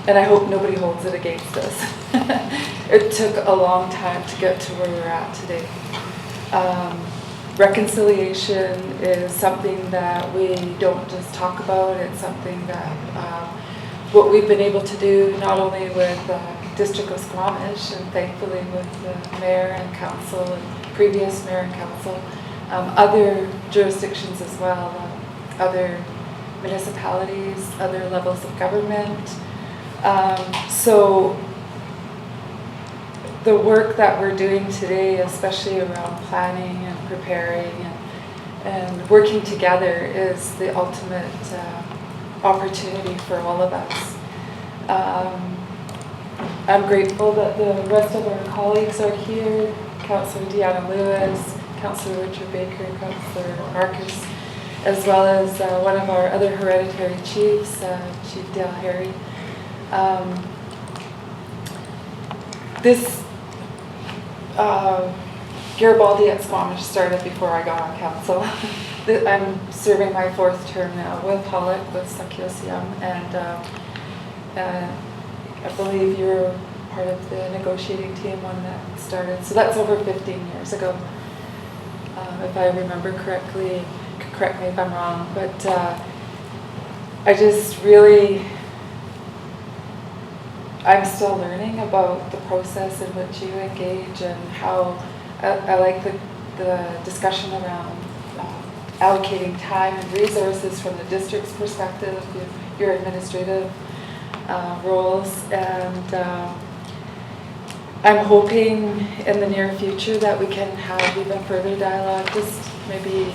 And I hope nobody holds it against us. It took a long time to get to where we're at today. Reconciliation is something that we don't just talk about. It's something that what we've been able to do, not only with District of Squamish, and thankfully with the mayor and council and previous mayor and council, other jurisdictions as well, other municipalities, other levels of government. So the work that we're doing today, especially around planning and preparing and working together is the ultimate opportunity for all of us. I'm grateful that the rest of our colleagues are here, Councillor Deanna Lewis, Councillor Richard Baker, Councillor Marcus, as well as one of our other hereditary chiefs, Chief Dale Harry. This Garibaldi at Squamish started before I got on council. I'm serving my 4th term now with Pollock, with Sakyosiam, and I believe you were part of the negotiating team when that started. So that's over 15 years ago, if I remember correctly. Correct me if I'm wrong, but I just really, I'm still learning about the process in which you engage and how I like the discussion around allocating time and resources from the district's perspective, your administrative roles, and I'm hoping in the near future that we can have even further dialogue, just maybe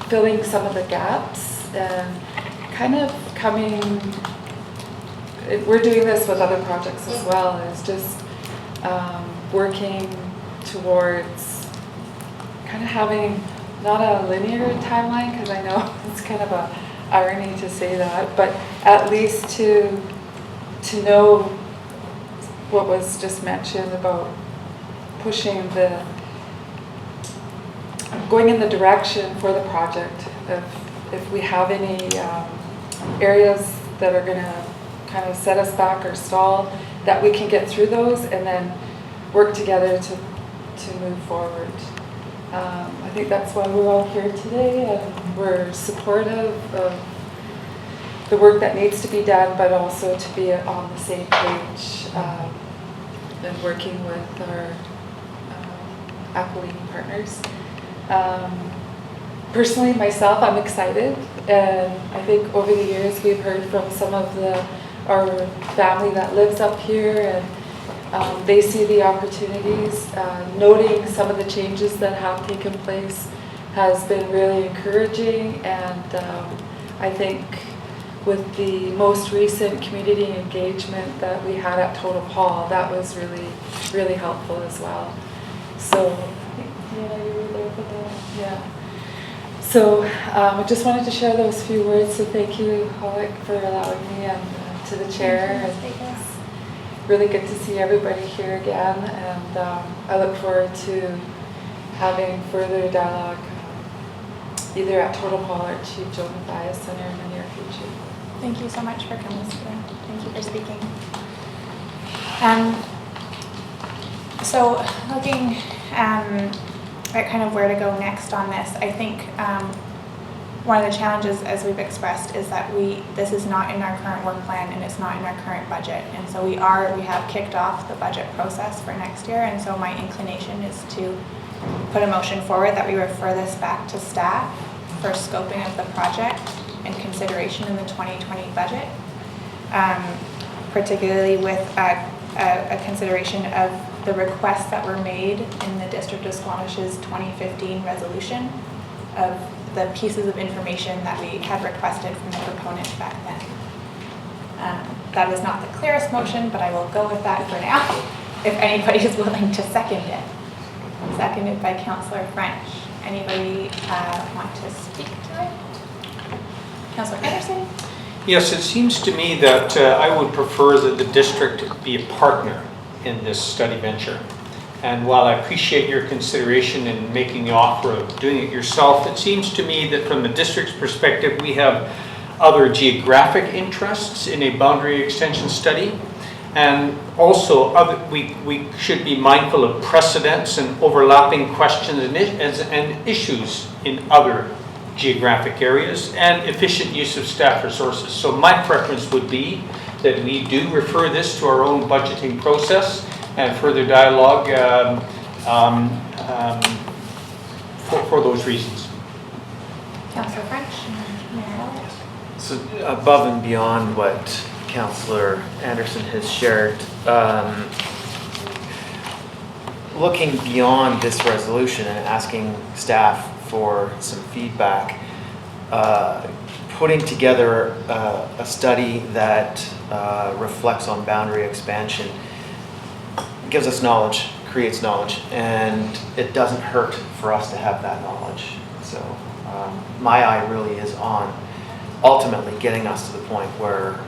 filling some of the gaps and kind of coming, we're doing this with other projects as well, is just working towards kind of having not a linear timeline, because I know it's kind of a irony to say that, but at least to know what was just mentioned about pushing going in the direction for the project. If we have any areas that are going to kind of set us back or stall, that we can get through those and then work together to move forward. I think that's why we're all here today, and we're supportive of the work that needs to be done, but also to be on the same page and working with our Appalachian partners. Personally, myself, I'm excited, and I think over the years we've heard from some of our family that lives up here, and they see the opportunities. Noting some of the changes that have taken place has been really encouraging, and I think with the most recent community engagement that we had at Totem Hall, that was really, really helpful as well. So, you were there for that, yeah. So I just wanted to share those few words. So thank you, Pollock, for allowing me, and to the chair. And it's really good to see everybody here again, and I look forward to having further dialogue either at Totem Hall or Chief Joe Mathews Center in the near future. Thank you so much for coming today. Thank you for speaking. So looking at kind of where to go next on this, I think one of the challenges, as we've expressed, is that this is not in our current work plan and it's not in our current budget. And so we have kicked off the budget process for next year, and so my inclination is to put a motion forward that we refer this back to staff for scoping of the project and consideration in the 2020 budget, particularly with a consideration of the requests that were made in the District of Squamish's 2015 resolution of the pieces of information that we had requested from the proponent back then. That is not the clearest motion, but I will go with that for now, if anybody is willing to second it. Seconded by Councillor French. Anybody want to speak to it? Councillor Anderson? Yes, it seems to me that I would prefer that the district be a partner in this study venture. And while I appreciate your consideration in making the offer of doing it yourself, it seems to me that from the district's perspective, we have other geographic interests in a boundary extension study. And also, we should be mindful of precedents and overlapping questions and issues in other geographic areas, and efficient use of staff resources. So my preference would be that we do refer this to our own budgeting process and further dialogue for those reasons. Councillor French? So above and beyond what Councillor Anderson has shared, looking beyond this resolution and asking staff for some feedback. Putting together a study that reflects on boundary expansion gives us knowledge, creates knowledge, and it doesn't hurt for us to have that knowledge. So my eye really is on ultimately getting us to the point where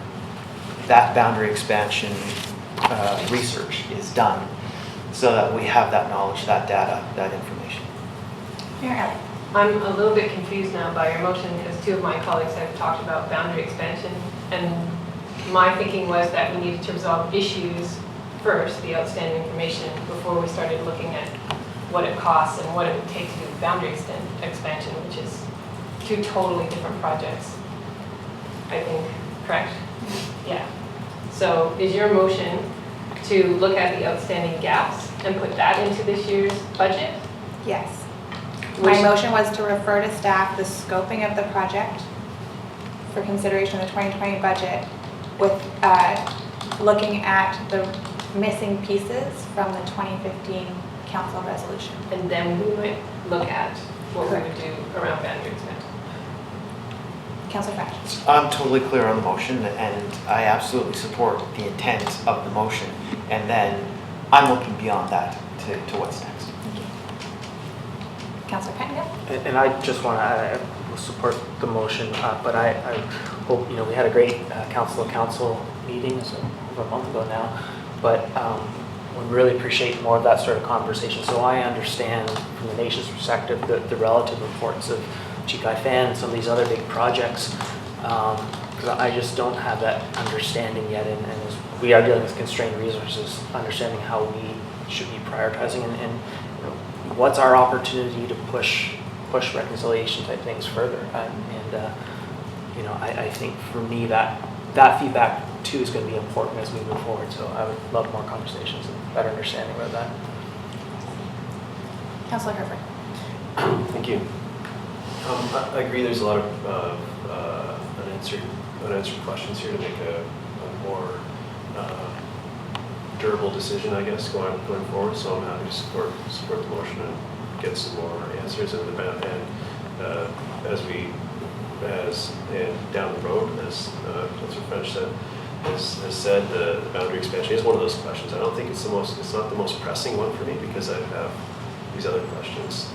that boundary expansion research is done so that we have that knowledge, that data, that information. Mayor, I'm a little bit confused now by your motion because two of my colleagues have talked about boundary expansion, and my thinking was that we needed to resolve issues first, the outstanding information, before we started looking at what it costs and what it would take to do the boundary expansion, which is two totally different projects, I think, correct? Yeah. So is your motion to look at the outstanding gaps and put that into this year's budget? yes. My motion was to refer to staff the scoping of the project for consideration of the 2020 budget with looking at the missing pieces from the 2015 council resolution. And then we might look at what we would do around boundary expansion. Councillor French. I'm totally clear on the motion, and I absolutely support the intent of the motion. And then I'm looking beyond that to what's next. Councillor Pennington. And I just want to support the motion, but I hope, we had a great council meeting over a month ago now, but we really appreciate more of that sort of conversation. So I understand from the nation's perspective the relative importance of Chi-Kai-Fan and some of these other big projects, because I just don't have that understanding yet, and as we are dealing with constrained resources, understanding how we should be prioritizing and what's our opportunity to push reconciliation type things further. I think for me that feedback too is going to be important as we move forward. So I would love more conversations and better understanding about that. Councillor Herford. Thank you. I agree there's a lot of unanswered questions here to make a more durable decision, I guess, going forward. So I'm happy to support the motion and get some more answers. And down the road, as Councillor French has said, the boundary expansion is one of those questions. I don't think it's not the most pressing one for me because I have these other questions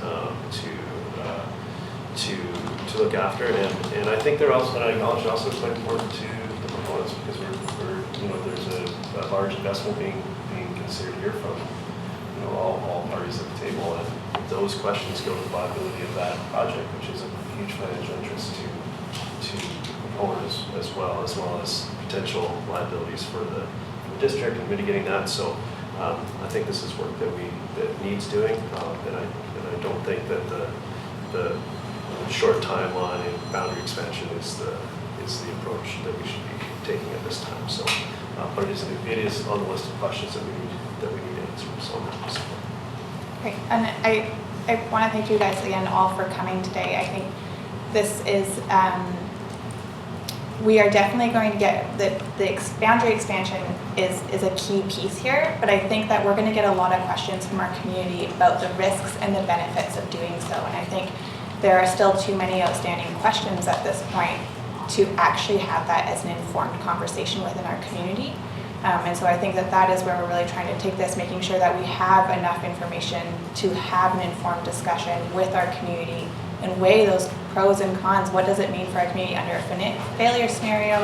to look after, and I think they're also, and I acknowledge also quite important to the proponents because there's a large investment being considered here from all parties at the table, and those questions go to the viability of that project, which is a huge financial interest to proponents as well as potential liabilities for the district and mitigating that. So I think this is work that needs doing, and I don't think that the short timeline and boundary expansion is the approach that we should be taking at this time. So, but it is on the list of questions that we need to answer. So, Great, and I want to thank you guys again all for coming today. I think this is we are definitely going to get the boundary expansion is a key piece here, but I think that we're going to get a lot of questions from our community about the risks and the benefits of doing so, and I think there are still too many outstanding questions at this point to actually have that as an informed conversation within our community. And so I think that is where we're really trying to take this, making sure that we have enough information to have an informed discussion with our community and weigh those pros and cons. What does it mean for our community under a failure scenario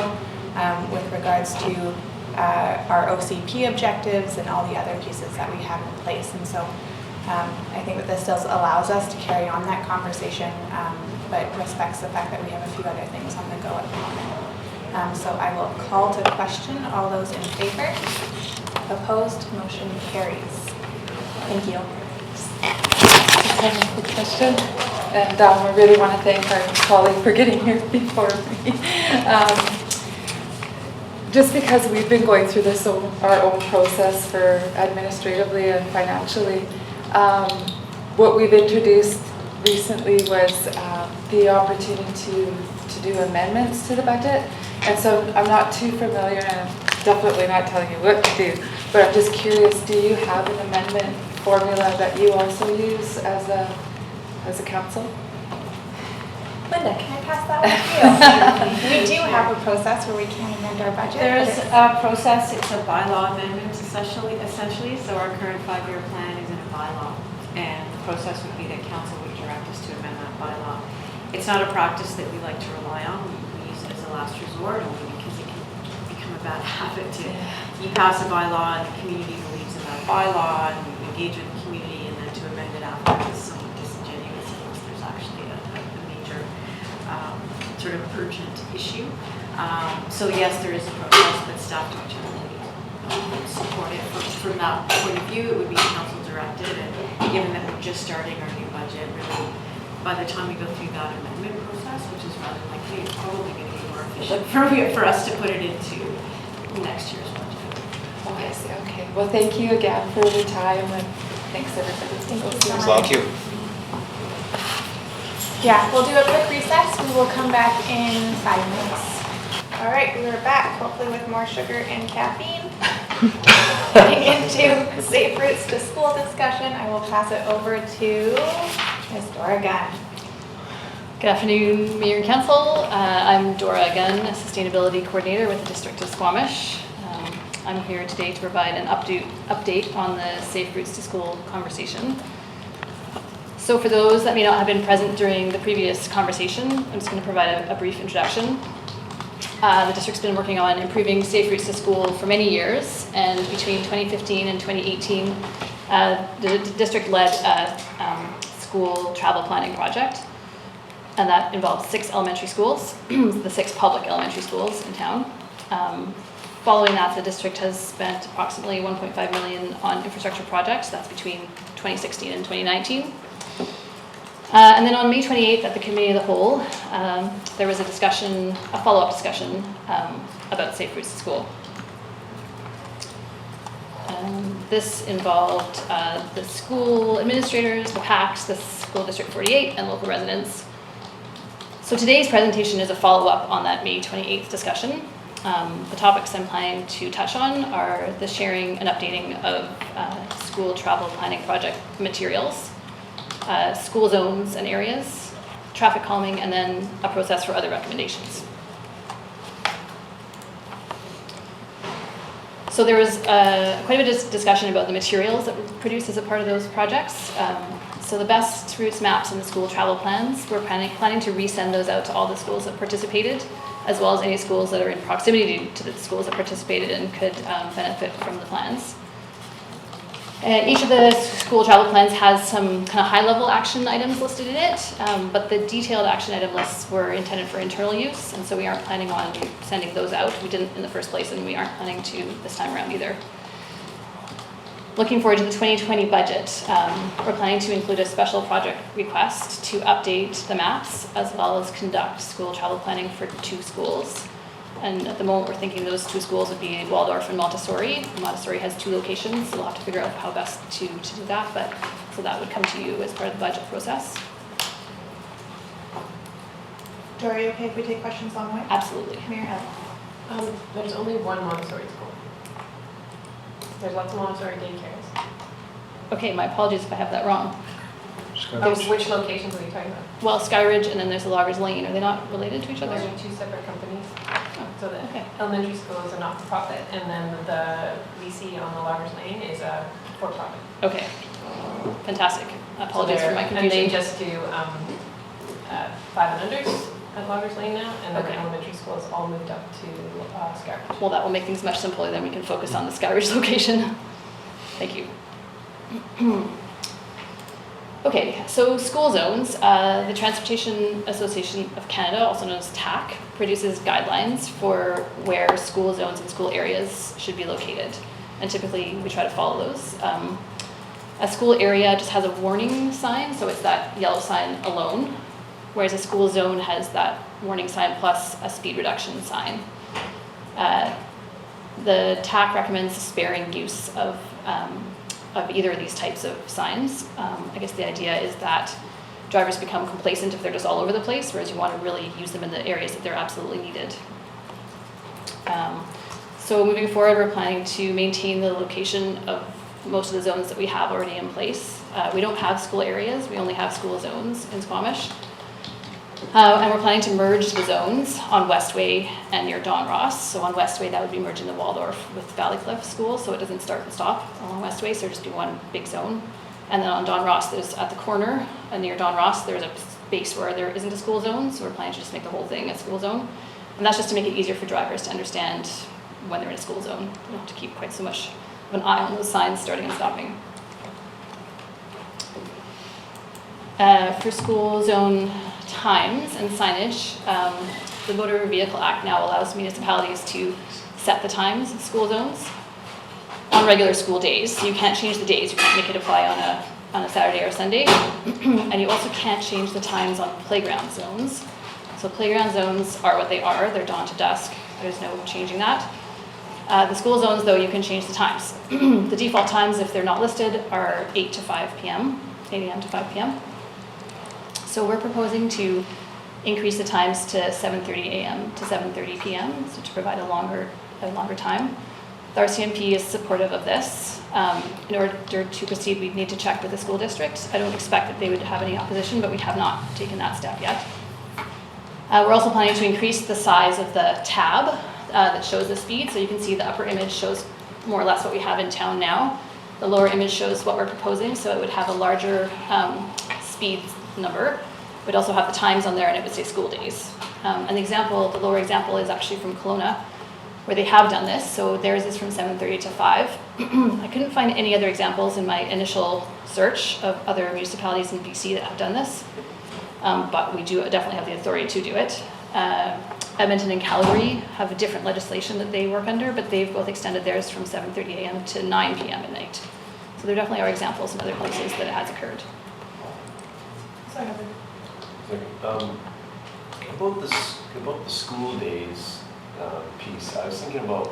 with regards to our OCP objectives and all the other pieces that we have in place. And so I think that this still allows us to carry on that conversation, but respects the fact that we have a few other things on the go at the moment. So I will call to question. All those in favor? Opposed? Motion carries. Thank you. Just have a quick question, and I really want to thank our colleague for getting here before me. Just because we've been going through this our own process for administratively and financially, what we've introduced recently was the opportunity to do amendments to the budget. And so I'm not too familiar, and I'm definitely not telling you what to do, but I'm just curious, do you have an amendment formula that you also use as a council? Linda, can I pass that one to you? We do have a process where we can amend our budget. There's but it's- a process, it's a bylaw amendment essentially, so our current 5-year plan is in a bylaw. And the process would be that council would direct us to amend that bylaw. It's not a practice that we like to rely on. We use it as a last resort only because it can become a bad habit to, you pass a bylaw and the community believes in that bylaw and you engage with the community and then to amend it after is somewhat disingenuous unless there's actually a major sort of urgent issue. So yes, there is a process, but staff don't generally support it. From that point of view, it would be council directed, and given that we're just starting our new budget, really, by the time we go through that amendment process, which is rather likely, it's probably going to be more efficient for us to put it into next year's budget. Oh, I see, okay. Well, thank you again for the time, and thanks everybody. Thank you so much. Thank you. Yeah, we'll do a quick recess. We will come back in 5 minutes. All right, we are back, hopefully with more sugar and caffeine. Getting into safe routes to school discussion, I will pass it over to Ms. Dora Gunn. Good afternoon, Mayor and Council. I'm Dora Gunn, a Sustainability Coordinator with the District of Squamish. I'm here today to provide an update on the Safe Routes to School conversation. So for those that may not have been present during the previous conversation, I'm just going to provide a brief introduction. The district's been working on improving safe routes to school for many years, and between 2015 and 2018, the district led a school travel planning project, and that involved 6 elementary schools, the 6 public elementary schools in town. Following that, the district has spent approximately $1.5 million on infrastructure projects. That's between 2016 and 2019. And then on May 28th at the Committee of the Whole, there was a follow-up discussion about safe routes to school. This involved the school administrators, the PACs, the School District 48, and local residents. So today's presentation is a follow-up on that May 28th discussion. The topics I'm planning to touch on are the sharing and updating of school travel planning project materials, school zones and areas, traffic calming, and then a process for other recommendations. So there was quite a bit of discussion about the materials that were produced as a part of those projects. So the best routes maps and the school travel plans, we're planning to resend those out to all the schools that participated, as well as any schools that are in proximity to the schools that participated and could benefit from the plans. And each of the school travel plans has some kind of high-level action items listed in it, but the detailed action item lists were intended for internal use, and so we aren't planning on sending those out. We didn't in the first place, and we aren't planning to this time around either. Looking forward to the 2020 budget, we're planning to include a special project request to update the maps, as well as conduct school travel planning for 2 schools. And at the moment, we're thinking those 2 schools would be Waldorf and Montessori. Montessori has 2 locations, so we'll have to figure out how best to do that, but so that would come to you as part of the budget process. Dora, are you okay if we take questions on the way? Absolutely. Mayor Hill. There's only one Montessori school. There's lots of Montessori daycares. Okay, my apologies if I have that wrong. Which locations are you talking about? Well, Skyridge and then there's the Loggers Lane. Are they not related to each other? Those are 2 separate companies. So the okay. elementary school is a not-for-profit, and then the VC on the Loggers Lane is a for-profit. Okay, fantastic. Apologies for my confusion. And they just do 5 and unders at Loggers Lane now, and then the elementary school is all moved up to Skyridge. Well, that will make things much simpler. Then we can focus on the Skyridge location. Thank you. Okay, so school zones. The Transportation Association of Canada, also known as TAC, produces guidelines for where school zones and school areas should be located. And typically, we try to follow those. A school area just has a warning sign, so it's that yellow sign alone, whereas a school zone has that warning sign plus a speed reduction sign. The TAC recommends sparing use of either of these types of signs. I guess the idea is that drivers become complacent if they're just all over the place, whereas you want to really use them in the areas that they're absolutely needed. So moving forward, we're planning to maintain the location of most of the zones that we have already in place. We don't have school areas, we only have school zones in Squamish. And we're planning to merge the zones on Westway and near Don Ross. So on Westway, that would be merging the Waldorf with Valleycliff School, so it doesn't start and stop along Westway, so it'll just be one big zone. And then on Don Ross, there's at the corner near Don Ross, there's a space where there isn't a school zone, so we're planning to just make the whole thing a school zone. And that's just to make it easier for drivers to understand when they're in a school zone. You don't have to keep quite so much of an eye on those signs starting and stopping. For school zone times and signage, the Motor Vehicle Act now allows municipalities to set the times of school zones on regular school days. So you can't change the days, you can't make it apply on a Saturday or Sunday. And you also can't change the times on playground zones. So playground zones are what they are, they're dawn to dusk, there's no changing that. The school zones though, you can change the times. The default times, if they're not listed, are 8 to 5 p.m., 8 a.m. to 5 p.m. So we're proposing to increase the times to 7:30 a.m. to 7:30 p.m., so to provide a longer time. The RCMP is supportive of this. In order to proceed, we'd need to check with the school district. I don't expect that they would have any opposition, but we have not taken that step yet. We're also planning to increase the size of the tab that shows the speed. So you can see the upper image shows more or less what we have in town now. The lower image shows what we're proposing, so it would have a larger speed number. It would also have the times on there, and it would say school days. An example, the lower example is actually from Kelowna, where they have done this. So theirs is from 7:30 to 5. I couldn't find any other examples in my initial search of other municipalities in BC that have done this, but we do definitely have the authority to do it. Edmonton and Calgary have a different legislation that they work under, but they've both extended theirs from 7:30 a.m. to 9 p.m. at night. So there definitely are examples in other places that it has occurred. About the school days piece, I was thinking about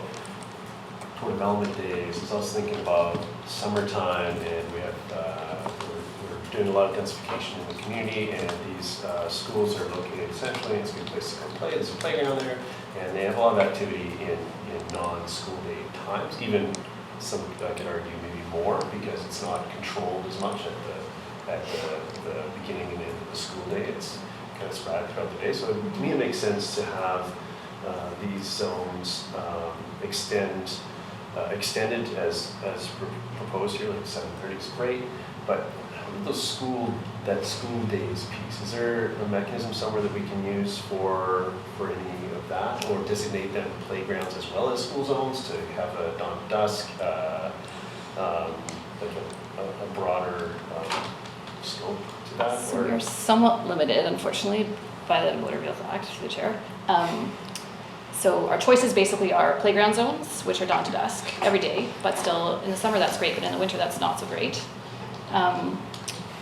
co-development days. I was also thinking about summertime, and we're doing a lot of densification in the community, and these schools are located centrally. It's a good place to come play. There's a playground there, and they have a lot of activity in non-school day times. Even some, I could argue, maybe more, because it's not controlled as much at the beginning and end of the school day. It's kind of spread throughout the day. So to me, it makes sense to have these zones extended as proposed here, like 7:30 is great, but that school days piece, is there a mechanism somewhere that we can use for any of that, or designate them playgrounds as well as school zones to have a dawn to dusk, like a broader scope to that? So we're somewhat limited, unfortunately, by the Motor Vehicle Act, through the chair. So our choices basically are playground zones, which are dawn to dusk every day, but still in the summer that's great, but in the winter that's not so great.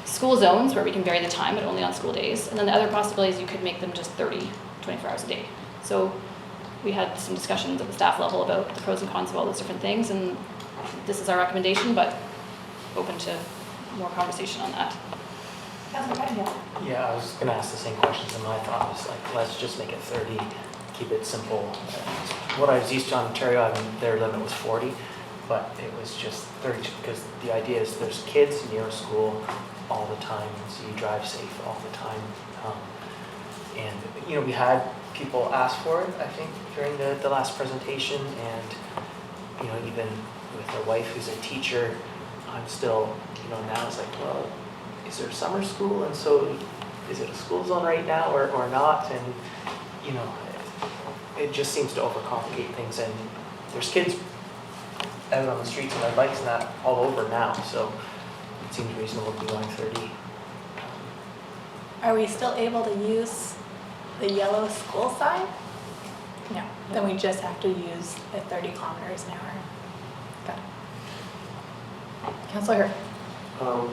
School zones, where we can vary the time, but only on school days. And then the other possibility is you could make them just 24 hours a day. So we had some discussions at the staff level about the pros and cons of all those different things, and this is our recommendation, but open to more conversation on that. Yeah, I was gonna ask the same questions, and my thought was like, let's just make it 30, keep it simple. What I was used to in Ontario, I mean, their limit was 40, but it was just 30, because the idea is there's kids near a school all the time, so you drive safe all the time. And, you know, we had people ask for it, I think, during the last presentation, and, you know, even with a wife who's a teacher, I'm still, you know, now it's like, well, is there summer school? And so is it a school zone right now or not? And, you know, it just seems to overcomplicate things, and there's kids out on the streets on their bikes and that all over now, so it seems reasonable to be going 30. Are we still able to use the yellow school sign? No, then we just have to use the 30 kilometers an hour. Got it. Councillor Hurd.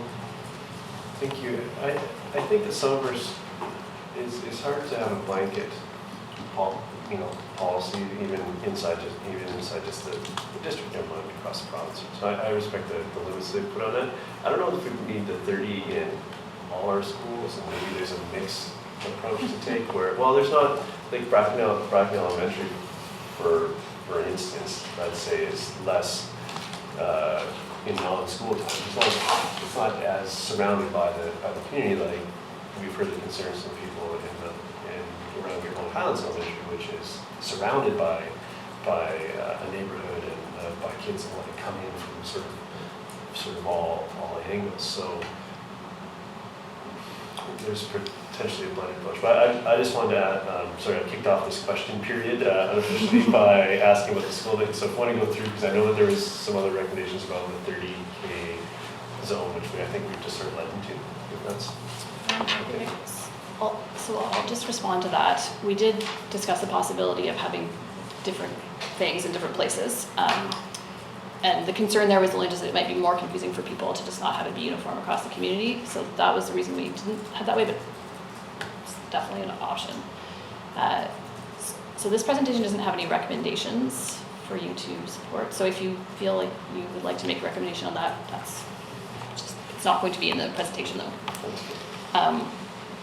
Thank you. I think that some of us, it's hard to have a blanket policy, even inside just the district, never mind across the province. So I respect the limits they put on that. I don't know if we need the 30 in all our schools, and maybe there's a mixed approach to take where, well, there's not, like Bracknell Elementary, for instance, I'd say is less in non-school time. It's not as surrounded by the community we've heard the concerns of people in around Garibaldi Highlands Elementary, which is surrounded by a neighborhood and by kids that want to come in from sort of all angles. So there's potentially a blended approach. But I just wanted to add, sorry, I kicked off this question period unofficially by asking about the school day. So if you want to go through, because I know that there was some other recommendations about the 30K zone, which I think we've just sort of led into, if that's okay. So I'll just respond to that. We did discuss the possibility of having different things in different places. And the concern there was only just that it might be more confusing for people to just not have it be uniform across the community. So that was the reason we didn't have that way, but it's definitely an option. So this presentation doesn't have any recommendations for you to support. So if you feel like you would like to make a recommendation on that, it's not going to be in the presentation though.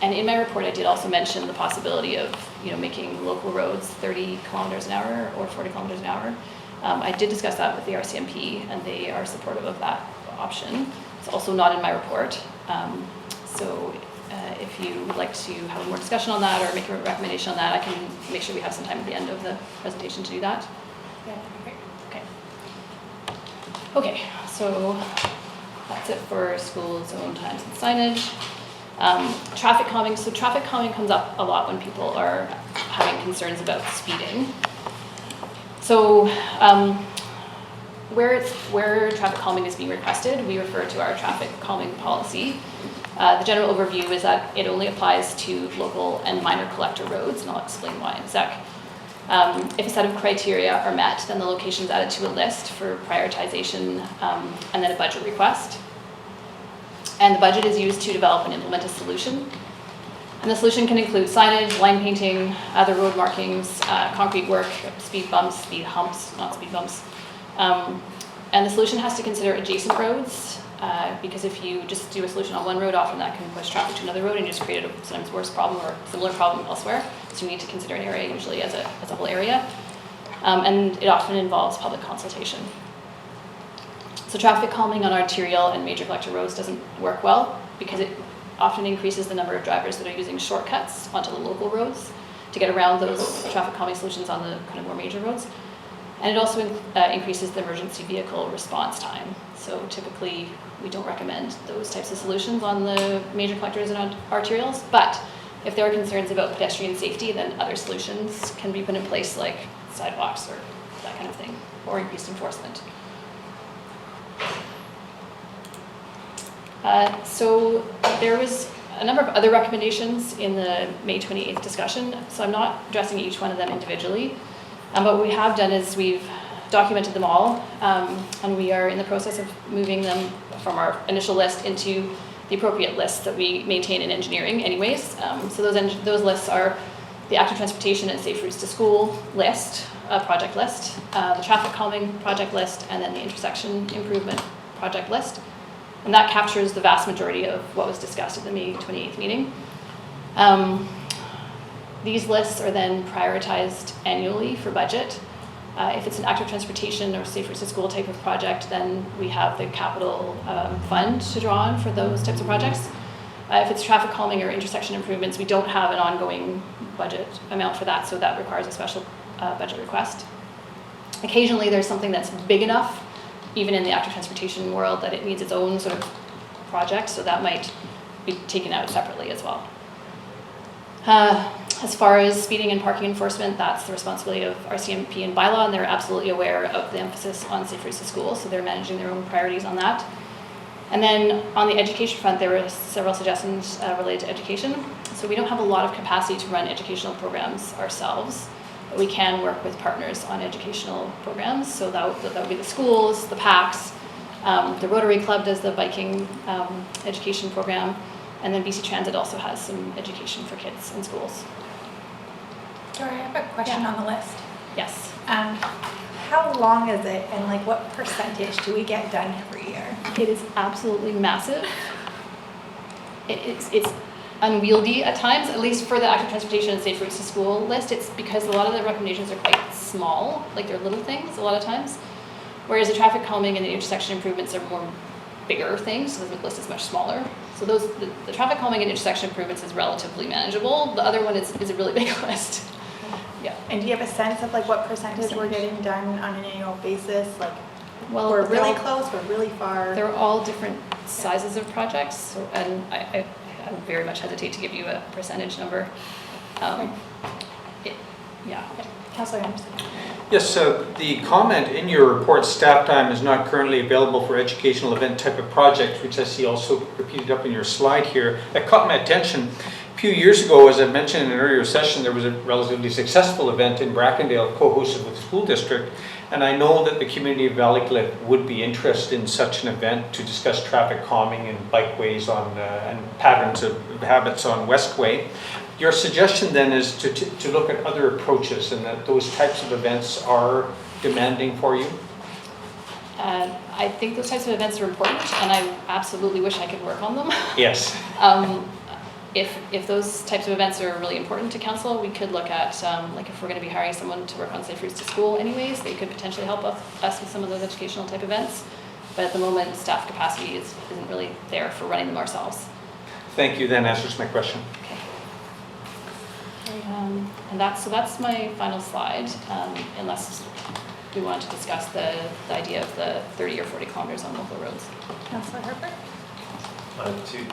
And in my report, I did also mention the possibility of making local roads 30 kilometers an hour or 40 kilometers an hour. I did discuss that with the RCMP, and they are supportive of that option. It's also not in my report. So if you would like to have more discussion on that or make a recommendation on that, I can make sure we have some time at the end of the presentation to do that. Yeah, okay. Okay, so that's it for school zone times and signage. Traffic calming. So traffic calming comes up a lot when people are having concerns about speeding. So where traffic calming is being requested, we refer to our traffic calming policy. The general overview is that it only applies to local and minor collector roads, and I'll explain why in a sec. If a set of criteria are met, then the location is added to a list for prioritization and then a budget request. And the budget is used to develop and implement a solution. And the solution can include signage, line painting, other road markings, concrete work, speed bumps, speed humps, not speed bumps. And the solution has to consider adjacent roads, because if you just do a solution on one road, often that can push traffic to another road and just create a sometimes worse problem or similar problem elsewhere. So you need to consider an area usually as a whole area. And it often involves public consultation. So traffic calming on arterial and major collector roads doesn't work well because it often increases the number of drivers that are using shortcuts onto the local roads to get around those traffic calming solutions on the kind of more major roads. And it also increases the emergency vehicle response time. So typically we don't recommend those types of solutions on the major collectors and arterials, but if there are concerns about pedestrian safety, then other solutions can be put in place like sidewalks or that kind of thing, or increased enforcement. So there was a number of other recommendations in the May 28th discussion, so I'm not addressing each one of them individually. But what we have done is we've documented them all, and we are in the process of moving them from our initial list into the appropriate lists that we maintain in engineering anyways. So those lists are the active transportation and safe routes to school list, project list, the traffic calming project list, and then the intersection improvement project list. And that captures the vast majority of what was discussed at the May 28th meeting. These lists are then prioritized annually for budget. If it's an active transportation or safe routes to school type of project, then we have the capital fund to draw on for those types of projects. If it's traffic calming or intersection improvements, we don't have an ongoing budget amount for that, so that requires a special budget request. Occasionally there's something that's big enough, even in the active transportation world, that it needs its own sort of project, so that might be taken out separately as well. As far as speeding and parking enforcement, that's the responsibility of RCMP and bylaw, and they're absolutely aware of the emphasis on safe routes to school, so they're managing their own priorities on that. And then on the education front, there were several suggestions related to education. So we don't have a lot of capacity to run educational programs ourselves, but we can work with partners on educational programs. So that would be the schools, the PACs, the Rotary Club does the biking education program, and then BC Transit also has some education for kids in schools. Sorry, I have a question on the list. Yes. How long is it, and like what percentage do we get done every year? It is absolutely massive. It's unwieldy at times, at least for the active transportation and safe routes to school list. It's because a lot of the recommendations are quite small, like they're little things a lot of times, whereas the traffic calming and the intersection improvements are more bigger things, so the list is much smaller. So the traffic calming and intersection improvements is relatively manageable. The other one is a really big list. Yeah. And do you have a sense of like what percentage we're getting done on an annual basis? Like, well, we're really close, we're really far. They're all different sizes of projects, so, and I very much hesitate to give you a percentage number. Yeah. Councillor Anderson. Yes, the comment in your report, staff time is not currently available for educational event type of projects, which I see also repeated up in your slide here. That caught my attention. A few years ago, as I mentioned in an earlier session, there was a relatively successful event in Brackendale co-hosted with the school district. And I know that the community of Valleycliff would be interested in such an event to discuss traffic calming and bikeways on and patterns of habits on Westway. Your suggestion then is to look at other approaches, and that those types of events are demanding for you? I think those types of events are important, and I absolutely wish I could work on them. Yes. If those types of events are really important to council, we could look at, like if we're going to be hiring someone to work on Safe Routes to School anyways, they could potentially help us with some of those educational type events. But at the moment, staff capacity isn't really there for running them ourselves. Thank you, that answers my question. Okay. And that's my final slide, unless we want to discuss the idea of the 30 or 40 kilometers on local roads. Councillor Harper? Two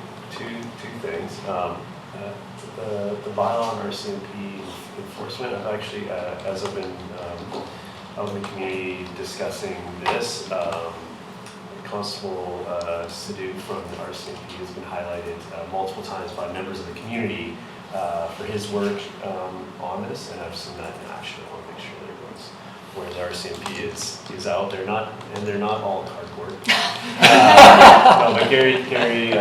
things. The bylaw on RCMP enforcement, I've actually, as I've been out in the community discussing this, Constable Sadhu from the RCMP has been highlighted multiple times by members of the community for his work on this, and I've seen that in action. I want to make sure that everyone's where the RCMP is out. They're not all cardboard. No, but Gary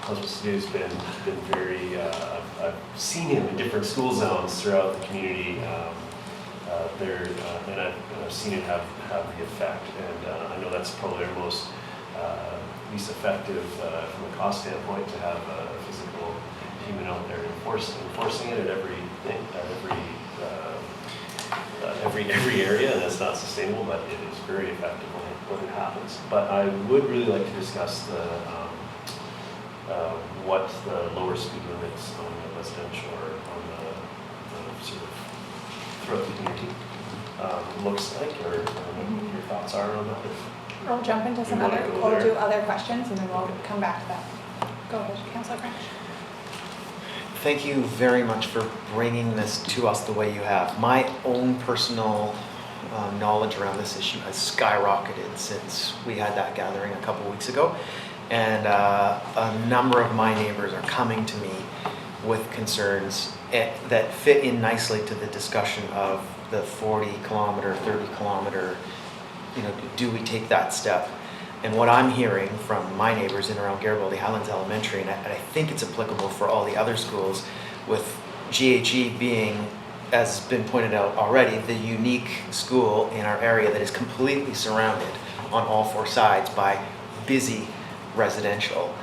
Constable Sadhu's been very. I've seen him in different school zones throughout the community. And I've seen it have the effect, and I know that's probably our most least effective from a cost standpoint to have a physical human out there enforcing it at every area, and that's not sustainable, but it is very effective when it happens. But I would really like to discuss what the lower speed limits on the residential or on the sort of throughout the community looks like, or what your thoughts are on that. We'll jump into some we'll do other questions and then we'll come back to that. Go ahead, Councillor French. Thank you very much for bringing this to us the way you have. My own personal knowledge around this issue has skyrocketed since we had that gathering a couple weeks ago. And a number of my neighbors are coming to me with concerns that fit in nicely to the discussion of the 40 kilometer, 30 kilometer, do we take that step? And what I'm hearing from my neighbors in around Garibaldi Highlands Elementary, and I think it's applicable for all the other schools, with GHE being, as has been pointed out already, the unique school in our area that is completely surrounded on all four sides by busy residential.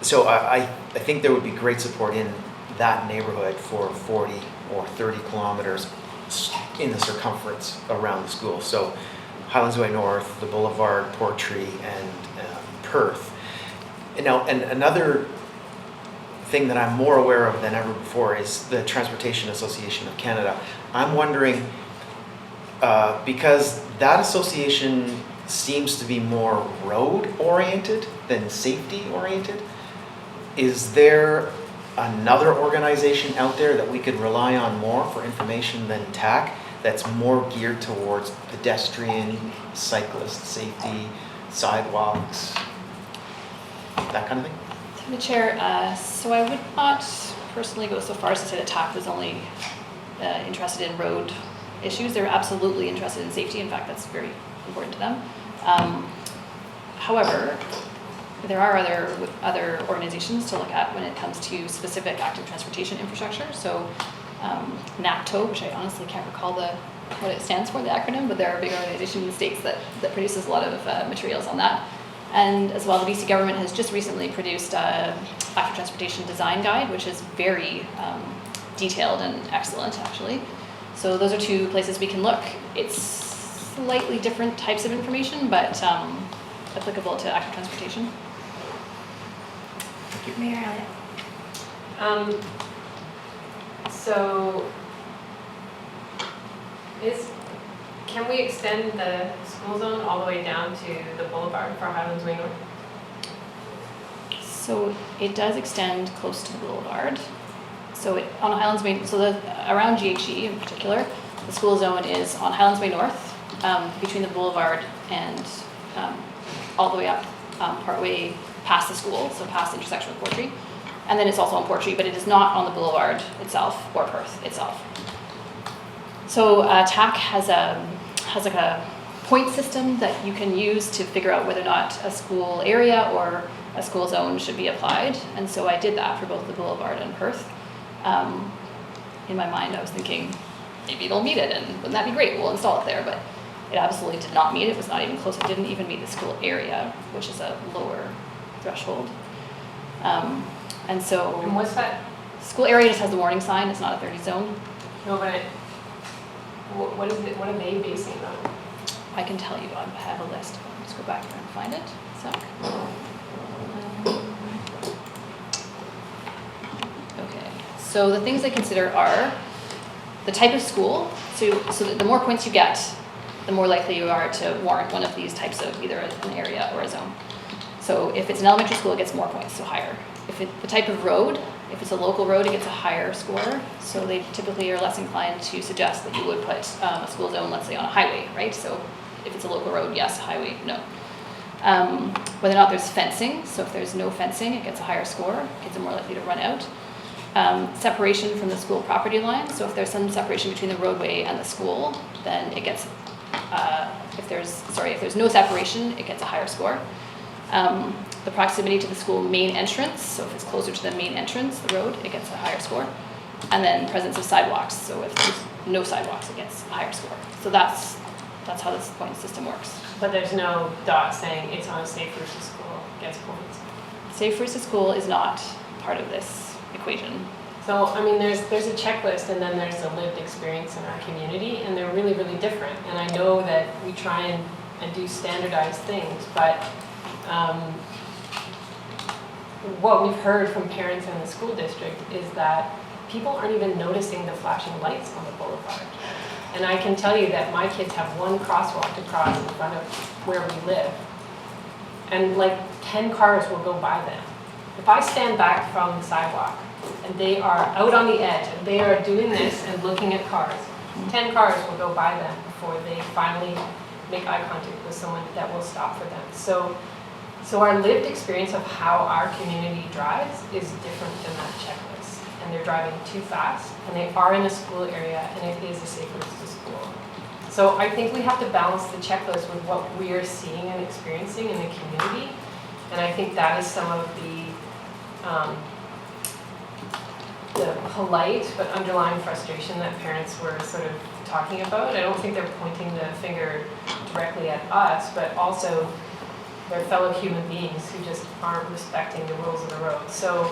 So I think there would be great support in that neighborhood for 40 or 30 kilometers in the circumference around the school. So Highlands Way North, the Boulevard, Portree, and Perth. Now, and another thing that I'm more aware of than ever before is the Transportation Association of Canada. I'm wondering, because that association seems to be more road-oriented than safety-oriented, is there another organization out there that we could rely on more for information than TAC that's more geared towards pedestrian, cyclist safety, sidewalks, that kind of thing? Through the chair, so I would not personally go so far as to say that TAC was only interested in road issues. They're absolutely interested in safety. In fact, that's very important to them. However, there are other organizations to look at when it comes to specific active transportation infrastructure. So NACTO, which I honestly can't recall what it stands for, the acronym, but they're a big organization in the States that produces a lot of materials on that. And as well, the BC government has just recently produced a active transportation design guide, which is very detailed and excellent, actually. So those are two places we can look. It's slightly different types of information, but applicable to active transportation. Mayor Elliott. So, can we extend the school zone all the way down to the boulevard for Highlands Way North? So it does extend close to the boulevard. So on Highlands Way, around GHE in particular, the school zone is on Highlands Way North, between the boulevard and all the way up, partway past the school, so past the intersection with Portree. And then it's also on Portree, but it is not on the boulevard itself or Perth itself. So TAC has like a point system that you can use to figure out whether or not a school area or a school zone should be applied. And so I did that for both the boulevard and Perth. In my mind, I was thinking, maybe it'll meet it, and wouldn't that be great? We'll install it there. But it absolutely did not meet it. It was not even close. It didn't even meet the school area, which is a lower threshold. And so... And what's that? School area just has the warning sign. It's not a 30 zone. No, but what is it? What are they basing it on? I can tell you. I have a list. I'll just go back there and find it. Okay. So the things they consider are the type of school. So the more points you get, the more likely you are to warrant one of these types of either an area or a zone. So if it's an elementary school, it gets more points, so higher. The type of road, if it's a local road, it gets a higher score. So they typically are less inclined to suggest that you would put a school zone, let's say, on a highway, right? So if it's a local road, yes. Highway, no. Whether or not there's fencing. So if there's no fencing, it gets a higher score. Kids are more likely to run out. Separation from the school property line. So if there's some separation between the roadway and the school, then it gets, if there's no separation, it gets a higher score. The proximity to the school main entrance, so if it's closer to the main entrance, the road, it gets a higher score. And then presence of sidewalks, so if there's no sidewalks, it gets a higher score. So that's how this point system works. But there's no dot saying it's on a safe route to school, gets points. Safe route to school is not part of this equation. So, I mean, there's a checklist and then there's the lived experience in our community, and they're really, really different. And I know that we try and do standardized things, but what we've heard from parents in the school district is that people aren't even noticing the flashing lights on the boulevard. And I can tell you that my kids have one crosswalk to cross in front of where we live, and like 10 cars will go by them. If I stand back from the sidewalk and they are out on the edge and they are doing this and looking at cars, 10 cars will go by them before they finally make eye contact with someone that will stop for them. So our lived experience of how our community drives is different than that checklist. And they're driving too fast, and they are in a school area, and it is a safe route to school. So I think we have to balance the checklist with what we are seeing and experiencing in the community. And I think that is some of the polite but underlying frustration that parents were sort of talking about. I don't think they're pointing the finger directly at us, but also their fellow human beings who just aren't respecting the rules of the road. So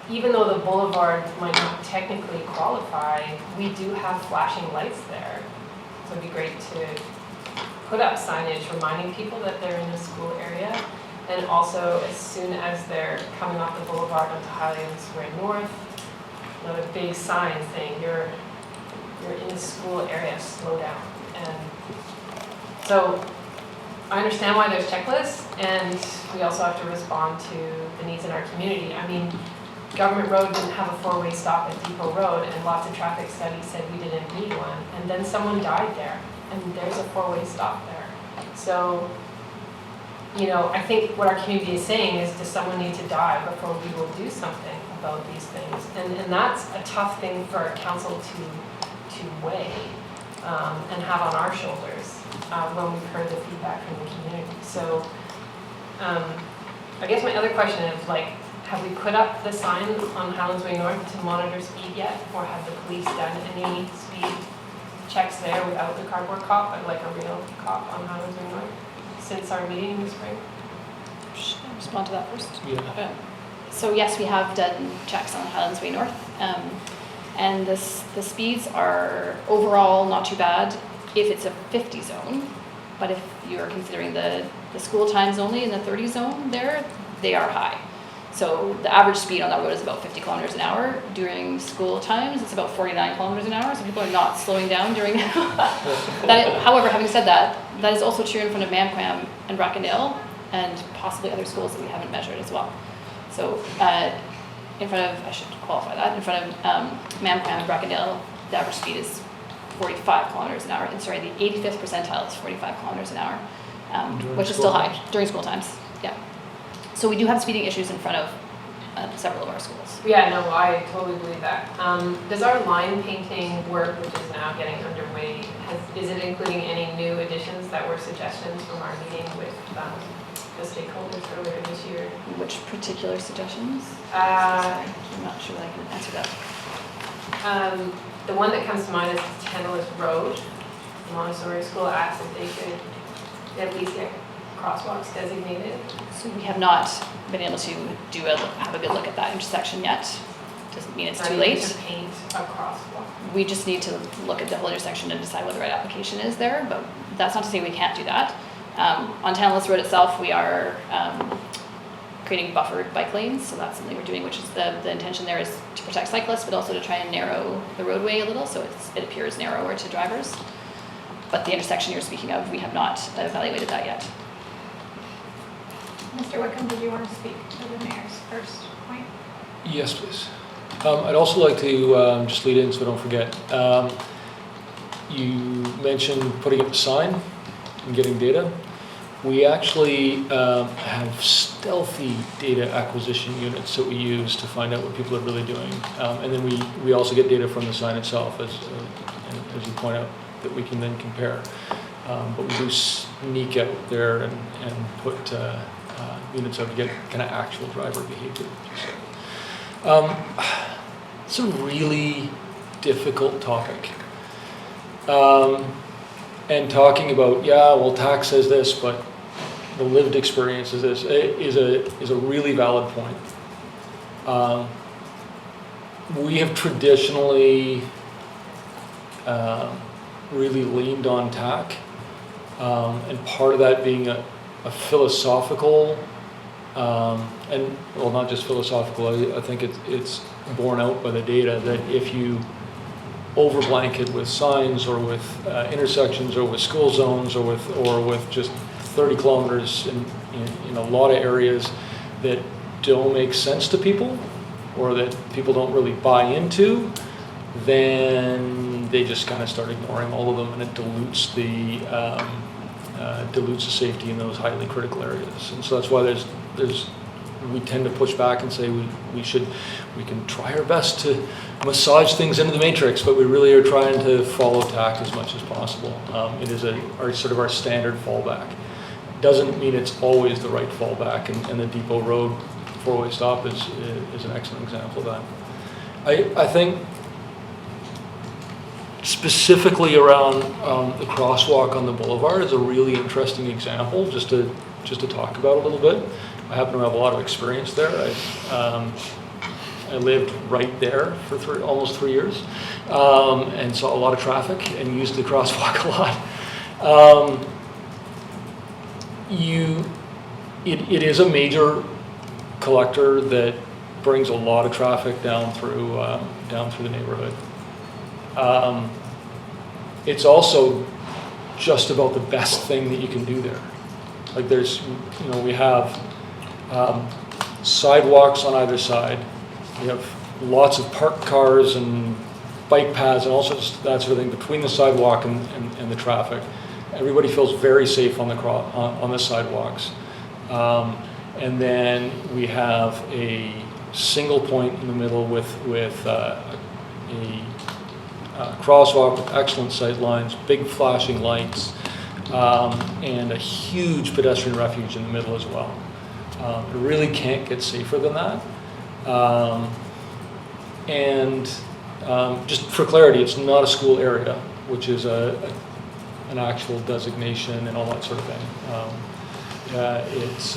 even though the boulevard might not technically qualify, we do have flashing lights there. So it'd be great to put up signage reminding people that they're in a school area. And also, as soon as they're coming off the boulevard onto Highlands Way North, another big sign saying you're in the school area, slow down. And so I understand why there's checklists, and we also have to respond to the needs in our community. I mean, Government Road didn't have a four-way stop at Depot Road, and lots of traffic studies said we didn't need one. And then someone died there, and there's a four-way stop there. So, you know, I think what our community is saying is, does someone need to die before we will do something about these things? And that's a tough thing for our council to weigh and have on our shoulders when we've heard the feedback from the community. So I guess my other question is, like, have we put up the sign on Highlands Way North to monitor speed yet? Or have the police done any speed checks there without the cardboard cop, but like a real cop on Highlands Way North since our meeting in the spring? Should I respond to that first? Yeah. So yes, we have done checks on Highlands Way North. And the speeds are overall not too bad if it's a 50 zone. But if you're considering the The school times only in the 30 zone there, they are high. So the average speed on that road is about 50 kilometers an hour. During school times, it's about 49 kilometers an hour, so people are not slowing down during however, having said that, that is also true in front of Mamquam and Brackendale, and possibly other schools that we haven't measured as well. So in front of, I should qualify that, in front of Mamquam and Brackendale, the average speed is 45 kilometers an hour. And sorry, the 85th percentile is 45 kilometers an hour, which is still high during school times. Yeah. So we do have speeding issues in front of several of our schools. Yeah, no, I totally believe that. Does our line painting work, which is now getting underway, is it including any new additions that were suggestions from our meeting with the stakeholders earlier this year? Which particular suggestions? I'm not sure I can answer that. The one that comes to mind is Analyst Road. The Montessori school asked if they could at least get crosswalks designated. So we have not been able to have a good look at that intersection yet. Doesn't mean it's too late. To paint a crosswalk. We just need to look at the whole intersection and decide what the right application is there, but that's not to say we can't do that. On Analyst Road itself, we are creating buffered bike lanes, so that's something we're doing, which is the intention there is to protect cyclists, but also to try and narrow the roadway a little, so it appears narrower to drivers. But the intersection you're speaking of, we have not evaluated that yet. Mr. Wickham, did you want to speak to the mayor's first point? Yes, please. I'd also like to just lead in so I don't forget. You mentioned putting up a sign and getting data. We actually have stealthy data acquisition units that we use to find out what people are really doing. And then we also get data from the sign itself, as you point out, that we can then compare. But we do sneak out there and put units out to get kind of actual driver behavior. It's a really difficult topic. And talking about, yeah, well, tax says this, but the lived experience is this, is a really valid point. We have traditionally really leaned on TAC, and part of that being a philosophical, and well, not just philosophical, I think it's borne out by the data that if you over blanket with signs or with intersections or with school zones or with just 30 kilometers in a lot of areas that don't make sense to people or that people don't really buy into, then they just kind of start ignoring all of them, and it dilutes the safety in those highly critical areas. And so that's why we tend to push back and say we can try our best to massage things into the matrix, but we really are trying to follow TAC as much as possible. It is our standard fallback. Doesn't mean it's always the right fallback, and the Depot Road four-way stop is an excellent example of that. I think specifically around the crosswalk on the boulevard is a really interesting example just to talk about a little bit. I happen to have a lot of experience there. I lived right there for almost 3 years, and saw a lot of traffic and used the crosswalk a lot. It is a major collector that brings a lot of traffic down through the neighborhood. It's also just about the best thing that you can do there. Like we have sidewalks on either side. We have lots of parked cars and bike paths and all sorts of that sort of thing between the sidewalk and the traffic. Everybody feels very safe on the sidewalks. And then we have a single point in the middle with a crosswalk with excellent sight lines, big flashing lights, and a huge pedestrian refuge in the middle as well. It really can't get safer than that. Just for clarity, it's not a school area, which is an actual designation and all that sort of thing. It's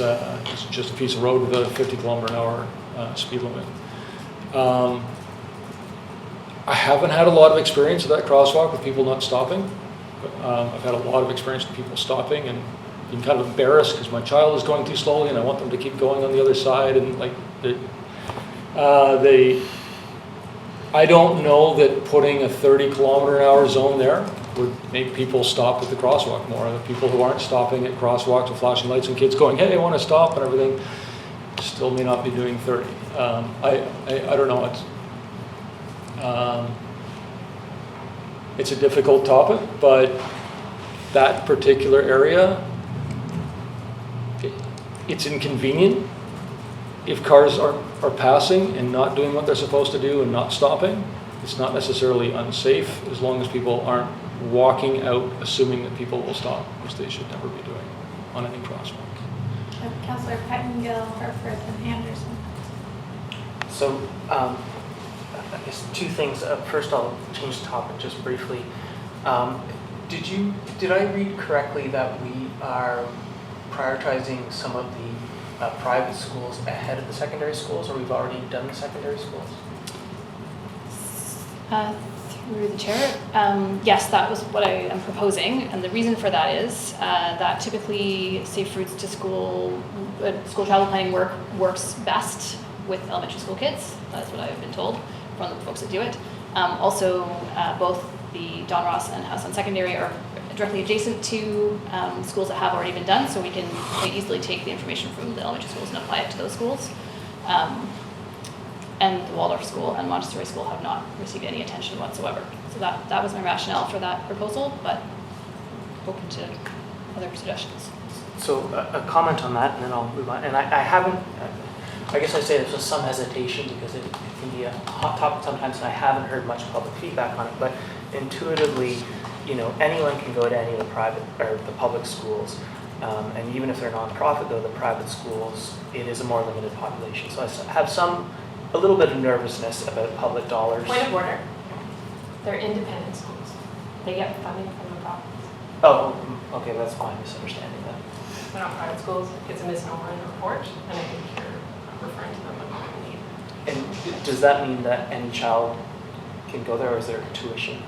just a piece of road with a 50 kilometer an hour speed limit. I haven't had a lot of experience with that crosswalk with people not stopping. I've had a lot of experience with people stopping and being kind of embarrassed because my child is going too slowly and I want them to keep going on the other side, and like I don't know that putting a 30-kilometer-an-hour zone there would make people stop at the crosswalk more. The people who aren't stopping at crosswalks with flashing lights and kids going, hey, I want to stop and everything, still may not be doing 30. I don't know. It's a difficult topic, but that particular area, it's inconvenient if cars are passing and not doing what they're supposed to do and not stopping. It's not necessarily unsafe as long as people aren't walking out assuming that people will stop, which they should never be doing on any crosswalk. Councillor Pettingill, Hereford, and Anderson. So, I guess two things. First, I'll change the topic just briefly. Did I read correctly that we are prioritizing some of the private schools ahead of the secondary schools, or we've already done the secondary schools? Through the chair, yes, that was what I am proposing, and the reason for that is that typically safe routes to school, school travel planning works best with elementary school kids. That's what I've been told from the folks that do it. Also, both the Don Ross and House on Secondary are directly adjacent to schools that have already been done, so we can easily take the information from the elementary schools and apply it to those schools. And the Waldorf School and Montessori School have not received any attention whatsoever. So that was my rationale for that proposal, but open to other suggestions. So a comment on that, and then I'll move on. And I haven't, I guess I say this with some hesitation because it can be a hot topic sometimes, and I haven't heard much public feedback on it, but intuitively, anyone can go to any of the private or the public schools. And even if they're nonprofit, though, the private schools, it is a more limited population. So I have a little bit of nervousness about public dollars. Point of order. They're independent schools. They get funding from the province. Oh, okay, that's my misunderstanding then. They're not private schools. It's a misnomer in the report, and I think you're referring to them when you need. And does that mean that any child can go there, or is there tuition?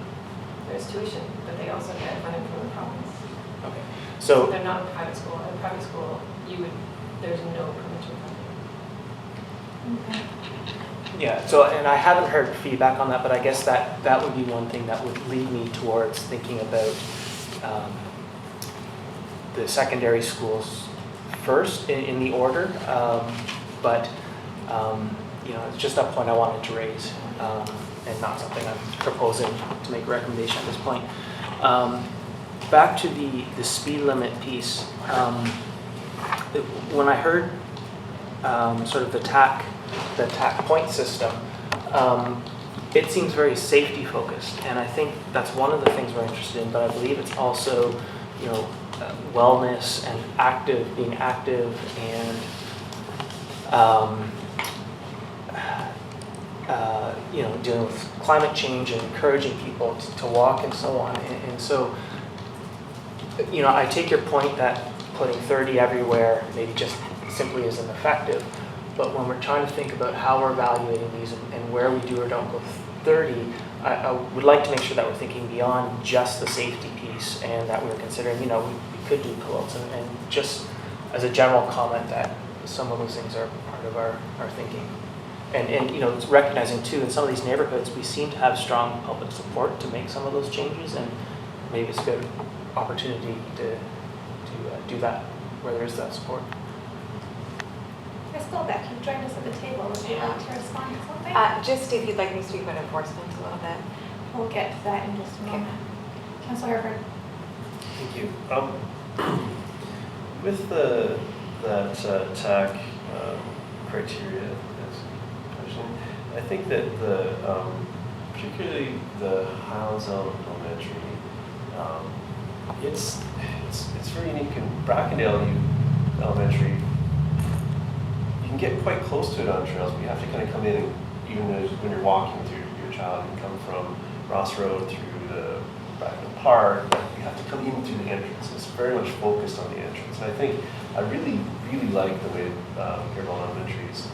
There's tuition, but they also get funding from the province. Okay, so they're not a private school. In a private school, there's no provincial funding. Okay. yeah, so and I haven't heard feedback on that, but I guess that would be one thing that would lead me towards thinking about the secondary schools first in the order, but it's just a point I wanted to raise, and not something I'm proposing to make a recommendation at this point. Back to the speed limit piece, when I heard sort of the TAC point system, it seems very safety focused, and I think that's one of the things we're interested in, but I believe it's also wellness and being active and dealing with climate change and encouraging people to walk and so on. And so, I take your point that putting 30 everywhere maybe just simply isn't effective. But when we're trying to think about how we're evaluating these and where we do or don't go 30, I would like to make sure that we're thinking beyond just the safety piece, and that we're considering, we could do pilots, and just as a general comment that some of those things are part of our thinking. And it's recognizing too, in some of these neighborhoods, we seem to have strong public support to make some of those changes, and maybe it's a good opportunity to do that where there is that support. Ms. Golbeck, you've joined us at the table. Would you like to respond to something? Just if you'd like me to speak about enforcement a little bit. We'll get to that in just a moment. Councillor Hereford. Thank you. With that TAC criteria, I think that particularly the Highlands Elementary, it's very unique. In Brackendale Elementary, you can get quite close to it on trails, but you have to kind of come in, even when you're walking through your child, you come from Ross Road through the Brackendale Park, but you have to come in through the entrance. It's very much focused on the entrance. And I think I really, really like the way Garibaldi Elementary is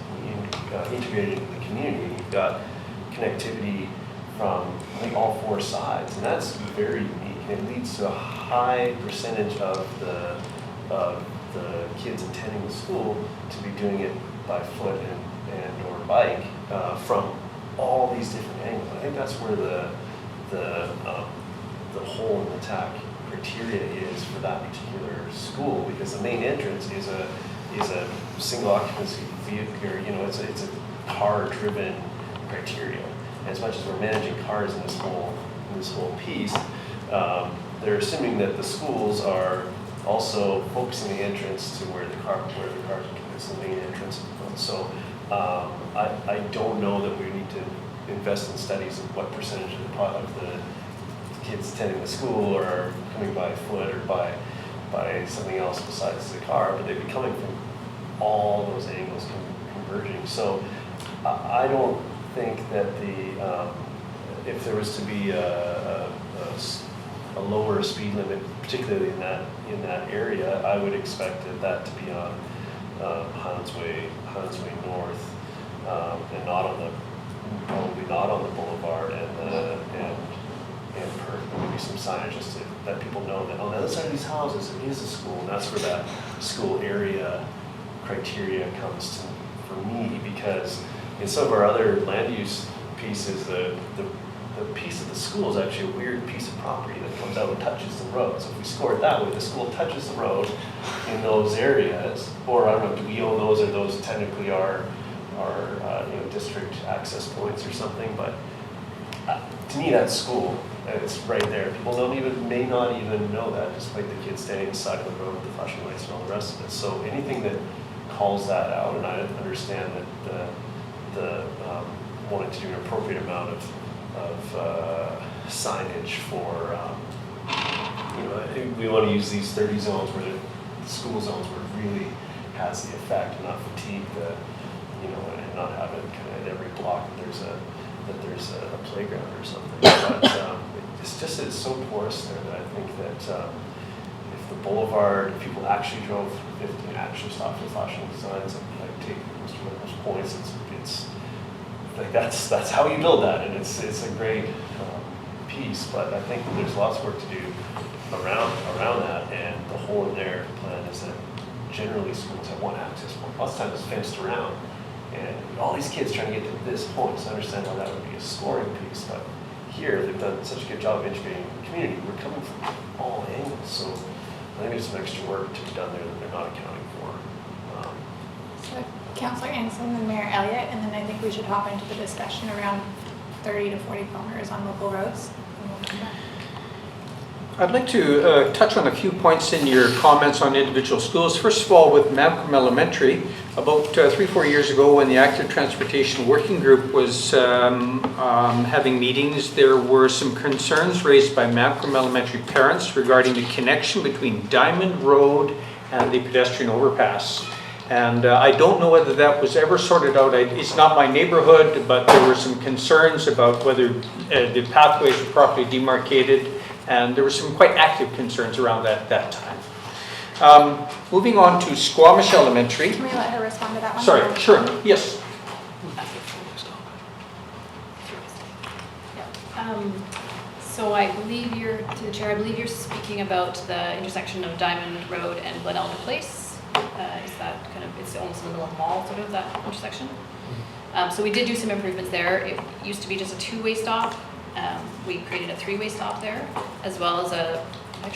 integrated into the community. You've got connectivity from, I think, all four sides, and that's very unique. And it leads to a high percentage of the of the kids attending the school to be doing it by foot and or bike from all these different angles. I think that's where the hole in the TAC criteria is for that particular school, because the main entrance is a single occupancy vehicle, or, you know, it's a car-driven criteria. And as much as we're managing cars in this whole piece, they're assuming that the schools are also focusing the entrance to where the cars is the main entrance. So I don't know that we need to invest in studies of what percentage of the kids attending the school are coming by foot or by something else besides the car, but they'd be coming from all those angles converging. So I don't think that if there was to be a lower speed limit, particularly in that area, I would expect that to be on Highlands Way North, and probably not on the boulevard, and maybe some signage just to let people know that on the other side of these houses it is a school, and that's where that school area criteria comes to for me, because in some of our other land use pieces, the piece of the school is actually a weird piece of property that comes out and touches the road. So if we score it that way, the school touches the road in those areas, or I don't know, do we own those, or those technically are district access points or something? But to me, that's school. It's right there. People may not even know that, despite the kids standing beside the road with the flashing lights and all the rest of it. So anything that calls that out, and I understand that the wanting to do an appropriate amount of signage for, we want to use these 30 zones where the school zones where it really has the effect, and not fatigue and not have it kind of at every block that there's a playground or something. But it's so porous there that I think that if the boulevard, if people actually drove 50 and actually stopped for flashing signs and take Mr. Whitmer's points, it's like that's how you build that, and it's a great piece. But I think that there's lots of work to do around that, and the hole in there plan is that generally schools have one access point. Lots of times it's fenced around, and all these kids trying to get to this point. So I understand how that would be a scoring piece, but here they've done such a good job of integrating the community. We're coming from all angles, so I think there's some extra work to be done there that they're not accounting for. So Councillor Anson and Mayor Elliott, and then I think we should hop into the discussion around 30 to 40 kilometers on local roads. And we'll come back. I'd like to touch on a few points in your comments on individual schools. First of all, with Malcolm Elementary, about 3-4 years ago, when the Active Transportation Working Group was having meetings, there were some concerns raised by Malcolm Elementary parents regarding the connection between Diamond Road and the pedestrian overpass. And I don't know whether that was ever sorted out. It's not my neighborhood, but there were some concerns about whether the pathways were properly demarcated, and there were some quite active concerns around that time. Moving on to Squamish Elementary. Can we let her respond to that one? Sorry, sure, yes. So I believe to the chair, I believe you're speaking about the intersection of Diamond Road and Glenelda Place. Is that kind of, it's almost in the middle of the mall, sort of, that intersection? So we did do some improvements there. It used to be just a two-way stop. We created a three-way stop there, as well as I don't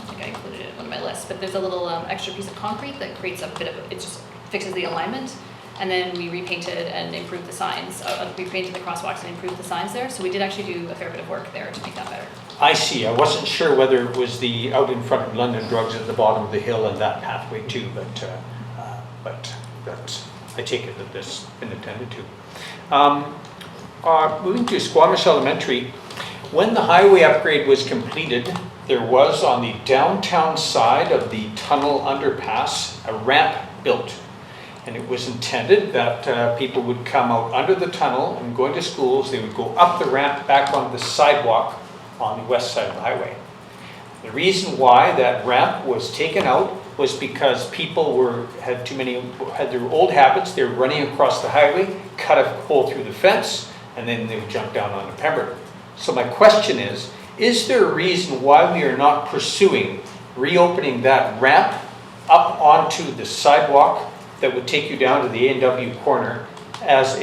think I included it on my list, but there's a little extra piece of concrete that creates a bit of, it just fixes the alignment. And then we repainted and improved the signs. We painted the crosswalks and improved the signs there. So we did actually do a fair bit of work there to make that better. I see. I wasn't sure whether it was the out in front of London Drugs at the bottom of the hill and that pathway too, but that's, I take it that this has been attended to. Moving to Squamish Elementary, when the highway upgrade was completed, there was on the downtown side of the tunnel underpass a ramp built. And it was intended that people would come out under the tunnel and going to schools, they would go up the ramp back onto the sidewalk on the west side of the highway. The reason why that ramp was taken out was because people had their old habits. They were running across the highway, cut a hole through the fence, and then they would jump down onto Pembroke. So my question is there a reason why we are not pursuing reopening that ramp onto the sidewalk that would take you down to the A&W corner as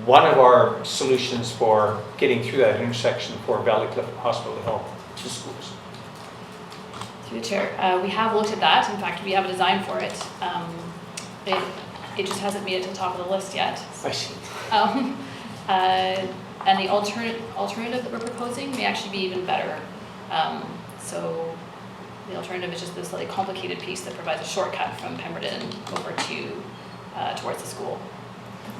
one of our solutions for getting through that intersection for Valleycliff and Hospital Hill to schools. Through the chair, we have looked at that. In fact, we have a design for it. It just hasn't made it to the top of the list yet. I see. And the alternative that we're proposing may actually be even better. So the alternative is just this slightly complicated piece that provides a shortcut from Pemberton over to towards the school.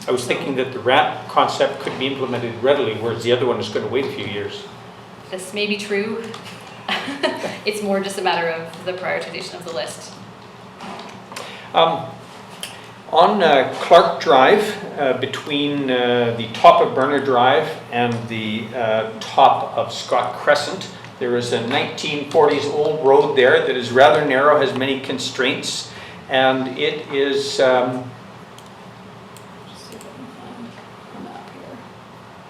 I was thinking that the ramp concept could be implemented readily, whereas the other one is going to wait a few years. This may be true. It's more just a matter of the prioritization of the list. On Clark Drive, between the top of Burner Drive and the top of Scott Crescent, there is a 1940s old road there that is rather narrow, has many constraints, and it is...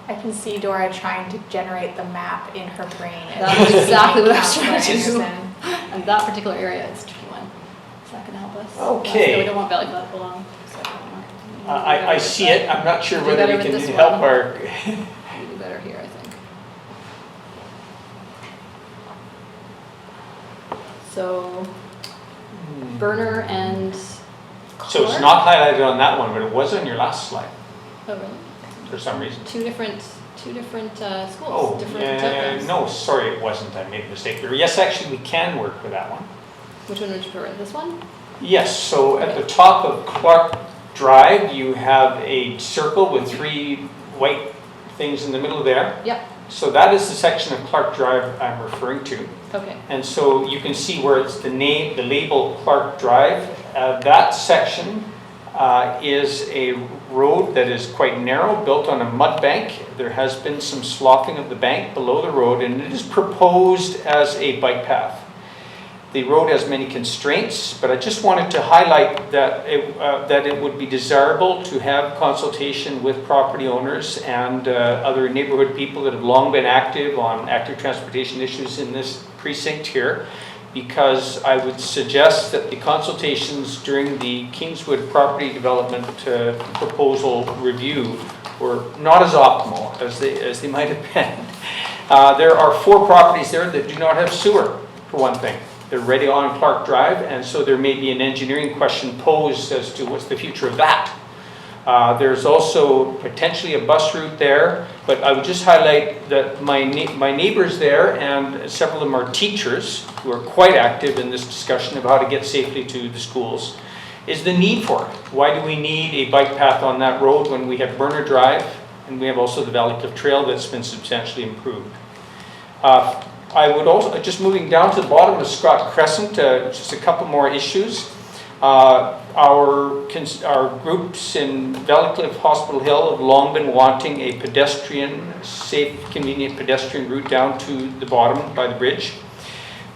I can see Dora trying to generate the map in her brain. That's exactly what I was trying Councillor to do. Anderson. And that particular area is a tricky one. Is that going to help us? Okay. So we don't want Valleycliff along. I see it. I'm not sure Do whether better we with can this help one. our... We do better here, I think. So, Burner and So it's not highlighted on that one, but it was on your last slide Oh, really? for some reason. Two different schools. Oh, different tokens. no, sorry, it wasn't. I made a mistake there. Yes, actually, we can work with that one. Which one would you prefer? This one? Yes, so at the top of Clark Drive, you have a circle with 3 white things in the middle there. Yep. So that is the section of Clark Drive I'm referring to. Okay. And so you can see where it's the label Clark Drive. That section is a road that is quite narrow, built on a mud bank. There has been some sloughing of the bank below the road, and it is proposed as a bike path. The road has many constraints, but I just wanted to highlight that it would be desirable to have consultation with property owners and other neighborhood people that have long been active on active transportation issues in this precinct here, because I would suggest that the consultations during the Kingswood property development proposal review were not as optimal as they might have been. There are 4 properties there that do not have sewer, for one thing. They're ready on Clark Drive, and so there may be an engineering question posed as to what's the future of that. There's also potentially a bus route there, but I would just highlight that my neighbors there, and several of them are teachers who are quite active in this discussion of how to get safely to the schools, is the need for it. Why do we need a bike path on that road when we have Burner Drive, and we have also the Valleycliff Trail that's been substantially improved? I would also, just moving down to the bottom of Scott Crescent, just a couple more issues. Our groups in Valleycliff, Hospital Hill have long been wanting a safe, convenient pedestrian route down to the bottom by the bridge.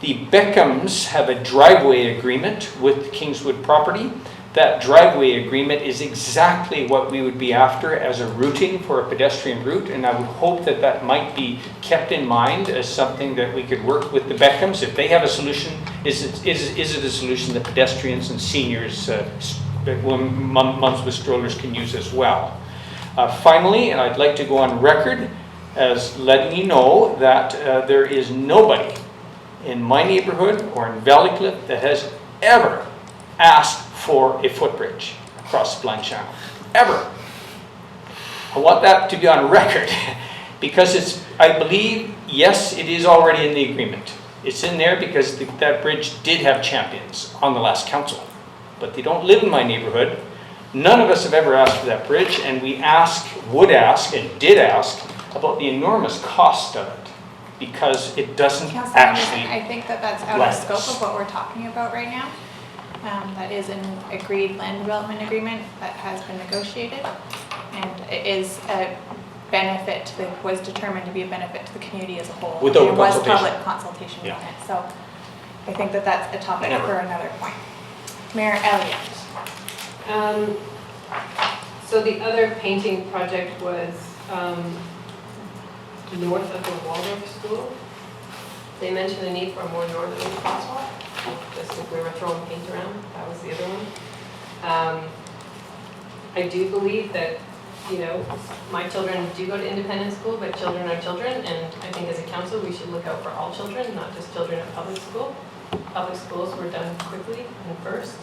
The Beckhams have a driveway agreement with the Kingswood property. That driveway agreement is exactly what we would be after as a routing for a pedestrian route, and I would hope that that might be kept in mind as something that we could work with the Beckhams. If they have a solution, is it a solution that pedestrians and seniors, moms with strollers, can use as well? Finally, and I'd like to go on record as letting you know that there is nobody in my neighborhood or in Valleycliff that has ever asked for a footbridge across the Blind Channel, ever. I want that to be on record because I believe, yes, it is already in the agreement. It's in there because that bridge did have champions on the last council, but they don't live in my neighborhood. None of us have ever asked for that bridge, and we would ask, and did ask about the enormous cost of it because it doesn't Councillor actually. Anderson, I think that's out of scope of what we're talking about right now. That is an agreed land development agreement that has been negotiated, and it is a benefit was determined to be a benefit to the community as a whole. Without there was consultation. public consultation on it, so I think that's a topic for another point. Mayor Elliott. So the other painting project was north of the Waldorf School. They mentioned the need for a more northerly crosswalk. just if we were throwing paint around, that was the other one. I do believe that, you know, my children do go to independent school, but children are children, and I think as a council, we should look out for all children, not just children at public school. Public schools were done quickly and first,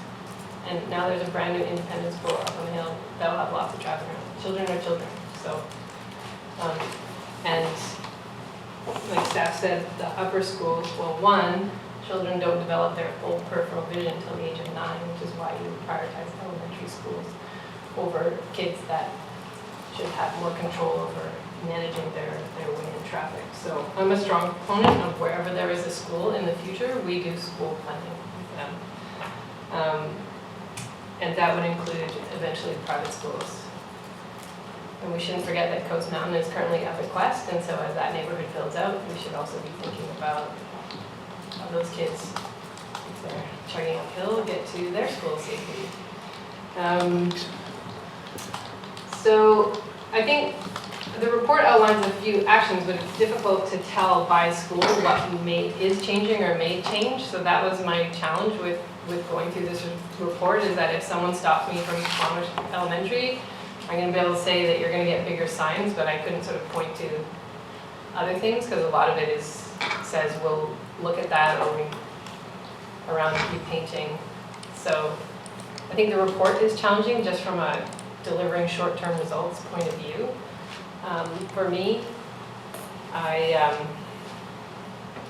and now there's a brand new independent school up on the hill that'll have lots of traffic around. Children are children, so, and like staff said, the upper schools, well, one, children don't develop their full peripheral vision until the age of 9, which is why you prioritize elementary schools over kids that should have more control over managing their way in traffic. So I'm a strong proponent of wherever there is a school in the future, we do school planning with them. And that would include eventually private schools. And we shouldn't forget that Coast Mountain is currently up at Quest, and so as that neighborhood builds out, we should also be thinking about how those kids, if they're chugging uphill, get to their school safely. So I think the report outlines a few actions, but it's difficult to tell by school what is changing or may change. So that was my challenge with going through this report, is that if someone stops me from Squamish Elementary, I'm going to be able to say that you're going to get bigger signs, but I couldn't sort of point to other things because a lot of it says we'll look at that or around repainting. So I think the report is challenging just from a delivering short-term results point of view. For me, I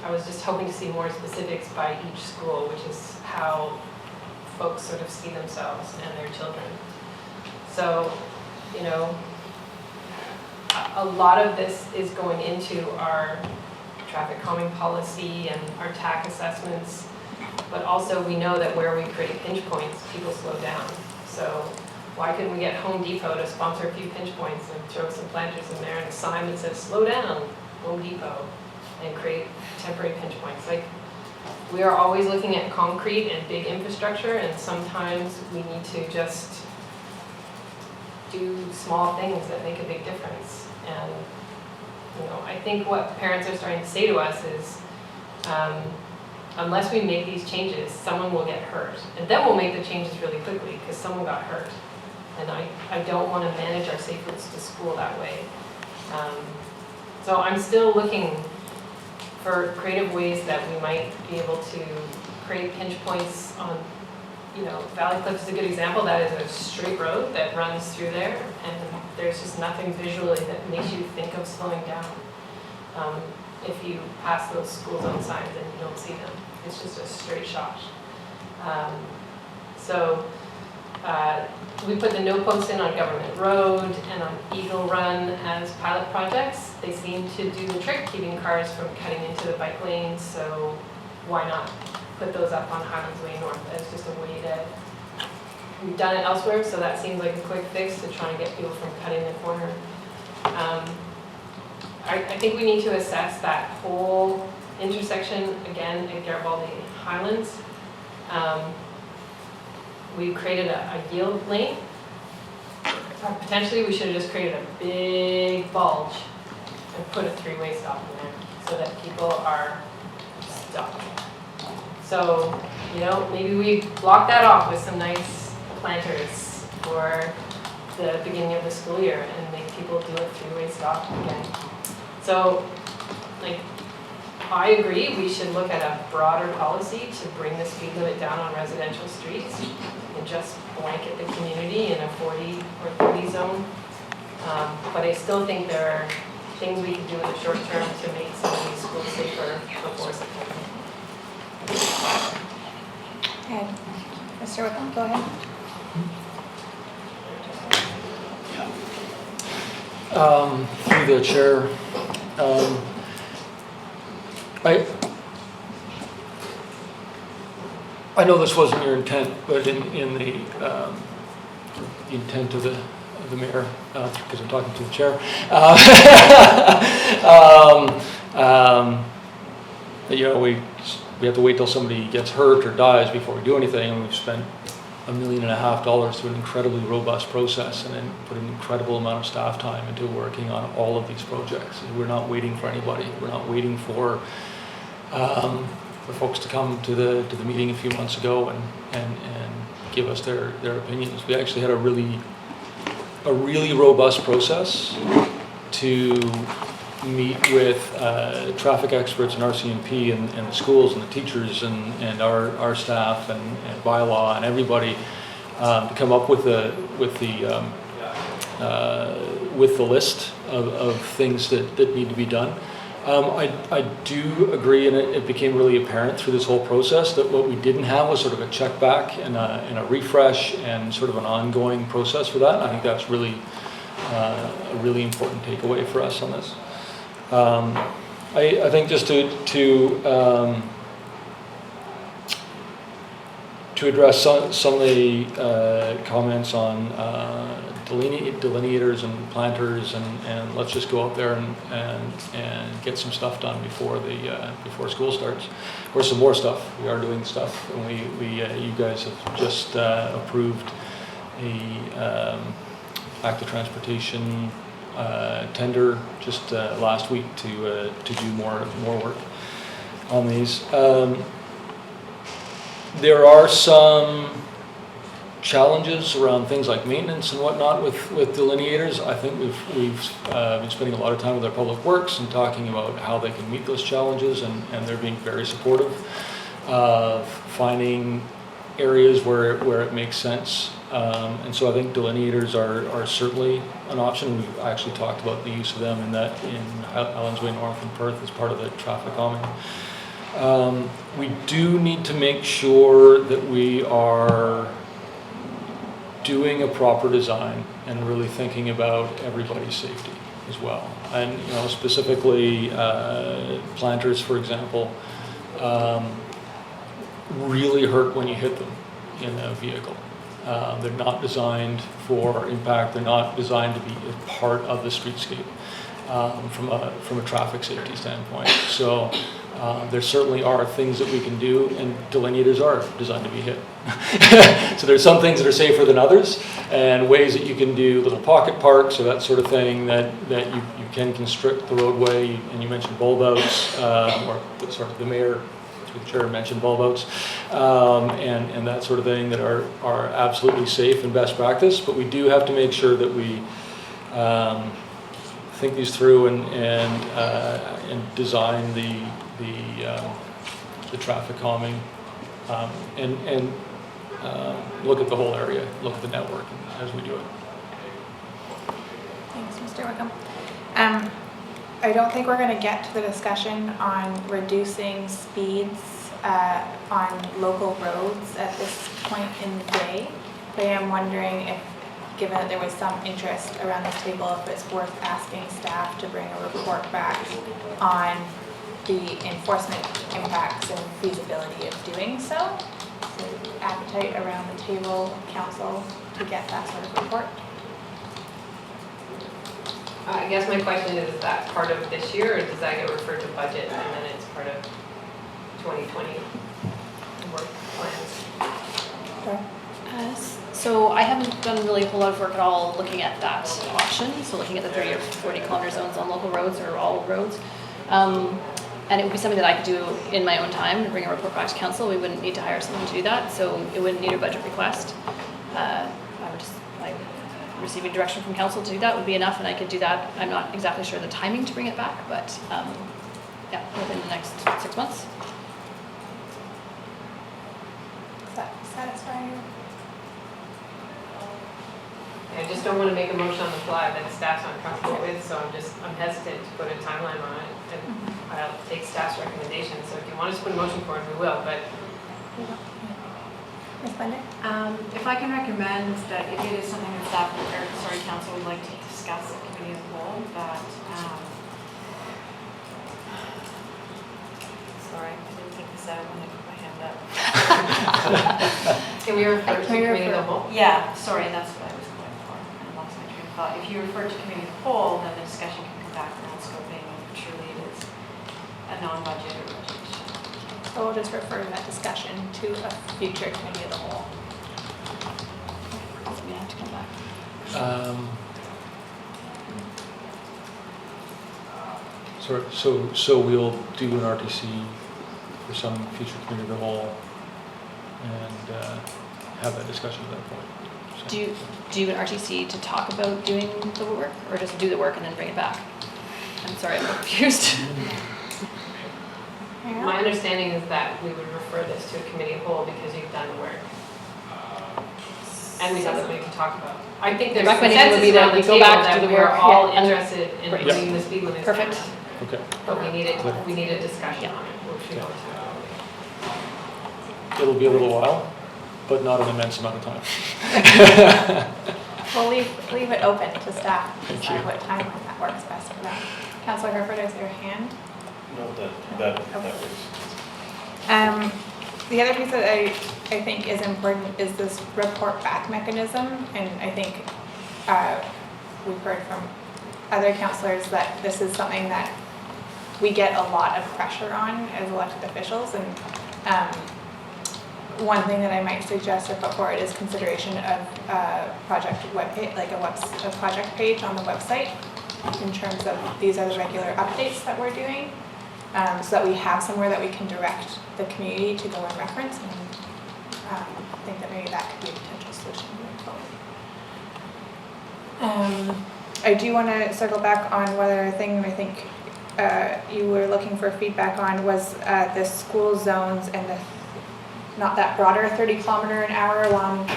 was just hoping to see more specifics by each school, which is how folks sort of see themselves and their children. So, you know, a lot of this is going into our traffic calming policy and our TAC assessments, but also we know that where we create pinch points, people slow down. So why couldn't we get Home Depot to sponsor a few pinch points and throw some planters in there and a sign that says, slow down, Home Depot, and create temporary pinch points? Like, we are always looking at concrete and big infrastructure, and sometimes we need to just do small things that make a big difference. And, you know, I think what parents are starting to say to us is, unless we make these changes, someone will get hurt. And then we'll make the changes really quickly because someone got hurt. And I don't want to manage our safe routes to school that way. So I'm still looking for creative ways that we might be able to create pinch points on, you know, Valley Cliff is a good example. That is a straight road that runs through there, and there's just nothing visually that makes you think of slowing down. If you pass those school zone signs and you don't see them, it's just a straight shot. We put the no posts in on Government Road and on Eagle Run as pilot projects. They seem to do the trick, keeping cars from cutting into the bike lanes, so why not put those up on Highlands Way North as just a way to, we've done it elsewhere, so that seems like a quick fix to try and get people from cutting the corner. I think we need to assess that whole intersection again at Garibaldi Highlands. We created a yield lane. Potentially we should have just created a big bulge and put a 3-way stop in there so that people are stopped. So, you know, maybe we block that off with some nice planters for the beginning of the school year and make people do a 3-way stop again. So, like, I agree we should look at a broader policy to bring the speed limit down on residential streets and just blanket the community in a 40 or 30 zone. But I still think there are things we can do in the short term to make some of these schools safer before September. Okay. Mr. Wickham, go ahead. Through the chair, I know this wasn't your intent, but in the intent of the mayor, because I'm talking to the chair, you know, we have to wait till somebody gets hurt or dies before we do anything, and we've spent $1.5 million through an incredibly robust process and then put an incredible amount of staff time into working on all of these projects. And we're not waiting for anybody. We're not waiting for for folks to come to the meeting a few months ago and give us their opinions. We actually had a really robust process to meet with traffic experts and RCMP and the schools and the teachers and our staff and bylaw and everybody to come up with the list of things that need to be done. I do agree, and it became really apparent through this whole process that what we didn't have was sort of a check back and a refresh and sort of an ongoing process for that. And I think that's really a really important takeaway for us on this. I think just to address some of the comments on delineators and planters and let's just go out there and get some stuff done before school starts, or some more stuff. We are doing stuff, and you guys have just approved a active transportation tender just last week to do more work on these. There are some challenges around things like maintenance and whatnot with delineators. I think we've been spending a lot of time with our public works and talking about how they can meet those challenges, and they're being very supportive of finding areas where it makes sense. And so I think delineators are certainly an option. We've actually talked about the use of them in Helens Way North and Perth as part of the traffic calming. We do need to make sure that we are doing a proper design and really thinking about everybody's safety as well. And specifically planters, for example, really hurt when you hit them in a vehicle. They're not designed for impact. They're not designed to be a part of the streetscape from a traffic safety standpoint. So there certainly are things that we can do, and delineators are designed to be hit. So there's some things that are safer than others, and ways that you can do little pocket parks or that sort of thing that you can constrict the roadway. And you mentioned bulb outs, the mayor, through the chair, mentioned bulb outs, and that sort of thing that are absolutely safe and best practice. But we do have to make sure that we think these through and design the traffic calming, and look at the whole area, look at the network as we do it. Thanks, Mr. Wickham. I don't think we're going to get to the discussion on reducing speeds on local roads at this point in the day, but I am wondering if, given that there was some interest around this table, if it's worth asking staff to bring a report back on the enforcement impacts and feasibility of doing so. So appetite around the table, council, to get that sort of report. I guess my question is that part of this year, or does that get referred to budget and then it's part of 2020 work plans? Okay. So I haven't done really a whole lot of work at all looking at that option, so looking at the 30 or 40 kilometer zones on local roads or all roads. And it would be something that I could do in my own time and bring a report back to council. We wouldn't need to hire someone to do that, so it wouldn't need a budget request. Receiving direction from council to do that would be enough, and I could do that. I'm not exactly sure the timing to bring it back, but yeah, within the next 6 months. Does that satisfy you? I just don't want to make a motion on the fly that staff's not comfortable with, so I'm hesitant to put a timeline on it. And I'll take staff's recommendations, so if you want us to put a motion for it, we will, but. Ms. Glenday? If I can recommend that if it is something that staff or council would like to discuss at committee as a whole, that, sorry, I didn't think this out when I put my hand up. Can we refer to committee of the whole? Yeah, sorry, that's what I was going for. I lost my train of thought. If you refer to committee of the whole, then the discussion can come back around scoping, and truly it is a non-budget or budget issue. So we'll just refer that discussion to a future committee of the whole. So we have to come back. So we'll do an RTC for some future committee of the whole and have that discussion at that point. So. Do you an RTC to talk about doing the work, or just do the work and then bring it back? I'm sorry, I'm confused. My understanding is that we would refer this to a committee of whole because you've done the work. And we have something to talk about. I think there's recommendation would be consensus that around we the go table back to that the we're work, all yeah, and- interested in Right. bringing the speed limits down. Perfect. Okay. But we need a discussion on it, which we don't have. It'll be a little while, but not an immense amount of time. We'll leave it open to staff to Thank decide you. what timeline that works best for them. Councillor Herford, is there a hand? No, that works. The other piece that I think is important is this report back mechanism, and I think we've heard from other councillors that this is something that we get a lot of pressure on as elected officials, and one thing that I might suggest or put forward is consideration of project webpage, like a project page on the website, in terms of these are the regular updates that we're doing, so that we have somewhere that we can direct the community to go and reference, and I think that maybe that could be a potential solution moving forward. I do want to circle back on one other thing I think you were looking for feedback on was the school zones and the not that broader 30-kilometer-an-hour long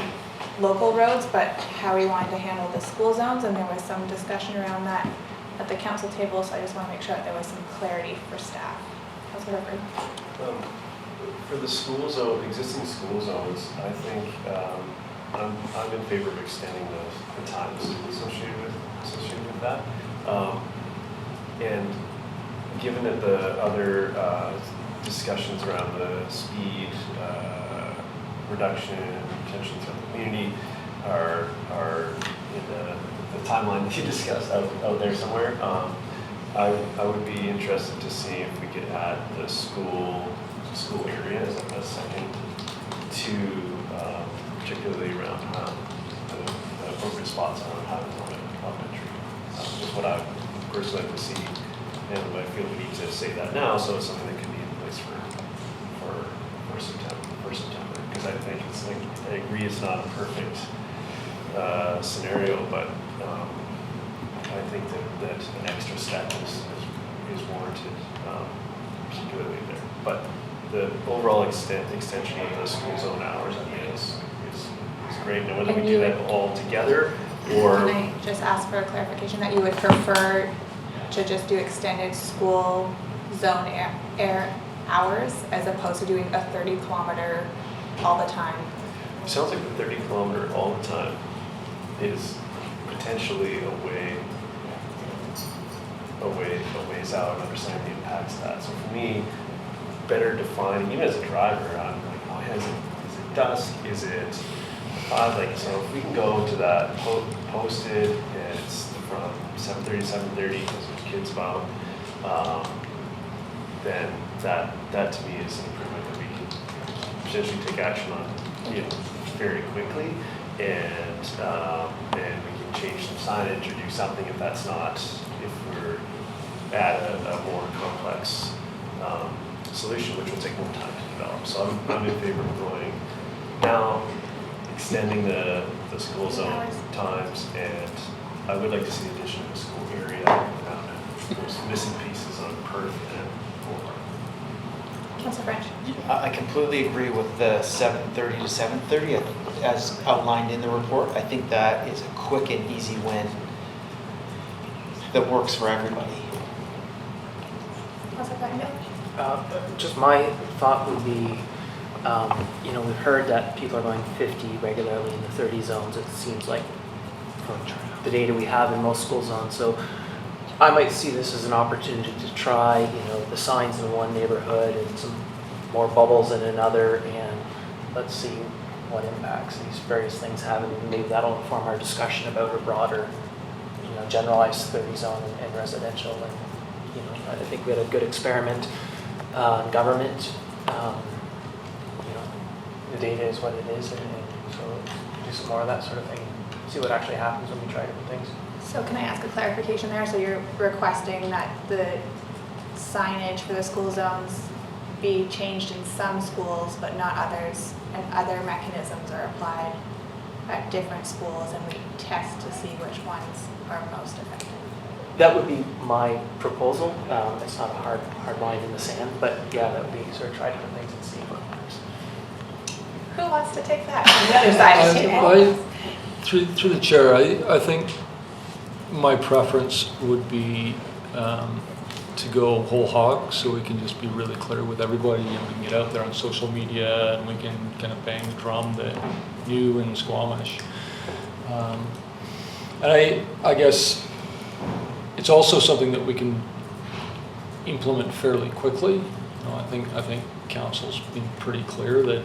local roads, but how we wanted to handle the school zones, and there was some discussion around that at the council table, so I just want to make sure that there was some clarity for staff. Councilor Herford. For the school zone, existing school zones, I think I'm in favor of extending the times associated with that. And given that the other discussions around the speed reduction potentially to the community are in the timeline that you discussed out there somewhere. I would be interested to see if we could add the school area as a second to particularly around the appropriate spots on Highland Elementary. Just what I personally like to see, and I feel we need to say that now, so it's something that can be in place for September. Because I think it's like, I agree it's not a perfect scenario, but I think that an extra step is warranted, particularly there. But the overall extension of the school zone hours, I think, is great. Now, whether we do that all together or... Can I just ask for a clarification that you would prefer to just do extended school zone air hours as opposed to doing a 30-kilometer all the time? It sounds like the 30-kilometer all the time is potentially a ways out and understanding the impacts of that. So for me, better defining, even as a driver, I'm like, oh yeah, is it dusk? Is it 5? Like, so if we can go to that posted and it's from 7:30 to 7:30 because there's kids about, then that to me is an improvement that we can potentially take action on, very quickly, and we can change some signage or do something if that's not, if we're at a more complex solution, which will take more time to develop. So I'm in favor of going now, extending the school zone times, and I would like to see the addition of a school area around it. There's missing pieces on Perth and Boulevard. Councilor French. I completely agree with the 7:30 to 7:30 as outlined in the report. I think that is a quick and easy win that works for everybody. Just my thought would be, we've heard that people are going 50 regularly in the 30 zones. It seems like from the data we have in most school zones. So I might see this as an opportunity to try, the signs in one neighborhood and some more bubbles in another, and let's see what impacts these various things have, and maybe that'll inform our discussion about a broader, generalized 30 zone and residential. And I think we had a good experiment in government. The data is what it is, and so do some more of that sort of thing. See what actually happens when we try different things. So can I ask a clarification there? So you're requesting that the signage for the school zones be changed in some schools but not others, and other mechanisms are applied at different schools, and we test to see which ones are most effective. That would be my proposal. It's not a hard line in the sand, but yeah, that would be sort of try different things and see what works. Who wants to take that from the other side of the table? Through the chair, I think my preference would be to go whole hog, so we can just be really clear with everybody, and we can get out there on social media and we can kind of bang the drum that new in Squamish. And I guess it's also something that we can implement fairly quickly. You know, I think council's been pretty clear that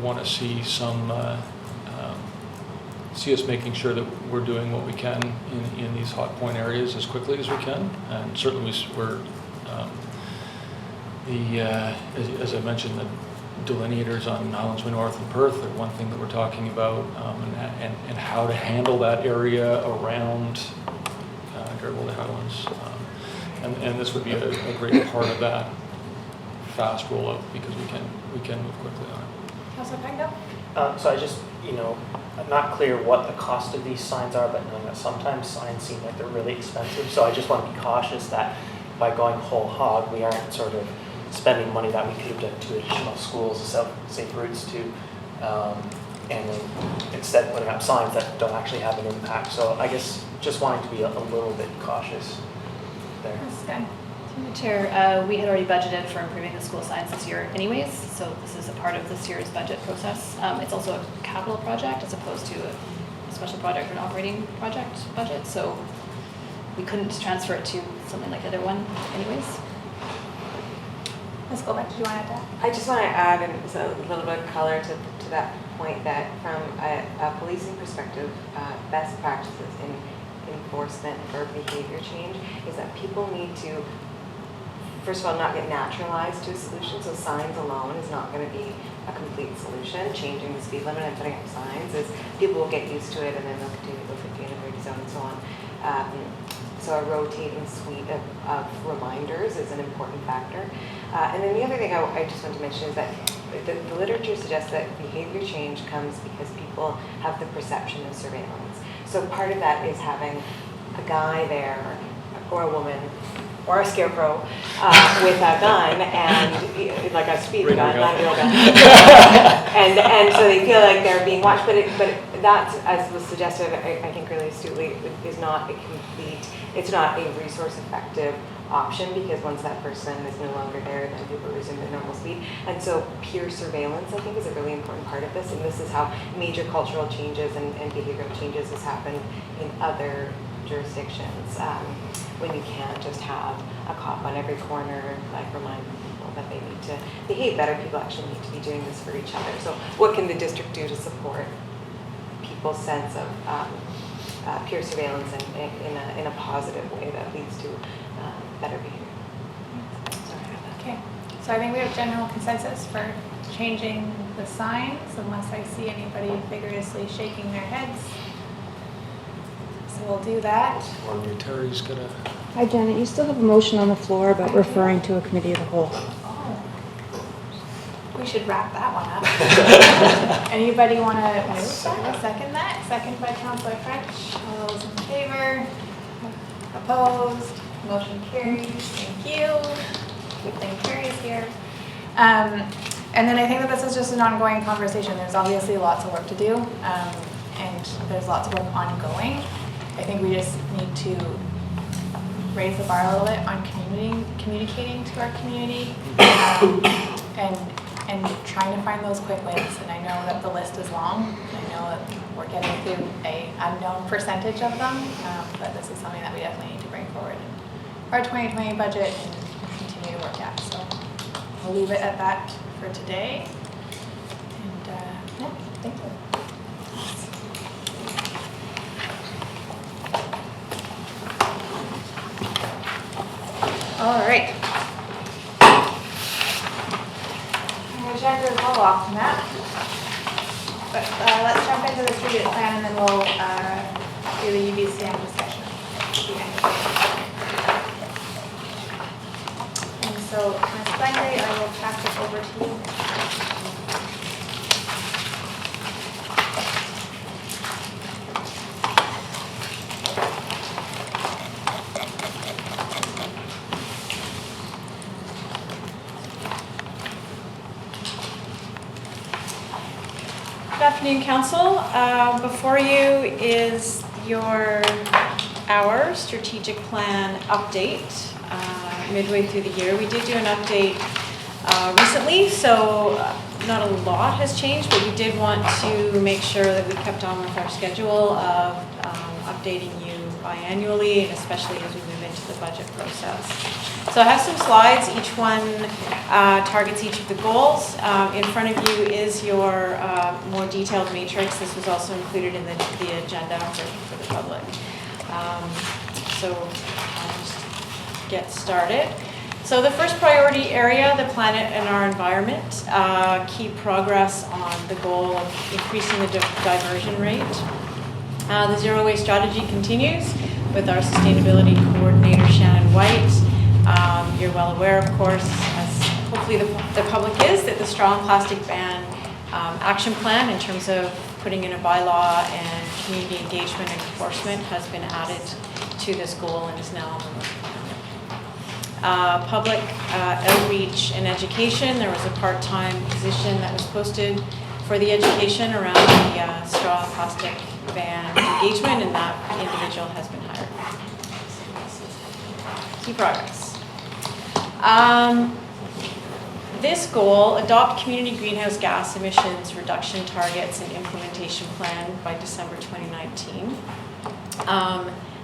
want to see see us making sure that we're doing what we can in these hot point areas as quickly as we can. And certainly we're as I mentioned, the delineators on Islands Way North and Perth are one thing that we're talking about, and how to handle that area around Garibaldi Highlands. And this would be a great part of that fast rollout, because we can move quickly on it. Councilor Pegno? So I just, I'm not clear what the cost of these signs are, but knowing that sometimes signs seem like they're really expensive. So I just want to be cautious that by going whole hog, we aren't sort of spending money that we could have done to additional schools, safe routes to, and then instead putting up signs that don't actually have an impact. So I guess just wanting to be a little bit cautious there. That's good. Through the chair, we had already budgeted for improving the school signs this year anyways, so this is a part of this year's budget process. It's also a capital project as opposed to a special project or an operating project budget, so we couldn't transfer it to something like the other one anyways. Ms. Goldbeck, did you want to add? I just want to add a little bit of color to that point, that from a policing perspective, best practices in enforcement for behavior change is that people need to, first of all, not get naturalized to a solution. So signs alone is not going to be a complete solution. Changing the speed limit and putting up signs is, people will get used to it and then they'll continue to go 50 in a 30 zone and so on. So a rotating suite of reminders is an important factor. And then the other thing I just want to mention is that the literature suggests that behavior change comes because people have the perception of surveillance. So part of that is having a guy there, or a woman, or a scarecrow with a gun, and like a speed gun, not a real gun. and so they feel like they're being watched, but that, as was suggested, I think really astutely, is not a complete, it's not a resource effective option, because once that person is no longer there, then people resume their normal speed. And so peer surveillance, I think, is a really important part of this, and this is how major cultural changes and behavioral changes has happened in other jurisdictions, when you can't just have a cop on every corner, like reminding people that they need to behave better. People actually need to be doing this for each other. So what can the district do to support people's sense of peer surveillance in a positive way that leads to better behavior? Okay, so I think we have general consensus for changing the signs, unless I see anybody vigorously shaking their heads. So we'll do that. Terry's gonna. Hi, Janet. You still have a motion on the floor about referring to a committee of the whole. Oh. We should wrap that one up. Anybody want to move that? Second that? Second by Councilor French. All those in favor? Opposed? Motion carries. Thank you. Good thing Carrie's here. And then I think that this is just an ongoing conversation. There's obviously lots of work to do, and there's lots of work ongoing. I think we just need to raise the bar a little bit on communicating to our community, and trying to find those quick wins. And I know that the list is long. I know that we're getting through an unknown percentage of them, but this is something that we definitely need to bring forward in our 2020 budget and continue to work at. So I'll leave it at that for today. And yeah, thank you. All right. I'm going to check the whole off map. But let's jump into the strategic plan, and then we'll do the UBCM discussion. So Ms. Glenday, I will pass it over to you. Good afternoon, Council. Before you is our strategic plan update. Midway through the year, we did do an update recently, so not a lot has changed, but we did want to make sure that we kept on with our schedule of updating you biannually, and especially as we move into the budget process. So I have some slides. Each one targets each of the goals. In front of you is your more detailed matrix. This was also included in the agenda for the public. So I'll just get started. So the first priority area, the planet and our environment, key progress on the goal of increasing the diversion rate. The zero waste strategy continues with our sustainability coordinator, Shannon White. You're well aware, of course, as hopefully the public is, that the strong plastic ban action plan in terms of putting in a bylaw and community engagement and enforcement has been added to this goal and is now on the list. Public outreach and education, there was a part-time position that was posted for the education around the straw plastic ban engagement, and that individual has been hired. Key progress. This goal, adopt community greenhouse gas emissions reduction targets and implementation plan by December 2019.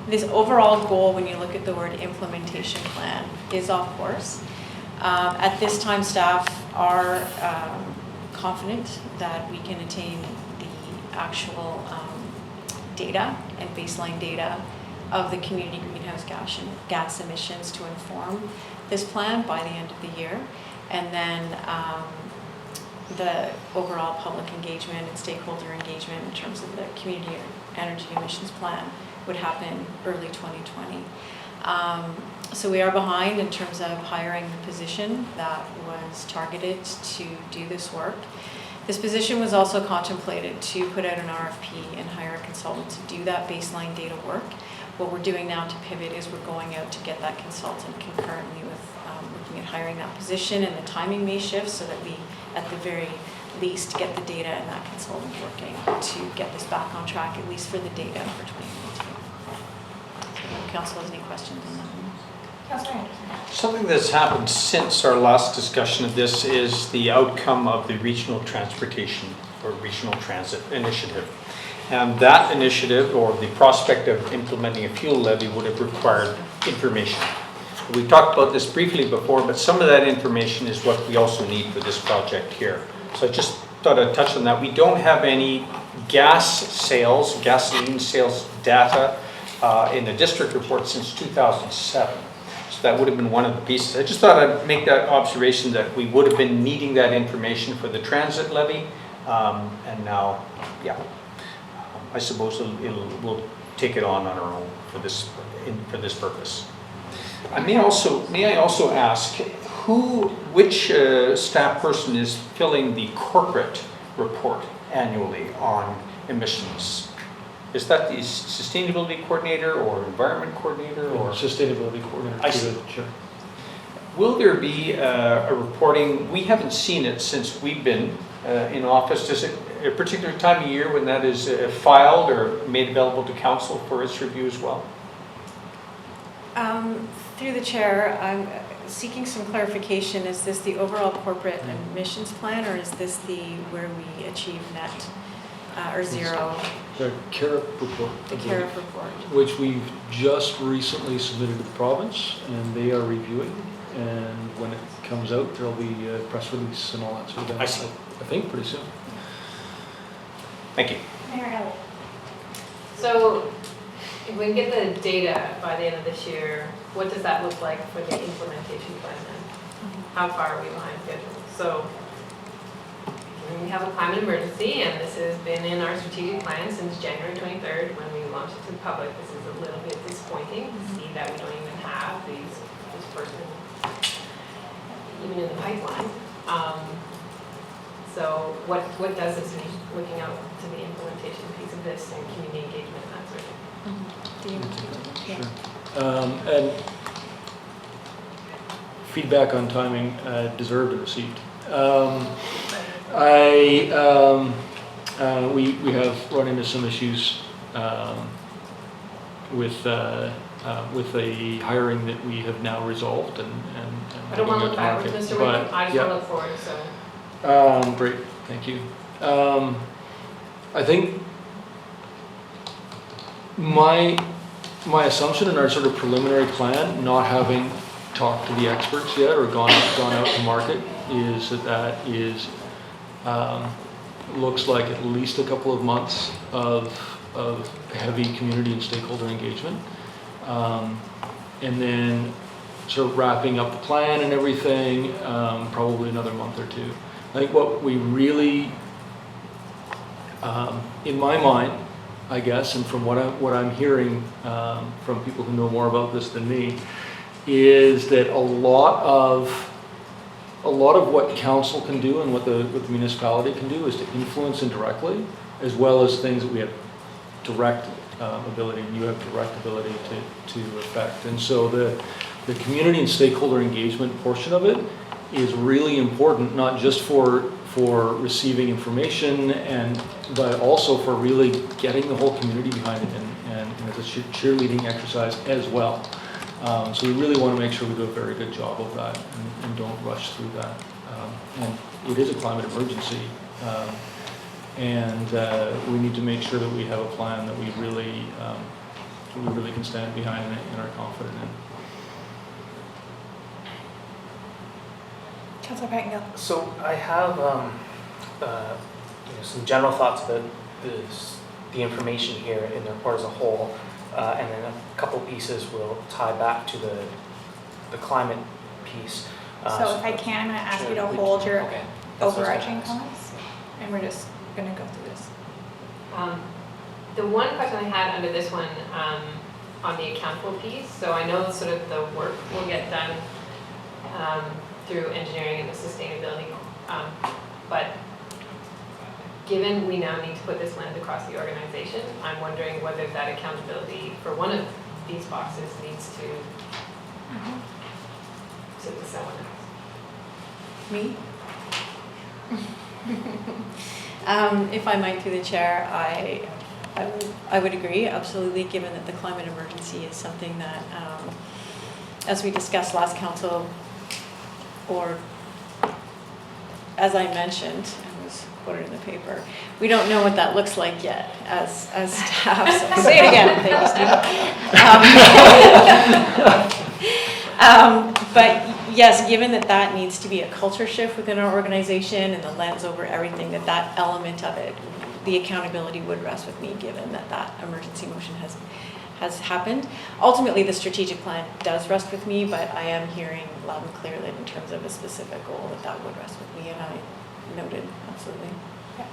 This overall goal, when you look at the word implementation plan, is off course. At this time, staff are confident that we can attain the actual data and baseline data of the community greenhouse gas emissions to inform this plan by the end of the year. And then the overall public engagement and stakeholder engagement in terms of the community energy emissions plan would happen early 2020. So we are behind in terms of hiring the position that was targeted to do this work. This position was also contemplated to put out an RFP and hire a consultant to do that baseline data work. What we're doing now to pivot is we're going out to get that consultant concurrently with looking at hiring that position, and the timing may shift so that we, at the very least, get the data and that consultant working to get this back on track, at least for the data for 2019. So, Council has any questions on that one? Councillor Anderson. Something that's happened since our last discussion of this is the outcome of the Regional Transportation or Regional Transit Initiative. And that initiative, or the prospect of implementing a fuel levy, would have required information. We talked about this briefly before, but some of that information is what we also need for this project here. So I just thought I'd touch on that. We don't have any gasoline sales data in the district report since 2007. So that would have been one of the pieces. I just thought I'd make that observation that we would have been needing that information for the transit levy. And now, yeah, I suppose we'll take it on our own for this purpose. May I also ask which staff person is filling the corporate report annually on emissions? Is that the sustainability coordinator or environment coordinator or sustainability coordinator? I see. Sure. Will there be a reporting? We haven't seen it since we've been in office. Does it a particular time of year when that is filed or made available to council for its review as well? Through the chair, I'm seeking some clarification. Is this the overall corporate emissions plan, or is this the where we achieve net or zero? The CAREP report. The CAREP report. Which we've just recently submitted to the province, and they are reviewing. And when it comes out, there'll be a press release and all that sort of thing. I see. I think pretty soon. Thank you. Mayor Elliott. So if we get the data by the end of this year, what does that look like for the implementation plan then? How far are we behind schedule? So we have a climate emergency, and this has been in our strategic plan since January 23rd when we launched it to the public. This is a little bit disappointing to see that we don't even have this person even in the pipeline. So what does this mean, looking out to the implementation piece of this and community engagement and that sort of thing? Sure. And feedback on timing, deserved and received. We have run into some issues with the hiring that we have now resolved and I don't want to look backwards, Mr. Wickham, I just want to look forward, so. Great, thank you. I think my assumption in our sort of preliminary plan, not having talked to the experts yet or gone out to market, is that is looks like at least a couple of months of heavy community and stakeholder engagement, and then sort of wrapping up the plan and everything, probably another month or two. I think what we really, in my mind, I guess, and from what I'm hearing from people who know more about this than me, is that a lot of what council can do and what the municipality can do is to influence indirectly, as well as things that we have direct ability, and you have direct ability to affect. And so the community and stakeholder engagement portion of it is really important, not just for receiving information, but also for really getting the whole community behind it and as a cheerleading exercise as well. So we really want to make sure we do a very good job of that and don't rush through that. And it is a climate emergency, and we need to make sure that we have a plan that we really can stand behind and are confident in. Councillor Pettingill. So I have some general thoughts about the information here in the report as a whole, and then a couple pieces will tie back to the climate piece. So if I can, I'm going to ask you to hold your overarching comments, and we're just going to go through this. The one question I had under this one on the accountable piece, so I know sort of the work will get done through engineering and the sustainability, but given we now need to put this lens across the organization, I'm wondering whether that accountability for one of these boxes needs to sit with someone else. Me? If I might, through the chair, I would agree, absolutely, given that the climate emergency is something that, as we discussed last council, or as I mentioned, I was quoted in the paper, we don't know what that looks like yet as staff. So say it again, thank you, Steve. But yes, given that needs to be a culture shift within our organization and the lens over everything, that element of it, the accountability would rest with me, given that emergency motion has happened. Ultimately, the strategic plan does rest with me, but I am hearing loud and clear that in terms of a specific goal, that would rest with me, and I noted, absolutely. Yeah.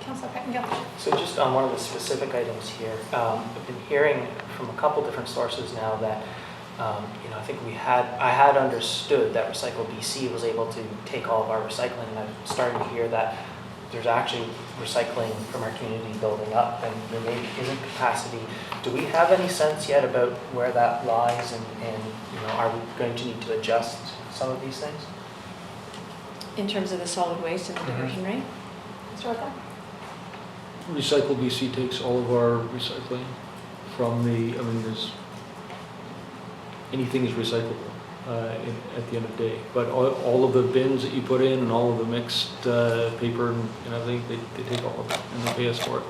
Councillor Pettingill. So just on one of the specific items here, I've been hearing from a couple different sources now that, I think I had understood that Recycle BC was able to take all of our recycling, and I'm starting to hear that there's actually recycling from our community building up, and there maybe isn't capacity. Do we have any sense yet about where that lies, and are we going to need to adjust some of these things? In terms of the solid waste and the diversion rate? Mr. Wickham? Recycle BC takes all of our recycling from anything is recyclable at the end of the day. But all of the bins that you put in and all of the mixed paper and everything, they take all of it and they pay us for it.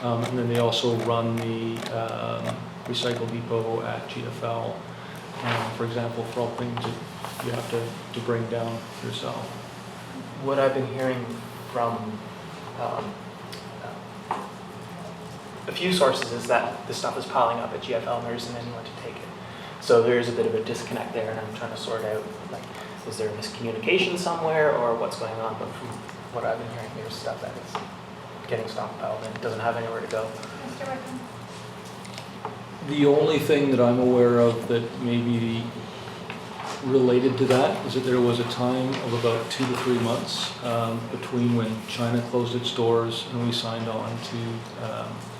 And then they also run the recycle depot at GFL, for example, for all things that you have to bring down yourself. What I've been hearing from a few sources is that the stuff is piling up at GFL and there isn't anyone to take it. So there is a bit of a disconnect there, and I'm trying to sort out, is there miscommunication somewhere or what's going on? But from what I've been hearing, there's stuff that is getting stockpiled and it doesn't have anywhere to go. Mr. Wickham? The only thing that I'm aware of that maybe related to that is that there was a time of about 2 to 3 months between when China closed its doors and we signed on to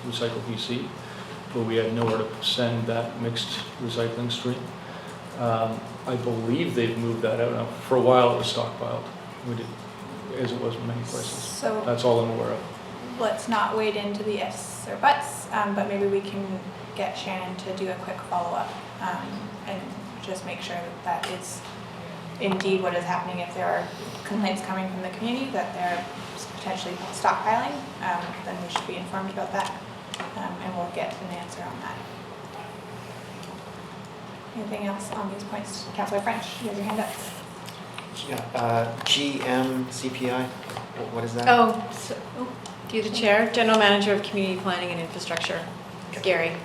Recycle BC, where we had nowhere to send that mixed recycling stream. I believe they've moved that out now. For a while it was stockpiled, as it was in many places. So that's all I'm aware of. let's not wade into the ifs or buts, but maybe we can get Shannon to do a quick follow-up and just make sure that that is indeed what is happening. If there are complaints coming from the community that they're potentially stockpiling, then we should be informed about that, and we'll get an answer on that. Anything else on these points? Councillor French, you have your hand up. Yeah, GM CPI, what is that? Through the chair, General Manager of Community Planning and Infrastructure, Gary.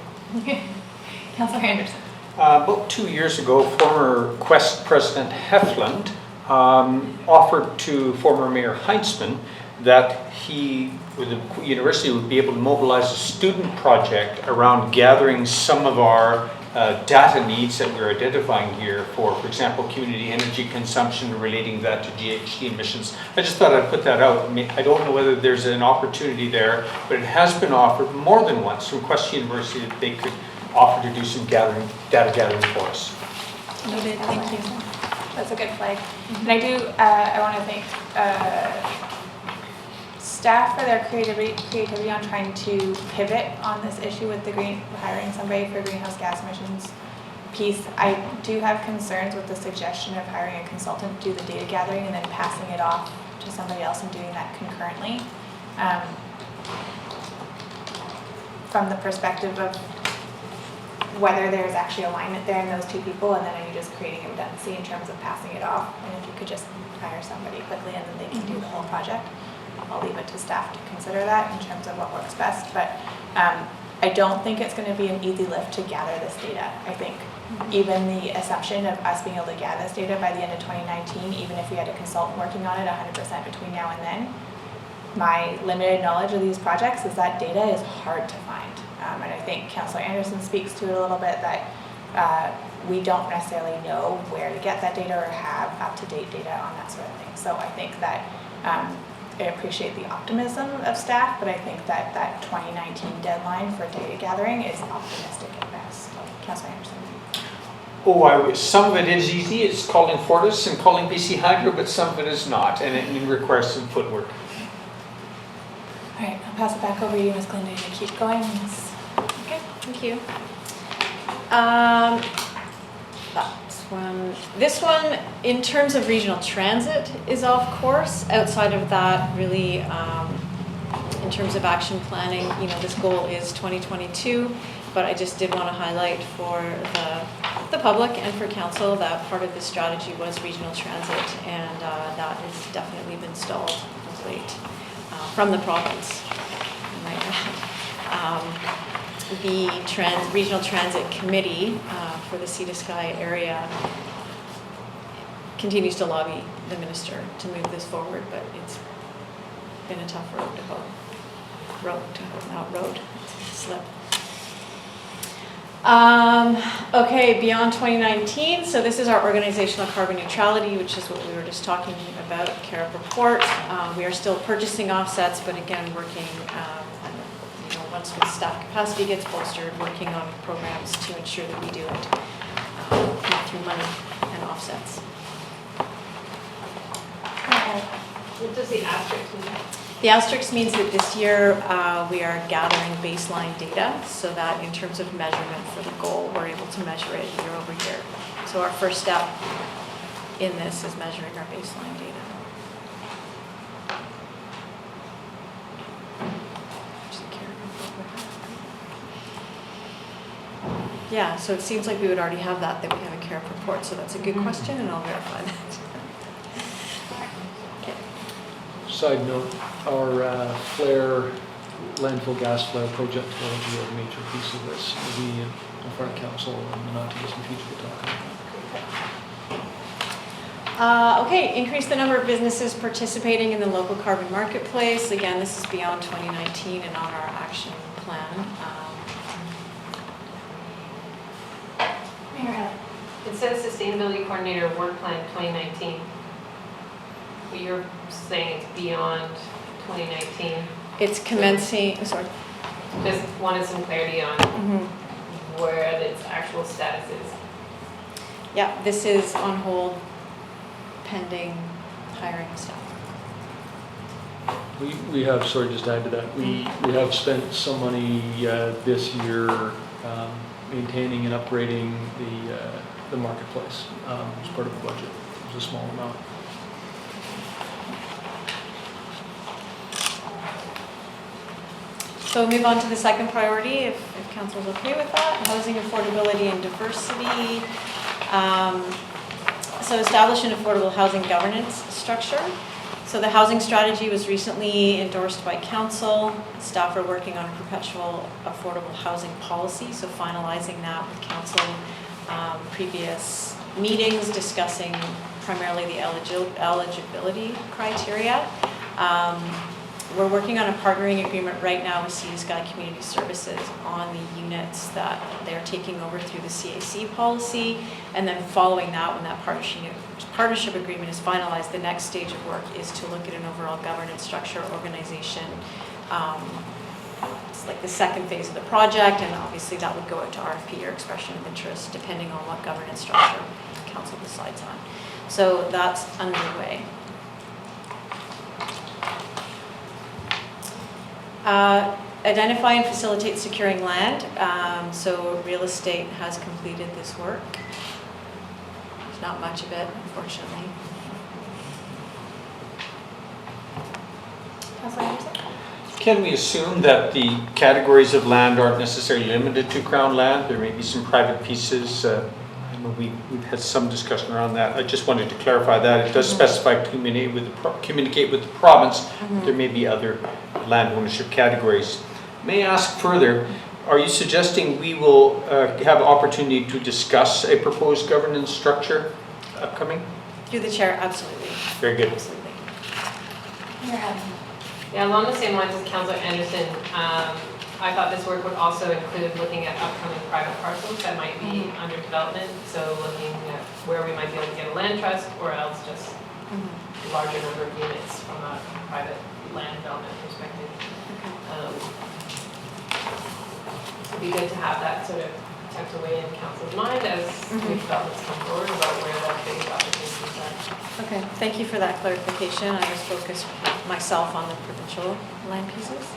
Councillor Anderson. About 2 years ago, former Quest President Heflin offered to former Mayor Heinzman that he, with the university, would be able to mobilize a student project around gathering some of our data needs that we're identifying here for example, community energy consumption, relating that to GHG emissions. I just thought I'd put that out. I mean, I don't know whether there's an opportunity there, but it has been offered more than once from Quest University that they could offer to do some data gathering for us. Noted, thank you. That's a good flag. And I do, I want to thank staff for their creativity on trying to pivot on this issue with the hiring somebody for greenhouse gas emissions piece. I do have concerns with the suggestion of hiring a consultant to do the data gathering and then passing it off to somebody else and doing that concurrently. From the perspective of whether there's actually alignment there in those two people, and then are you just creating a redundancy in terms of passing it off? And if you could just hire somebody quickly and then they can do the whole project, I'll leave it to staff to consider that in terms of what works best. But I don't think it's going to be an easy lift to gather this data. I think even the assumption of us being able to gather this data by the end of 2019, even if we had a consultant working on it 100% between now and then, my limited knowledge of these projects is that data is hard to find. And I think Councillor Anderson speaks to it a little bit, that we don't necessarily know where to get that data or have up-to-date data on that sort of thing. So I think that I appreciate the optimism of staff, but I think that that 2019 deadline for data gathering is optimistic at best. Councillor Anderson. Oh, some of it is easy. It's calling Fortis and calling BC Hydro, but some of it is not, and it requires some footwork. All right, I'll pass it back over to you, Ms. Glenday, to keep going. Okay, thank you. This one, in terms of regional transit, is off course. Outside of that, really, in terms of action planning, this goal is 2022, but I just did want to highlight for the public and for council that part of the strategy was regional transit, and that has definitely been stalled of late from the province. The Regional Transit Committee for the Sea to Sky area continues to lobby the minister to move this forward, but it's been a tough road to hoe. Slip. Okay, beyond 2019, so this is our organizational carbon neutrality, which is what we were just talking about, CAREP report. We are still purchasing offsets, but again, working once the staff capacity gets bolstered, working on programs to ensure that we do it through money and offsets. What does the asterisk mean? The asterisk means that this year we are gathering baseline data, so that in terms of measurement for the goal, we're able to measure it year over year. So our first step in this is measuring our baseline data. Yeah, so it seems like we would already have that we have a CAREP report, so that's a good question, and I'll verify that. Okay. Side note, our landfill gas flare project will be a major piece of this. We'll be in front of council in the not too distant future to talk about. Okay, increase the number of businesses participating in the local carbon marketplace. Again, this is beyond 2019 and on our action plan. It says Sustainability Coordinator Work Plan 2019. But you're saying it's beyond 2019. It's commencing, sorry. Just wanted some clarity on where its actual status is. Yeah, this is on hold pending hiring staff. We have, sorry, just to add to that, we have spent some money this year maintaining and upgrading the marketplace as part of the budget. It was a small amount. So we'll move on to the second priority, if council's okay with that, housing affordability and diversity. So establish an affordable housing governance structure. So the housing strategy was recently endorsed by council. Staff are working on a perpetual affordable housing policy, so finalizing that with council. Previous meetings discussing primarily the eligibility criteria. We're working on a partnering agreement right now with Sea to Sky Community Services on the units that they're taking over through the CAC policy. And then following that, when that partnership agreement is finalized, the next stage of work is to look at an overall governance structure, organization. It's like the second phase of the project, and obviously that would go out to RFP or expression of interest, depending on what governance structure council decides on. So that's underway. Identify and facilitate securing land. So real estate has completed this work. There's not much of it, unfortunately. Can we assume that the categories of land aren't necessarily limited to Crown land? There may be some private pieces. I know we've had some discussion around that. I just wanted to clarify that. It does specify communicate with the province. There may be other land ownership categories. May I ask further, are you suggesting we will have opportunity to discuss a proposed governance structure upcoming? Through the chair, absolutely. Very good. Absolutely. Yeah, along the same lines as Councillor Anderson, I thought this work would also include looking at upcoming private parcels that might be under development. So looking at where we might be able to get a land trust, or else just a larger number of units from a private land development perspective. It'd be good to have that sort of tucked away in council's mind as new developments come forward about where the biggest opportunities are. Okay, thank you for that clarification. I was focused myself on the provincial land pieces.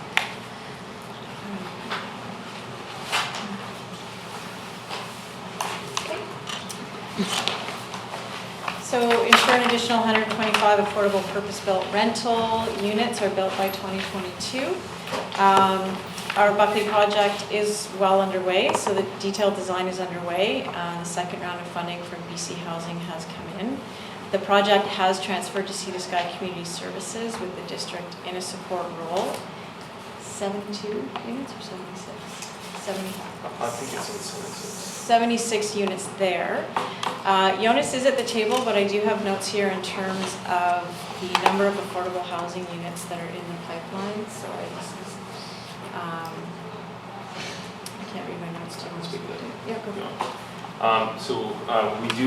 So ensure an additional 125 affordable purpose-built rental units are built by 2022. Our Buckley project is well underway, so the detailed design is underway. The second round of funding from BC Housing has come in. The project has transferred to Sea to Sky Community Services with the district in a support role. 72 units or 76? 75. I think it's in 76. 76 units there. Jonas is at the table, but I do have notes here in terms of the number of affordable housing units that are in the pipeline. Sorry, this is, I can't read my notes too much. Yeah, go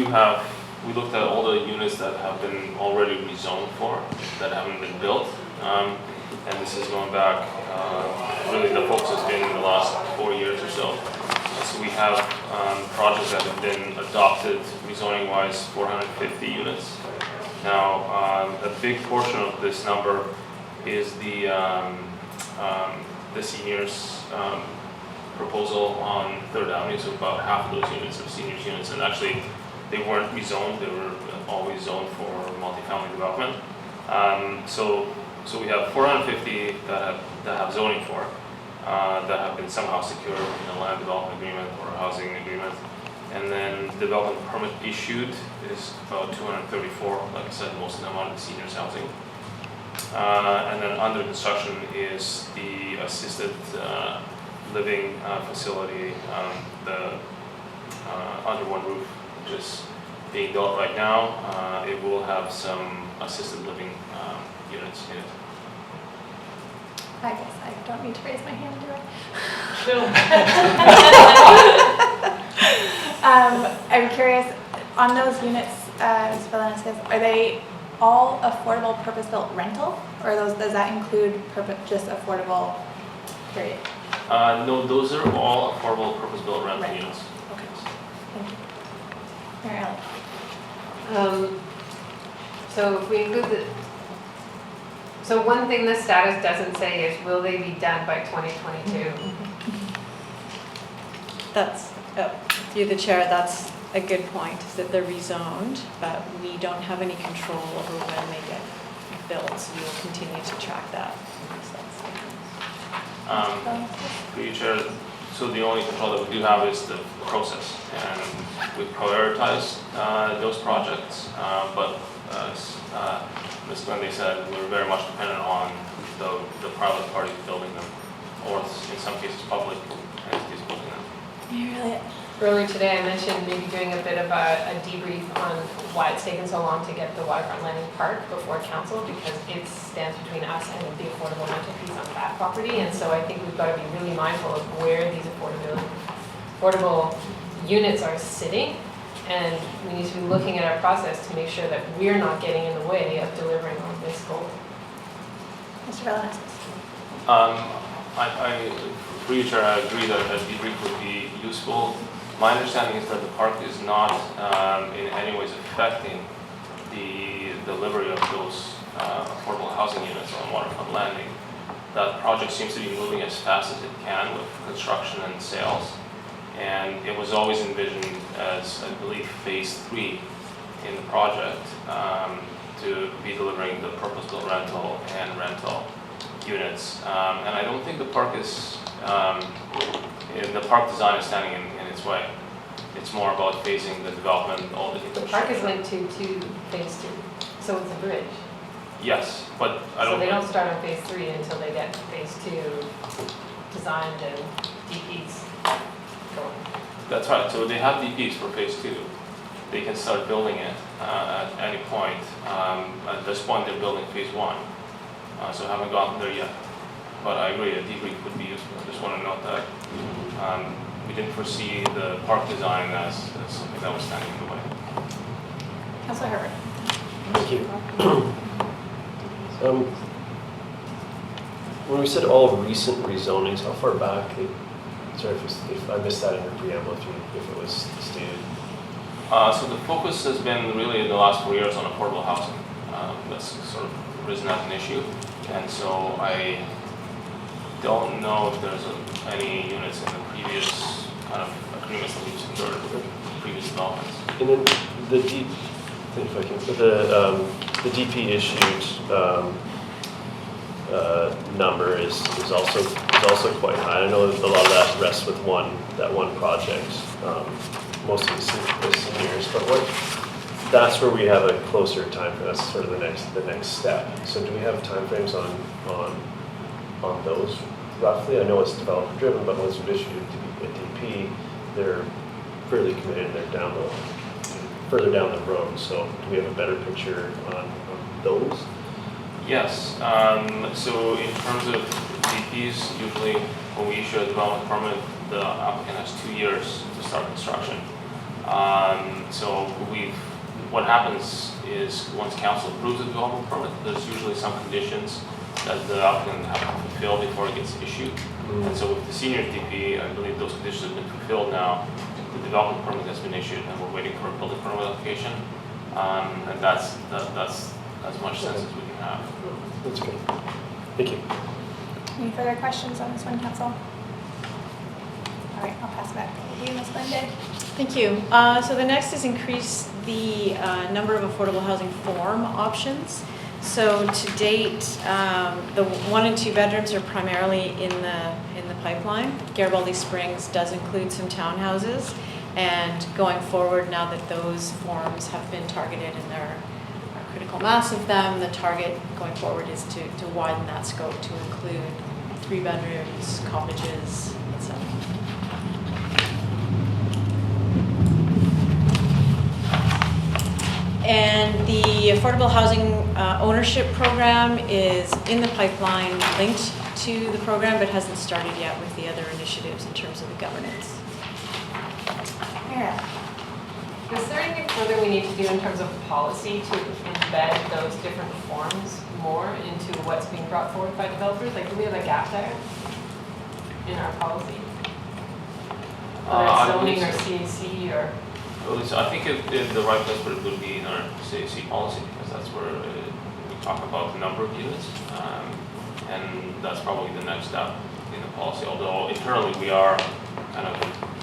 ahead. We looked at all the units that have been already rezoned for, that haven't been built. And this is going back, really the focus has been in the last 4 years or so. So we have projects that have been adopted rezoning-wise, 450 units. Now, a big portion of this number is the seniors proposal on 3rd Avenue, so about half of those units are seniors units, and actually they weren't rezoned, they were always zoned for multifamily development. So we have 450 that have zoning for, that have been somehow secured in a land development agreement or a housing agreement. And then development permit issued is about 234, like I said, most of them are the seniors housing. And then under construction is the assisted living facility, the under one roof, which is being built right now. It will have some assisted living units in it. I guess I don't need to raise my hand, do I? I'm curious, On those units, Ms. Velaniskis, are they all affordable purpose-built rental? Or does that include just affordable, period? No, those are all affordable purpose-built rental Right. units. Okay. Thank you. Mary Ellen. So if we include the, so one thing the status doesn't say is, will they be done by 2022? That's, through the chair, that's a good point, is that they're rezoned, but we don't have any control over when they get built, so we will continue to track that. Through you, Chair, so the only control that we do have is the process, and we prioritize those projects, but as Ms. Glenday said, we're very much dependent on the private parties building them, or in some cases public entities building them. Earlier today, I mentioned maybe doing a bit of a debrief on why it's taken so long to get the Waterfront Landing Park before council, because it stands between us and the affordable rental piece on that property. And so I think we've got to be really mindful of where these affordable units are sitting. And we need to be looking at our process to make sure that we're not getting in the way of delivering on this goal. Mr. Velaniskis. For you, Chair, I agree that a debrief would be useful. My understanding is that the park is not in any ways affecting the delivery of those affordable housing units on Waterfront Landing. That project seems to be moving as fast as it can with construction and sales. And it was always envisioned as, I believe, phase 3 in the project to be delivering the purpose-built rental and rental units. And I don't think the park is, the park design is standing in its way. It's more about phasing the development, all the The park is linked to phase 2, so it's a bridge. Yes, but I don't. So they don't start on phase 3 until they get phase 2 designed and DPs going. That's right, so they have DPs for phase 2. They can start building it at any point. At this point, they're building phase 1. So haven't gotten there yet. But I agree, a debrief would be useful. I just want to note that we didn't foresee the park design as something that was standing in the way. Councilor Herbert. Thank you. When we said all recent rezonings, how far back? Sorry if I missed that in your preamble, if it was stated. So the focus has been really in the last 4 years on affordable housing. That's sort of risen as an issue. And so I don't know if there's any units in the previous kind of agreements that we've secured with previous developments. And then the DP issued number is also quite high. I know a lot of that rests with that one project, most of the seniors, but that's where we have a closer time frame. That's sort of the next step. So do we have timeframes on those roughly? I know it's developer driven, but once we've issued a DP, they're fairly committed and they're further down the road. So do we have a better picture on those? Yes, so in terms of DPs, usually when we issue a development permit, the applicant has 2 years to start construction. So what happens is once council approves the development permit, there's usually some conditions that the applicant have to fulfill before it gets issued. And so with the senior DP, I believe those conditions have been fulfilled now. The development permit has been issued and we're waiting for a building permit application. And that's as much sense as we can have. That's good. Thank you. Any further questions on this one, Council? All right, I'll pass it back to you, Ms. Glenday. Thank you. So the next is increase the number of affordable housing form options. So to date, the 1 and 2 bedrooms are primarily in the pipeline. Garibaldi Springs does include some townhouses, and going forward, now that those forms have been targeted and there are critical mass of them, the target going forward is to widen that scope to include 3 bedrooms, cottages, etc. And the affordable housing ownership program is in the pipeline, linked to the program, but hasn't started yet with the other initiatives in terms of the governance. Yeah. Is there anything further we need to do in terms of policy to embed those different forms more into what's being brought forward by developers? Like, do we have a gap there in our policy? Whether it's zoning or CAC or? Well, I think the right place for it would be in our CAC policy, because that's where we talk about the number of units, and that's probably the next step in the policy. Although internally we are kind of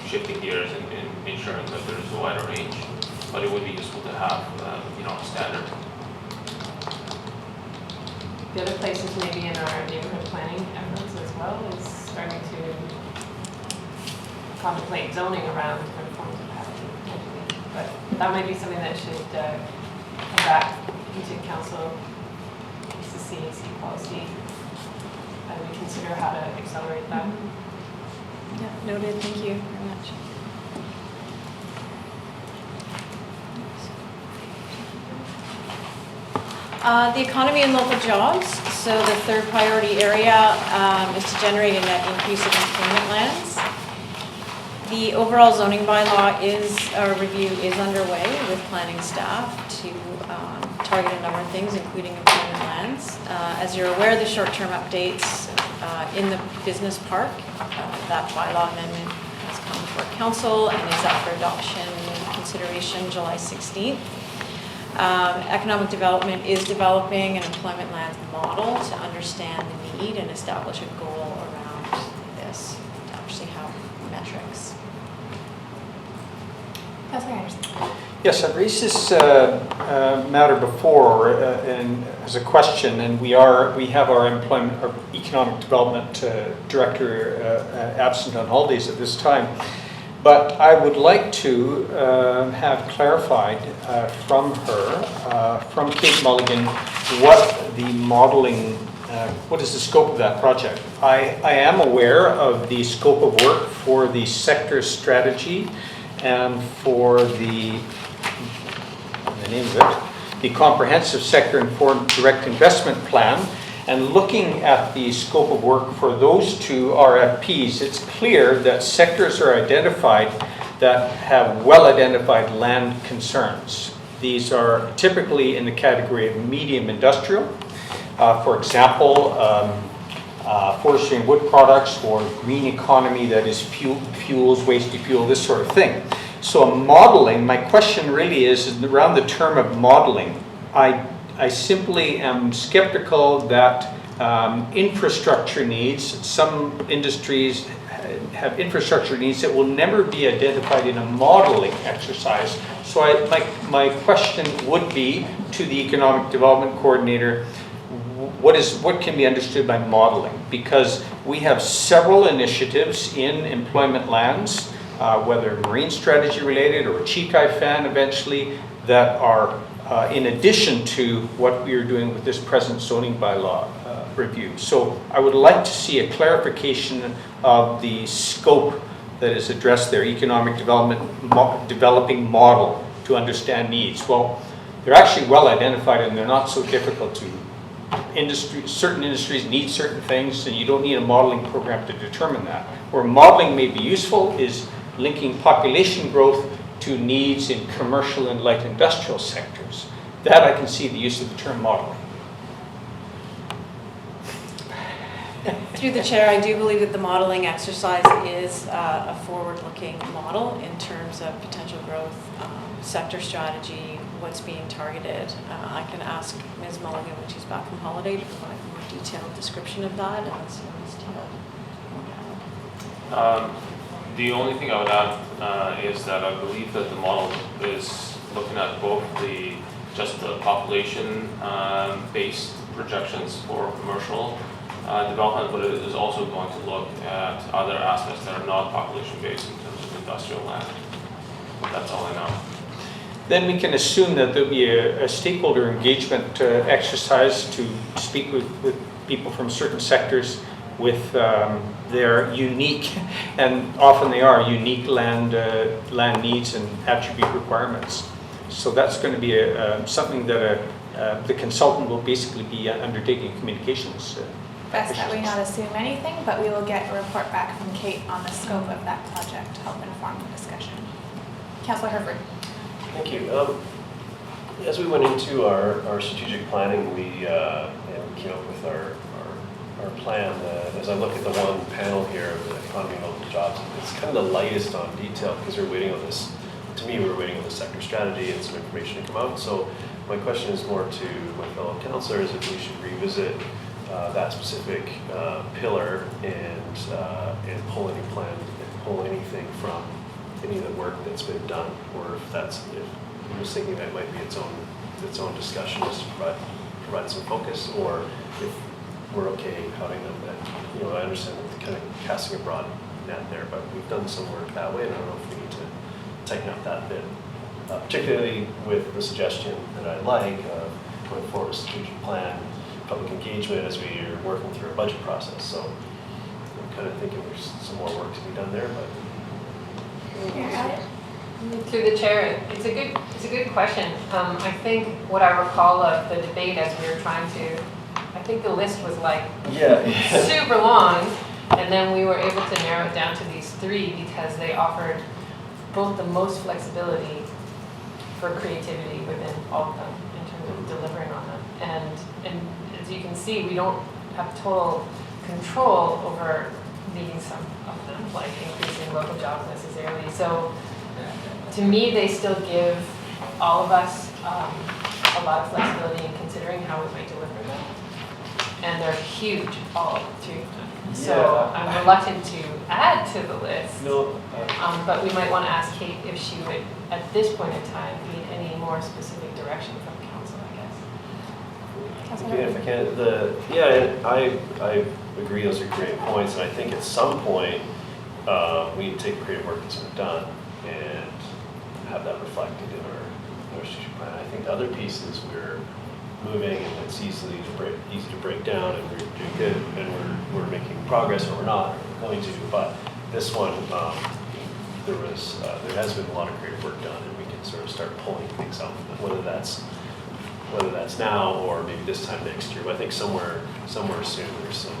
shifting gears and ensuring that there's a wider range, but it would be useful to have, a standard. The other places maybe in our neighborhood planning efforts as well is starting to contemplate zoning around different forms of housing. But that might be something that should come back into council, it's the CAC policy, and we consider how to accelerate that. Yeah, noted, thank you very much. The economy and local jobs. So the third priority area is to generate a net increase of employment lands. The overall zoning bylaw review is underway with planning staff to target a number of things, including employment lands. As you're aware, the short-term updates in the business park, that bylaw amendment has come before council and is up for adoption consideration July 16th. Economic development is developing an employment lands model to understand the need and establish a goal around this, to actually have metrics. Councillor Anderson. Yes, I've raised this matter before and as a question, and we have our economic development director absent on holidays at this time. But I would like to have clarified from her, from Kate Mulligan, what the modeling, what is the scope of that project? I am aware of the scope of work for the sector strategy and for the name of it, the Comprehensive Sector Informed Direct Investment Plan. And looking at the scope of work for those two RFPs, it's clear that sectors are identified that have well-identified land concerns. These are typically in the category of medium industrial. For example, forestry and wood products, or green economy, that is fuels, waste to fuel, this sort of thing. So modeling, my question really is around the term of modeling. I simply am skeptical that infrastructure needs, some industries have infrastructure needs that will never be identified in a modeling exercise. So my question would be to the Economic Development Coordinator, what can be understood by modeling? Because we have several initiatives in employment lands, whether marine strategy related or Chi-Kai-Fan eventually, that are in addition to what we are doing with this present zoning bylaw review. So I would like to see a clarification of the scope that is addressed there, economic development, developing model to understand needs. Well, they're actually well identified and they're not so difficult to. Certain industries need certain things, and you don't need a modeling program to determine that. Where modeling may be useful is linking population growth to needs in commercial and light industrial sectors. That I can see the use of the term modeling. Through the chair, I do believe that the modeling exercise is a forward-looking model in terms of potential growth, sector strategy, what's being targeted. I can ask Ms. Mulligan when she's back from holiday to provide a more detailed description of that. The only thing I would add is that I believe that the model is looking at both just the population based projections for commercial development, but it is also going to look at other aspects that are not population based in terms of industrial land. That's all I know. Then we can assume that there'll be a stakeholder engagement exercise to speak with people from certain sectors with their unique, and often they are unique land needs and attribute requirements. So that's going to be something that the consultant will basically be undertaking communications. Best that we not assume anything, but we will get a report back from Kate on the scope of that project to help inform the discussion. Councillor Herford. Thank you. As we went into our strategic planning, we came up with our plan. As I look at the one panel here, the economy and local jobs, it's kind of the lightest on detail because we're waiting on this. To me, we're waiting on the sector strategy and some information to come out. So my question is more to my fellow councillors if we should revisit that specific pillar and pull any plan and pull anything from any of the work that's been done, or if I'm just thinking that might be its own discussion just to provide some focus, or if we're okay having them. I understand kind of casting a broad net there, but we've done some work that way, and I don't know if we need to tighten up that bit, particularly with the suggestion that I like of going forward strategic plan, public engagement as we are working through a budget process. So I'm kind of thinking there's some more work to be done there, but. Through the chair, it's a good question. I think what I recall of the debate as we were trying to, I think the list was like super long, and then we were able to narrow it down to these three because they offered both the most flexibility for creativity within all of them in terms of delivering on them. And as you can see, we don't have total control over meeting some of them, like increasing local jobs necessarily. So to me, they still give all of us a lot of flexibility in considering how we might deliver them. And they're huge, all three of them. So I'm reluctant to add to the list. No. But we might want to ask Kate if she would, at this point in time, need any more specific direction from council, I guess. If I can, I agree those are great points, and I think at some point we need to take the creative work that's been done and have that reflected in our strategic plan. I think the other pieces we're moving and it's easy to break down, and we're doing good, and we're making progress, or we're not going to. But this one, there has been a lot of creative work done, and we can sort of start pulling things out, whether that's now or maybe this time next year. But I think somewhere soon there's some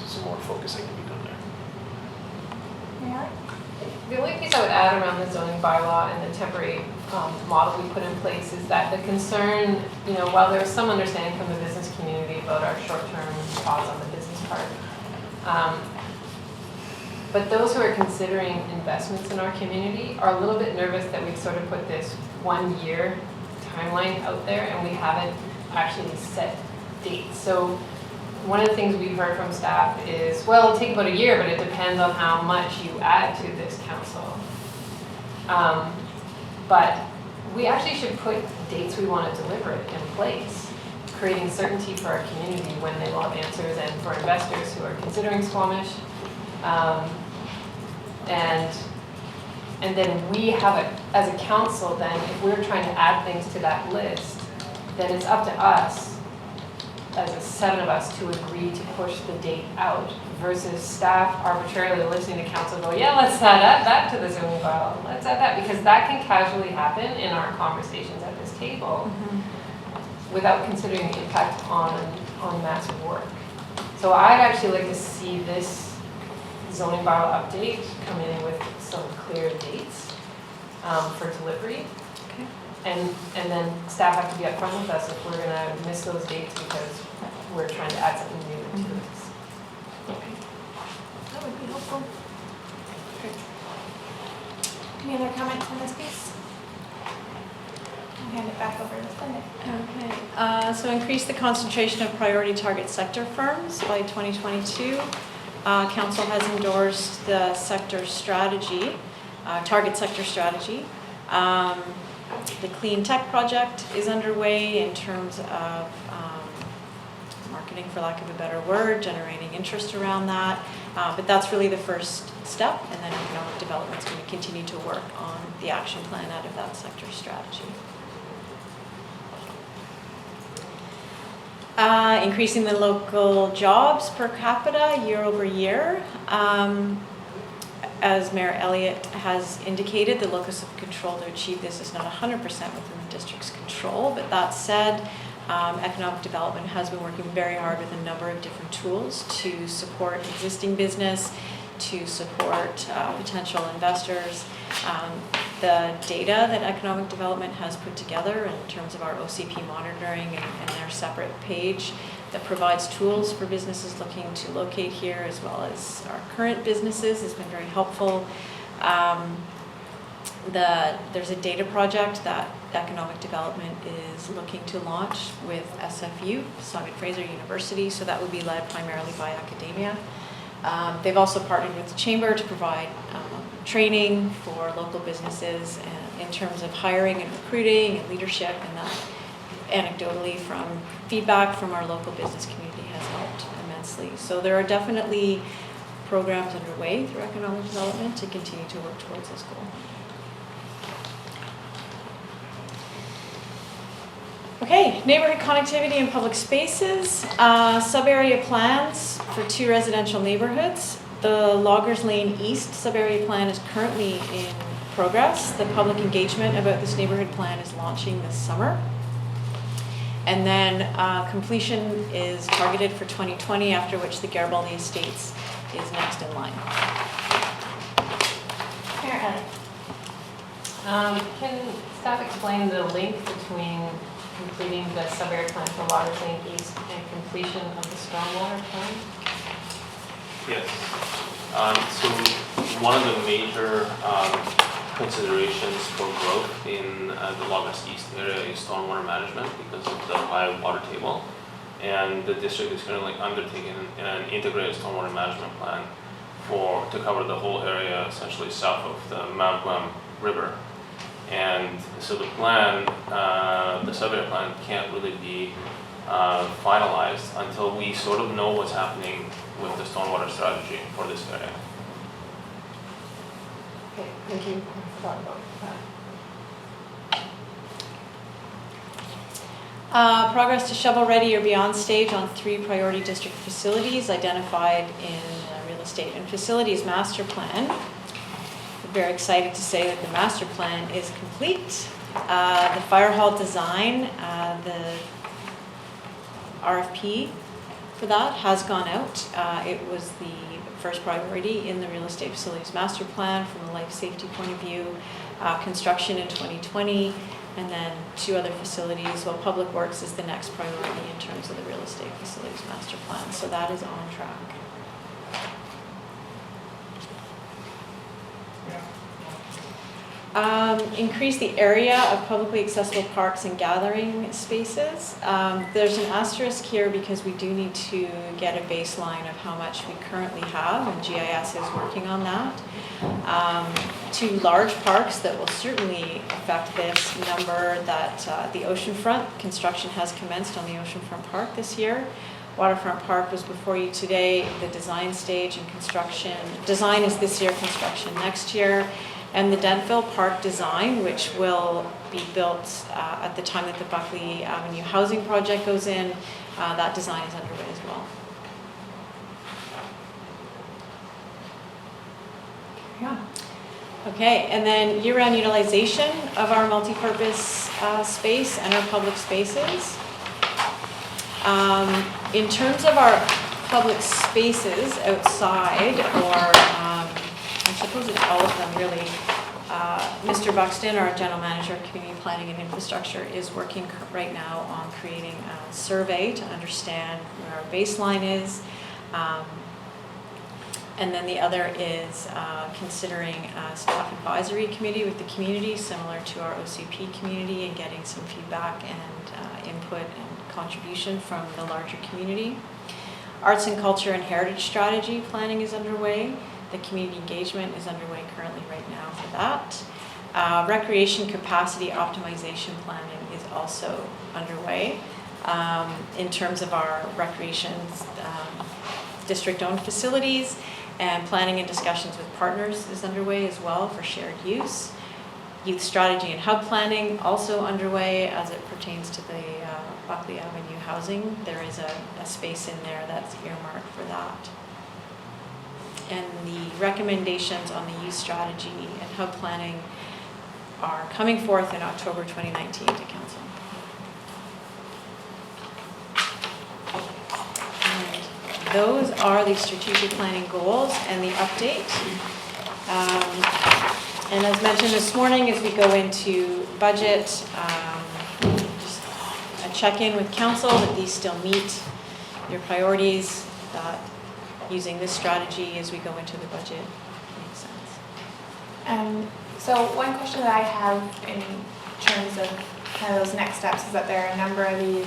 some more focusing to be done there. Yeah. The only piece I would add around the zoning bylaw and the temporary model we put in place is that the concern, while there was some understanding from the business community about our short-term pause on the business part, but those who are considering investments in our community are a little bit nervous that we've sort of put this 1 year timeline out there and we haven't actually set dates. So one of the things we've heard from staff is, well, it'll take about a year, but it depends on how much you add to this council. But we actually should put dates we want to deliver it in place, creating certainty for our community when they will have answers, and for investors who are considering Squamish. And then we have it as a council, then if we're trying to add things to that list, then it's up to us as a 7 of us to agree to push the date out versus staff arbitrarily listening to council go, yeah, let's add that to the zoning bylaw, let's add that, because that can casually happen in our conversations at this table without considering the impact on massive work. So I'd actually like to see this zoning bylaw update come in with some clear dates for delivery. And then staff have to be upfront with us if we're going to miss those dates because we're trying to add something new into this. Okay. That would be helpful. Any other comments on this piece? I'll hand it back over to Glenday. Okay. So increase the concentration of priority target sector firms by 2022. Council has endorsed the sector strategy, target sector strategy. The clean tech project is underway in terms of marketing, for lack of a better word, generating interest around that. But that's really the first step, and then economic development is going to continue to work on the action plan out of that sector strategy. Increasing the local jobs per capita year over year. As Mayor Elliott has indicated, the locus of control to achieve this is not 100% within the district's control, but that said, economic development has been working very hard with a number of different tools to support existing business, to support potential investors. The data that economic development has put together in terms of our OCP monitoring and their separate page that provides tools for businesses looking to locate here, as well as our current businesses, has been very helpful. There's a data project that economic development is looking to launch with SFU, Simon Fraser University, so that would be led primarily by academia. They've also partnered with the Chamber to provide training for local businesses in terms of hiring and recruiting and leadership, and that anecdotally from feedback from our local business community has helped immensely. So there are definitely programs underway through economic development to continue to work towards this goal. Okay, neighborhood connectivity and public spaces. Sub-area plans for 2 residential neighborhoods. The Loggers Lane East sub-area plan is currently in progress. The public engagement about this neighborhood plan is launching this summer. And then completion is targeted for 2020, after which the Garibaldi Estates is next in line. Can staff explain the link between completing the sub-area plan for Loggers Lane East and completion of the stormwater plan? Yes. So one of the major considerations for growth in the Loggers East area is stormwater management because of the high water table. And the district is currently undertaking an integrated stormwater management plan to cover the whole area, essentially south of the Mount Guam River. And so the plan, the sub-area plan can't really be finalized until we sort of know what's happening with the stormwater strategy for this area. Okay, thank you. I forgot about that. Progress to shovel-ready or beyond stage on 3 priority district facilities identified in the real estate and facilities master plan. We're very excited to say that the master plan is complete. The fire hall design, the RFP for that has gone out. It was the first priority in the real estate facilities master plan from a life safety point of view. Construction in 2020, and then 2 other facilities. Well, Public Works is the next priority in terms of the real estate facilities master plan. So that is on track. Increase the area of publicly accessible parks and gathering spaces. There's an asterisk here because we do need to get a baseline of how much we currently have, and GIS is working on that. 2 large parks that will certainly affect this number, that the oceanfront construction has commenced on the oceanfront park this year. Waterfront Park was before you today. The design stage and construction, design is this year, construction next year. And the Dentville Park design, which will be built at the time that the Buckley Avenue housing project goes in, that design is underway as well. Yeah. Okay, and then year-round utilization of our multi-purpose space and our public spaces. In terms of our public spaces outside, or I suppose it's all of them really. Mr. Buxton, our General Manager of Community Planning and Infrastructure, is working right now on creating a survey to understand where our baseline is. And then the other is considering a staff advisory committee with the community, similar to our OCP community, and getting some feedback and input and contribution from the larger community. Arts and culture and heritage strategy planning is underway. The community engagement is underway currently right now for that. Recreation capacity optimization planning is also underway. In terms of our recreation district-owned facilities, and planning and discussions with partners is underway as well for shared use. Youth strategy and hub planning also underway as it pertains to the Buckley Avenue housing. There is a space in there that's earmarked for that. And the recommendations on the youth strategy and hub planning are coming forth in October 2019 to Council. And those are the strategic planning goals and the update. And as mentioned this morning, as we go into budget, just a check-in with council that these still meet your priorities, that using this strategy as we go into the budget makes sense. So one question that I have in terms of kind of those next steps is that there are a number of these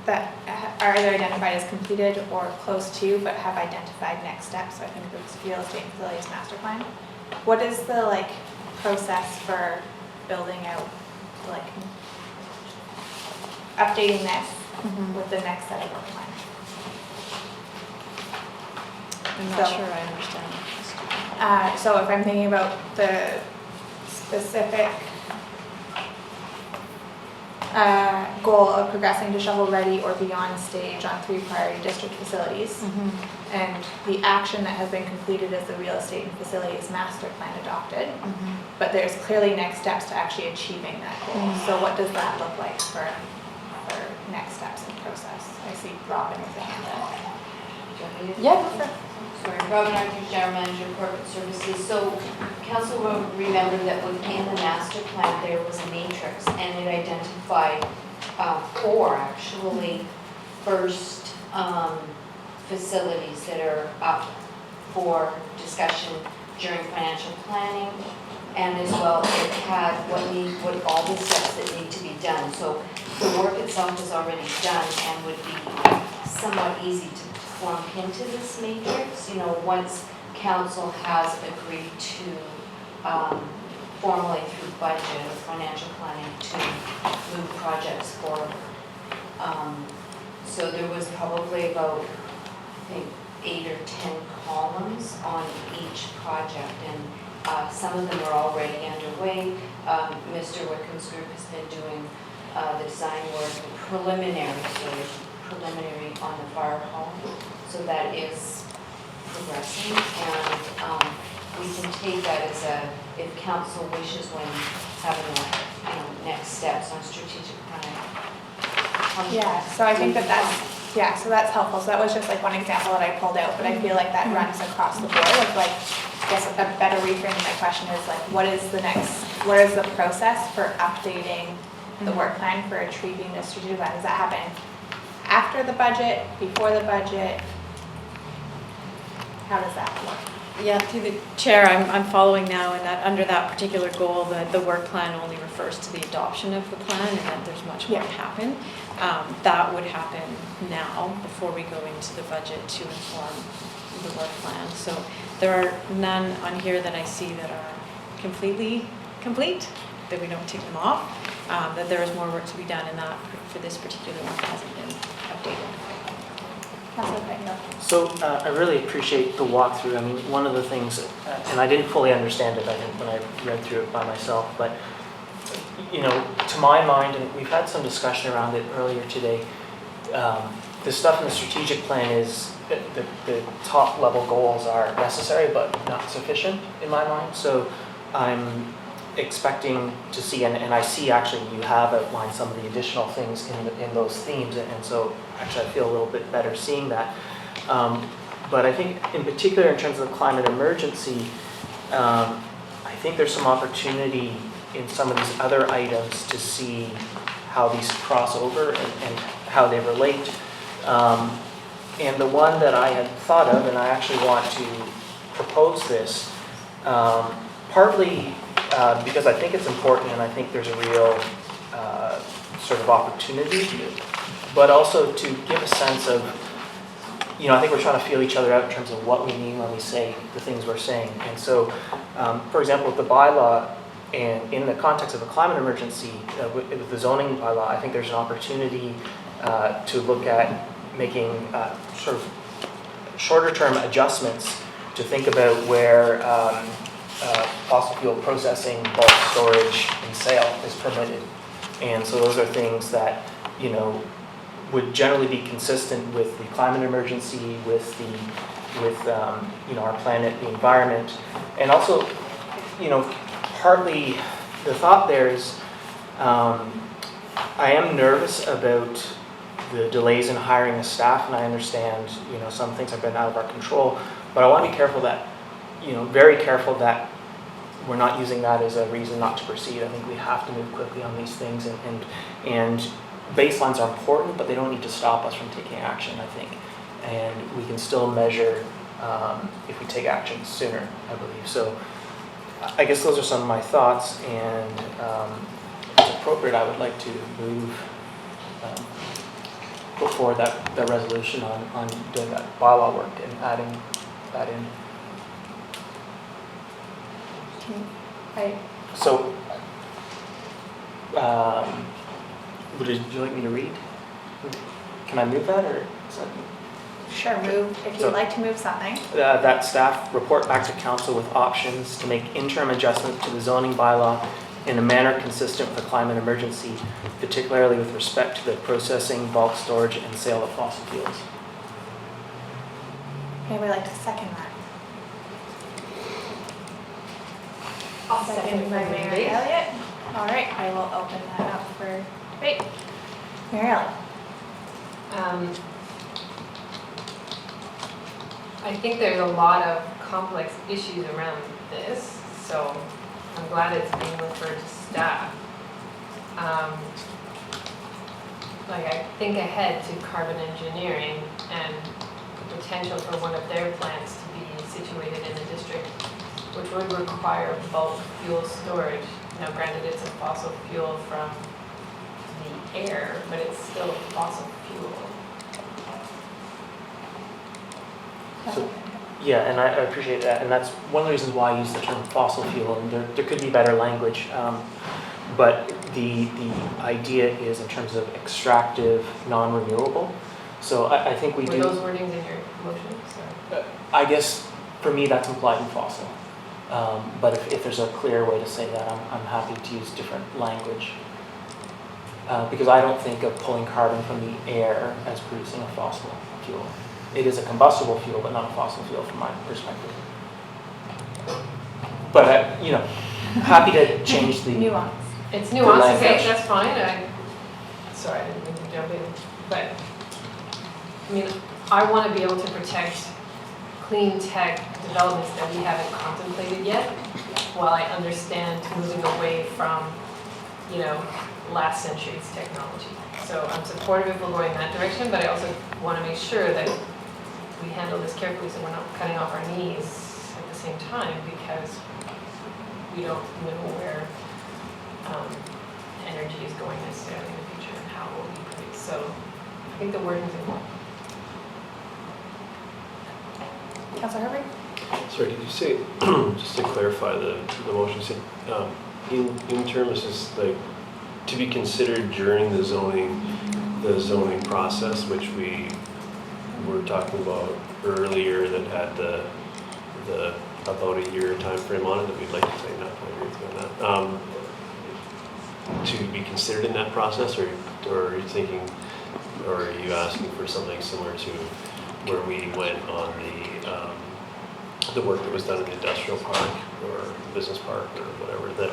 that are either identified as completed or close to, but have identified next steps. So I think it was real estate and facilities master plan. What is the process for building out, updating this with the next set of work plan? I'm not sure I understand. So if I'm thinking about the specific goal of progressing to shovel-ready or beyond stage on 3 priority district facilities, and the action that has been completed as the real estate and facilities master plan adopted, but there's clearly next steps to actually achieving that goal. So what does that look like for next steps in process? I see Robin with a hand up. Yeah. Sorry, Robin Arthur, General Manager, Corporate Services. So Council will remember that within the master plan, there was a matrix and it identified 4 actually first facilities that are up for discussion during financial planning, and as well it had what all the steps that need to be done. So the work itself is already done and would be somewhat easy to plump into this matrix, once council has agreed to formally through budget or financial planning to move projects forward. So there was probably about, I think, 8 or 10 columns on each project, and some of them are already underway. Mr. Wickham's group has been doing the design work, preliminary on the fire hall, so that is progressing, and we can take that as if council wishes when having next steps on strategic planning. Yeah, so I think so that's helpful. So that was just one example that I pulled out, but I feel like that runs across the board of I guess a better reframing my question is what is the process for updating the work plan for achieving the strategic plan? Does that happen after the budget, before the budget? How does that work? Yeah, through the chair, I'm following now, and that under that particular goal, the work plan only refers to the adoption of the plan, and that there's much more to happen. That would happen now before we go into the budget to inform the work plan. So there are none on here that I see that are completely complete, that we don't tick them off, that there is more work to be done, and that for this particular one hasn't been updated. So I really appreciate the walkthrough. I mean, one of the things, and I didn't fully understand it, I think, when I read through it by myself, but, to my mind, and we've had some discussion around it earlier today, the stuff in the strategic plan is, the top level goals are necessary, but not sufficient in my mind. So I'm expecting to see, and I see actually you have outlined some of the additional things in those themes, and so actually I feel a little bit better seeing that. But I think in particular in terms of the climate emergency, I think there's some opportunity in some of these other items to see how these cross over and how they relate. And the one that I had thought of, and I actually want to propose this, partly because I think it's important and I think there's a real sort of opportunity, but also to give a sense of, I think we're trying to feel each other out in terms of what we mean when we say the things we're saying. And so, for example, with the bylaw, and in the context of a climate emergency, with the zoning bylaw, I think there's an opportunity to look at making sort of shorter term adjustments to think about where fossil fuel processing, bulk storage, and sale is permitted. And so those are things that, would generally be consistent with the climate emergency, with our planet, the environment. And also, partly the thought there is, I am nervous about the delays in hiring the staff, and I understand, some things have been out of our control, but I want to be careful that, very careful that we're not using that as a reason not to proceed. I think we have to move quickly on these things, and baselines are important, but they don't need to stop us from taking action, I think. And we can still measure if we take action sooner, I believe. So I guess those are some of my thoughts, and if it's appropriate, I would like to move, put forward that resolution on doing that bylaw work and adding that in. So, would you like me to read? Can I move that, or is that? Sure, move, if you'd like to move something. That staff report back to council with options to make interim adjustments to the zoning bylaw in a manner consistent with the climate emergency, particularly with respect to the processing, bulk storage, and sale of fossil fuels. Anybody like to second that? I'll Second by Mayor debate. Elliott. All right, I will open that up for debate. Mayor Elliott. I think there's a lot of complex issues around this, so I'm glad it's being referred to staff. I think ahead to carbon engineering and the potential for one of their plants to be situated in the district, which would require bulk fuel storage. Now granted, it's a fossil fuel from the air, but it's still fossil fuel. So, yeah, and I appreciate that, and that's one of the reasons why I use the term fossil fuel, and there could be better language, but the idea is in terms of extractive, non-renewable. So I think we do. Were those wordings in your motion? Sorry. I guess for me that's implied in fossil, but if there's a clear way to say that, I'm happy to use different language. Because I don't think of pulling carbon from the air as producing a fossil fuel. It is a combustible fuel, but not a fossil fuel from my perspective. But, happy to change the Nuance. It's nuanced, okay, language. that's fine. Sorry, I didn't mean to jump in. But, I want to be able to protect clean tech developments that we haven't contemplated yet, while I understand moving away from, last century's technology. So I'm supportive if we're going that direction, but I also want to make sure that we handle this carefully so we're not cutting off our knees at the same time, because we don't know where energy is going necessarily in the future and how it will be produced. So I think the wording's important. Councilor Herbert? Sorry, did you say, just to clarify the motion, you said in terms is like to be considered during the zoning process, which we were talking about earlier, that had the about a year time frame on it, that we'd like to tighten up. I agree with that. To be considered in that process, or are you thinking, or are you asking for something similar to where we went on the work that was done in the industrial park or business park or whatever that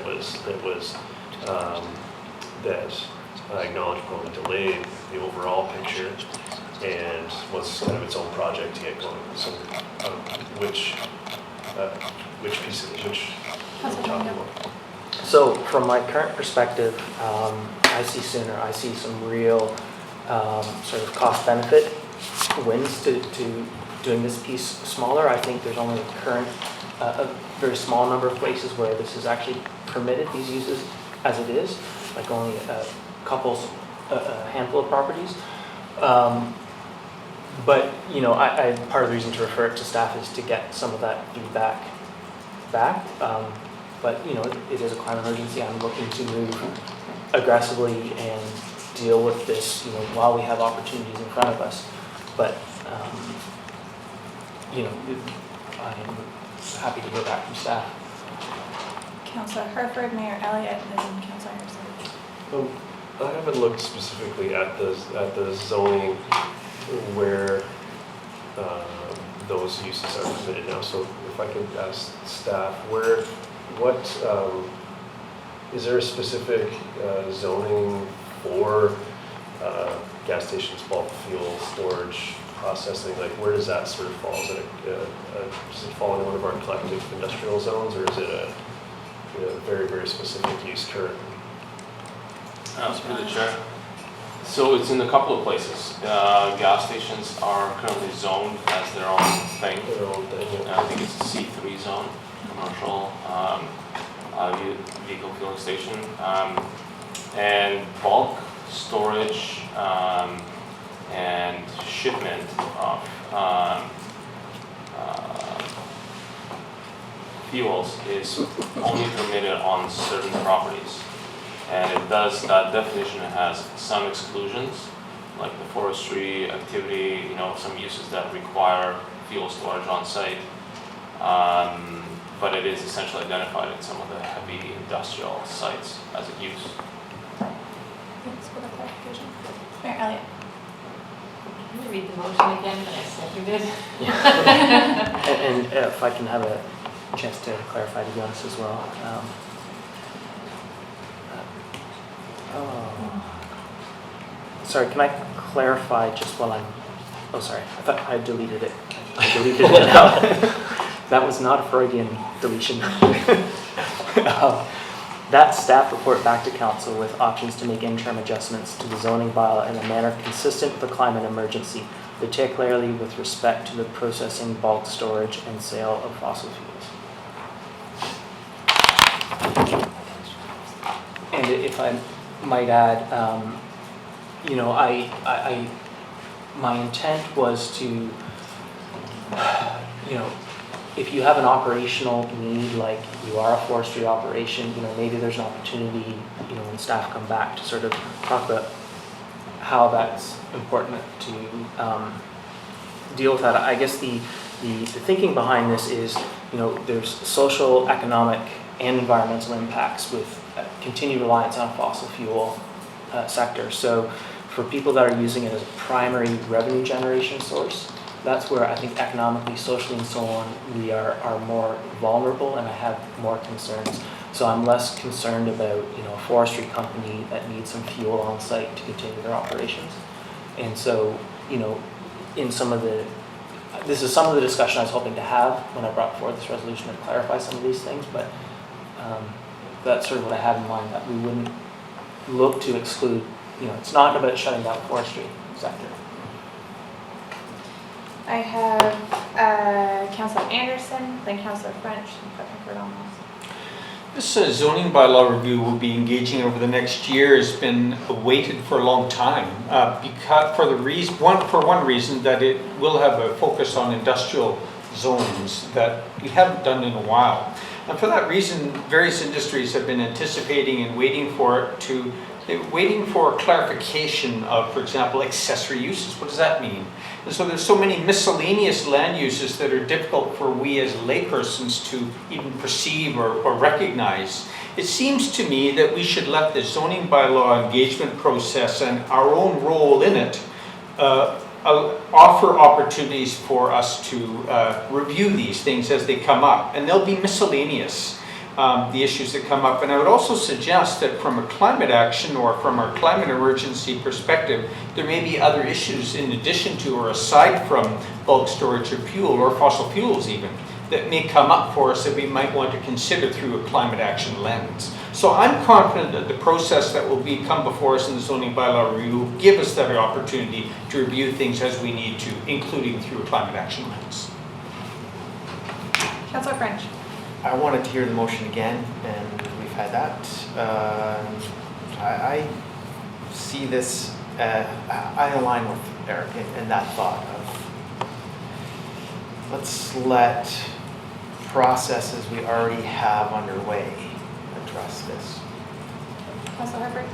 I acknowledge probably delayed the overall picture and was kind of its own project to get going. So which piece of which are we talking about? So from my current perspective, I see sooner. I see some real sort of cost benefit wins to doing this piece smaller. I think there's only a very small number of places where this is actually permitted, these uses as it is, like only a handful of properties. But I part of the reason to refer it to staff is to get some of that feedback back. But it is a climate emergency. I'm looking to move aggressively and deal with this, while we have opportunities in front of us. But I'm happy to hear back from staff. Councilor Herford, Mayor Elliott, and then Councilor Harrison. I haven't looked specifically at the zoning where those uses are permitted now. So if I could ask staff, is there a specific zoning for gas stations, bulk fuel storage, processing, like where does that sort of fall? Is it does it fall in one of our collective industrial zones, or is it a very, very specific use currently? Through the chair. So it's in a couple of places. Gas stations are currently zoned as their own thing. I think it's a C3 zone, commercial vehicle fueling station. And bulk storage and shipment of fuels is only permitted on certain properties. And it does, that definition has some exclusions, like the forestry activity, some uses that require fuel storage on site. But it is essentially identified in some of the heavy industrial sites as a use. Thanks for the clarification. Mayor Elliott. Can you read the motion again that I seconded? And if I can have a chance to clarify, to be honest, as well. Sorry, can I clarify just while I'm... Oh, sorry. I thought I deleted it. I deleted it now. That was not a Freudian deletion. That staff report back to council with options to make interim adjustments to the zoning bylaw in a manner consistent with the climate emergency, particularly with respect to the processing, bulk storage, and sale of fossil fuels. And if I might add, my intent was to, if you have an operational need, like you are a forestry operation, maybe there's an opportunity, when staff come back to sort of talk about how that's important to deal with that. I guess the thinking behind this is, there's social, economic, and environmental impacts with continued reliance on fossil fuel sector. So for people that are using it as a primary revenue generation source, that's where I think economically, socially, and so on, we are more vulnerable, and I have more concerns. So I'm less concerned about, a forestry company that needs some fuel on site to continue their operations. And so, in some of the, this is some of the discussion I was hoping to have when I brought forward this resolution to clarify some of these things, but that's sort of what I had in mind, that we wouldn't look to exclude, it's not about shutting down the forestry sector. I have Councillor Anderson, then Councillor French, and Pepperford almost. This zoning bylaw review we'll be engaging over the next year has been awaited for a long time because for one reason that it will have a focus on industrial zones that we haven't done in a while. And for that reason, various industries have been anticipating and waiting for clarification of, for example, accessory uses. What does that mean? And so there's so many miscellaneous land uses that are difficult for we as laypersons to even perceive or recognize. It seems to me that we should let the zoning bylaw engagement process and our own role in it offer opportunities for us to review these things as they come up. And they'll be miscellaneous, the issues that come up. And I would also suggest that from a climate action or from our climate emergency perspective, there may be other issues in addition to or aside from bulk storage of fuel or fossil fuels even, that may come up for us that we might want to consider through a climate action lens. So I'm confident that the process that will come before us in the zoning bylaw review will give us that opportunity to review things as we need to, including through a climate action lens. Councillor French. I wanted to hear the motion again, and we've had that. I see this, I align with Eric in that thought of let's let processes we already have underway address this. Councillor Harper.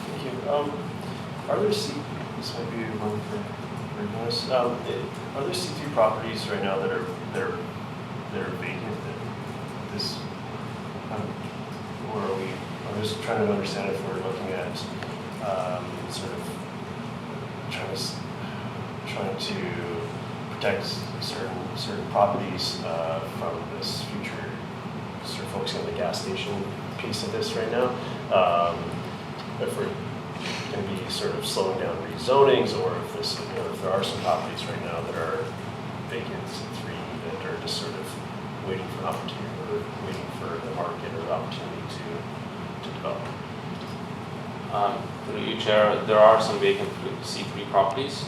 Thank you. Are there this might be one for Jonas. Are there C3 properties right now that are vacant? This, or are we? I'm just trying to understand if we're looking at sort of trying to protect certain properties from this future. Sort of focusing on the gas station piece of this right now. If we're going to be sort of slowing down rezonings, or if this, if there are some properties right now that are vacant, three that are just sort of waiting for an opportunity, or waiting for the market or the opportunity to develop. Through you, Chair, there are some vacant C3 properties.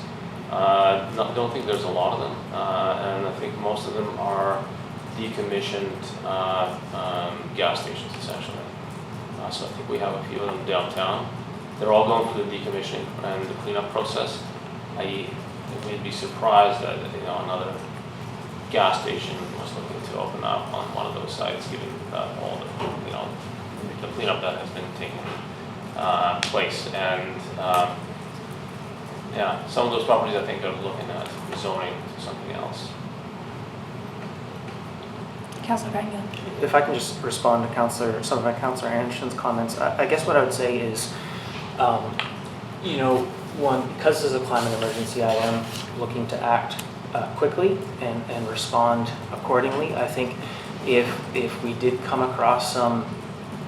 Don't think there's a lot of them, and I think most of them are decommissioned gas stations, essentially. So I think we have a few of them downtown. They're all going through the decommissioning and the cleanup process. We'd be surprised that another gas station was looking to open up on one of those sites, given all the cleanup that has been taking place. And yeah, some of those properties I think are looking at rezoning to something else. Councillor Gunn. If I can just respond to some of Councillor Anderson's comments, I guess what I would say is, one, because this is a climate emergency, I am looking to act quickly and respond accordingly. I think if we did come across some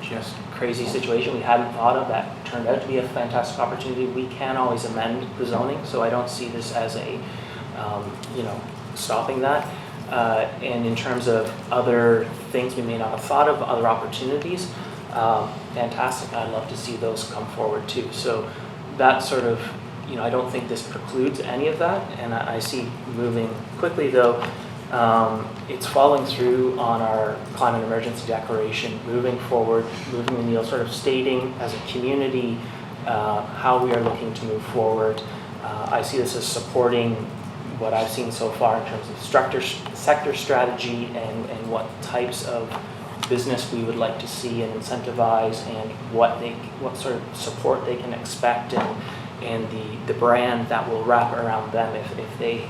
just crazy situation we hadn't thought of that turned out to be a fantastic opportunity, we can always amend the zoning. So I don't see this as a, stopping that. And in terms of other things we may not have thought of, other opportunities, fantastic. I'd love to see those come forward too. So that sort of, I don't think this precludes any of that. And I see moving quickly though, it's following through on our climate emergency declaration, moving forward, moving the needle, sort of stating as a community how we are looking to move forward. I see this as supporting what I've seen so far in terms of sector strategy and what types of business we would like to see and incentivize, and what sort of support they can expect, and the brand that will wrap around them if they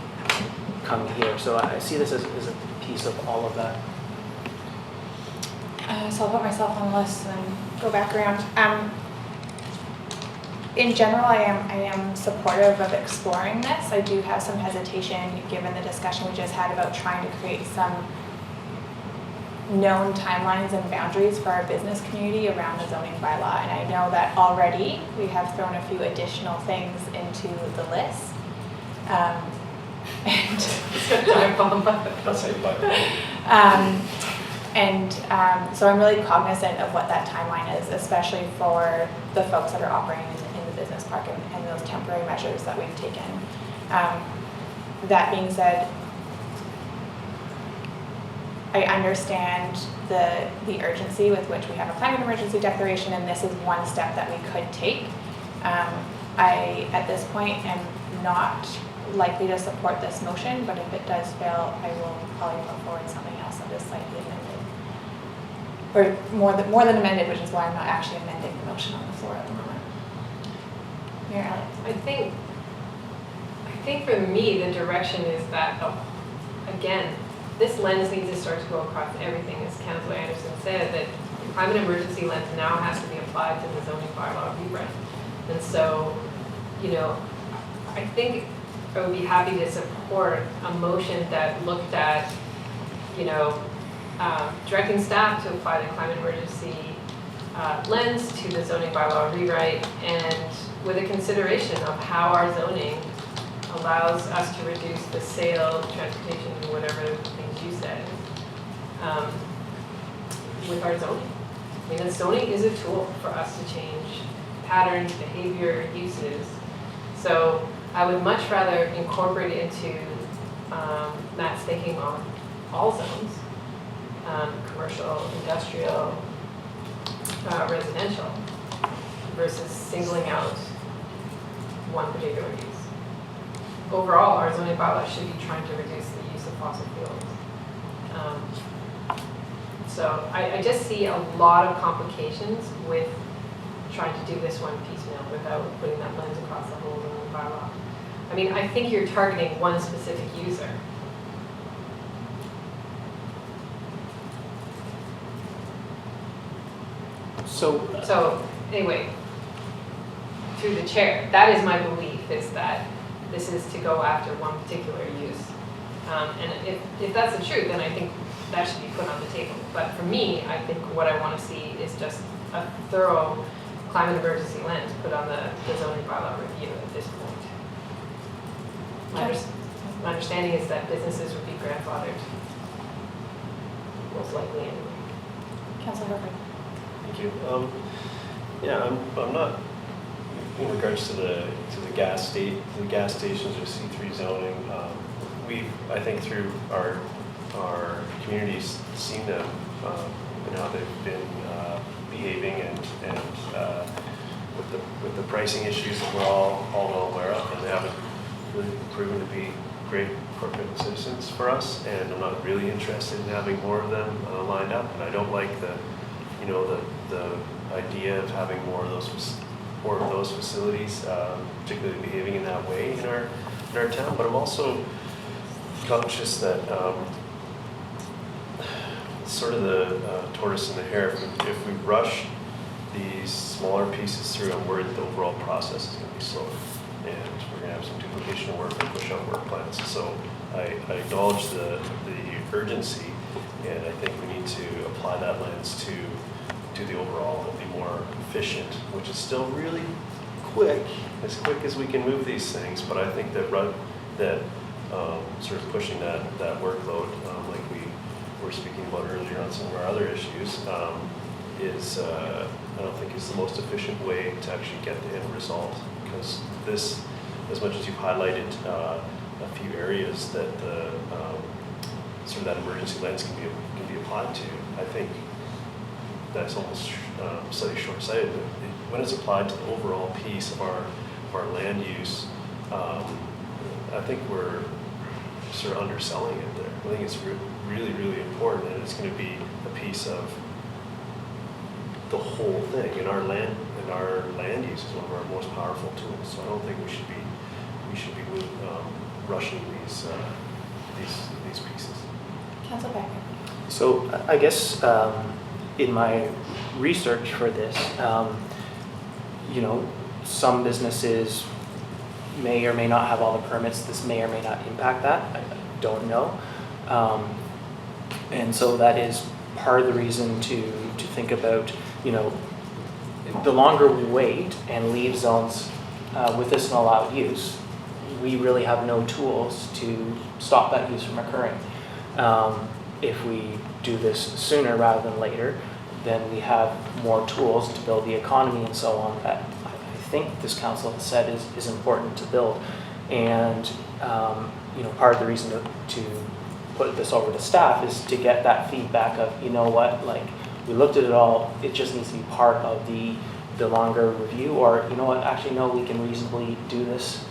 come here. So I see this as a piece of all of that. So I'll put myself on the list and go back around. In general, I am supportive of exploring this. I do have some hesitation given the discussion we just had about trying to create some known timelines and boundaries for our business community around the zoning bylaw. And I know that already we have thrown a few additional things into the list. So I'm really cognizant of what that timeline is, especially for the folks that are operating in the business park and those temporary measures that we've taken. That being said, I understand the urgency with which we have a climate emergency declaration, and this is one step that we could take. I, at this point, am not likely to support this motion, but if it does fail, I will probably put forward something else that is slightly amended. Or more than amended, which is why I'm not actually amending the motion on the floor at the moment. Mayor Alex. I think for me, the direction is that, again, this lens needs to start to go across everything, as Councillor Anderson said, that the climate emergency lens now has to be applied to the zoning bylaw rewrite. And so, I think I would be happy to support a motion that looked at, directing staff to apply the climate emergency lens to the zoning bylaw rewrite, and with a consideration of how our zoning allows us to reduce the sale, transportation, and whatever things you said, with our zoning. I mean, the zoning is a tool for us to change patterns, behavior, uses. So I would much rather incorporate it into Matt's thinking on all zones, commercial, industrial, residential, versus singling out one particular use. Overall, our zoning bylaw should be trying to reduce the use of fossil fuels. So I just see a lot of complications with trying to do this one piecemeal without putting that lens across the whole zoning bylaw. I mean, I think you're targeting one specific user. So anyway, through the chair, that is my belief, is that this is to go after one particular use. And if that's the truth, then I think that should be put on the table. But for me, I think what I want to see is just a thorough climate emergency lens put on the zoning bylaw review at this point. My understanding is that businesses would be grandfathered, most likely anyway. Councilor Herford. Thank you. Yeah, I'm not, in regards to the gas stations or C3 zoning, I think through our communities seen them, and how they've been behaving and with the pricing issues that we're all well aware of, and they haven't really proven to be great corporate citizens for us, and I'm not really interested in having more of them lined up, and I don't like the idea of having more of those facilities, particularly behaving in that way in our town. But I'm also conscious that sort of the tortoise and the hare. If we rush these smaller pieces through, I'm worried the overall process is going to be slower, and we're going to have some duplication of work and push out work plans. So I acknowledge the urgency, and I think we need to apply that lens to the overall and be more efficient, which is still really quick as we can move these things. But I think that sort of pushing that workload, like we were speaking about earlier on some of our other issues, is I don't think is the most efficient way to actually get the end result. Because this, as much as you've highlighted a few areas that the sort of that emergency lens can be applied to, I think that's almost slightly short-sighted. When it's applied to the overall piece of our land use, I think we're sort of underselling it there. I think it's really, really important, and it's going to be a piece of the whole thing. And our land use is one of our most powerful tools. So I don't think we should be rushing these pieces. Councilor Becker. So I guess in my research for this, some businesses may or may not have all the permits. This may or may not impact that. I don't know. And so that is part of the reason to think about, the longer we wait and leave zones with this and allowed use, we really have no tools to stop that use from occurring. If we do this sooner rather than later, then we have more tools to build the economy and so on that I think this council has said is important to build. And part of the reason to put this over to staff is to get that feedback of, we looked at it all, it just needs to be part of the longer review, or actually no, we can reasonably do this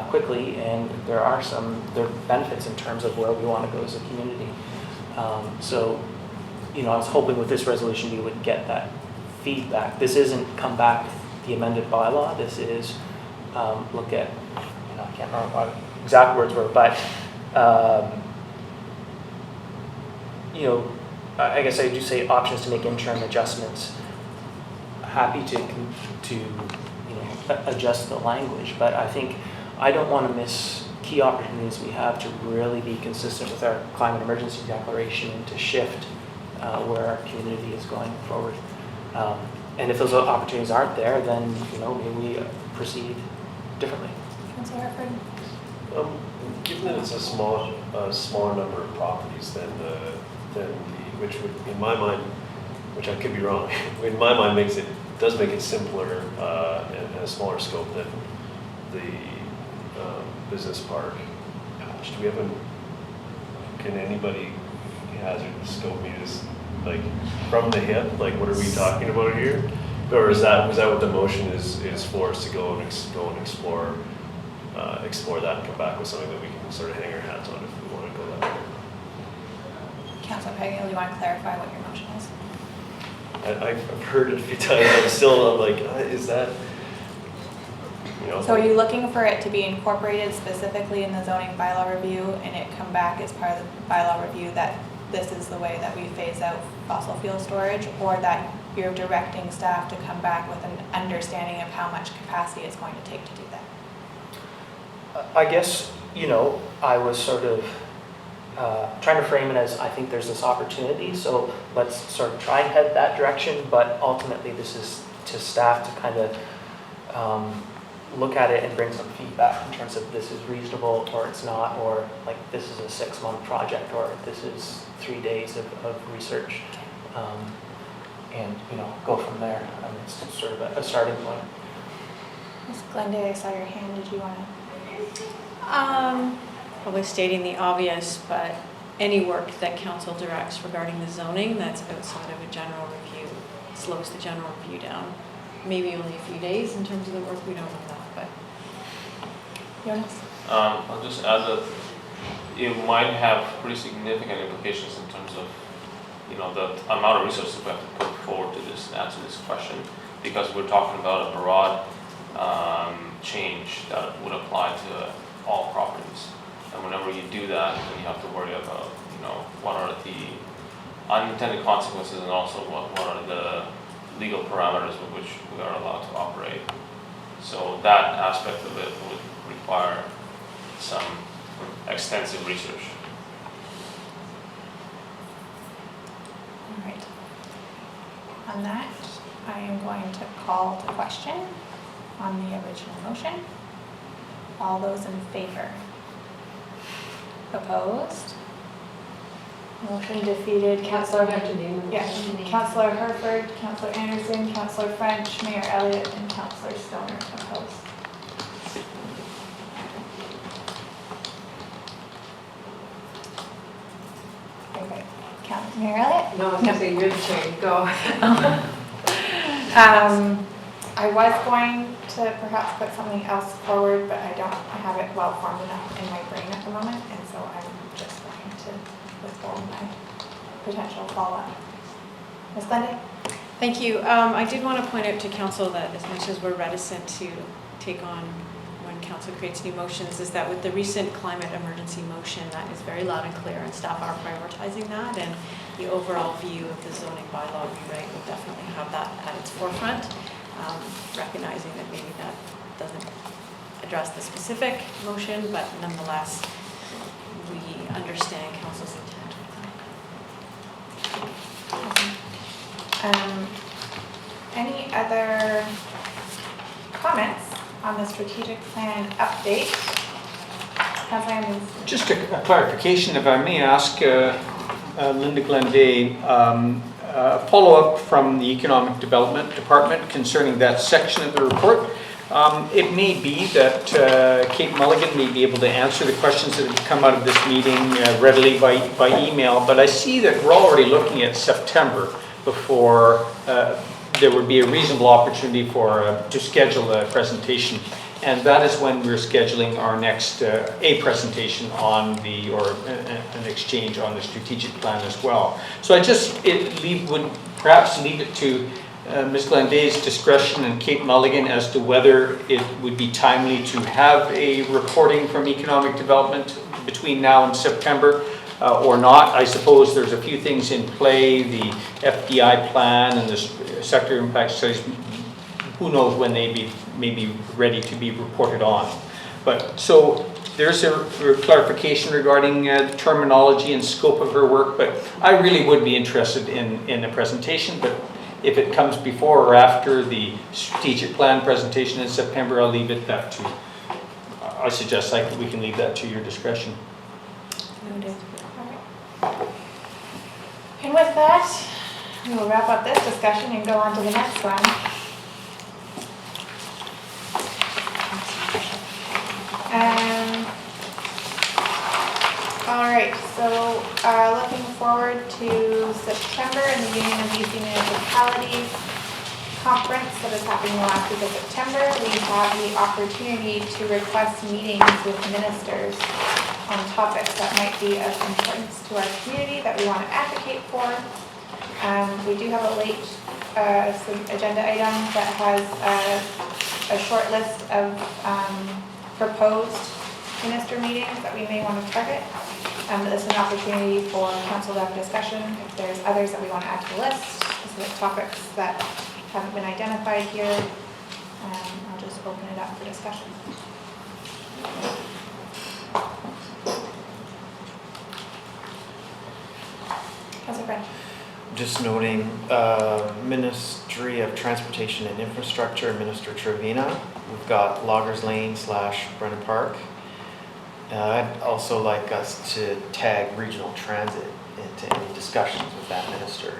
quickly, and there are benefits in terms of where we want to go as a community. So I was hoping with this resolution we would get that feedback. This isn't come back with the amended bylaw. This is look at, I can't remember what exact words were, but I guess I do say options to make interim adjustments. Happy to adjust the language, but I think I don't want to miss key opportunities we have to really be consistent with our climate emergency declaration and to shift where our community is going forward. And if those opportunities aren't there, then maybe we proceed differently. Councilor Herford. Given that it's a smaller number of properties than which would, in my mind, which I could be wrong, in my mind does make it simpler and a smaller scope than the business park patch. Do we have can anybody hazard the scope me just from the hip? What are we talking about here? Or is that what the motion is for us to go and explore that and come back with something that we can sort of hang our hats on if we want to go that way? Councilor Pagel, you want to clarify what your motion is? I've heard it a few times. I'm like, is that? So are you looking for it to be incorporated specifically in the zoning bylaw review, and it come back as part of the bylaw review that this is the way that we phase out fossil fuel storage, or that you're directing staff to come back with an understanding of how much capacity it's going to take to do that? I guess, I was sort of trying to frame it as I think there's this opportunity, so let's sort of try and head that direction, but ultimately this is to to staff to kind of look at it and bring some feedback in terms of this is reasonable or it's not, or like this is a 6-month project, or this is 3 days of research, and go from there. It's sort of a starting point. Ms. Glenday, I saw your hand. Did you want to? Probably stating the obvious, but any work that council directs regarding the zoning that's outside of a general review slows the general review down. Maybe only a few days in terms of the work, we don't know that, but. Jonas? I'll just add that it might have pretty significant implications in terms of, the amount of resources we have to put forward to answer this question, because we're talking about a broad change that would apply to all properties. And whenever you do that, then you have to worry about, what are the unintended consequences, and also what are the legal parameters with which we are allowed to operate. So that aspect of it would require some extensive research. All right. On that, I am going to call to question on the original motion. All those in favor? Opposed? Motion defeated. Councillor Councillor Herford, Councillor Anderson, Councillor French, Mayor Elliott, and Councillor Stoner opposed. Okay. Mayor Elliott? No, I was going to say you're the chair. Go. I was going to perhaps put something else forward, but I have it well formed enough in my brain at the moment, and so I'm just going to withhold my potential follow-up. Ms. Glenday? Thank you. I did want to point out to council that as much as we're reticent to take on when council creates new motions, is that with the recent climate emergency motion, that is very loud and clear, and staff are prioritizing that, and the overall view of the zoning bylaw rewrite will definitely have that at its forefront, recognizing that maybe that doesn't address the specific motion, but nonetheless, we understand council's intent. Any other comments on the strategic plan update? Councillor Anderson. Just a clarification, if I may ask Linda Glenday, follow-up from the Economic Development Department concerning that section of the report. It may be that Kate Mulligan may be able to answer the questions that have come out of this meeting readily by email, but I see that we're already looking at September before there would be a reasonable opportunity to schedule a presentation. And that is when we're scheduling our next a presentation on an exchange on the strategic plan as well. So I would perhaps leave it to Ms. Glanday's discretion and Kate Mulligan as to whether it would be timely to have a reporting from economic development between now and September or not. I suppose there's a few things in play, the FDI plan and the sector impact studies. Who knows when they may be ready to be reported on. But so there's a clarification regarding terminology and scope of her work, but I really would be interested in a presentation, but if it comes before or after the strategic plan presentation in September, I'll leave it that to, I suggest we can leave that to your discretion. Noted. All right. And with that, we will wrap up this discussion and go on to the next one. All right, so looking forward to September and the Union of BC Municipalities conference that is happening the last week of September. We have the opportunity to request meetings with ministers on topics that might be of importance to our community that we want to advocate for. We do have a late agenda item that has a short list of proposed minister meetings that we may want to target. This is an opportunity for council to have a discussion. If there's others that we want to add to the list, specific topics that haven't been identified here, I'll just open it up for discussion. Councilor French. just noting Ministry of Transportation and Infrastructure, Minister Trevina. We've got Loggers Lane / Brennan Park. I'd also like us to tag regional transit into any discussions with that minister.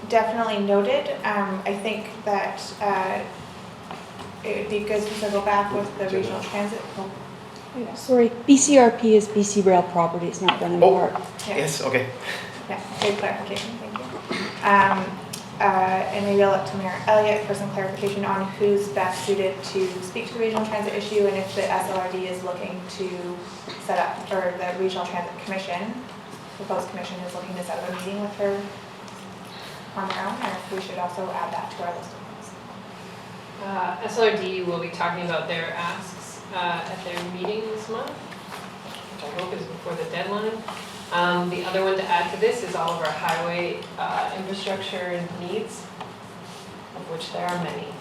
Definitely noted. I think that it would be good to go back with the regional transit. Oh, yeah, sorry, BCRP is BC Rail Properties, not Brennan Park. Yes, okay. Yeah, good clarification, thank you. And maybe I'll look to Mayor Elliott for some clarification on who's best suited to speak to the regional transit issue, and if the SLRD is looking to set up, or the Regional Transit Commission, proposed commission is looking to set up a meeting with her on their own, or if we should also add that to our list of things. SLRD will be talking about their asks at their meeting this month, which I hope is before the deadline. The other one to add to this is all of our highway infrastructure needs, of which there are many.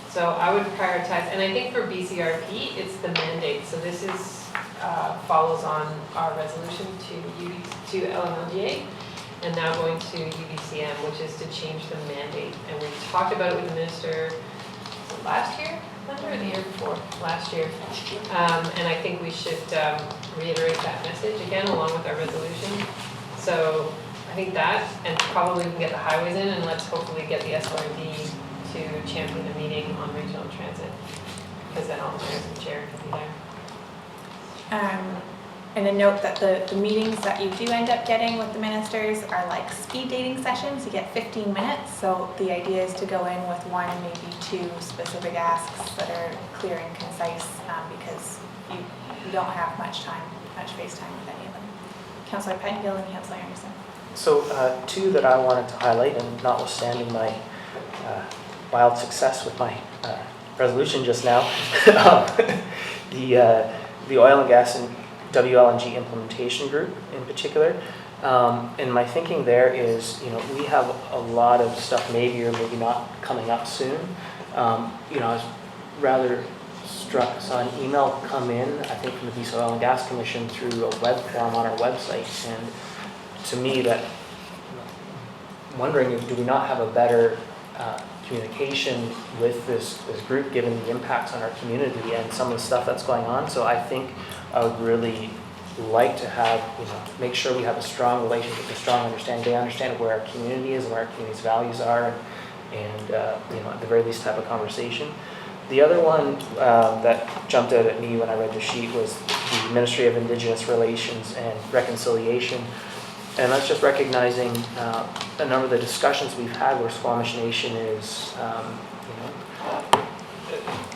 So I would prioritize, and I think for BCRP, it's the mandate. So this is follows on our resolution to LMLGA, and now going to UBCM, which is to change the mandate. And we talked about it with the minister last year, or the year before? Last year. And I think we should reiterate that message again along with our resolution. So I think that, and probably we can get the highways in, and let's hopefully get the SLRD to champion a meeting on regional transit, because then all the mayors and chair can be there. And a note that the meetings that you do end up getting with the ministers are like speed dating sessions. You get 15 minutes. So the idea is to go in with one, maybe two specific asks that are clear and concise, because you don't have much face time with any of them. Councillor Pettengill and Councillor Anderson. So two that I wanted to highlight, and notwithstanding my wild success with my resolution just now, the oil and gas and WLNG implementation group in particular. And my thinking there is, we have a lot of stuff maybe or maybe not coming up soon. I was rather struck, I saw an email come in, I think from the BC Oil and Gas Commission through a web form on our website. And to me that, wondering do we not have a better communication with this group given the impacts on our community and some of the stuff that's going on. So I think I would really like to have, make sure we have a strong relationship, a strong understanding. They understand where our community is and where our community's values are, and at the very least have a conversation. The other one that jumped out at me when I read the sheet was the Ministry of Indigenous Relations and Reconciliation. And that's just recognizing a number of the discussions we've had where Squamish Nation is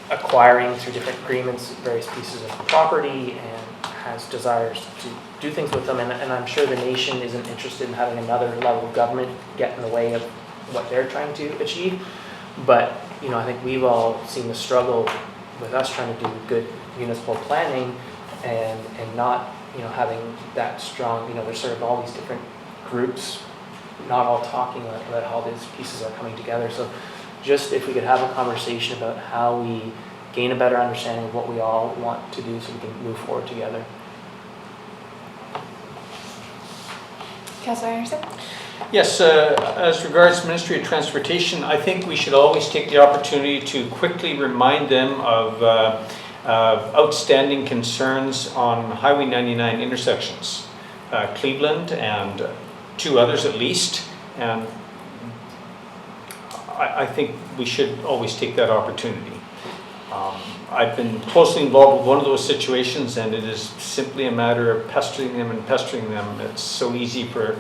acquiring through different agreements various pieces of property and has desires to do things with them. And I'm sure the nation isn't interested in having another level of government get in the way of what they're trying to achieve. But I think we've all seen the struggle with us trying to do good municipal planning and not having that strong, there's sort of all these different groups, not all talking about how these pieces are coming together. So just if we could have a conversation about how we gain a better understanding of what we all want to do so we can move forward together. Councillor Anderson? Yes, as regards Ministry of Transportation, I think we should always take the opportunity to quickly remind them of outstanding concerns on Highway 99 intersections, Cleveland and two others at least, and I think we should always take that opportunity. I've been closely involved with one of those situations, and it is simply a matter of pestering them. It's so easy for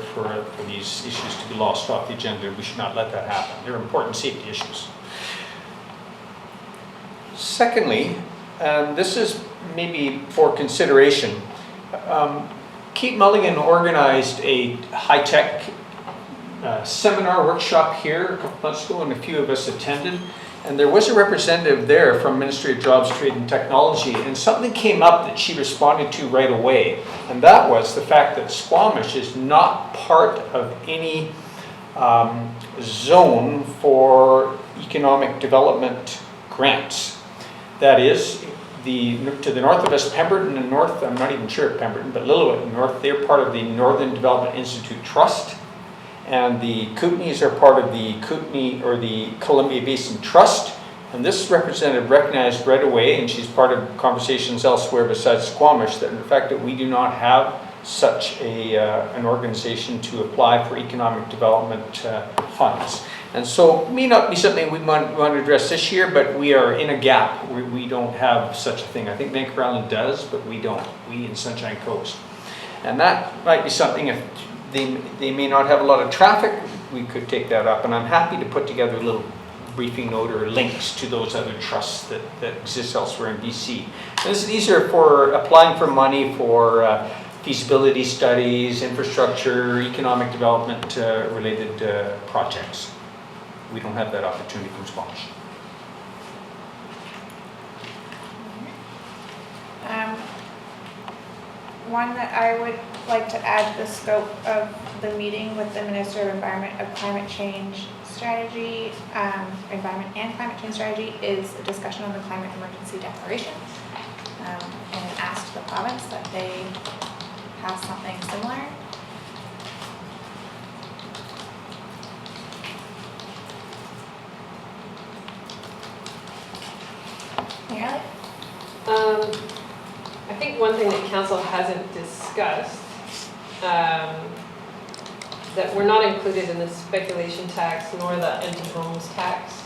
these issues to be lost off the agenda. We should not let that happen. They're important safety issues. Secondly, this is maybe for consideration. Keith Mulligan organized a high-tech seminar workshop here a couple months ago, and a few of us attended. And there was a representative there from Ministry of Jobs, Trade and Technology, and something came up that she responded to right away. And that was the fact that Squamish is not part of any zone for economic development grants. That is, to the north of us, Pemberton and north, I'm not even sure of Pemberton, but Lillooet and north, they're part of the Northern Development Institute Trust. And the Kootenays are part of the Kootenay or the Columbia Basin Trust. And this representative recognized right away, and she's part of conversations elsewhere besides Squamish, that in fact that we do not have such an organization to apply for economic development funds. And so it may not be something we want to address this year, but we are in a gap. We don't have such a thing. I think Vancouver Island does, but we don't. We in Sunshine Coast. And that might be something, if they may not have a lot of traffic, we could take that up. And I'm happy to put together a little briefing note or links to those other trusts that exist elsewhere in BC. And these are for applying for money for feasibility studies, infrastructure, economic development related projects. We don't have that opportunity from Squamish. One that I would like to add to the scope of the meeting with the Minister of Environment of Climate Change Strategy, Environment and Climate Change Strategy, is a discussion on the Climate Emergency Declaration, and asked the province that they pass something similar. Yeah. I think one thing that council hasn't discussed, that we're not included in the speculation tax nor the empty homes tax.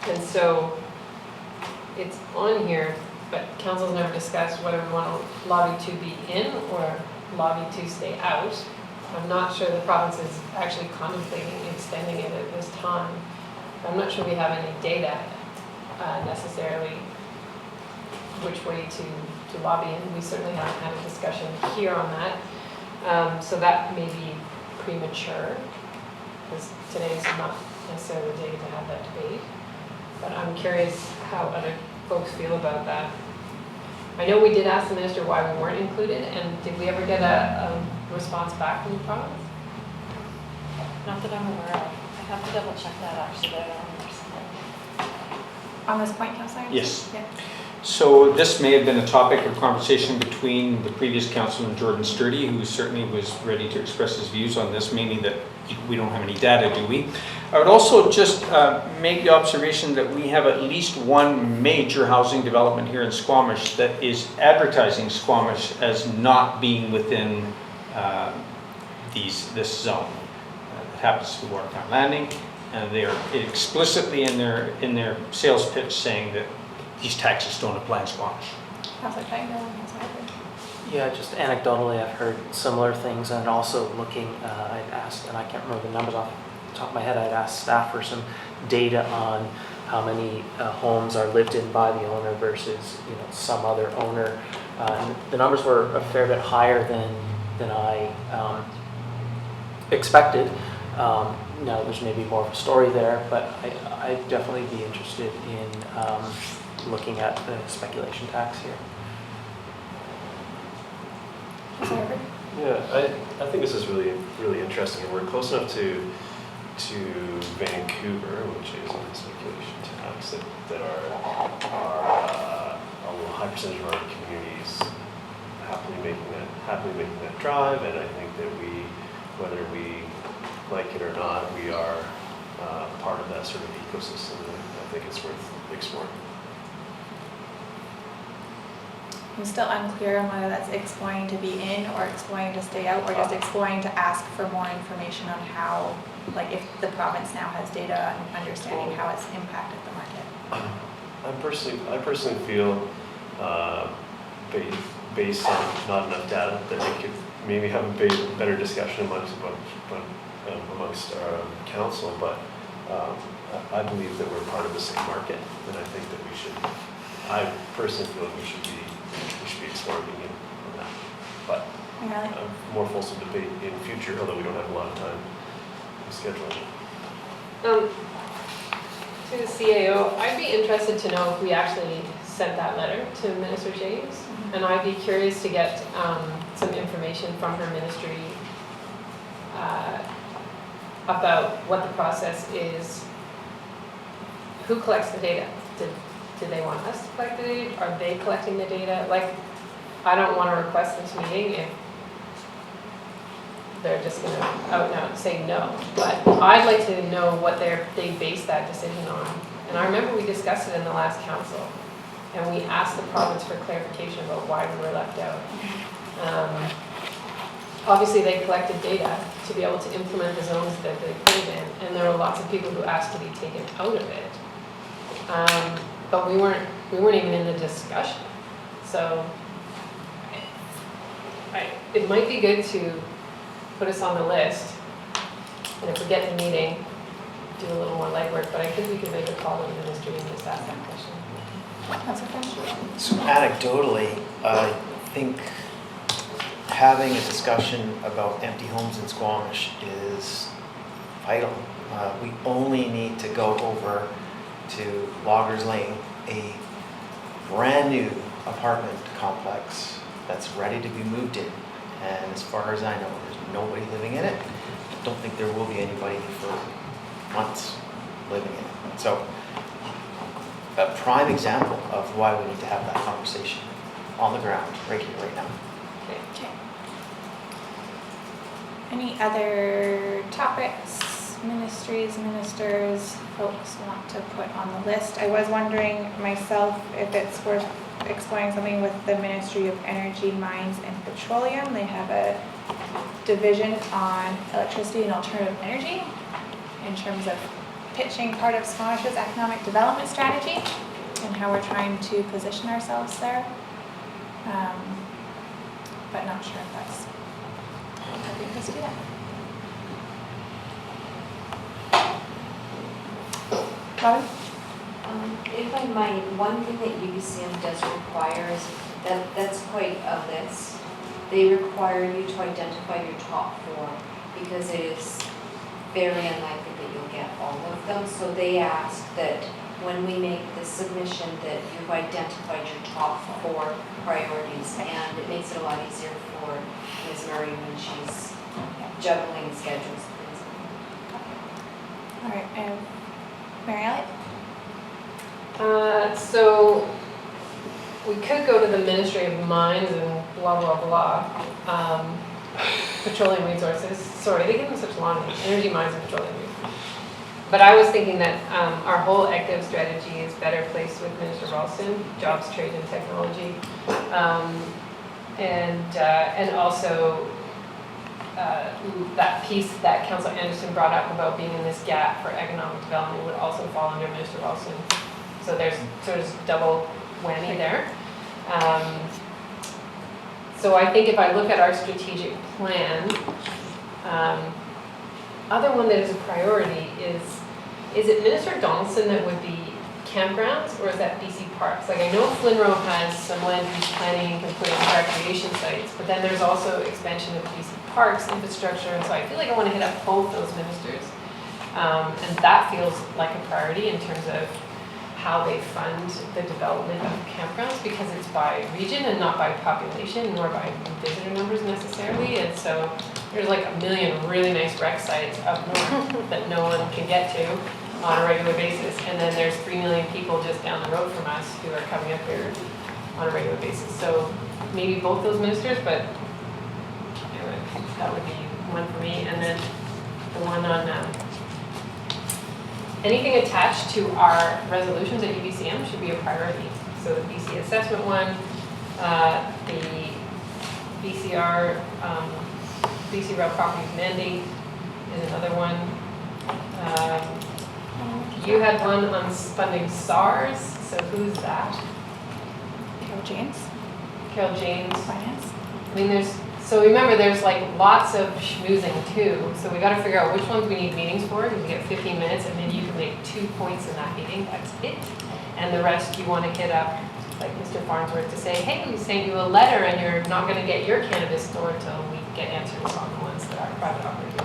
And so it's on here, but council's never discussed whether we want to lobby to be in or lobby to stay out. I'm not sure the province is actually contemplating extending it at this time. I'm not sure we have any data necessarily which way to lobby, and we certainly haven't had a discussion here on that. So that may be premature, because today is not necessarily the day to have that debate. But I'm curious how other folks feel about that. I know we did ask the minister why we weren't included, and did we ever get a response back from the province? Not that I'm aware of. I have to double check that actually. On this point, Councillor? Yes. Yeah. So this may have been a topic of conversation between the previous councillor and Jordan Sturdy, who certainly was ready to express his views on this, mainly that we don't have any data, do we? I would also just make the observation that we have at least one major housing development here in Squamish that is advertising Squamish as not being within this zone. It happens to be Waterfront Landing, and they are explicitly in their sales pitch saying that these taxes don't apply in Squamish. Councillor Tiger, Councillor Harper. Yeah, just anecdotally, I've heard similar things, and also looking, I'd asked, and I can't remember the numbers off the top of my head, I'd asked staff for some data on how many homes are lived in by the owner versus some other owner. And the numbers were a fair bit higher than I expected. Now there's maybe more of a story there, but I'd definitely be interested in looking at the speculation tax here. Yeah, I think this is really interesting, and we're close enough to Vancouver, which is on the speculation tax, that are a high percentage of our communities happily making that drive, and I think that whether we like it or not, we are part of that sort of ecosystem, and I think it's worth exploring. I'm still unclear on whether that's exploring to be in or exploring to stay out, or just exploring to ask for more information on how, like if the province now has data and understanding how it's impacted the market. I personally feel, based on not enough data, that we could maybe have a better discussion amongst our council, but I believe that we're part of the same market, and I think that I personally feel that we should be exploring being in on that. But more fulsome debate in future, although we don't have a lot of time to schedule it. To the CAO, I'd be interested to know if we actually sent that letter to Minister James, and I'd be curious to get some information from her ministry about what the process is, who collects the data. Do they want us to collect the data? Are they collecting the data? Like, I don't want to request this meeting if they're just going to out and out say no. But I'd like to know what they base that decision on. And I remember we discussed it in the last council, and we asked the province for clarification about why we were left out. Obviously, they collected data to be able to implement the zones that they put it in, and there were lots of people who asked to be taken out of it. But we weren't even in the discussion. So it might be good to put us on the list, and if we get the meeting, do a little more legwork, but I think we could make a call to the ministry and just ask that question. That's a question. So anecdotally, I think having a discussion about empty homes in Squamish is vital. We only need to go over to Loggers Lane, a brand new apartment complex that's ready to be moved in. And as far as I know, there's nobody living in it. I don't think there will be anybody for months living in it. So a prime example of why we need to have that conversation on the ground, right here, right now. Okay. Any other topics, ministries, ministers, folks want to put on the list? I was wondering myself if it's worth exploring something with the Ministry of Energy, Mines and Petroleum. They have a division on electricity and alternative energy in terms of pitching part of Squamish's economic development strategy and how we're trying to position ourselves there. But not sure if that's something to do that. Robin? If I might, one thing that UBCM does require is that's quite a list. They require you to identify your top 4 because it is very unlikely that you'll get all of them. So they ask that when we make the submission that you've identified your top 4 priorities, and it makes it a lot easier for Ms. Murray when she's juggling schedules. All right, Mary Elliott? So we could go to the Ministry of Mines and blah, blah, blah. Petroleum Resources. Sorry, they give them such long names. Energy, Mines, and Petroleum Resources. But I was thinking that our whole active strategy is better placed with Minister Ralston, Jobs, Trade, and Technology. And also that piece that Councillor Anderson brought up about being in this gap for economic development would also fall under Minister Ralston. So there's sort of double whammy there. So I think if I look at our strategic plan, other one that is a priority is it Minister Donaldson that would be campgrounds, or is that BC Parks? Like, I know Flinroe has some land use planning and can put in recreation sites, but then there's also expansion of BC Parks infrastructure, and so I feel like I want to hit up both those ministers. And that feels like a priority in terms of how they fund the development of campgrounds, because it's by region and not by population, nor by visitor numbers necessarily. And so there's like a million really nice rec sites up north that no one can get to on a regular basis. And then there's 3 million people just down the road from us who are coming up here on a regular basis. So maybe both those ministers, but anyway, that would be one for me. And then the one on anything attached to our resolutions at UBCM should be a priority. So the BC assessment one, the BCR, BC Rail Properties Mandate is another one. You had one on funding SARS, so who's that? Carol James. Carol James. Finance. I mean, so remember, there's like lots of schmoozing too. So we got to figure out which ones we need meetings for. You get 15 minutes, and then you can make 2 points in that meeting. That's it. And the rest you want to hit up, like Mr. Farnsworth, to say, hey, we sent you a letter, and you're not going to get your cannabis store until we get answers on the ones that are private operators.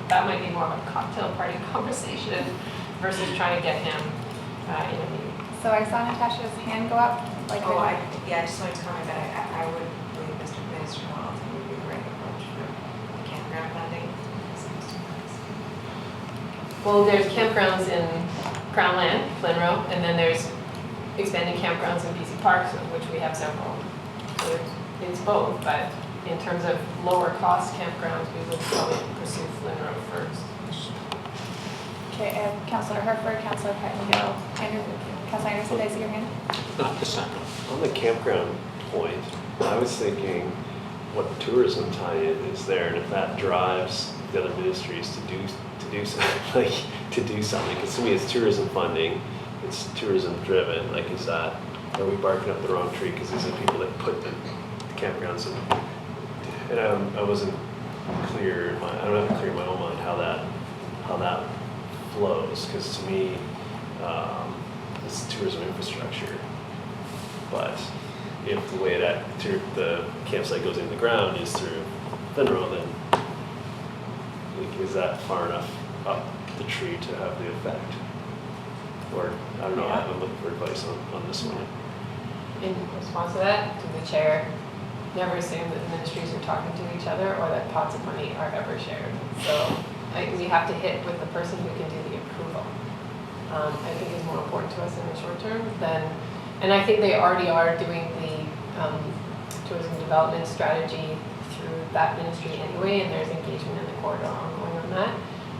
That might be more of a cocktail party conversation versus trying to get him in a meeting. So I saw Natasha's hand go up. Like, I just wanted to comment that I would believe Mr. Minister Donaldson would be the right approach for campground funding. Well, there's campgrounds in Crown Land, Flinroe, and then there's expanding campgrounds in BC parks, of which we have several. So it's both, but in terms of lower cost campgrounds, we would probably pursue Flynn Road first. Okay, Councillor Herford, Councillor Pettingill, Councillor Anderson, did I see your hand? Not the same. On the campground point, I was thinking what the tourism tie-in is there, and if that drives the other ministries to do something, because to me it's tourism funding, it's tourism driven, like are we barking up the wrong tree, because these are people that put the campgrounds in, and I wasn't clear, I don't have clear in my own mind how that flows, because to me, it's tourism infrastructure, but if the way that the campsite goes into the ground is through Finro, then is that far enough up the tree to have the effect? Or, I don't know, I'm looking for advice on this one. In response to that, to the chair, never assume that the ministries are talking to each other or that pots of money are ever shared. So we have to hit with the person who can do the approval. I think is more important to us in the short term than, and I think they already are doing the tourism development strategy through that ministry anyway, and there's engagement in the corridor ongoing on that.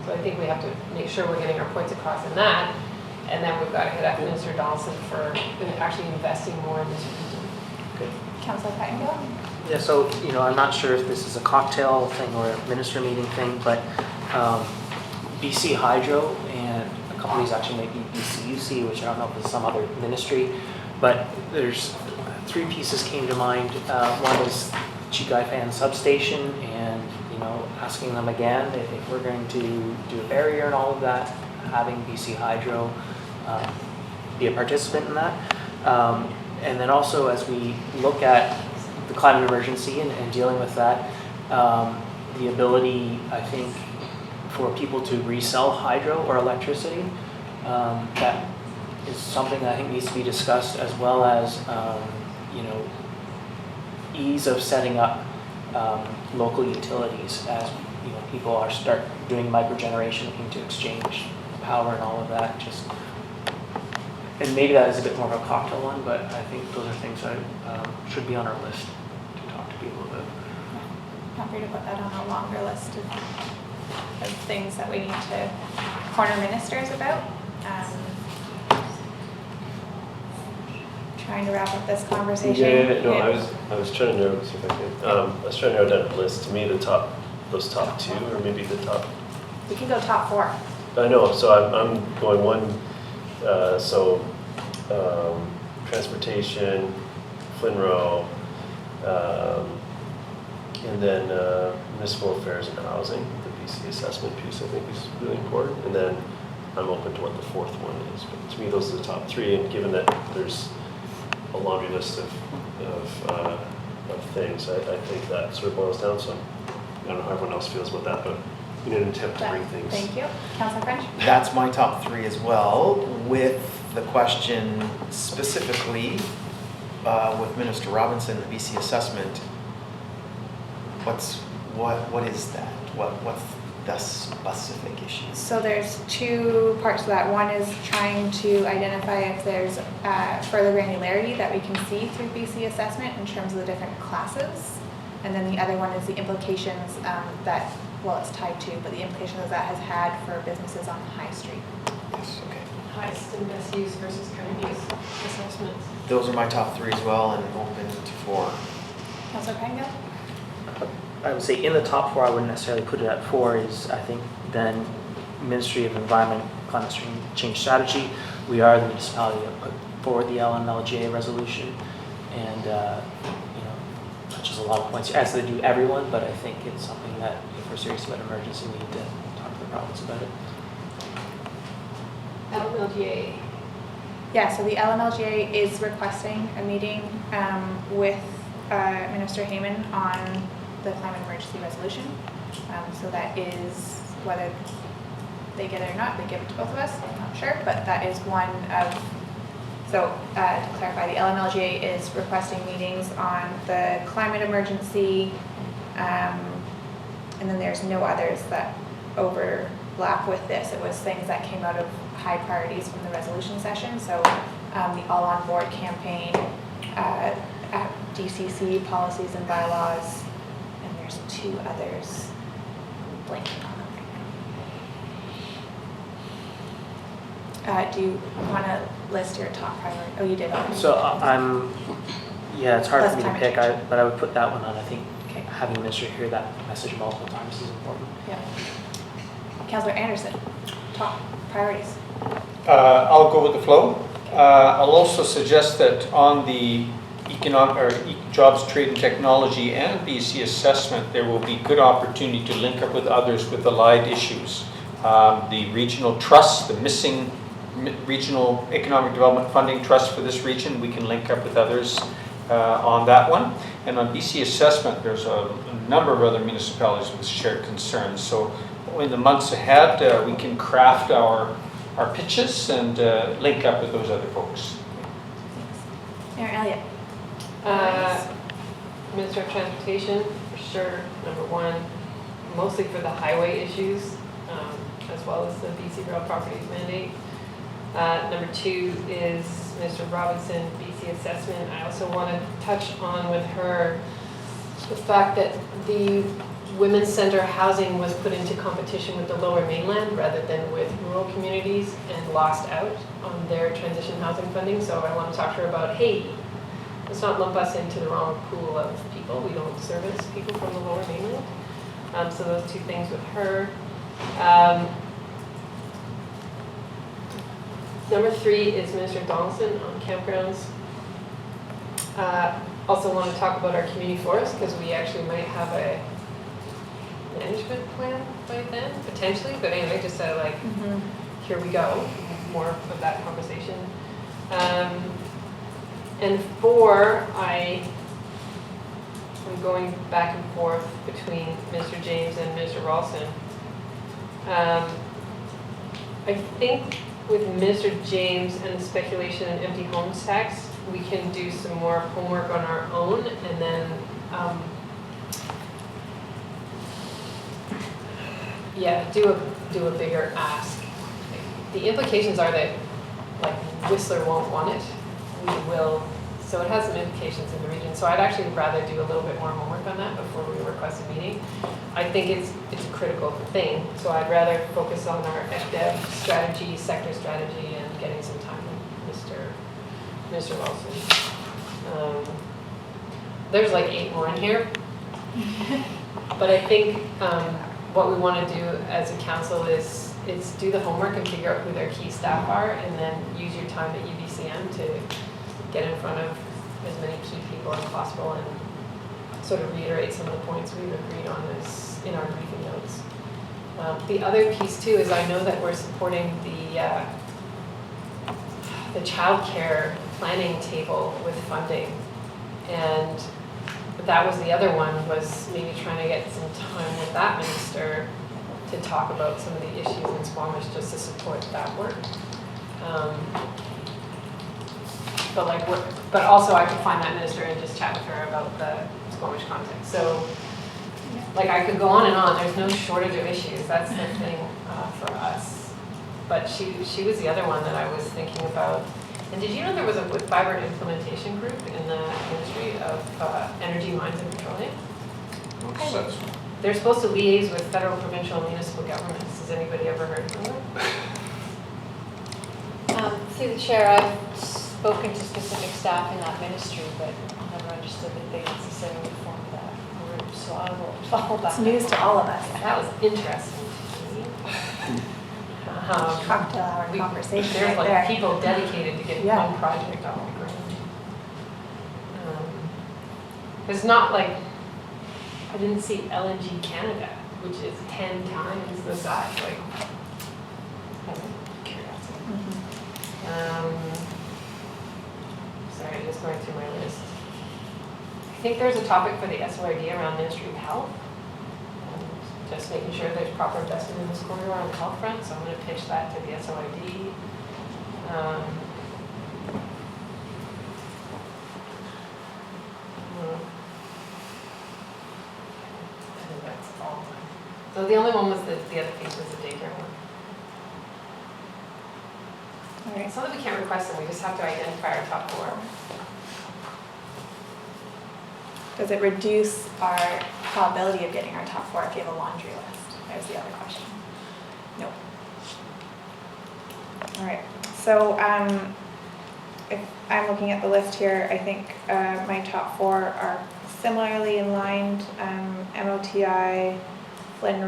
So I think we have to make sure we're getting our points across in that, and then we've got to hit up Minister Donaldson for actually investing more in this region. Okay. Councillor Pettingill? Yeah, so, I'm not sure if this is a cocktail thing or a minister meeting thing, but BC Hydro and a couple of these actually might be BCUC, which I don't know if it's some other ministry, but there's 3 pieces came to mind. One is Chikai Fan substation, and asking them again if we're going to do a barrier and all of that, having BC Hydro be a participant in that. And then also as we look at the climate emergency and dealing with that, the ability, I think, for people to resell hydro or electricity, that is something that I think needs to be discussed, as well as ease of setting up local utilities as people are start doing microgeneration, looking to exchange power and all of that. And maybe that is a bit more of a cocktail one, but I think those are things that should be on our list to talk to people about. Happy to put that on a longer list of things that we need to corner ministers about. Trying to wrap up this conversation. I was trying to narrow, see if I could. I was trying to narrow down a list. To me, those top 2, or maybe the top. We can go top 4. I know. So I'm going one. Transportation, Flynro, and then municipal affairs and housing. The BC assessment piece, I think, is really important. And then I'm open to what the 4th one is. But to me, those are the top 3. And given that there's a laundry list of things, I think that sort of boils down. So I don't know how everyone else feels about that, but in an attempt to bring things. Thank you. Councillor French? That's my top 3 as well, with the question specifically with Minister Robinson, the BC assessment. What is that? What's the specific issue? So there's 2 parts to that. One is trying to identify if there's further granularity that we can see through BC assessment in terms of the different classes. And then the other one is the implications that, well, it's tied to, but the implications that has had for businesses on High Street. Yes, okay. Highest and best use versus current use assessments. Those are my top 3 as well, and open to 4. Councillor Pettingill? I would say in the top 4, I wouldn't necessarily put it at 4, is I think then Ministry of Environment, Climate Change Strategy. We are the municipality that put forward the LMLGA resolution, and touches a lot of points, as they do everyone, but I think it's something that if we're serious about emergency, we need to talk to the province about it. LMLGA. Yeah, so the LMLGA is requesting a meeting with Minister Heyman on the climate emergency resolution. So that is, whether they get it or not, they give it to both of us, I'm not sure, but that is one of, so to clarify, the LMLGA is requesting meetings on the climate emergency, and then there's no others that overlap with this. It was things that came out of high priorities from the resolution session, so the All On Board campaign, at DCC, Policies and Bylaws, and there's 2 others. I'm blanking on them right now. Do you want to list your top priority? Oh, you did already. So yeah, it's hard Less for me to time pick, change. but I would put that one on. I think Okay. having the minister hear that message multiple times is important. Yeah. Councillor Anderson, top priorities. I'll go with the flow. I'll also suggest that on the jobs, trade and technology and BC assessment, there will be good opportunity to link up with others with allied issues. The regional trust, the missing regional economic development funding trust for this region, we can link up with others on that one. And on BC assessment, there's a number of other municipalities with shared concerns. So in the months ahead, we can craft our pitches and link up with those other folks. Mayor Elliott. Minister of Transportation, for sure, number 1, mostly for the highway issues, as well as the BC Real Properties mandate. Number 2 is Mr. Robinson, BC Assessment. I also want to touch on with her the fact that the Women's Center housing was put into competition with the Lower Mainland rather than with rural communities and lost out on their transition housing funding. So I want to talk to her about, hey, let's not lump us into the wrong pool of people. We don't service people from the Lower Mainland. So those 2 things with her. Number 3 is Minister Donaldson on campgrounds. Also want to talk about our community forest because we actually might have a management plan by then, potentially. But anyway, just here we go. More of that conversation. And 4, I'm going back and forth between Mr. James and Mr. Ralston. I think with Mr. James and the speculation and empty homes tax, we can do some more homework on our own and then do a bigger ask. The implications are that Whistler won't want it. We will, so it has some implications in the region. So I'd actually rather do a little bit more homework on that before we request a meeting. I think it's a critical thing. So I'd rather focus on our FDEV strategy, sector strategy, and getting some time with Mr. Wilson. There's 8 more in here. But I think what we want to do as a council is do the homework and figure out who their key staff are, and then use your time at UBCM to get in front of as many key people as possible and sort of reiterate some of the points we've agreed on in our briefing notes. The other piece too is I know that we're supporting the childcare planning table with funding, and that was the other one, was maybe trying to get some time with that minister to talk about some of the issues in Squamish just to support that work. But also I could find that minister and just chat with her about the Squamish context. So I could go on and on. There's no shortage of issues. That's the thing for us. But she was the other one that I was thinking about. And did you know there was a wood fiber implementation group in the Ministry of Energy, Mines and Petroleum? What's that? They're supposed to liaise with federal, provincial, and municipal governments. Has anybody ever heard from them? Through the chair, I've spoken to specific staff in that ministry, but never understood that they necessarily formed that group. So I will follow back. It's news to all of us. That was interesting to me. Cocktail hour conversation There's right there. people dedicated to getting one project off the ground. It's not I didn't see LNG Canada, which is 10 times the size. Curiosity. Sorry, just going through my list. I think there's a topic for the SOID around Ministry of Health. Just making sure there's proper investment in this corridor on the health front, so I'm going to pitch that to the SOID. I think that's all. So the only one was the other piece was the daycare one. All right. It's not that we can't request them, we just have to identify our top 4. Does it reduce our probability of getting our top 4 if you have a laundry list? There's the other question. Nope. All right, so if I'm looking at the list here, I think my top 4 are similarly in line, MOTI, Flynn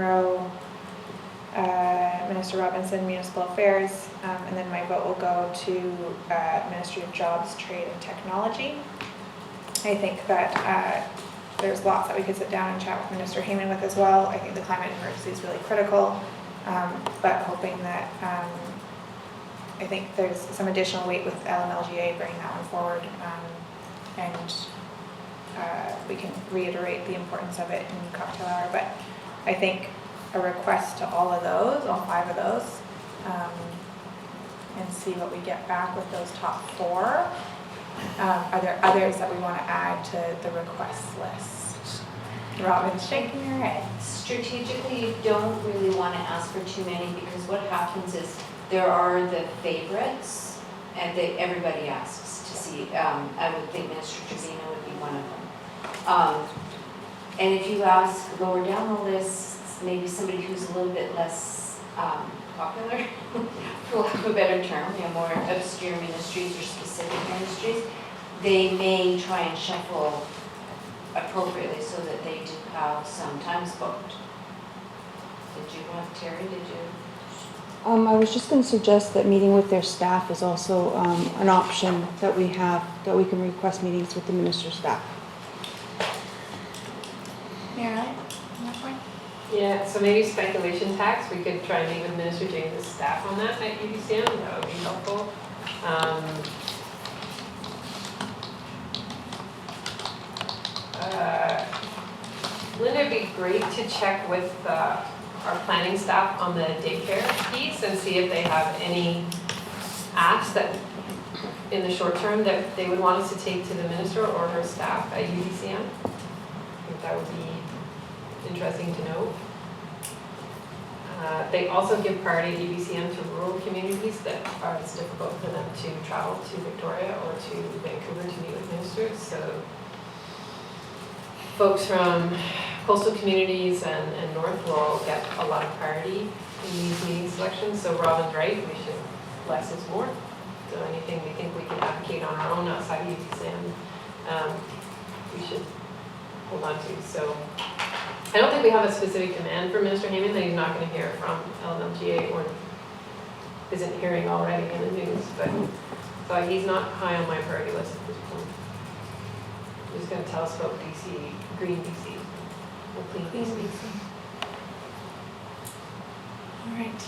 Minister Robinson, Municipal Affairs, and then my vote will go to Ministry of Jobs, Trade and Technology. I think that there's lots that we could sit down and chat with Minister Heyman with as well. I think the climate emergency is really critical, but hoping that I think there's some additional weight with LMLGA bringing that one forward, and we can reiterate the importance of it in cocktail hour. But I think a request to all of those, all 5 of those, and see what we get back with those top 4. Are there others that we want to add to the request list? Robin's shaking her head. Strategically, you don't really want to ask for too many, because what happens is there are the favorites, and everybody asks to see. I would think Minister Trevino would be one of them. And if you ask lower down the list, maybe somebody who's a little bit less popular, for lack of a better term, more obscure ministries or specific ministries, they may try and shuffle appropriately so that they do have some times booked. Did you want, Terry, did you? I was just going to suggest that meeting with their staff is also an option that we have, that we can request meetings with the minister's staff. Yeah, on that point? Yeah, so maybe speculation tax, we could try and meet with Minister James' staff on that at UBCM, that would be helpful. Linda, it'd be great to check with our planning staff on the daycare piece and see if they have any asks that in the short term that they would want us to take to the minister or her staff at UBCM. I think that would be interesting to know. They also give priority at UBCM to rural communities that are it's difficult for them to travel to Victoria or to Vancouver to meet with ministers. So folks from coastal communities and North will get a lot of priority in these meeting selections. So Robin's right, we should less is more. So anything we think we can advocate on our own outside of UBCM, we should hold on to. So I don't think we have a specific demand for Minister Heyman that he's not going to hear from LMLGA or isn't hearing already in the news, but so he's not high on my priority list at this point. He's going to tell us about BC, green BC, or clean BC. All right.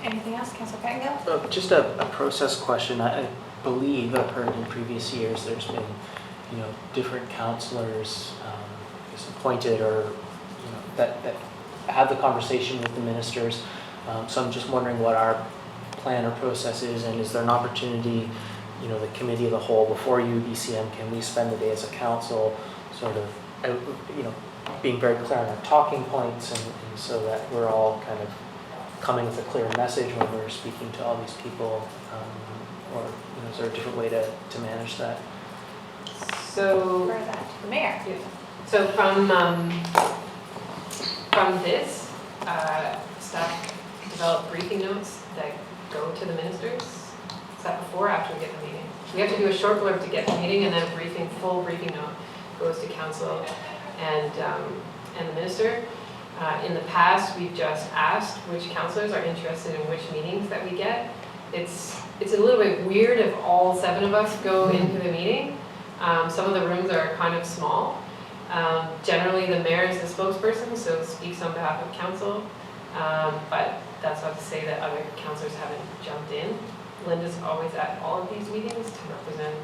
Anything else, Councilor Pettingill? Just a process question. I believe I've heard in previous years there's been, different councillors appointed or that have the conversation with the ministers. So I'm just wondering what our plan or process is, and is there an opportunity, the committee of the whole before UBCM, can we spend the day as a council sort of, being very clear on our talking points and so that we're all kind of coming with a clear message when we're speaking to all these people, or is there a different way to manage that? So For that, the mayor. yeah. So from this, staff develop briefing notes that go to the ministers. Is that before or after we get the meeting? We have to do a short blurb to get the meeting, and then a full briefing note goes to council and the minister. In the past, we've just asked which councillors are interested in which meetings that we get. It's a little bit weird if all 7 of us go into the meeting. Some of the rooms are kind of small. Generally, the mayor is the spokesperson, so speaks on behalf of council. But that's not to say that other councillors haven't jumped in. Linda's always at all of these meetings to represent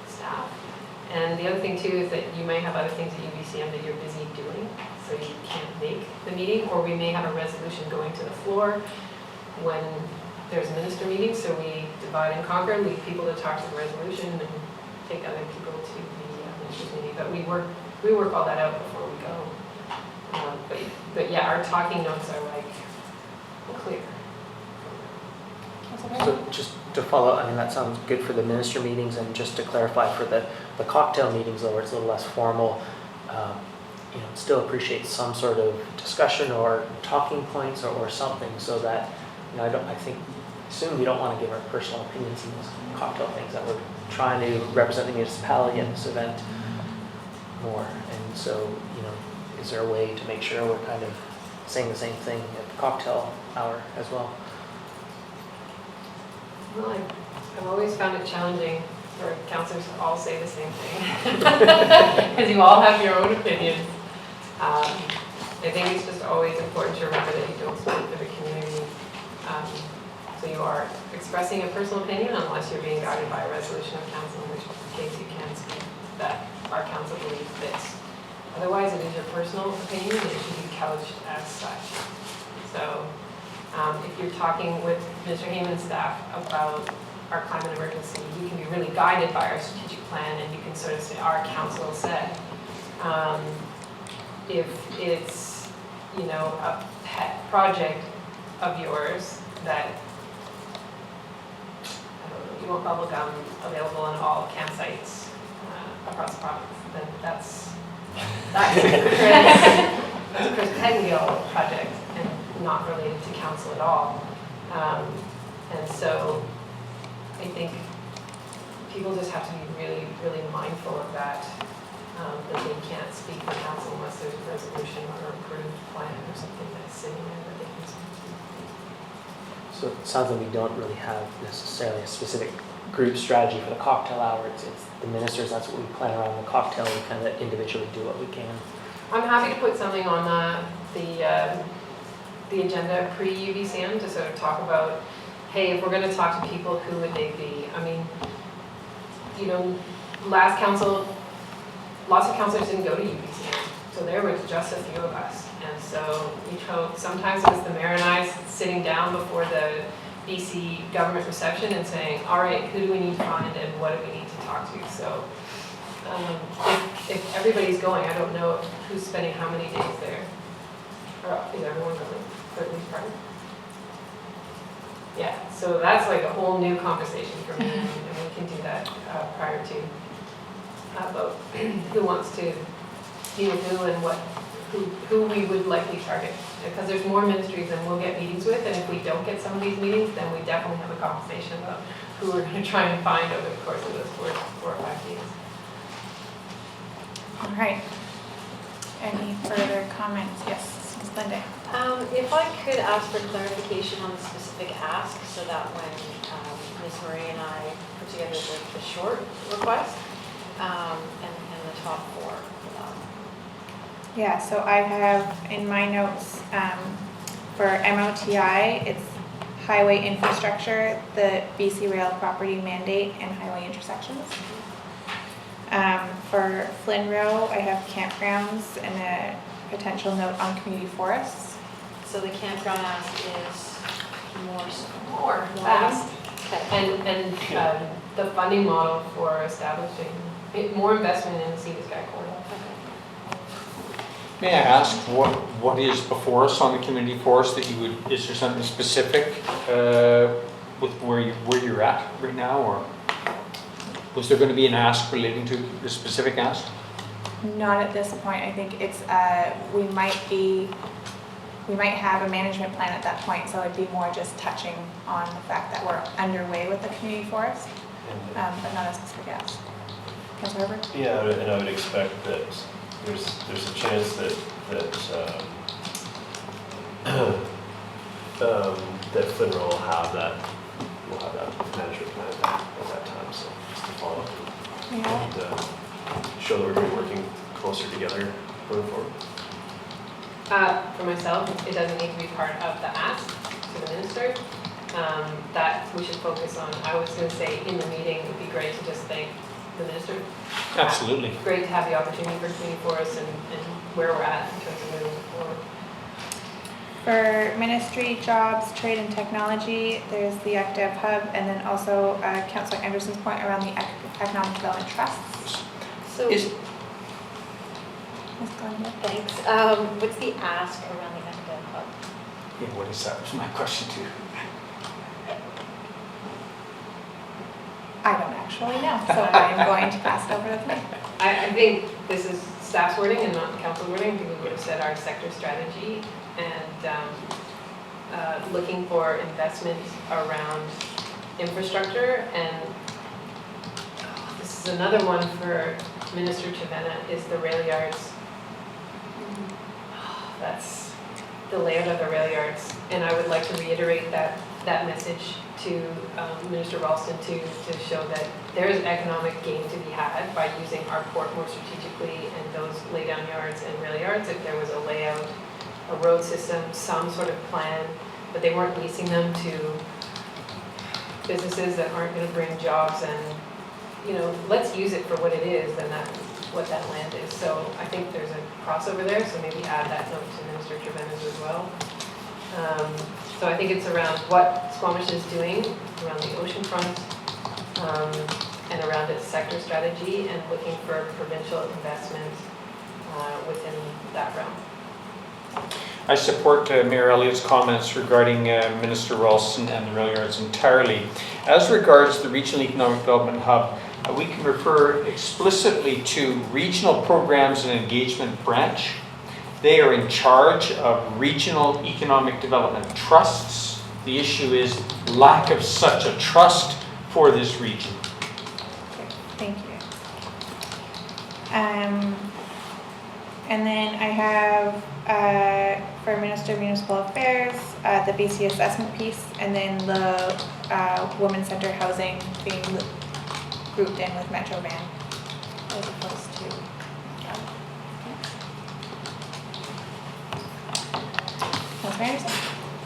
staff. And the other thing too is that you may have other things at UBCM that you're busy doing, so you can't make the meeting, or we may have a resolution going to the floor when there's minister meetings, so we divide and conquer, leave people to talk to the resolution and take other people to the minister's meeting. But we work all that out before we go. But yeah, our talking notes are like clear. Councilor? So just to follow, I mean, that sounds good for the minister meetings, and just to clarify for the cocktail meetings, though, where it's a little less formal, still appreciate some sort of discussion or talking points or something, so that, I think, assume we don't want to give our personal opinions in those cocktail things, that we're trying to represent the municipality in this event more. And so, is there a way to make sure we're kind of saying the same thing at the cocktail hour as well? Well, I've always found it challenging for councillors to all say the same thing, because you all have your own opinions. I think it's just always important to remember that you don't speak for the community. So you are expressing a personal opinion unless you're being guided by a resolution of council, in which case you can speak that our council believes fits. Otherwise, it is your personal opinion and it should be couched as such. So if you're talking with Mr. Heyman's staff about our climate emergency, you can be really guided by our strategic plan, and you can sort of say, our council said. If it's, a pet project of yours that, you want bubble gum available in all campsites across the province, then that's a Chris Pettengill project and not related to council at all. And so I think people just have to be really, really mindful of that, that they can't speak for council unless there's a resolution or approved plan or something that's sitting there that they can speak to. So it sounds like we don't really have necessarily a specific group strategy for the cocktail hour. It's the ministers, that's what we plan around the cocktail. We kind of individually do what we can. I'm happy to put something on the agenda pre-UBCM to sort of talk about, hey, if we're going to talk to people, who would they be? I mean, last council, lots of councillors didn't go to UBCM, so there was just a few of us. And so sometimes it was the mayor and I sitting down before the BC government reception and saying, all right, who do we need to find and what do we need to talk to? So if everybody's going, I don't know who's spending how many days there. Or is everyone going for at least part? Yeah, so that's like a whole new conversation for me, and we can do that prior to about who wants to deal with who and who we would likely target. Because there's more ministries than we'll get meetings with, and if we don't get some of these meetings, then we definitely have a conversation about who we're going to try and find over the course of those four or 5 meetings. All right. Any further comments? Yes, Ms. Glenday. If I could ask for clarification on the specific ask, so that when Ms. Marie and I put together the short request and the top 4 for that. Yeah, so I have in my notes for MOTI, it's highway infrastructure, the BC Rail property mandate, and highway intersections. For Flynn Row, I have campgrounds and a potential note on community forests. So the campground ask is More asked. Okay. And the funding model for establishing more investment in the Sea to Sky corridor. May I ask what is before us on the community forest that you would, is there something specific with where you're at right now, or was there going to be an ask relating to the specific ask? Not at this point. I think it's, we might have a management plan at that point, so it'd be more just touching on the fact that we're underway with the community forest, but not a specific ask. Councilor Herbert? Yeah, and I would expect that there's a chance that Flynn will have that management plan at that time. So just to follow up and show that we're going to be working closer together going forward. For myself, it doesn't need to be part of the ask to the minister. That we should focus on. I was going to say in the meeting, it would be great to just thank the minister. Absolutely. Great to have the opportunity for community forests and where we're at in terms of moving forward. For ministry, jobs, trade and technology, there's the ECDEV hub, and then also Councillor Anderson's point around the economic development trusts. So, Ms. thanks. What's the ask around the ECDEV hub? Yeah, what is that? Was my question too. I don't actually know, so I'm going to pass it over to them. I think this is staff's wording and not council wording. I think we would have said our sector strategy and looking for investment around infrastructure. And this is another one for Minister Trevena, is the rail yards. That's the layout of the rail yards. And I would like to reiterate that message to Minister Ralston to show that there is economic gain to be had by using our port more strategically and those laydown yards and rail yards. If there was a layout, a road system, some sort of plan, but they weren't leasing them to businesses that aren't going to bring jobs, and let's use it for what it is, and that's what that land is. So I think there's a crossover there, so maybe add that note to Minister Trevena's as well. So I think it's around what Squamish is doing around the oceanfront and around its sector strategy, and looking for provincial investment within that realm. I support Mayor Elliott's comments regarding Minister Ralston and the rail yards entirely. As regards the Regional Economic Development Hub, we can refer explicitly to Regional Programs and Engagement Branch. They are in charge of regional economic development trusts. The issue is lack of such a trust for this region. Thank you. And then I have for Minister of Municipal Affairs, the BC assessment piece, and then the Women's Centre housing being grouped in with Metro Van as opposed to.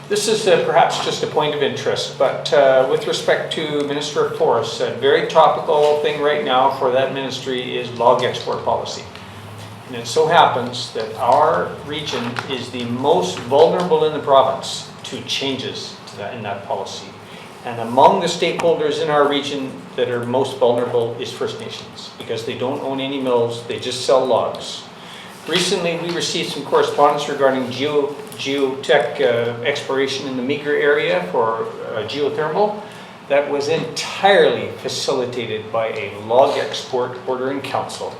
This is perhaps just a point of interest, but with respect to Minister of Forests, a very topical thing right now for that ministry is log export policy. And it so happens that our region is the most vulnerable in the province to changes to that, in that policy. And among the stakeholders in our region that are most vulnerable is First Nations, because they don't own any mills, they just sell logs. Recently, we received some correspondence regarding geotech exploration in the Meager area for geothermal. That was entirely facilitated by a log export order in council,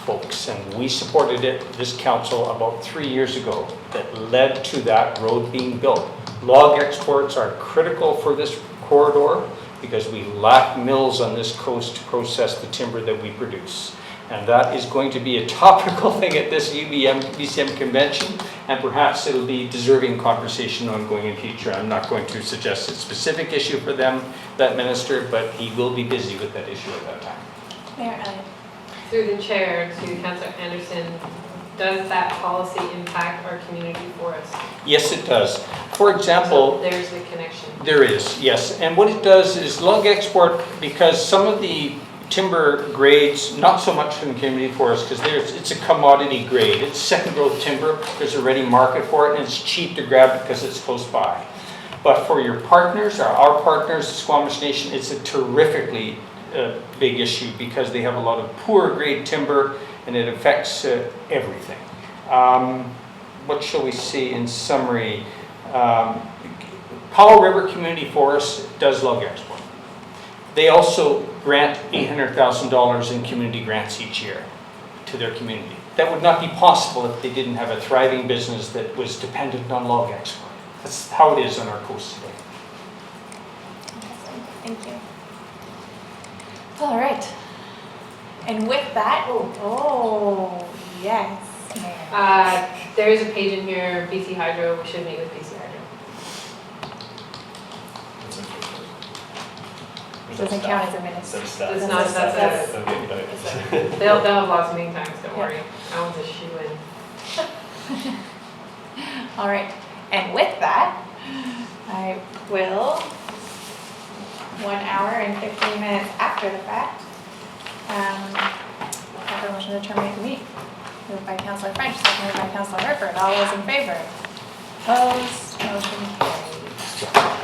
folks, and we supported it, this council, about 3 years ago, that led to that road being built. Log exports are critical for this corridor because we lack mills on this coast to process the timber that we produce. And that is going to be a topical thing at this UBCM convention, and perhaps it'll be deserving conversation ongoing in future. I'm not going to suggest a specific issue for them, that minister, but he will be busy with that issue at that time. Mayor Elliott. Through the chair to Councillor Anderson, does that policy impact our community forests? Yes, it does. For example, so there's the connection. There is, yes. And what it does is log export, because some of the timber grades, not so much from community forests, because it's a commodity grade. It's second growth timber. There's a ready market for it, and it's cheap to grab because it's close by. But for your partners, our partners, the Squamish Nation, it's a terrifically big issue because they have a lot of poor grade timber, and it affects everything. What shall we see in summary? Powell River Community Forest does log export. They also grant $800,000 in community grants each year to their community. That would not be possible if they didn't have a thriving business that was dependent on log export. That's how it is on our coast today. Thank you. All right. And with that, yes. There is a page in here, BC Hydro, we should meet with BC Hydro. Doesn't count as a minute. It's not, they'll have lots of meeting times, don't worry. That one's a shoe-in. All right, and with that, I will, 1 hour and 15 minutes after the fact, have a motion to terminate the meeting. Moved by Councillor French, seconded by Councillor Herford. All those in favor? Opposed? Motion carries.